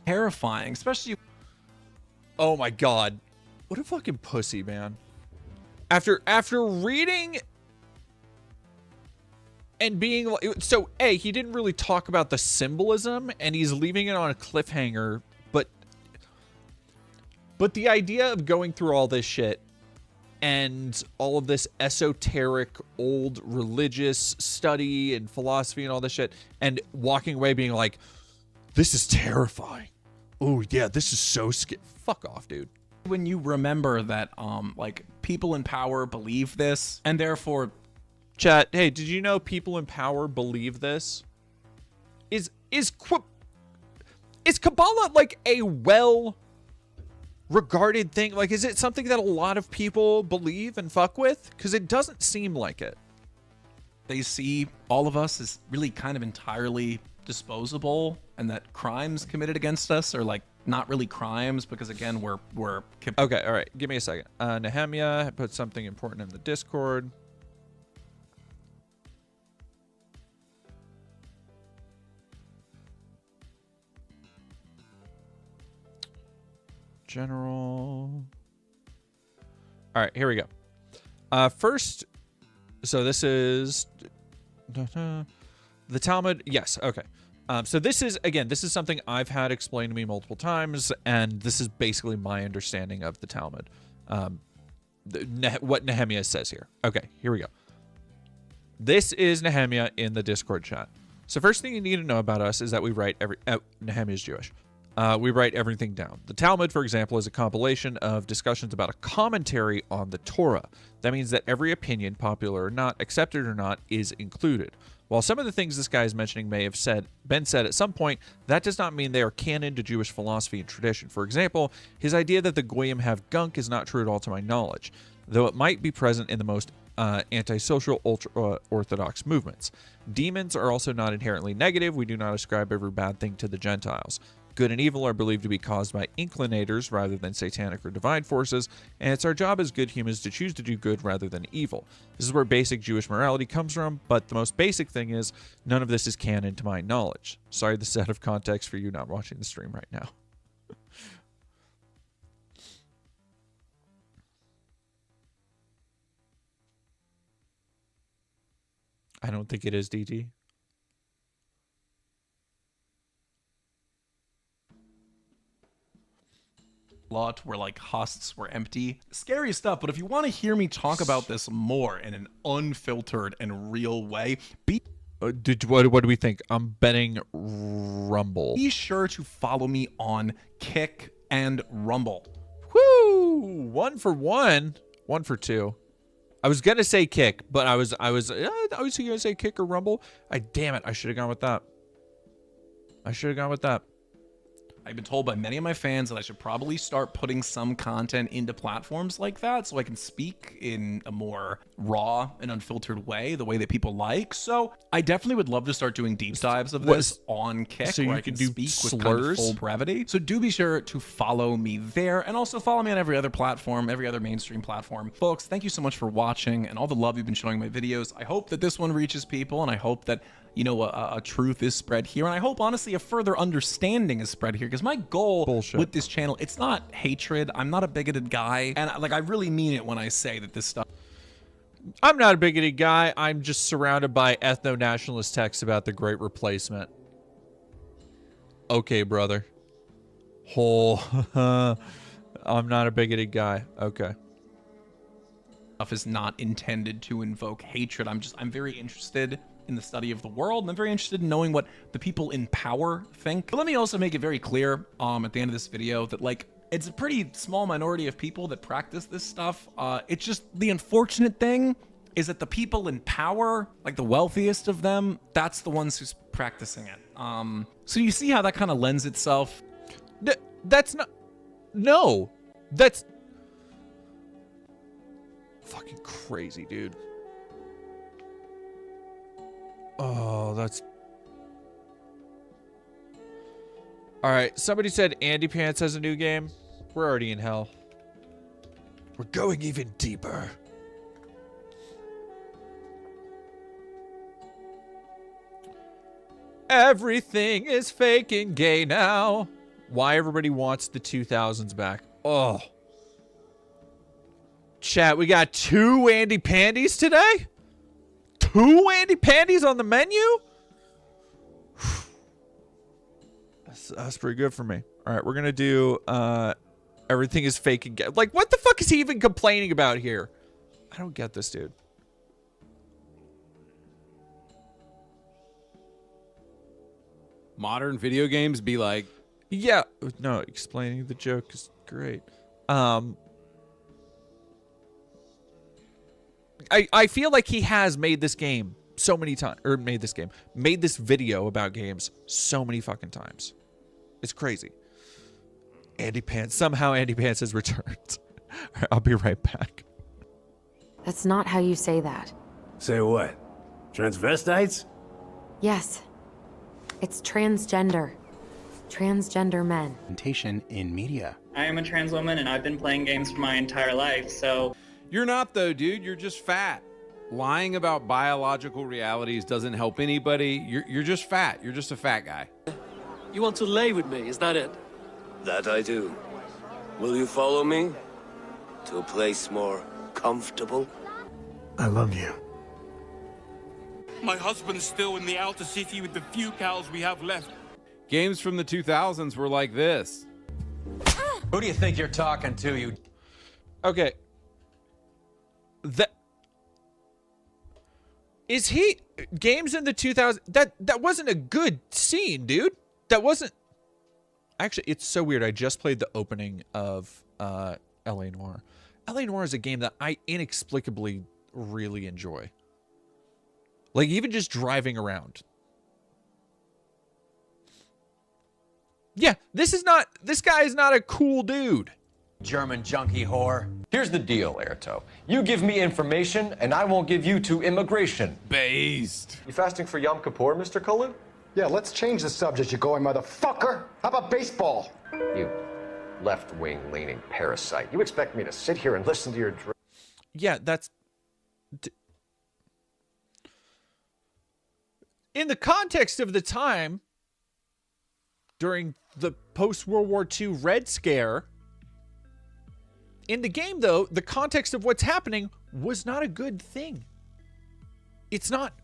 terrifying, especially. Oh my god. What a fucking pussy, man. After reading and being like, so he didn't really talk about the symbolism, and he's leaving it on a cliffhanger, but the idea of going through all this shit and all of this esoteric old religious study and philosophy and all this shit, and walking away being like, this is terrifying. Oh yeah, this is so scary. Fuck off, dude. When you remember that like people in power believe this, and therefore, chat, hey, did you know people in power believe this? Is Kabbalah like a regarded thing? Like, is it something that a lot of people believe and fuck with? Because it doesn't seem like it. They see all of us as really kind of entirely disposable, and that crimes committed against us are like not really crimes, because again, we're okay. All right, give me a second. Nehemiah put something important in the Discord. General. All right, here we go. First, so this is the Talmud. Yes, okay. So this is, again, this is something I've had explained to me multiple times, and this is basically my understanding of the Talmud. What Nehemiah says here. Okay, here we go. This is Nehemiah in the Discord chat. So first thing you need to know about us is that we write Nehemiah's Jewish. We write everything down. The Talmud, for example, is a compilation of discussions about a commentary on the Torah. That means that every opinion, popular or not, accepted or not, is included. While some of the things this guy is mentioning may have been said at some point, that does not mean they are canon to Jewish philosophy and tradition. For example, his idea that the Goyim have gunk is not true at all to my knowledge, though it might be present in the most antisocial ultra-Orthodox movements. Demons are also not inherently negative. We do not ascribe every bad thing to the Gentiles. Good and evil are believed to be caused by inclinators rather than satanic or divine forces, and it's our job as good humans to choose to do good rather than evil. This is where basic Jewish morality comes from, but the most basic thing is, none of this is canon to my knowledge. Sorry, this is out of context for you not watching the stream right now. I don't think it is, DT. Lot where like husks were empty. Scary stuff, but if you want to hear me talk about this more in an unfiltered and real way, what do we think? I'm betting Rumble. Be sure to follow me on Kick and Rumble. Woo! 1 for 1. 1 for 2. I was gonna say Kick, but I was gonna say Kick or Rumble. Damn it! I should have gone with that. I've been told by many of my fans that I should probably start putting some content into platforms like that so I can speak in a more raw and unfiltered way, the way that people like. So I definitely would love to start doing deep dives of this on Kick, so where you I can do speak slurs? with kind of full brevity. So do be sure to follow me there, and also follow me on every other platform, every other mainstream platform. Folks, thank you so much for watching and all the love you've been showing my videos. I hope that this one reaches people, and I hope that a truth is spread here, and I hope honestly a further understanding is spread here, because my goal with this channel, it's not hatred. I'm not a bigoted guy, and like I really mean it when I say that this stuff. I'm not a bigoted guy. I'm just surrounded by ethno-nationalist texts about the Great Replacement. Okay, brother. I'm not a bigoted guy. Okay. Stuff is not intended to invoke hatred. I'm very interested in the study of the world, and I'm very interested in knowing what the people in power think. But let me also make it very clear at the end of this video that like it's a pretty small minority of people that practice this stuff. It's just the unfortunate thing is that the people in power, like the wealthiest of them, that's the ones who's practicing it. So you see how that kind of lends itself? That's not. No, that's fucking crazy, dude. Oh, that's. All right, somebody said Andy Pants has a new game. We're already in hell. We're going even deeper. Everything is fake and gay now. Why everybody wants the 2000s back. Oh. Chat, we got 2 Andy Pandies today? 2 Andy Pandies on the menu? That's pretty good for me. All right, we're going to do everything is fake and gay. Like, what the fuck is he even complaining about here? I don't get this, dude. Modern video games be like... Yeah, no, explaining the joke is great. I feel like he has made this game so many times, or made this video about games so many fucking times. It's crazy. Andy Pants, somehow Andy Pants has returned. All right, I'll be right back. That's not how you say that. Say what? Transvestites? Yes. It's transgender. Transgender men. Presentation in media. I am a trans woman and I've been playing games for my entire life, so... You're not though, dude. You're just fat. Lying about biological realities doesn't help anybody. You're just fat. You're just a fat guy. You want to lay with me, is that it? That I do. Will you follow me? To a place more comfortable? I love you. My husband's still in the outer city with the few cows we have left. Games from the 2000s were like this. Who do you think you're talking to, you? Okay. Is he games in the 2000s? That wasn't a good scene, dude. That wasn't. Actually, it's so weird. I just played the opening of L.A. Noire. L.A. Noire is a game that I inexplicably really enjoy. Like even just driving around. Yeah, this guy is not a cool dude. German junkie whore. Here's the deal, Airto. You give me information, and I won't give you to immigration. Based. You fasting for Yom Kippur, Mr. Cullen? Yeah, let's change the subject, you going motherfucker. How about baseball? You left-wing leaning parasite. You expect me to sit here and listen to your... Yeah, that's... In the context of the time, during the post-World War II Red Scare, in the game, though, the context of what's happening was not a good thing. It's not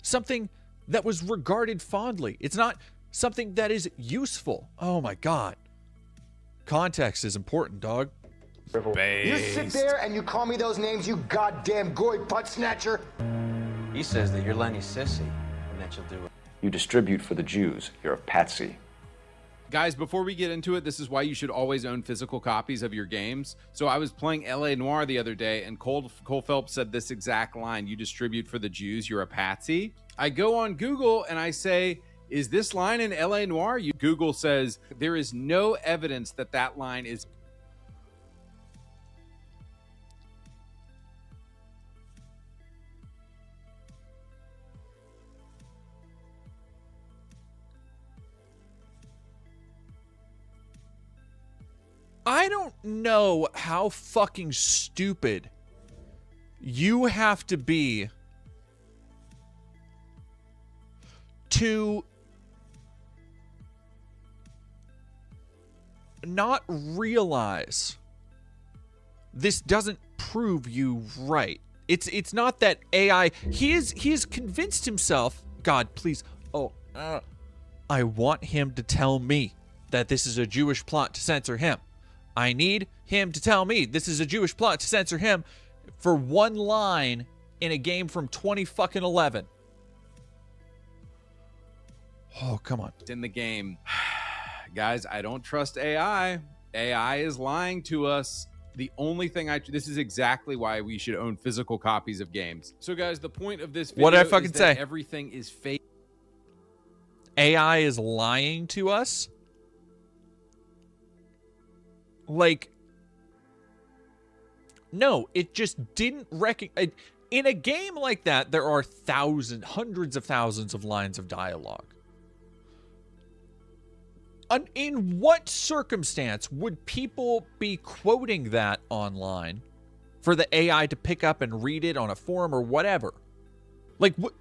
something that was regarded fondly. It's not something that is useful. Oh, my God. Context is important, dog. You sit there and you call me those names, you goddamn goy butt snatcher. He says that you're Lenny Sissy, and that you'll do it. You distribute for the Jews. You're a patsy. Guys, before we get into it, this is why you should always own physical copies of your games. So I was playing L.A. Noire the other day, and Cole Phelps said this exact line: you distribute for the Jews, you're a patsy. I go on Google and I say, is this line in L.A. Noire? Google says there is no evidence that that line is... I don't know how fucking stupid you have to be to not realize this doesn't prove you right. It's not that AI, he is convinced himself, God, please, I want him to tell me that this is a Jewish plot to censor him. I need him to tell me this is a Jewish plot to censor him for one line in a game from 2011. Oh, come on. In the game. Guys, I don't trust AI. AI is lying to us. The only thing this is exactly why we should own physical copies of games. So guys, the point of this video what did I fucking is that say? Everything is fake. AI is lying to us. Like, no, it just didn't recognize. In a game like that, there are hundreds of thousands of lines of dialogue. In what circumstance would people be quoting that online for the AI to pick up and read it on a forum or whatever? Like, what?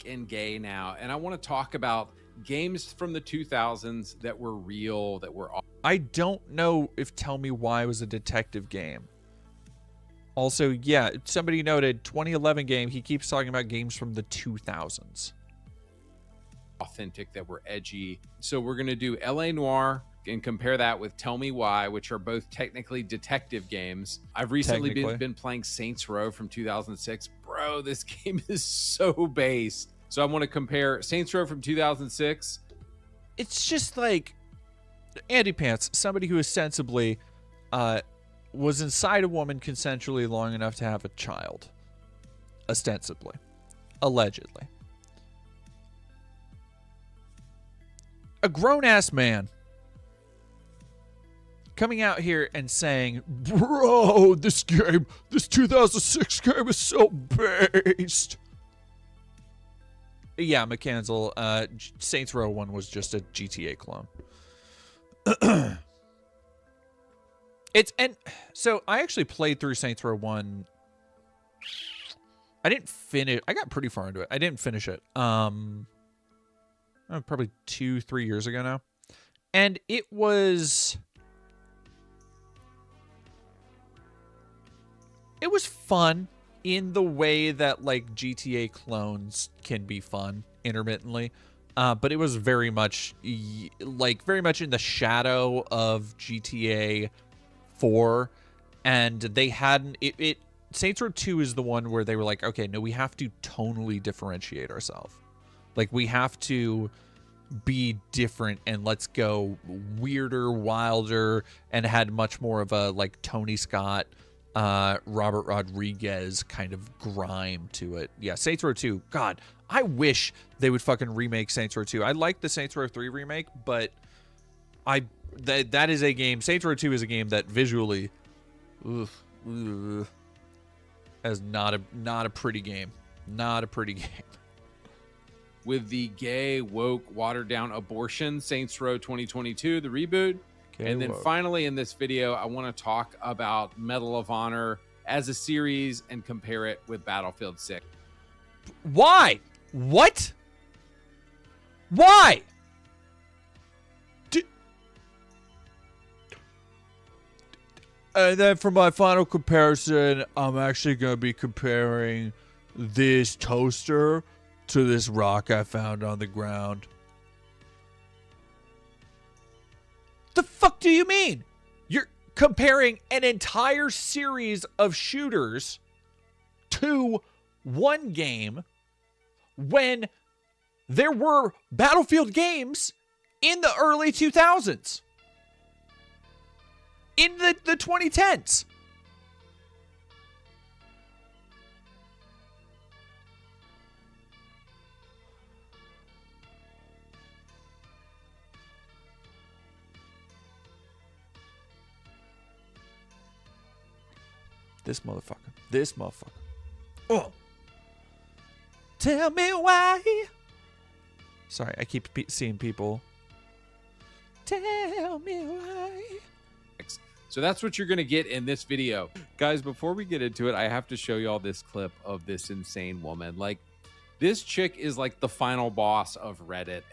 And gay now, and I want to talk about games from the 2000s that were real, that were... I don't know if Tell Me Why was a detective game. Also, yeah, somebody noted 2011 game. He keeps talking about games from the 2000s. Authentic, that were edgy. So we're going to do LA Noire and compare that with Tell Me Why, which are both technically detective games. I've recently been playing Saints Row from 2006. Bro, this game is so based. So I want to compare Saints Row from 2006. It's just like Andy Pants, somebody who ostensibly was inside a woman consensually long enough to have a child. Ostensibly. Allegedly. A grown-ass man coming out here and saying, bro, this 2006 game is so based. Yeah, McCansell, Saints Row 1 was just a GTA clone. So I actually played through Saints Row 1. I didn't finish. I got pretty far into it. I didn't finish it. Probably 2-3 years ago now. And it was fun in the way that like GTA clones can be fun intermittently. But it was very much in the shadow of GTA 4, and they hadn't Saints Row 2 is the one where they were like, okay, no, we have to tonally differentiate ourselves. Like, we have to be different and let's go weirder, wilder, and had much more of a like Tony Scott, Robert Rodriguez kind of grime to it. Yeah, Saints Row 2. God, I wish they would fucking remake Saints Row 2. I like the Saints Row 3 remake, but that is a game. Saints Row 2 is a game that visually, is not a pretty game. Not a pretty game. With the gay, woke, watered down abortion, Saints Row 2022, the reboot. Okay, and then finally in this video, I want to talk about Medal of Honor as a series and compare it with Battlefield 6. Why? What? Why? And then for my final comparison, I'm actually going to be comparing this toaster to this rock I found on the ground. The fuck do you mean? You're comparing an entire series of shooters to one game when there were Battlefield games in the early 2000s. In the 2010s. This motherfucker. Oh. Tell me why. Sorry, I keep seeing people. Tell me why. So that's what you're going to get in this video. Guys, before we get into it, I have to show y'all this clip of this insane woman. Like, this chick is like the final boss of Reddit.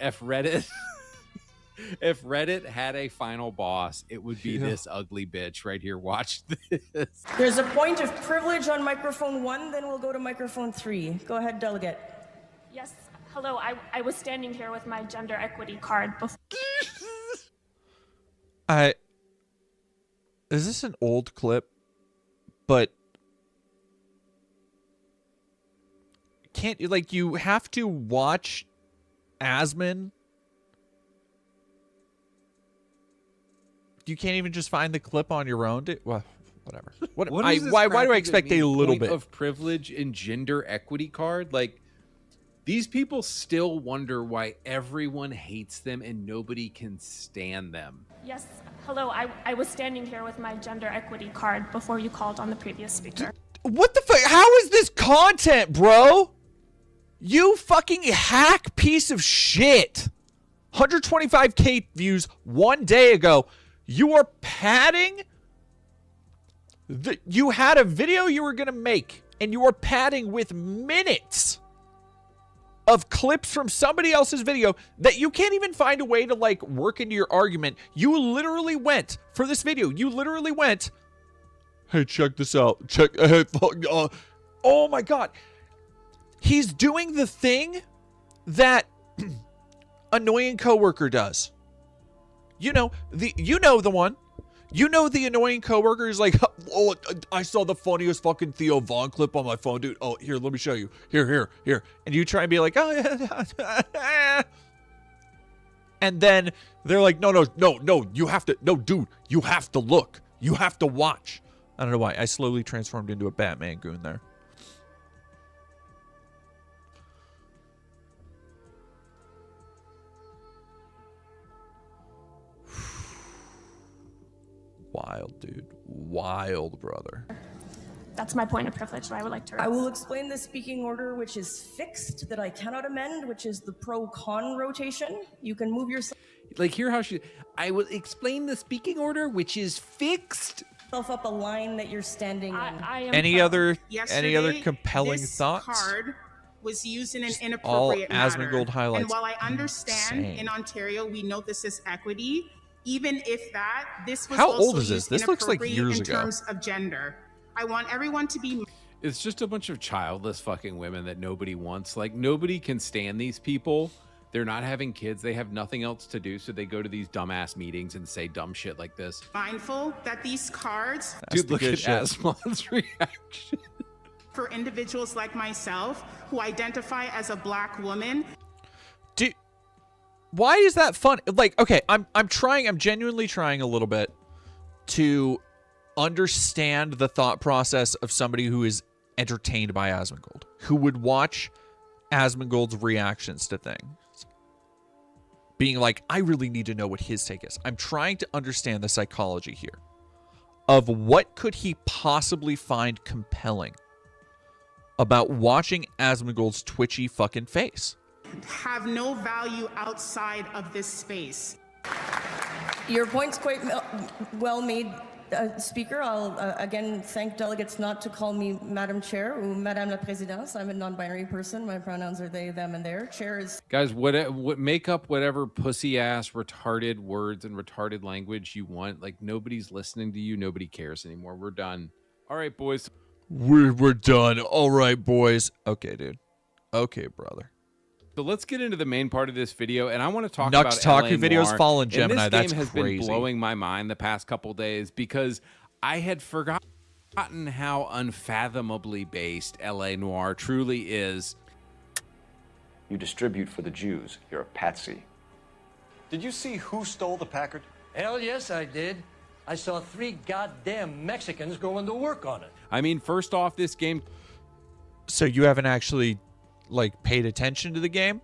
If Reddit had a final boss, it would be this ugly bitch right here. Watch this. There's a point of privilege on microphone 1, then we'll go to microphone 3. Go ahead, delegate. Yes, hello. I was standing here with my gender equity card before. Is this an old clip? But can't you have to watch Asman? you can't even just find the clip on your own. Well, whatever. What is this why crap do I even expect mean? a little Point bit of privilege and gender equity card? Like, these people still wonder why everyone hates them and nobody can stand them. Yes, hello, I was standing here with my gender equity card before you called on the previous speaker. What the fuck? How is this content, bro? You fucking hack piece of shit. 125K views 1 day ago. You are padding. You had a video you were going to make, and you are padding with minutes of clips from somebody else's video that you can't even find a way to, like, work into your argument. You literally went, for this video, you literally went, hey, check this out. Check. Oh my God. He's doing the thing that annoying coworker does. You know the one. You know the annoying coworker is like, oh, I saw the funniest fucking Theo Vaughn clip on my phone, dude. Oh, here, let me show you. Here. And you try and be like, oh, yeah. And then they're like, no, you have to, no, dude, you have to look. You have to watch. I don't know why. I slowly transformed into a Batman goon there. Wild, dude. Wild, brother. That's my point of privilege that I would like to raise. I will explain the speaking order, which is fixed, that I cannot amend, which is the pro-con rotation. You can move yourself. Like, hear how I will explain the speaking order, which is fixed. Up a line that you're standing in. Any other compelling thoughts? Card was used in an All inappropriate manner. Asmongold highlights. And while I understand Insane. in Ontario we know this is equity, even if that, this was How also old is this? used This looks like inappropriate years in ago. terms of gender. I want everyone to be. It's just a bunch of childless fucking women that nobody wants. Like, nobody can stand these people. They're not having kids. They have nothing else to do, so they go to these dumbass meetings and say dumb shit like this. Mindful that these cards, Dude, look at Asmon's reaction. for individuals like myself who identify as a black woman. Why is that fun? Like, okay, I'm genuinely trying a little bit to understand the thought process of somebody who is entertained by Asmongold, who would watch Asmongold's reactions to things. Being like, I really need to know what his take is. I'm trying to understand the psychology here of what could he possibly find compelling about watching Asmongold's twitchy fucking face. Have no value outside of this space. Your point's quite well made, Speaker. I'll again thank delegates not to call me Madam Chair or Madame la Présidente. I'm a non-binary person. My pronouns are they, them, and their. Chair is... Guys, what make up whatever pussy-ass retarded words and retarded language you want. Like, nobody's listening to you. Nobody cares anymore. We're done. All right, boys. We're done. All right, boys. Okay, dude. Okay, brother. So let's get into the main part of this video, and I want to talk Nux about Taku LA videos Noire. fallen And Gemini. this That's game has crazy. been blowing my mind the past couple days because I had forgotten how unfathomably based LA Noire truly is. You distribute for the Jews. You're a patsy. Did you see who stole the Packard? Hell yes, I did. I saw 3 goddamn Mexicans going to work on it. I mean, first off, this game... So you haven't actually, like, paid attention to the game?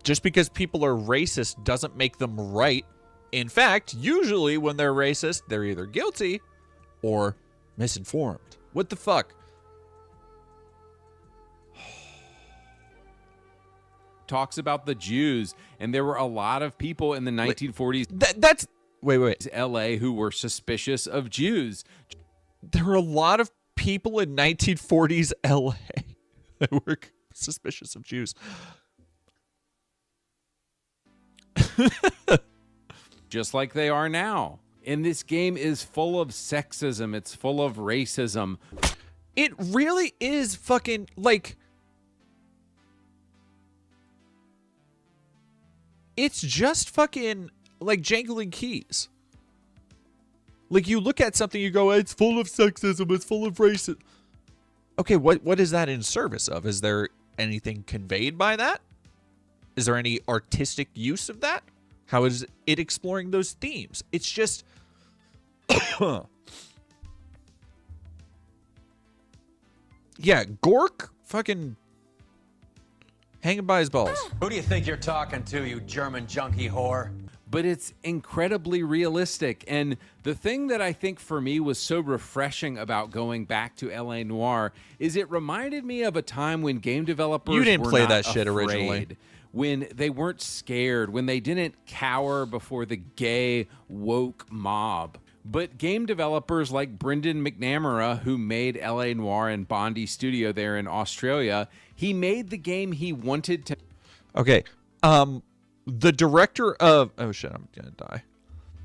Just because people are racist doesn't make them right. In fact, usually when they're racist, they're either guilty or misinformed. What the fuck? Talks about the Jews, and there were a lot of people in the 1940s. That's... Wait. LA who were suspicious of Jews. There were a lot of people in 1940s LA that were suspicious of Jews. Just like they are now. And this game is full of sexism. It's full of racism. It really is fucking, like... It's just fucking, like, jangling keys. Like, you look at something, you go, it's full of sexism, it's full of racism. Okay, what is that in service of? Is there anything conveyed by that? Is there any artistic use of that? How is it exploring those themes? It's just... yeah, Gork fucking hanging by his balls. Who do you think you're talking to, you German junkie whore? But it's incredibly realistic. And the thing that I think for me was so refreshing about going back to LA Noire is it reminded me of a time when game developers You didn't were play not that shit afraid, originally. when they weren't scared, when they didn't cower before the gay woke mob. But game developers like Brendan McNamara, who made LA Noire and Bondi Studio there in Australia, he made the game he wanted to. Okay. The director of... oh, shit, I'm gonna die.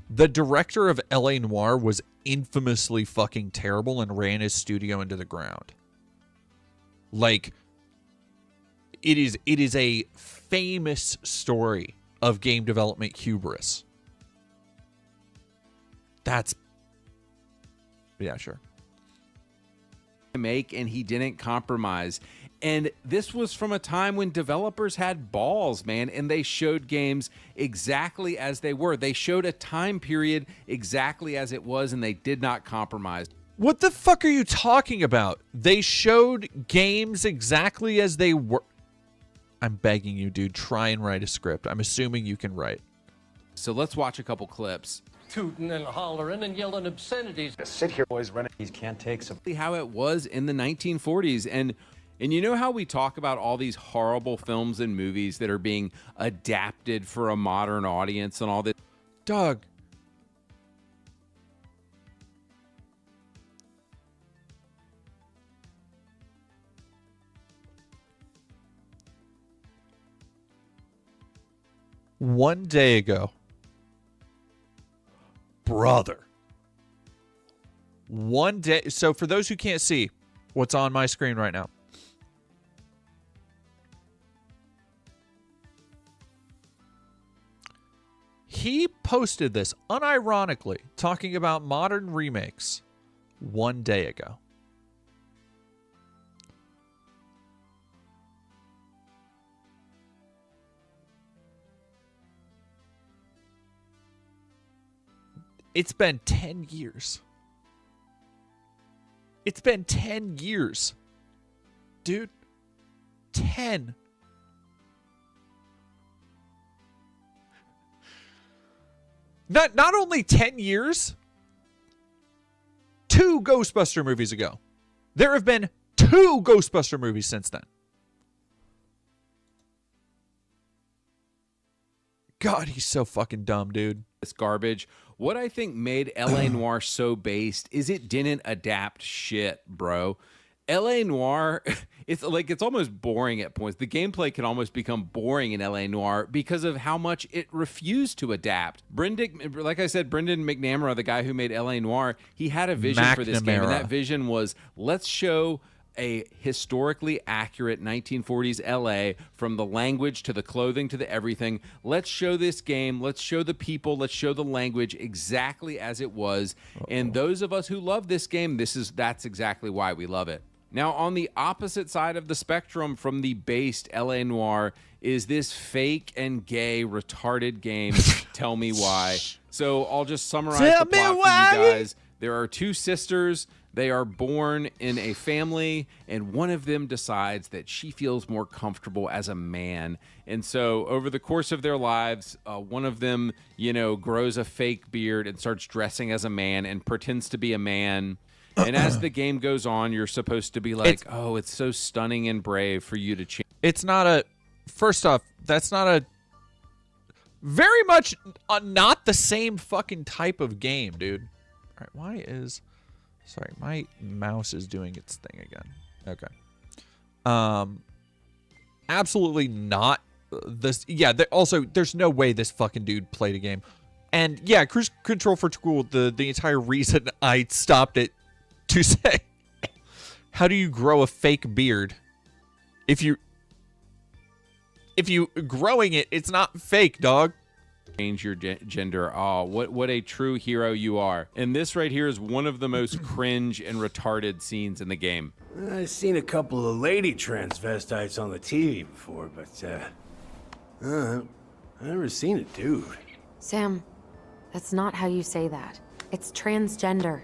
The director of LA Noire was infamously fucking terrible and ran his studio into the ground. Like, it is a famous story of game development hubris. That's... yeah, sure. Make, and he didn't compromise. And this was from a time when developers had balls, man, and they showed games exactly as they were. They showed a time period exactly as it was, and they did not compromise. What the fuck are you talking about? They showed games exactly as they were. I'm begging you, dude, try and write a script. I'm assuming you can write. So let's watch a couple clips. Tooting and hollering and yelling obscenities. Sit here, boys, running. He can't take some. How it was in the 1940s. And you know how we talk about all these horrible films and movies that are being adapted for a modern audience and all this? Dog. One day ago. Brother. One day. So for those who can't see what's on my screen right now. He posted this unironically, talking about modern remakes one day ago. It's been 10 years. It's been 10 years. Dude. 10. Not only 10 years, 2 Ghostbuster movies ago. There have been 2 Ghostbuster movies since then. God, he's so fucking dumb, dude. This garbage. What I think made LA Noire so based is it didn't adapt shit, bro. LA Noire, it's almost boring at points. The gameplay can almost become boring in LA Noire because of how much it refused to adapt. Like I said, Brendan McNamara, the guy who made LA Noire, he had a vision for this game, and that vision was, let's show a historically accurate 1940s LA, from the language to the clothing to the everything. Let's show this game. Let's show the people. Let's show the language exactly as it was. And those of us who love this game, that's exactly why we love it. Now, on the opposite side of the spectrum from the based LA Noire is this fake and gay retarded game, Tell Me Why. So I'll just summarize the plot for you guys. There are 2 sisters. They are born in a family, and one of them decides that she feels more comfortable as a man. And so over the course of their lives, one of them, grows a fake beard and starts dressing as a man and pretends to be a man. And as the game goes on, you're supposed to be like, it's so stunning and brave for you to change. It's not a... First off, that's not a... Very much not the same fucking type of game, dude. All right, why is... Sorry, my mouse is doing its thing again. Okay. Absolutely not this. Yeah, also, there's no way this fucking dude played a game. And yeah, Cruise Control for School, the entire reason I stopped it to say, how do you grow a fake beard? If you growing it, it's not fake, dog. Change your gender. Oh, what a true hero you are. And this right here is one of the most cringe and retarded scenes in the game. I've seen a couple of lady transvestites on the TV before, but I've never seen a dude. Sam, that's not how you say that. It's transgender.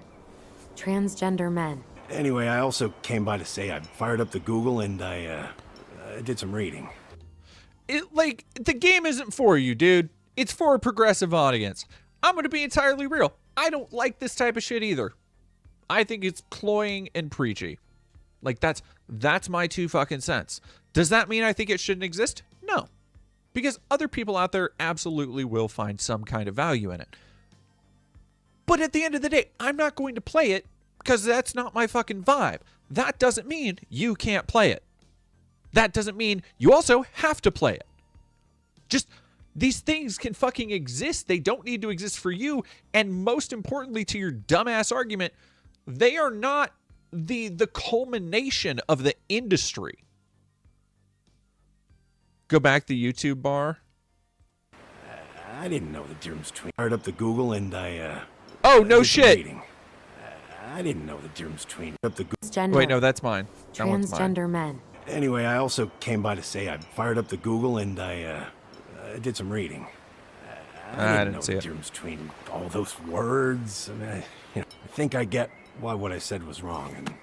Transgender men. Anyway, I also came by to say I fired up the Google and I did some reading. The game isn't for you, dude. It's for a progressive audience. I'm going to be entirely real. I don't like this type of shit either. I think it's cloying and preachy. Like, that's my 2 fucking cents. Does that mean I think it shouldn't exist? No. Because other people out there absolutely will find some kind of value in it. But at the end of the day, I'm not going to play it because that's not my fucking vibe. That doesn't mean you can't play it. That doesn't mean you also have to play it. Just, these things can fucking exist. They don't need to exist for you. And most importantly, to your dumbass argument, they are not the culmination of the industry. Go back to YouTube bar. I didn't know the difference between fired up the Google and I oh, no shit. Reading. I didn't know the difference between up the Google. Wait, no, that's mine. That Transgender men. Anyway, I also came by to say I fired up the Google and I did some reading. I didn't didn't know see the it. difference between all those words. I mean, I think I get why what I said was wrong, and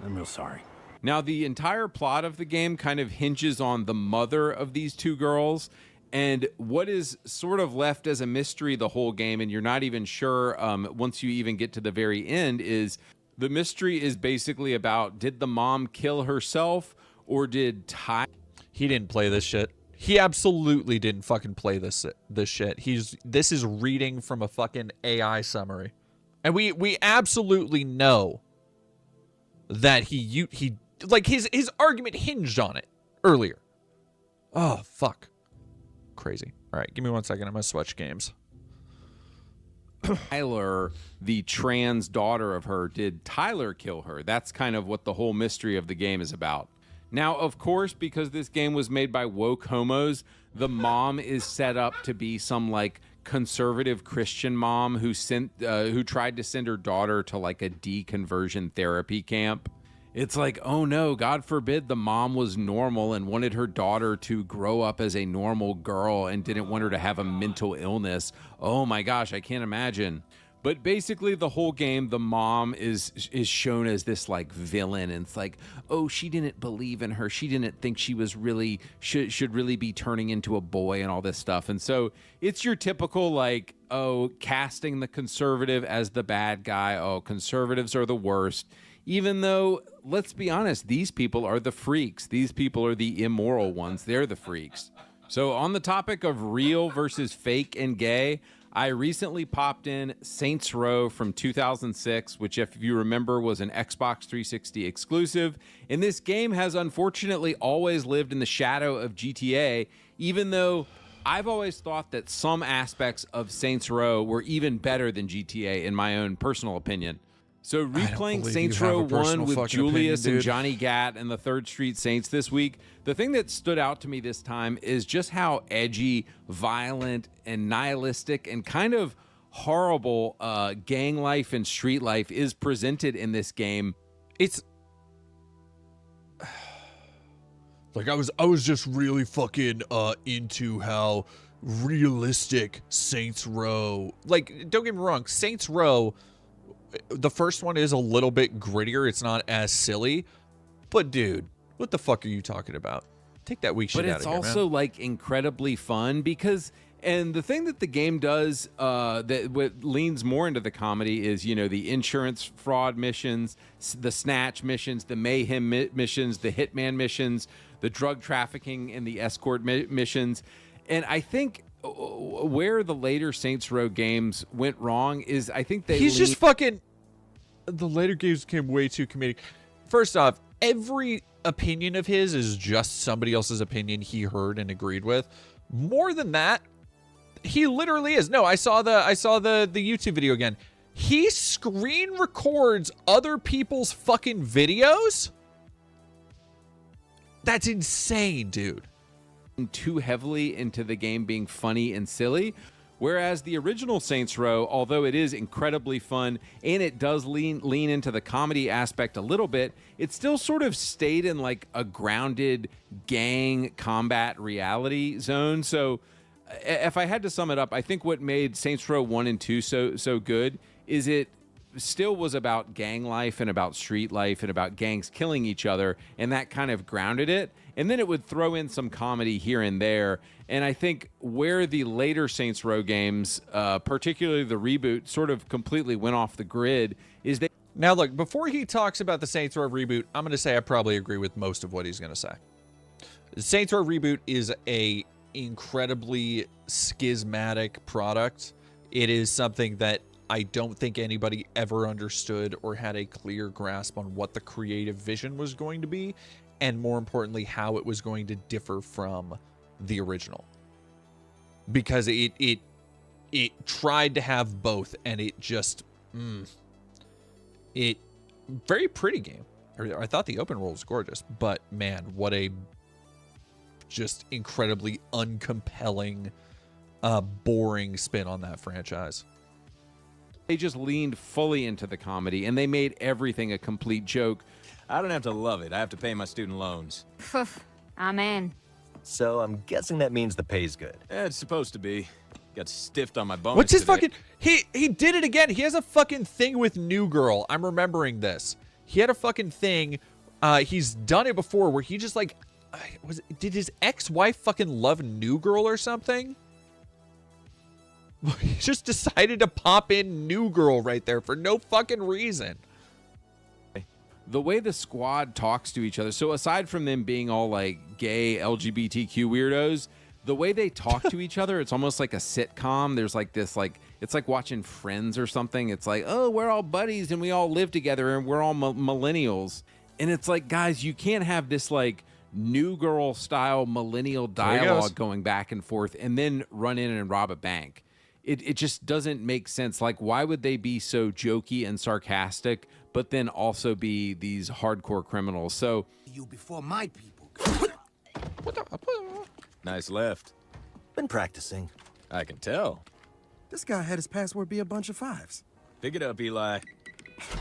I'm real sorry. Now, the entire plot of the game kind of hinges on the mother of these 2 girls, and what is sort of left as a mystery the whole game, and you're not even sure once you even get to the very end, is the mystery is basically about, did the mom kill herself, or did Ty... He didn't play this shit. He absolutely didn't fucking play this shit. This is reading from a fucking AI summary. And we absolutely know that he like his argument hinged on it earlier. Oh, fuck. Crazy. All right, give me 1 second. I'm going to switch games. Tyler, the trans daughter of her, did Tyler kill her? That's kind of what the whole mystery of the game is about. Now, of course, because this game was made by woke homos, the mom is set up to be some like conservative Christian mom who tried to send her daughter to like a deconversion therapy camp. It's like, oh no, God forbid the mom was normal and wanted her daughter to grow up as a normal girl and didn't want her to have a mental illness. Oh my gosh, I can't imagine. But basically the whole game, the mom is shown as this like villain, and it's like, oh, she didn't believe in her. She didn't think she was really, should really be turning into a boy and all this stuff. And so it's your typical like, oh, casting the conservative as the bad guy. Oh, conservatives are the worst. Even though, let's be honest, these people are the freaks. These people are the immoral ones. They're the freaks. So on the topic of real versus fake and gay, I recently popped in Saints Row from 2006, which, if you remember, was an Xbox 360 exclusive. And this game has unfortunately always lived in the shadow of GTA, even though I've always thought that some aspects of Saints Row were even better than GTA, in my own personal opinion. So replaying Saints Row 1 with Julius and Johnny Gat and the 3rd Street Saints this week, the thing that stood out to me this time is just how edgy, violent, and nihilistic and kind of horrible gang life and street life is presented in this game. It's like I was just really fucking into how realistic Saints Row. Like, don't get me wrong, Saints Row, the first one is a little bit grittier. It's not as silly. But dude, what the fuck are you talking about? Take that weak shit out of here, man. But it's also like incredibly fun because, and the thing that the game does that what leans more into the comedy is, you know, the insurance fraud missions, the snatch missions, the mayhem missions, the hitman missions, the drug trafficking and the escort missions. And I think where the later Saints Row games went wrong is I think they just fucking, the later games became way too comedic. First off, every opinion of his is just somebody else's opinion he heard and agreed with. More than that, he literally is. No, I saw the YouTube video again. He screen records other people's fucking videos? That's insane, dude. Too heavily into the game being funny and silly, whereas the original Saints Row, although it is incredibly fun and it does lean into the comedy aspect a little bit, it still sort of stayed in like a grounded gang combat reality zone. So if I had to sum it up, I think what made Saints Row 1 and 2 so good is it still was about gang life and about street life and about gangs killing each other, and that kind of grounded it. And then it would throw in some comedy here and there. And I think where the later Saints Row games, particularly the reboot, sort of completely went off the grid is they... Now, look, before he talks about the Saints Row reboot, I'm going to say I probably agree with most of what he's going to say. The Saints Row reboot is a incredibly schismatic product. It is something that I don't think anybody ever understood or had a clear grasp on what the creative vision was going to be, and more importantly, how it was going to differ from the original. Because it tried to have both, and it just... very pretty game. I thought the open world was gorgeous, but man, what a just incredibly uncompelling, boring spin on that franchise. They just leaned fully into the comedy, and they made everything a complete joke. I don't have to love it. I have to pay my student loans. I'm in. So I'm guessing that means the pay's good. It's supposed to be. Got stiffed on my bonus. What's his today. fucking... He did it again. He has a fucking thing with New Girl. I'm remembering this. He had a fucking thing. He's done it before where he just like... did his ex-wife fucking love New Girl or something? He just decided to pop in New Girl right there for no fucking reason. The way the squad talks to each other, so aside from them being all like gay LGBTQ weirdos, the way they talk to each other, it's almost like a sitcom. There's like this, like, it's like watching Friends or something. It's like, oh, we're all buddies and we all live together and we're all millennials. And it's like, guys, you can't have this like New Girl style millennial dialogue going back and forth and then run in and rob a bank. It just doesn't make sense. Like, why would they be so jokey and sarcastic, but then also be these hardcore criminals? So You before my people. Nice left. Been practicing. I can tell. This guy had his password be a bunch of 5s. Pick it up, Eli.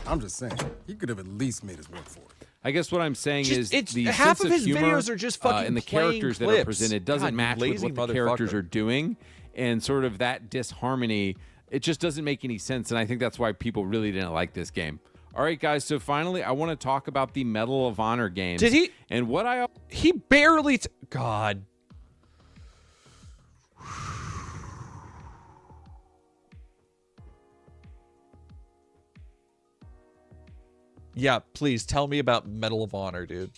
I'm just saying, he could have at least made his work for it. I guess what I'm saying is the half sense of his humor, videos are just fucking and the playing characters clips. that are presented doesn't God, match with lazy what the characters motherfucker. are doing, and sort of that disharmony. It just doesn't make any sense, and I think that's why people really didn't like this game. All right, guys. So finally, I want to talk about the Medal of Honor games. Did he? And what I he barely. God. Yeah, please tell me about Medal of Honor, dude.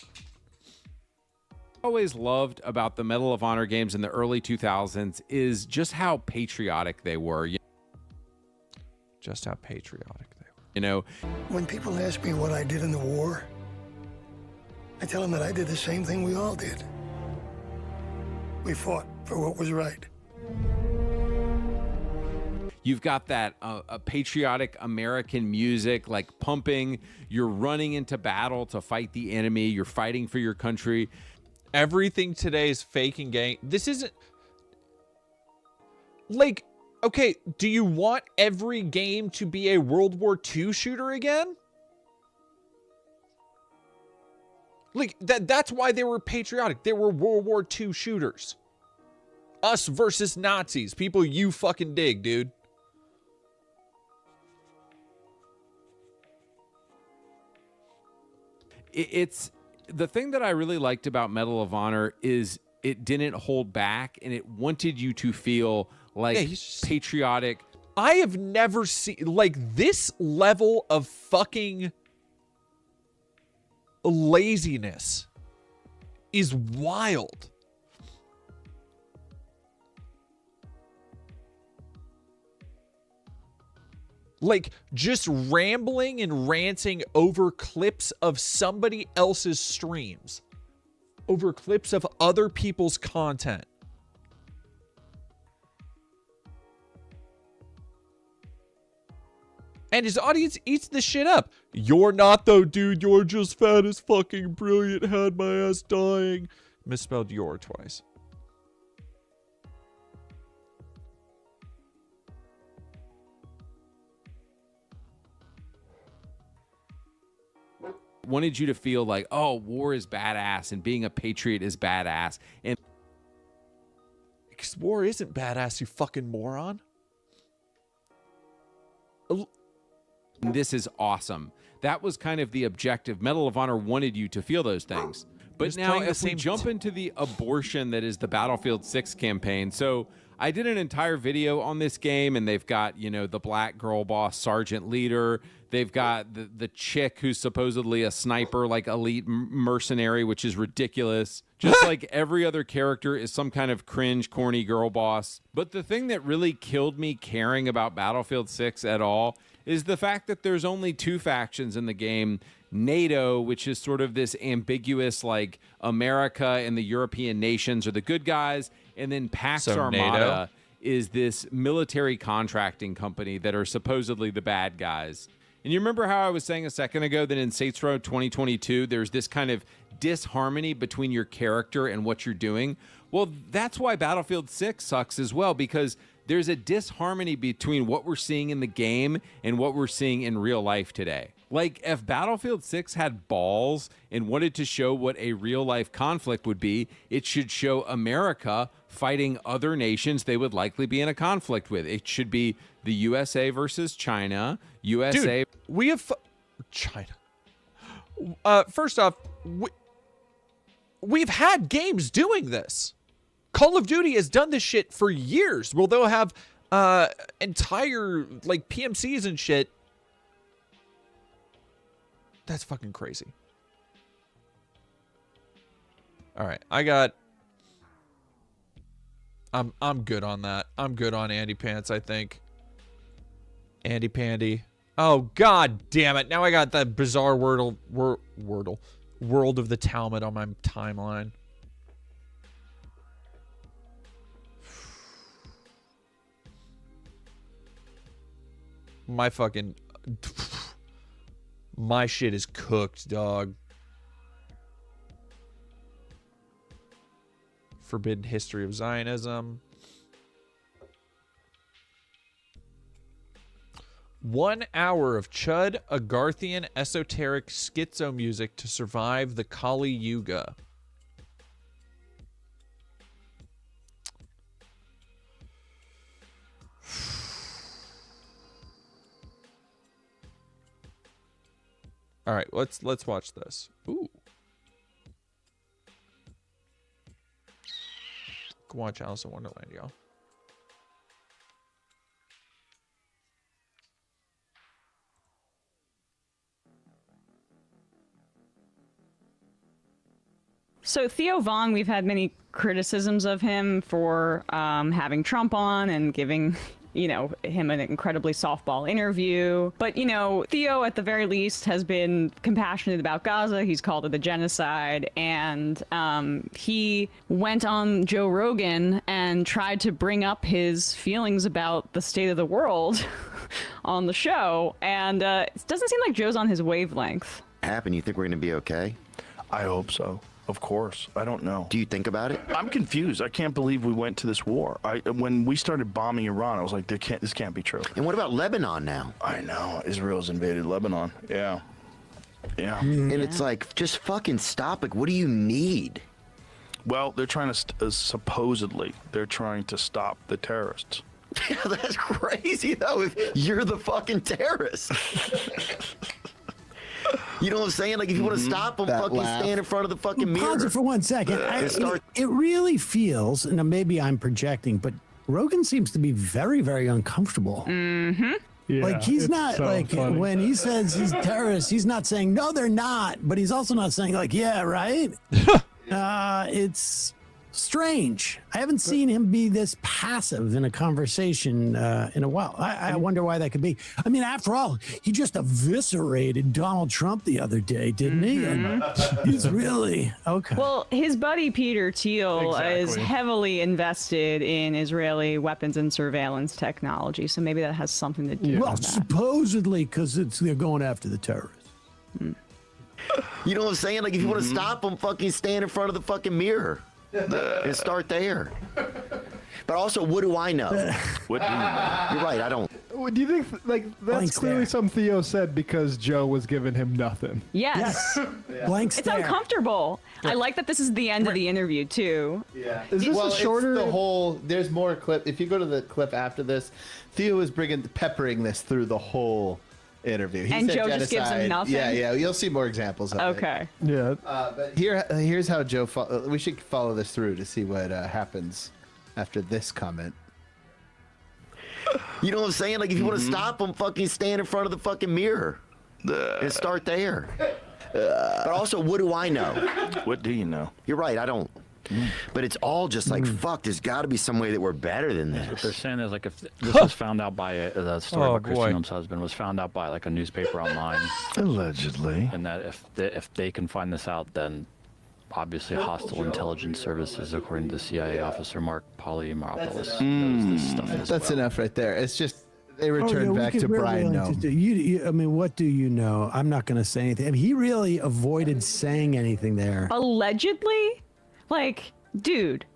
always loved about the Medal of Honor games in the early 2000s is just how patriotic they were. Just how patriotic they were. You know, when people ask me what I did in the war, I tell them that I did the same thing we all did. We fought for what was right. You've got that a patriotic American music like pumping. You're running into battle to fight the enemy. You're fighting for your country. Everything today is fake and gang. This isn't like, okay, do you want every game to be a World War II shooter again? Like that's why they were patriotic. They were World War II shooters. Us versus Nazis. People you fucking dig, dude. It's the thing that I really liked about Medal of Honor is it didn't hold back and it wanted you to feel like patriotic. I have never seen like this level of fucking laziness is wild. Like just rambling and ranting over clips of somebody else's streams, over clips of other people's content. And his audience eats the shit up. You're not though, dude. You're just fat as fucking brilliant. Had my ass dying. Misspelled your twice. Wanted you to feel like, oh, war is badass and being a patriot is badass. And Because war isn't badass, you fucking moron. This is awesome. That was kind of the objective. Medal of Honor wanted you to feel those things. But now if we jump into the abortion that is the Battlefield 6 campaign. So I did an entire video on this game, and they've got, you know, the black girl boss sergeant leader. They've got the chick who's supposedly a sniper, like elite mercenary, which is ridiculous. Just like every other character is some kind of cringe, corny girl boss. But the thing that really killed me caring about Battlefield 6 at all is the fact that there's only two factions in the game. NATO, which is sort of this ambiguous, like America and the European nations are the good guys, and then Pax Armada is this military contracting company that are supposedly the bad guys. And you remember how I was saying a second ago that in Saints Row 2022, there's this kind of disharmony between your character and what you're doing? Well, that's why Battlefield 6 sucks as well, because there's a disharmony between what we're seeing in the game and what we're seeing in real life today. Like, if Battlefield 6 had balls and wanted to show what a real-life conflict would be, it should show America fighting other nations they would likely be in a conflict with. It should be the USA versus China. USA... Dude, we have... China. First off, we've had games doing this. Call of Duty has done this shit for years. Well, they'll have entire, like, PMCs and shit. That's fucking crazy. All right, I'm good on that. I'm good on Andy Pants, I think. Andy Pandy. Oh, god damn it. Now I got that bizarre World of the Talmud on my timeline. My fucking... My shit is cooked, dog. Forbidden History of Zionism. 1 hour of Chud, Agarthian, esoteric schizo music to survive the Kali Yuga. All right, let's watch this. Ooh. Go watch Alice in Wonderland, y'all. So Theo Von, we've had many criticisms of him for having Trump on and giving, you know, him an incredibly softball interview. But, you know, Theo, at the very least, has been compassionate about Gaza. He's called it a genocide. And he went on Joe Rogan and tried to bring up his feelings about the state of the world on the show. And it doesn't seem like Joe's on his wavelength. You think we're going to be okay? I hope so. Of course. I don't know. Do you think about it? I'm confused. I can't believe we went to this war. When we started bombing Iran, I was like, this can't be true. And what about Lebanon now? I know. Israel's invaded Lebanon. Yeah. Yeah. And it's like, just fucking stop. Like, what do you need? Well, they're trying to, supposedly, they're trying to stop the terrorists. Yeah, that's crazy, though, if you're the fucking terrorist. You know what I'm saying? Like, if you want to stop them, fucking stand in front of the fucking mirror. Pause it for 1 second. It really feels, and maybe I'm projecting, but Rogan seems to be very, very uncomfortable. Mm-hmm. Yeah, like, he's not, so like, funny. When he says he's terrorists, he's not saying, no, they're not. But he's also not saying, like, yeah, right? It's strange. I haven't seen him be this passive in a conversation in a while. I wonder why that could be. I mean, after all, he just eviscerated Donald Trump the other day, didn't he? And he's really okay. Well, his buddy Peter Thiel is heavily invested in Israeli weapons and surveillance technology, so maybe that has something to do with that. Supposedly, because they're going after the terrorists. You know what I'm saying? Like, if you want to stop them, fucking stand in front of the fucking mirror. And start there. But also, what do I know? What do you know? You're right. I don't. Do you think like that's clearly something Theo said because Joe was giving him nothing? Yes. Blank It's stare. uncomfortable. I like that this is the end of the interview too. Yeah. Is this well, a shorter? It's the whole. There's more clip. If you go to the clip after this, Theo is peppering this through the whole interview. He And said Joe just gives him genocide. nothing? Yeah. You'll see more examples of it. Okay. Yeah. But here's how Joe. We should follow this through to see what happens after this comment. You know what I'm saying? Like, if you want to stop them, fucking stand in front of the fucking mirror and start there. But also, what do I know? What do you know? You're right. I don't. But it's all just like, fuck, there's got to be some way that we're better than What they're this. saying is like if this was found out by the story Oh, about Christian boy. Noem's husband was found out by like a newspaper online, Allegedly. and that if they can find this out, then obviously hostile intelligence services, according to CIA officer Mark Polymaropoulos, knows this stuff as That's well. enough right there. It's just they Oh, return yeah, back we to could- we're Brian. willing to do- I mean, what do you know? I'm not going to say anything. I mean, he really avoided saying anything there. Allegedly? Like, dude.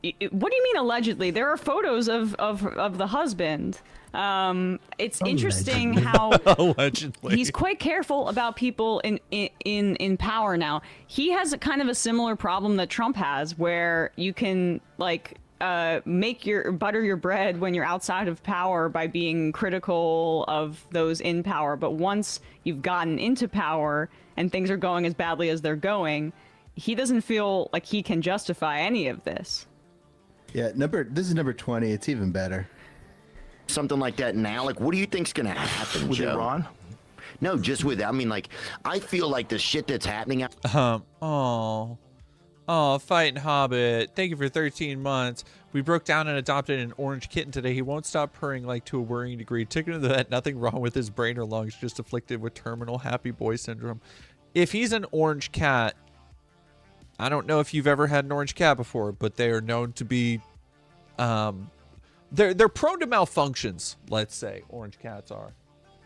What do you mean allegedly? There are photos of the husband. It's interesting how Allegedly. he's quite careful about people in power now. He has a kind of a similar problem that Trump has, where you can like butter your bread when you're outside of power by being critical of those in power. But once you've gotten into power and things are going as badly as they're going, he doesn't feel like he can justify any of this. Yeah, this is number 20. It's even better. Something like that now. Like, what do you think's going to happen, With Joe? Iran? No, just with, I mean, like, I feel like the shit that's happening out. Fighting Hobbit. Thank you for 13 months. We broke down and adopted an orange kitten today. He won't stop purring like to a worrying degree. Took him to the vet. Nothing wrong with his brain or lungs. Just afflicted with terminal happy boy syndrome. If he's an orange cat, I don't know if you've ever had an orange cat before, but they are known to be, they're prone to malfunctions. Let's say orange cats are,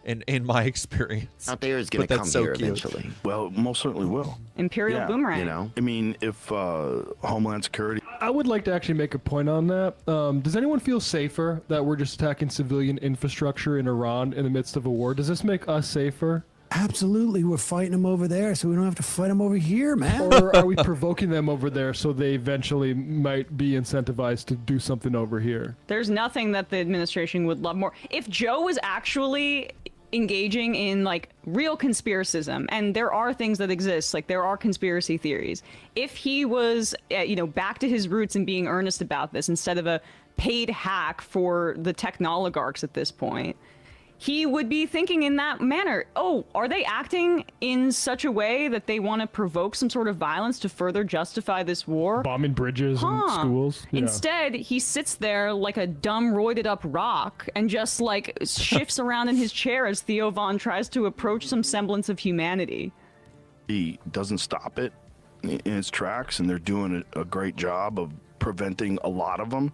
in my experience. Out there is going to come here eventually. Well, most certainly will. Imperial boomerang. You know? I mean, if Homeland Security. I would like to actually make a point on that. Does anyone feel safer that we're just attacking civilian infrastructure in Iran in the midst of a war? Does this make us safer? Absolutely. We're fighting them over there, so we don't have to fight them over here, man. Or are we provoking them over there so they eventually might be incentivized to do something over here? There's nothing that the administration would love more. If Joe was actually engaging in like real conspiracism, and there are things that exist, like there are conspiracy theories. If he was, back to his roots and being earnest about this instead of a paid hack for the technoligarchs at this point, he would be thinking in that manner. Oh, are they acting in such a way that they want to provoke some sort of violence to further justify this war? Bombing bridges and schools? Yeah. Instead, he sits there like a dumb, roided up rock and just like shifts around in his chair as Theo Von tries to approach some semblance of humanity. He doesn't stop it in its tracks, and they're doing a great job of preventing a lot of them.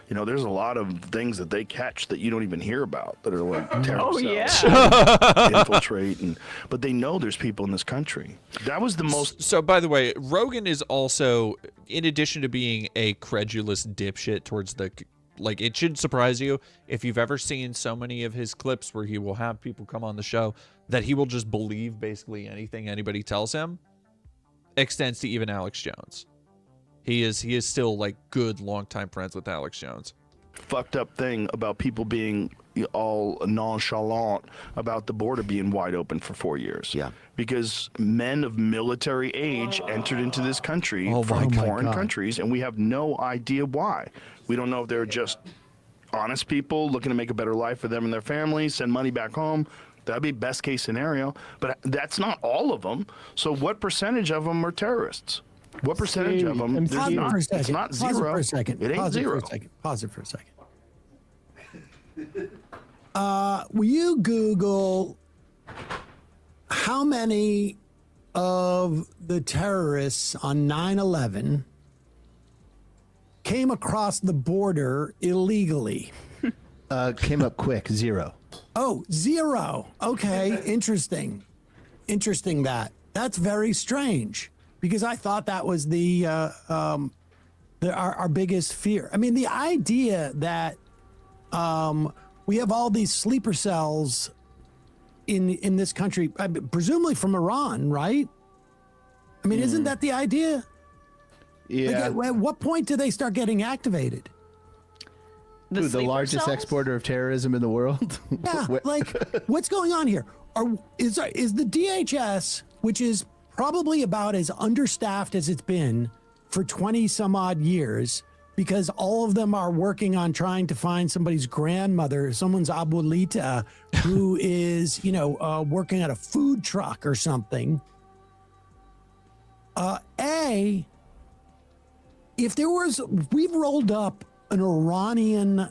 You know, there's a lot of things that they catch that you don't even hear about that are like terror cells infiltrate, but they know there's people in this country. That was the most. So, by the way, Rogan is also, in addition to being a credulous dipshit towards it should surprise you if you've ever seen so many of his clips where he will have people come on the show that he will just believe basically anything anybody tells him. Extends to even Alex Jones. He is still like good longtime friends with Alex Jones. Fucked up thing about people being all nonchalant about the border being wide open for 4 years. Yeah. Because men of military age entered into this country from foreign countries, and we have no idea why. We don't know if they're just honest people looking to make a better life for them and their families, send money back home. That'd be best case scenario. But that's not all of them. So what percentage of them are terrorists? What percentage of them? Pause it for a second. It's not Pause it zero. for a second. It ain't Pause zero. It for a second. Pause it for a second. Will you Google how many of the terrorists on 9/11 came across the border illegally? Came up quick. 0. Oh, 0. Okay, interesting. That's very strange, because I thought that was the our biggest fear. I mean, the idea that we have all these sleeper cells in this country, presumably from Iran, right? I mean, isn't that the idea? Yeah. Like, at what point do they start getting activated? The largest exporter of terrorism in the world. Yeah, like, what's going on here? Is the DHS, which is probably about as understaffed as it's been for 20 some odd years, because all of them are working on trying to find somebody's grandmother, someone's abuelita, who is, working at a food truck or something. If we've rolled up an Iranian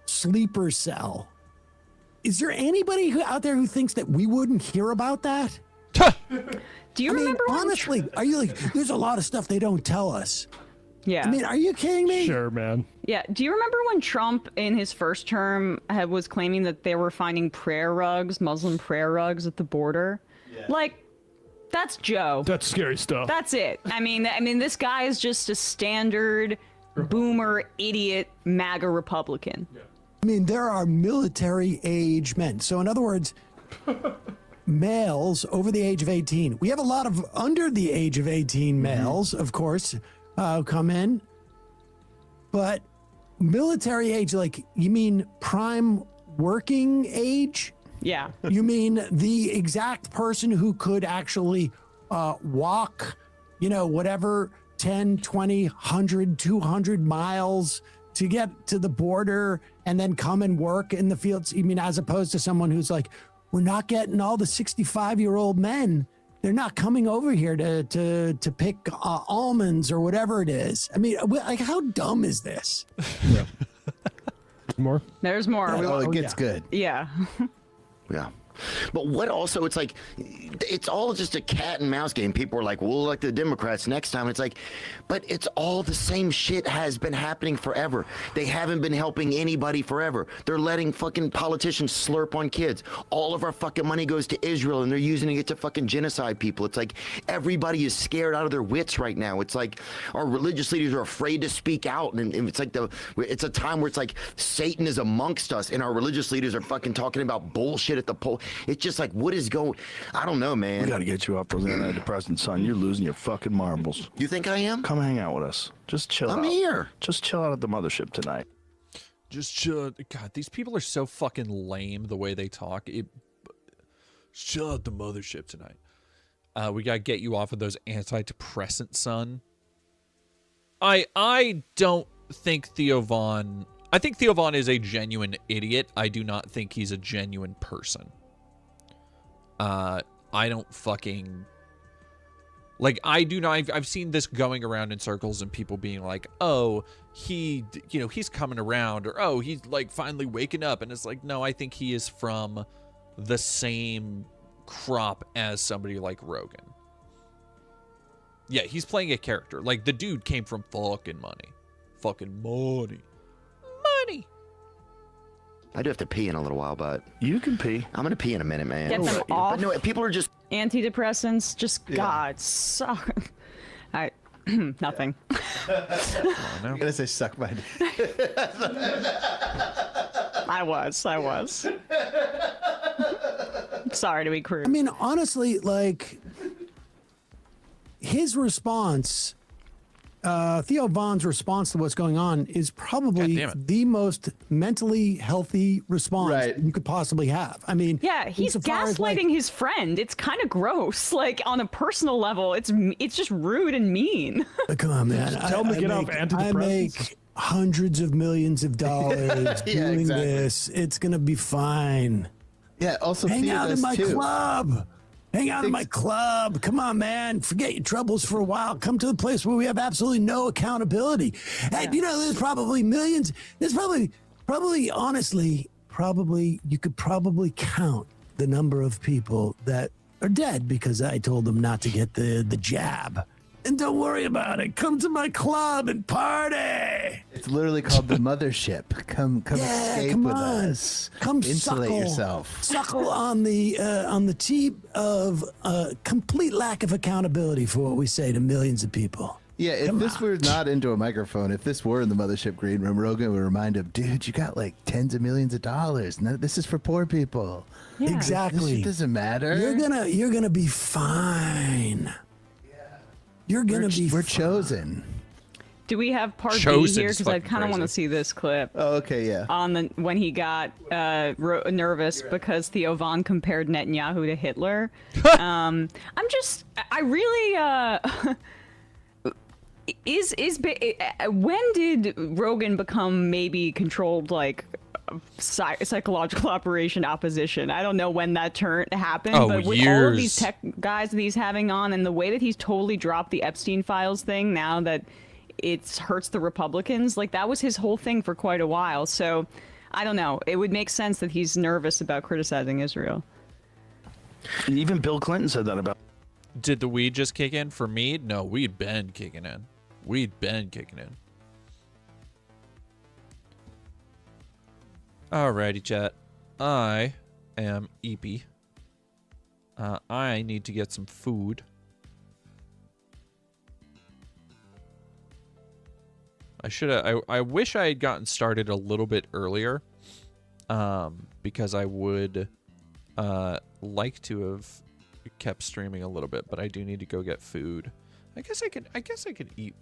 sleeper cell, is there anybody out there who thinks that we wouldn't hear about that? Do you remember? Honestly, are you like, there's a lot of stuff they don't tell us. Yeah. I mean, are you kidding me? Sure, man. Yeah. Do you remember when Trump, in his first term, was claiming that they were finding prayer rugs, Muslim prayer rugs at the border? Yeah. Like, that's Joe. That's scary stuff. That's it. I mean, this guy is just a standard boomer, idiot, MAGA Republican. Yeah. I mean, there are military age men. So in other words, males over the age of 18. We have a lot of under the age of 18 males, of course, come in. But military age, like, you mean prime working age? Yeah. You mean the exact person who could actually walk, whatever, 10, 20, 100, 200 miles to get to the border and then come and work in the fields? You mean, as opposed to someone who's like, we're not getting all the 65-year-old men. They're not coming over here to pick almonds or whatever it is. I mean, like, how dumb is this? Yeah. More? There's more. It gets good. Yeah. Yeah. But what also, it's like, it's all just a cat and mouse game. People are like, we'll elect the Democrats next time. It's like, but it's all the same shit has been happening forever. They haven't been helping anybody forever. They're letting fucking politicians slurp on kids. All of our fucking money goes to Israel and they're using it to fucking genocide people. It's like everybody is scared out of their wits right now. It's like our religious leaders are afraid to speak out. And it's like it's a time where it's like Satan is amongst us and our religious leaders are fucking talking about bullshit at the poll. It's just like, what is going? I don't know, man. We got to get you off those antidepressants, son. You're losing your fucking marbles. You think I am? Come hang out with us. Just chill out. I'm here. Just chill out at the mothership tonight. Just chill. God, these people are so fucking lame the way they talk. Chill at the mothership tonight. We got to get you off of those antidepressants, son. I don't think Theo Von... I think Theo Von is a genuine idiot. I do not think he's a genuine person. I don't fucking... Like, I do not... I've seen this going around in circles and people being like, oh, he's coming around, or, oh, he's, like, finally waking up. And it's like, no, I think he is from the same crop as somebody like Rogan. Yeah, he's playing a character. Like, the dude came from fucking money. Fucking money. Money. I do have to pee in a little while, but... You can pee. I'm going to pee in a minute, man. Get them off. But no, people are just... Antidepressants, just, God, suck. Nothing. I'm going to say suck my dick. I was. Sorry to be crude. I mean, honestly, like, his response... Theo Von's response to what's going on is probably the most mentally healthy response you could possibly have. I mean, yeah, he's gaslighting his friend. It's kind of gross. Like, on a personal level, it's just rude and mean. Come on, man. Tell him to get off antidepressants. I make hundreds of millions of dollars doing this. It's gonna be fine. Yeah. Also, hang Theo out in does my too. club. Hang out in my club. Come on, man. Forget your troubles for a while. Come to the place where we have absolutely no accountability. And, there's probably millions. There's probably, honestly, you could probably count the number of people that are dead because I told them not to get the jab. And don't worry about it. Come to my club and party. It's literally called the mothership. Come escape with us. Come insulate suckle, yourself. Suckle on the teat of complete lack of accountability for what we say to millions of people. Yeah, if this were not into a microphone, if this were in the Mothership Green Room, Rogan would remind him, dude, you got like tens of millions of dollars. This is for poor people. Yeah. Exactly. This doesn't matter. You're gonna be fine. You're gonna be. We're chosen. Do we have part B Chosen here? is Because I fucking kind of want to crazy. see this clip. Oh, okay, yeah. On when he got nervous because Theo Von compared Netanyahu to Hitler. I really when did Rogan become maybe controlled like psychological operation opposition? I don't know when that turn happened, Oh, but with years. all of these tech guys that he's having on, and the way that he's totally dropped the Epstein files thing now that it hurts the Republicans, like that was his whole thing for quite a while. So I don't know. It would make sense that he's nervous about criticizing Israel. And even Bill Clinton said that about. Did the weed just kick in? For me, no, we'd been kicking in. We'd been kicking in. Alrighty, chat. I am Eepy. I need to get some food. I wish I had gotten started a little bit earlier. Because I would like to have kept streaming a little bit, but I do need to go get food. I guess I could eat.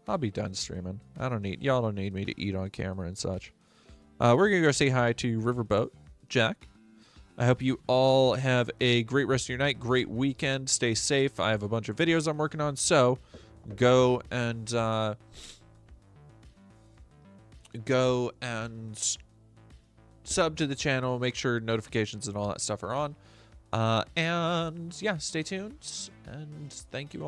I'll be done streaming. Y'all don't need me to eat on camera and such. We're gonna go say hi to Riverboat Jack. I hope you all have a great rest of your night, great weekend, stay safe. I have a bunch of videos I'm working on, so go and sub to the channel, make sure notifications and all that stuff are on. And yeah, stay tuned, and thank you all.